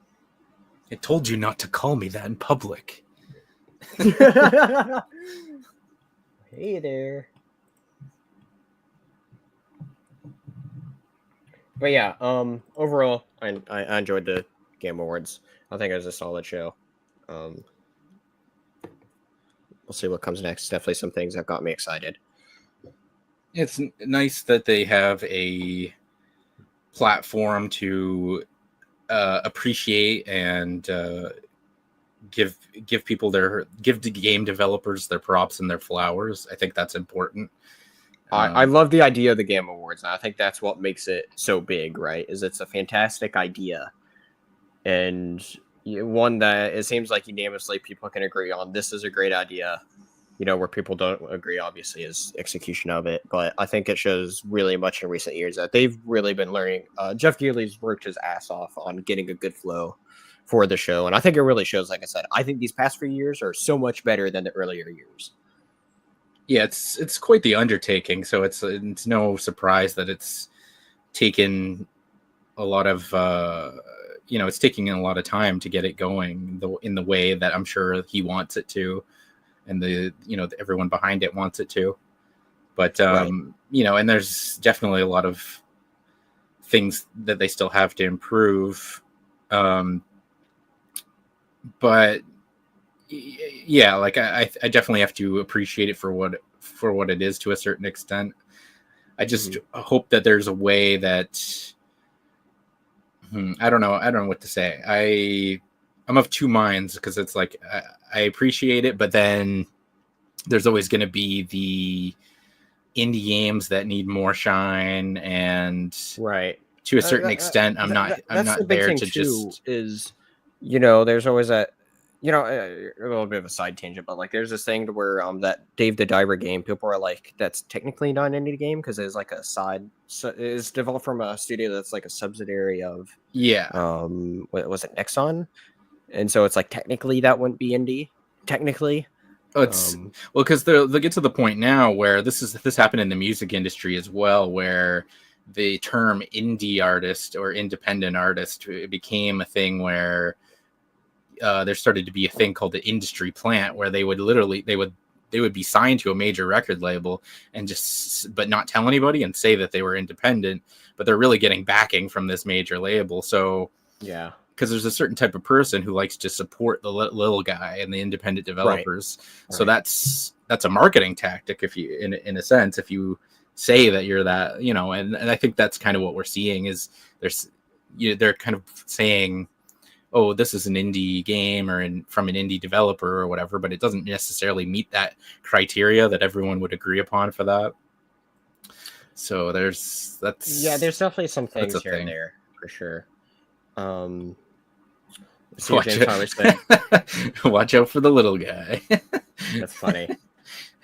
I told you not to call me that in public. Hey there. But yeah, overall, I enjoyed the Game Awards. I think it was a solid show. We'll see what comes next. Definitely some things that got me excited. It's nice that they have a platform to appreciate and give the game developers their props and their flowers. I think that's important. I love the idea of the Game Awards, and I think that's what makes it so big, right? Is it's a fantastic idea, and one that it seems like unanimously people can agree on. This is a great idea. You know, where people don't agree, obviously, is execution of it. But I think it shows really much in recent years that they've really been learning. Jeff Keighley's worked his ass off on getting a good flow for the show, and I think it really shows. Like I said, I think these past few years are so much better than the earlier years. Yeah, it's quite the undertaking, so it's no surprise that it's taken a lot of it's taking a lot of time to get it going in the way that I'm sure he wants it to, and everyone behind it wants it to. But right. And there's definitely a lot of things that they still have to improve. But yeah, like I definitely have to appreciate it for what it is to a certain extent. I just hope that there's a way that I don't know what to say. I'm of two minds, because it's like I appreciate it, but then there's always going to be the indie games that need more shine, and right to a certain extent, I'm not there to just is, there's always that. you know, a little bit of a side tangent, but like there's this thing where that Dave the Diver game, people are like, that's technically not an indie game because it's like a side. So it's developed from a studio that's like a subsidiary of what was it, Nexon? And so it's like technically that wouldn't be indie. Technically, Oh, it's well because they'll get to the point now where this happened in the music industry as well, where the term indie artist or independent artist, it became a thing where there started to be a thing called the industry plant, where they would be signed to a major record label and but not tell anybody and say that they were independent, but they're really getting backing from this major label. So yeah, because there's a certain type of person who likes to support the little guy and the independent developers. Right. So that's a marketing tactic, if you in a sense, if you say that you're that, you know, and I think that's kind of what we're seeing is they're kind of saying, oh, this is an indie game or from an indie developer or whatever, but it doesn't necessarily meet that criteria that everyone would agree upon for that. So there's definitely some things here and there for sure. Watch out for the little guy. That's funny.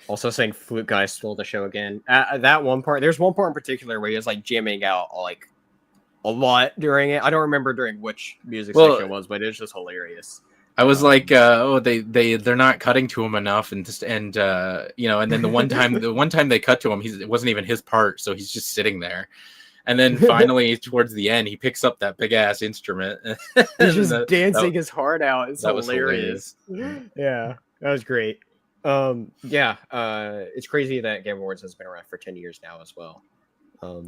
Also saying Flute Guy stole the show again. That one part, there's one part in particular where he was like jamming out like a lot during it. I don't remember during which music section it was, but it's just hilarious. I was like, they're not cutting to him enough, and you know, and then the one time they cut to him, it wasn't even his part, so he's just sitting there. And then finally, towards the end, he picks up that big ass instrument. He's just dancing his heart out. It's hilarious. Yeah, that was great. It's crazy that Game Awards has been around for 10 years now as well.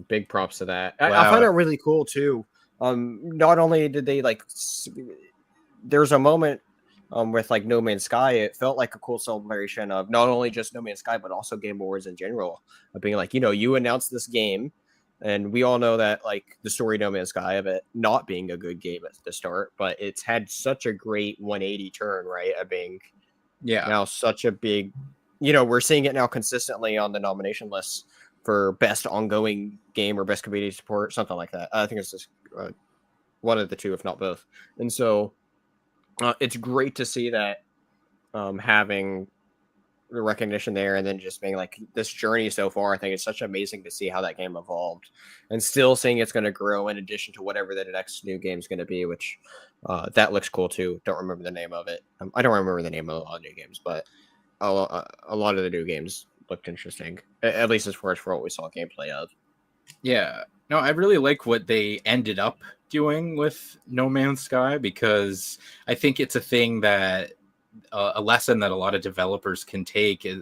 Big props to that. Wow. I find it really cool too. Not only did they there's a moment with like No Man's Sky. It felt like a cool celebration of not only just No Man's Sky, but also Game Awards in general. Of being like, you know, you announced this game. And we all know that, like, the story No Man's Sky of it not being a good game at the start, but it's had such a great 180 turn, right? Of being now such a big, you know, we're seeing it now consistently on the nomination lists for best ongoing game or best community support, something like that. I think it's just one of the two, if not both. And so it's great to see that having the recognition there, and then just being like this journey so far. I think it's such amazing to see how that game evolved, and still seeing it's going to grow in addition to whatever the next new game is going to be, which that looks cool too. Don't remember the name of it. I don't remember the name of a lot of new games, but a lot of the new games looked interesting, at least as far as for what we saw gameplay of. Yeah, no, I really like what they ended up doing with No Man's Sky, because I think it's a thing that a lesson that a lot of developers can take is,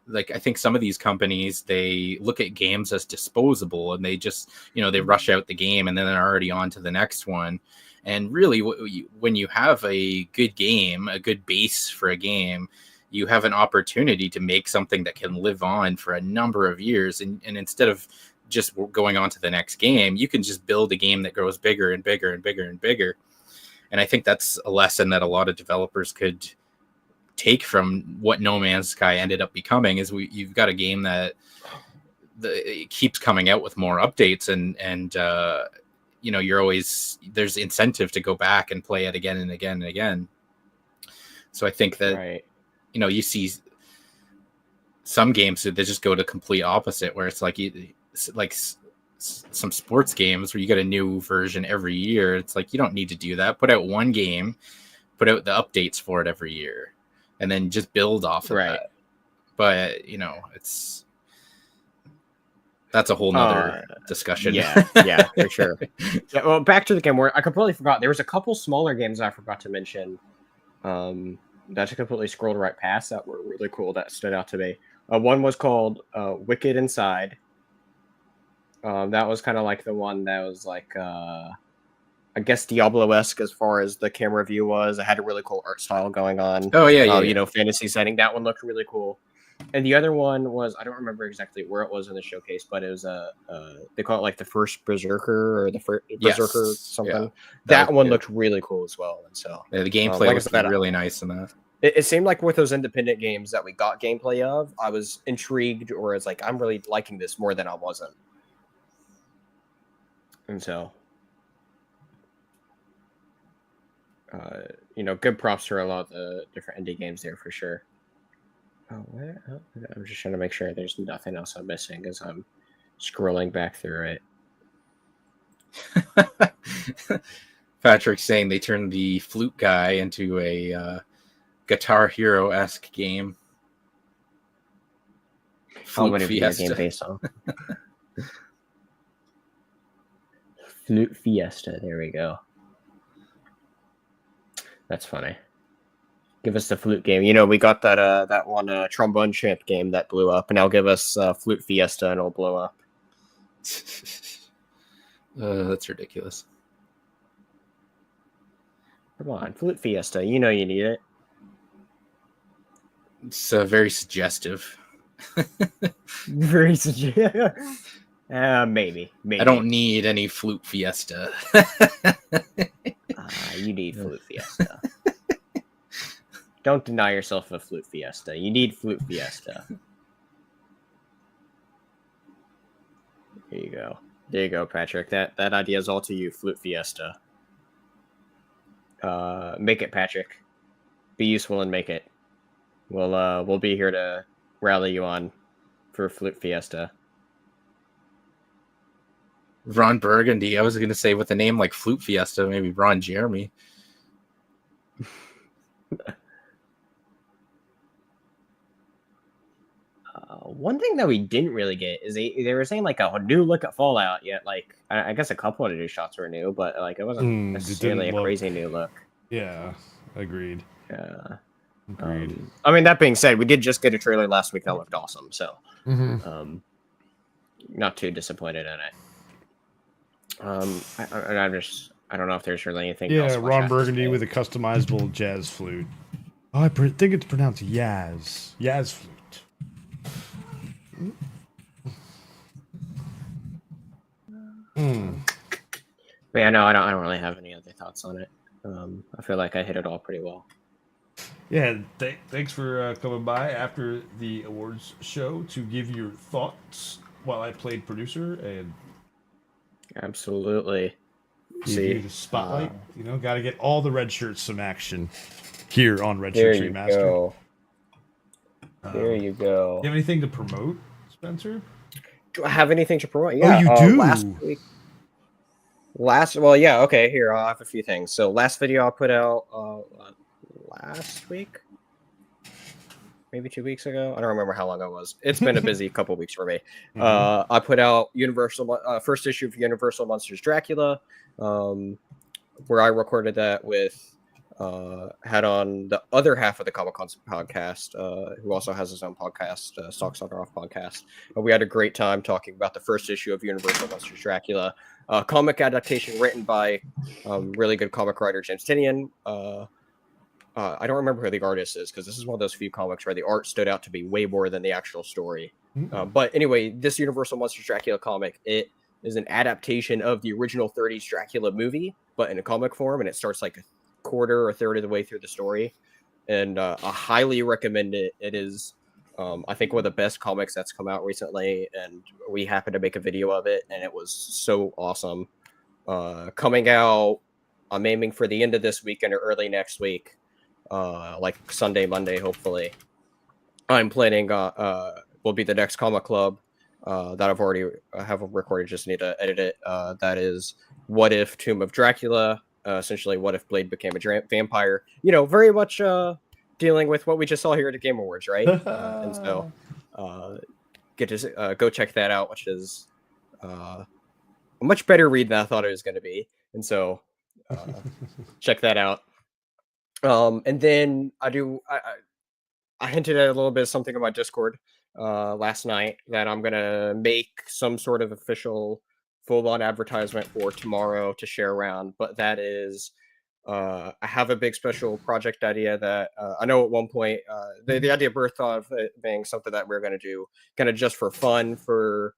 like, I think some of these companies, they look at games as disposable, and they just, you know, they rush out the game and then they're already on to the next one. And really, when you have a good game, a good base for a game, you have an opportunity to make something that can live on for a number of years. And instead of just going on to the next game, you can just build a game that grows bigger and bigger and bigger and bigger. And I think that's a lesson that a lot of developers could take from what No Man's Sky ended up becoming. Is you've got a game that it keeps coming out with more updates, and you know, there's incentive to go back and play it again and again and again. So I think that you know, you see some games that they just go to complete opposite, where it's like some sports games where you get a new version every year. It's like, you don't need to do that. Put out one game, put out the updates for it every year, and then just build off of that. But, you know, that's a whole nother discussion. Yeah, for sure. Yeah, well, back to the game where I completely forgot. There was a couple smaller games I forgot to mention that I completely scrolled right past that were really cool, that stood out to me. One was called Wicked Inside. That was kind of like the one that was like, I guess, Diablo-esque as far as the camera view was. It had a really cool art style going on. Oh, yeah. You know, fantasy setting. That one looked really cool. And the other one was, I don't remember exactly where it was in the showcase, but it was they call it like the first Berserker or the first Berserker something. Yeah. That one looked really cool as well. And so the gameplay was really nice in that. It seemed like with those independent games that we got gameplay of, I was intrigued, or it's like, I'm really liking this more than I wasn't. And so good props for a lot of the different indie games there for sure. Oh, I'm just trying to make sure there's nothing else I'm missing as I'm scrolling back through it. Patrick saying they turned the flute guy into a Guitar Hero-esque game. How many video game based on? Flute Fiesta. There we go. That's funny. Give us the flute game. We got that one trombone champ game that blew up, and now give us Flute Fiesta and it'll blow up. That's ridiculous. Come on, Flute Fiesta. You need it. It's very suggestive. Very suggestive. Maybe. I don't need any Flute Fiesta. You need Flute Fiesta. Don't deny yourself a Flute Fiesta. You need Flute Fiesta. There you go. There you go, Patrick. That idea is all to you, Flute Fiesta. Make it, Patrick. Be useful and make it. We'll be here to rally you on for Flute Fiesta. Ron Burgundy. I was going to say with a name like Flute Fiesta, maybe Ron Jeremy. One thing that we didn't really get is they were saying like a new look at Fallout, yet like I guess a couple of the new shots were new, but like it wasn't necessarily a crazy new look. Yeah, agreed. Yeah. Agreed. I mean, that being said, we did just get a trailer last week that looked awesome, so not too disappointed in it. I don't know if there's really anything else. Yeah, Ron Burgundy with a customizable jazz flute. Oh, I think it's pronounced Yaz. Yaz flute. But yeah, no, I don't really have any other thoughts on it. I feel like I hit it all pretty well. Yeah, thanks for coming by after the awards show to give your thoughts while I played producer and absolutely give you the spotlight. Got to get all the red shirts some action here on Red Shirts Remastered. There you go. You have anything to promote, Spencer? Do I have anything to promote? Yeah, you do. Okay. Here, I'll have a few things. So, last video I put out last week, maybe 2 weeks ago. I don't remember how long it was. It's been a busy couple weeks for me. I put out first issue of Universal Monsters Dracula, where I recorded that with. Had on the other half of the Comic Con podcast, who also has his own podcast, Stalks on Off podcast. We had a great time talking about the first issue of Universal Monsters Dracula, comic adaptation written by really good comic writer James Tynion. I don't remember who the artist is because this is one of those few comics where the art stood out to be way more than the actual story. But anyway, this Universal Monsters Dracula comic, it is an adaptation of the original 30s Dracula movie, but in a comic form, and it starts like a quarter or third of the way through the story, and I highly recommend it. It is I think one of the best comics that's come out recently, and we happened to make a video of it, and it was so awesome. Coming out, I'm aiming for the end of this weekend or early next week, like Sunday, Monday, hopefully. I'm planning will be the next comic club that I've already have recorded, just need to edit it. That is What If Tomb of Dracula, essentially What If Blade Became a Vampire. Very much dealing with what we just saw here at the Game Awards, right? And so get to go check that out, which is a much better read than I thought it was going to be. And so check that out. And then I hinted at a little bit of something on my Discord last night that I'm going to make some sort of official full-on advertisement for tomorrow to share around. But that is, I have a big special project idea that I know at one point, the idea birthed of it being something that we're going to do kind of just for fun for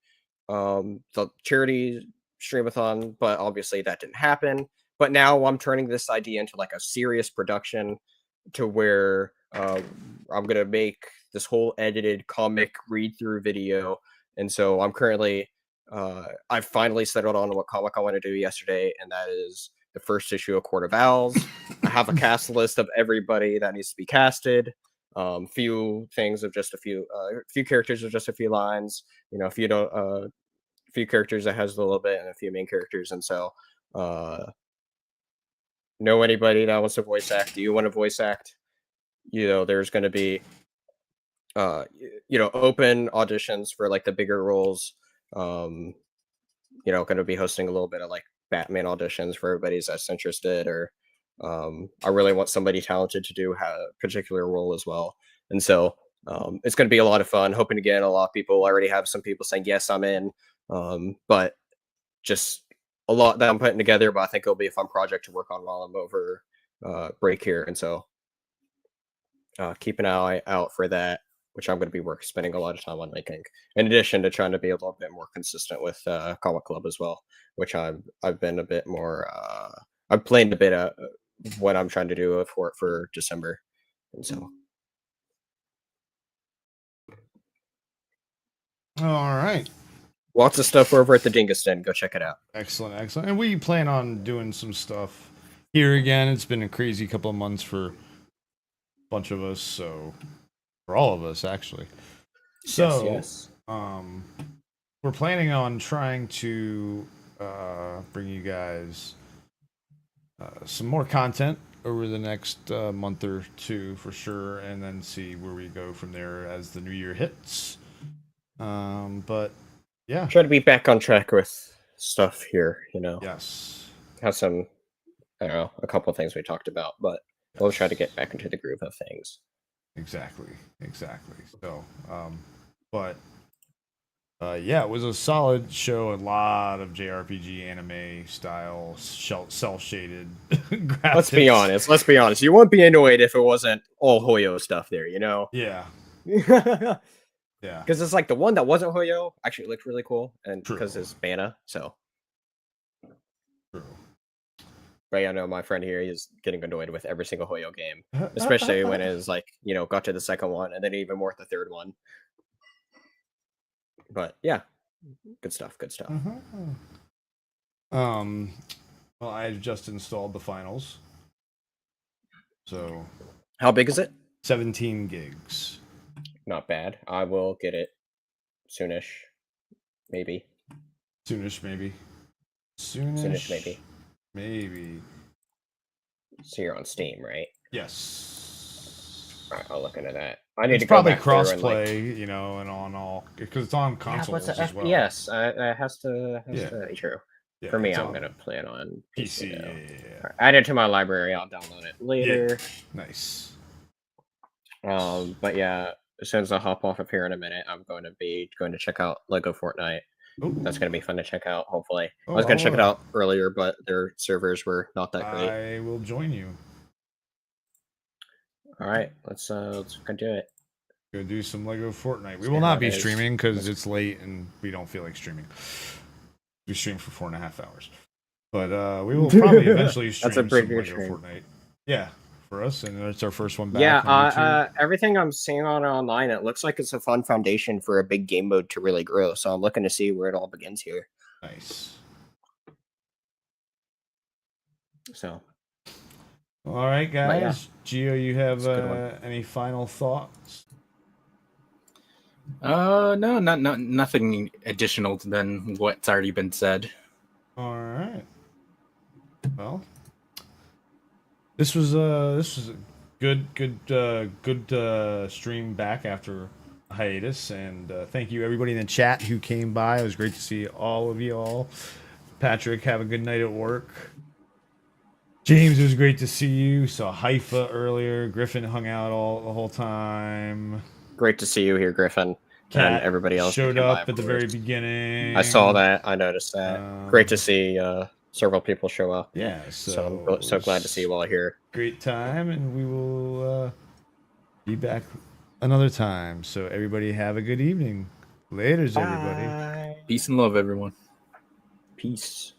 the charity streamathon, but obviously that didn't happen. But now I'm turning this idea into like a serious production to where I'm going to make this whole edited comic read-through video. And so I'm currently, I've finally settled on what comic I want to do yesterday, and that is the first issue of Court of Owls. I have a cast list of everybody that needs to be casted. Few things of just a few characters of just a few lines. You know, a few characters that has a little bit, and a few main characters. And so, know anybody that wants to voice act? Do you want to voice act? You know, there's going to be, open auditions for like the bigger roles. Going to be hosting a little bit of like Batman auditions for everybody that's interested, or I really want somebody talented to do a particular role as well. And so it's going to be a lot of fun. Hoping to get a lot of people. I already have some people saying, yes, I'm in. But just a lot that I'm putting together, but I think it'll be a fun project to work on while I'm over break here. And so keep an eye out for that, which I'm going to be spending a lot of time on making, in addition to trying to be a little bit more consistent with Comic Club as well, which I've been a bit more, I've planned a bit of what I'm trying to do for December. And so. All right. Lots of stuff over at the Dingus Den. Go check it out. Excellent. And we plan on doing some stuff here again. It's been a crazy couple of months for a bunch of us, so for all of us actually. So yes. We're planning on trying to bring you guys some more content over the next month or two for sure, and then see where we go from there as the new year hits. But yeah, try to be back on track with stuff here, Yes. Have some, I don't know, a couple of things we talked about, but we'll try to get back into the groove of things. Exactly. So, yeah, it was a solid show. A lot of JRPG anime style, cell shaded graphics. Let's be honest. You wouldn't be annoyed if it wasn't all Hoyo stuff there, Yeah. Yeah. Because it's like the one that wasn't Hoyo actually looked really cool, and because it's Mana, so. True. But I know my friend here is getting annoyed with every single Hoyo game, especially when it's like, got to the second one and then even more at the third one. But yeah, good stuff. Well, I just installed the finals. So. How big is it? 17 gigs. Not bad. I will get it soonish, maybe. Soonish, maybe. So you're on Steam, right? Yes. All right, I'll look into that. I need it's to go probably back crossplay, and on all, because it's on consoles as well. Yes, it has to be true. Yeah, for me, I'm gonna play it on PC. Right, add it to my library. I'll download it later. Yeah. Nice. But yeah, as soon as I hop off of here in a minute, I'm going to check out Lego Fortnite. Ooh. That's going to be fun to check out, hopefully. I was going to check it out earlier, but their servers were not that great. I will join you. All right, let's go do it. Go do some Lego Fortnite. We will not be streaming because it's late and we don't feel like streaming. We stream for 4.5 hours. But we will probably eventually stream some Lego Fortnite. Yeah. For us, and it's our first one back. Yeah, everything I'm seeing on online, it looks like it's a fun foundation for a big game mode to really grow. So I'm looking to see where it all begins here. Nice. So, all right, guys. Yeah. Gio, you have any final thoughts? No, nothing additional than what's already been said. All right. Well. This was a good stream back after a hiatus, and thank you everybody in the chat who came by. It was great to see all of you all. Patrick, have a good night at work. James, it was great to see you. Saw Haifa earlier. Griffin hung out the whole time. Great to see you here, Griffin. Kat and everybody else showed up at the very beginning. I saw that. I noticed that. Great to see several people show up. Yeah, so I'm so glad to see you all here. Great time, and we will be back another time. So everybody have a good evening. Laters, everybody. Peace and love, everyone. Peace.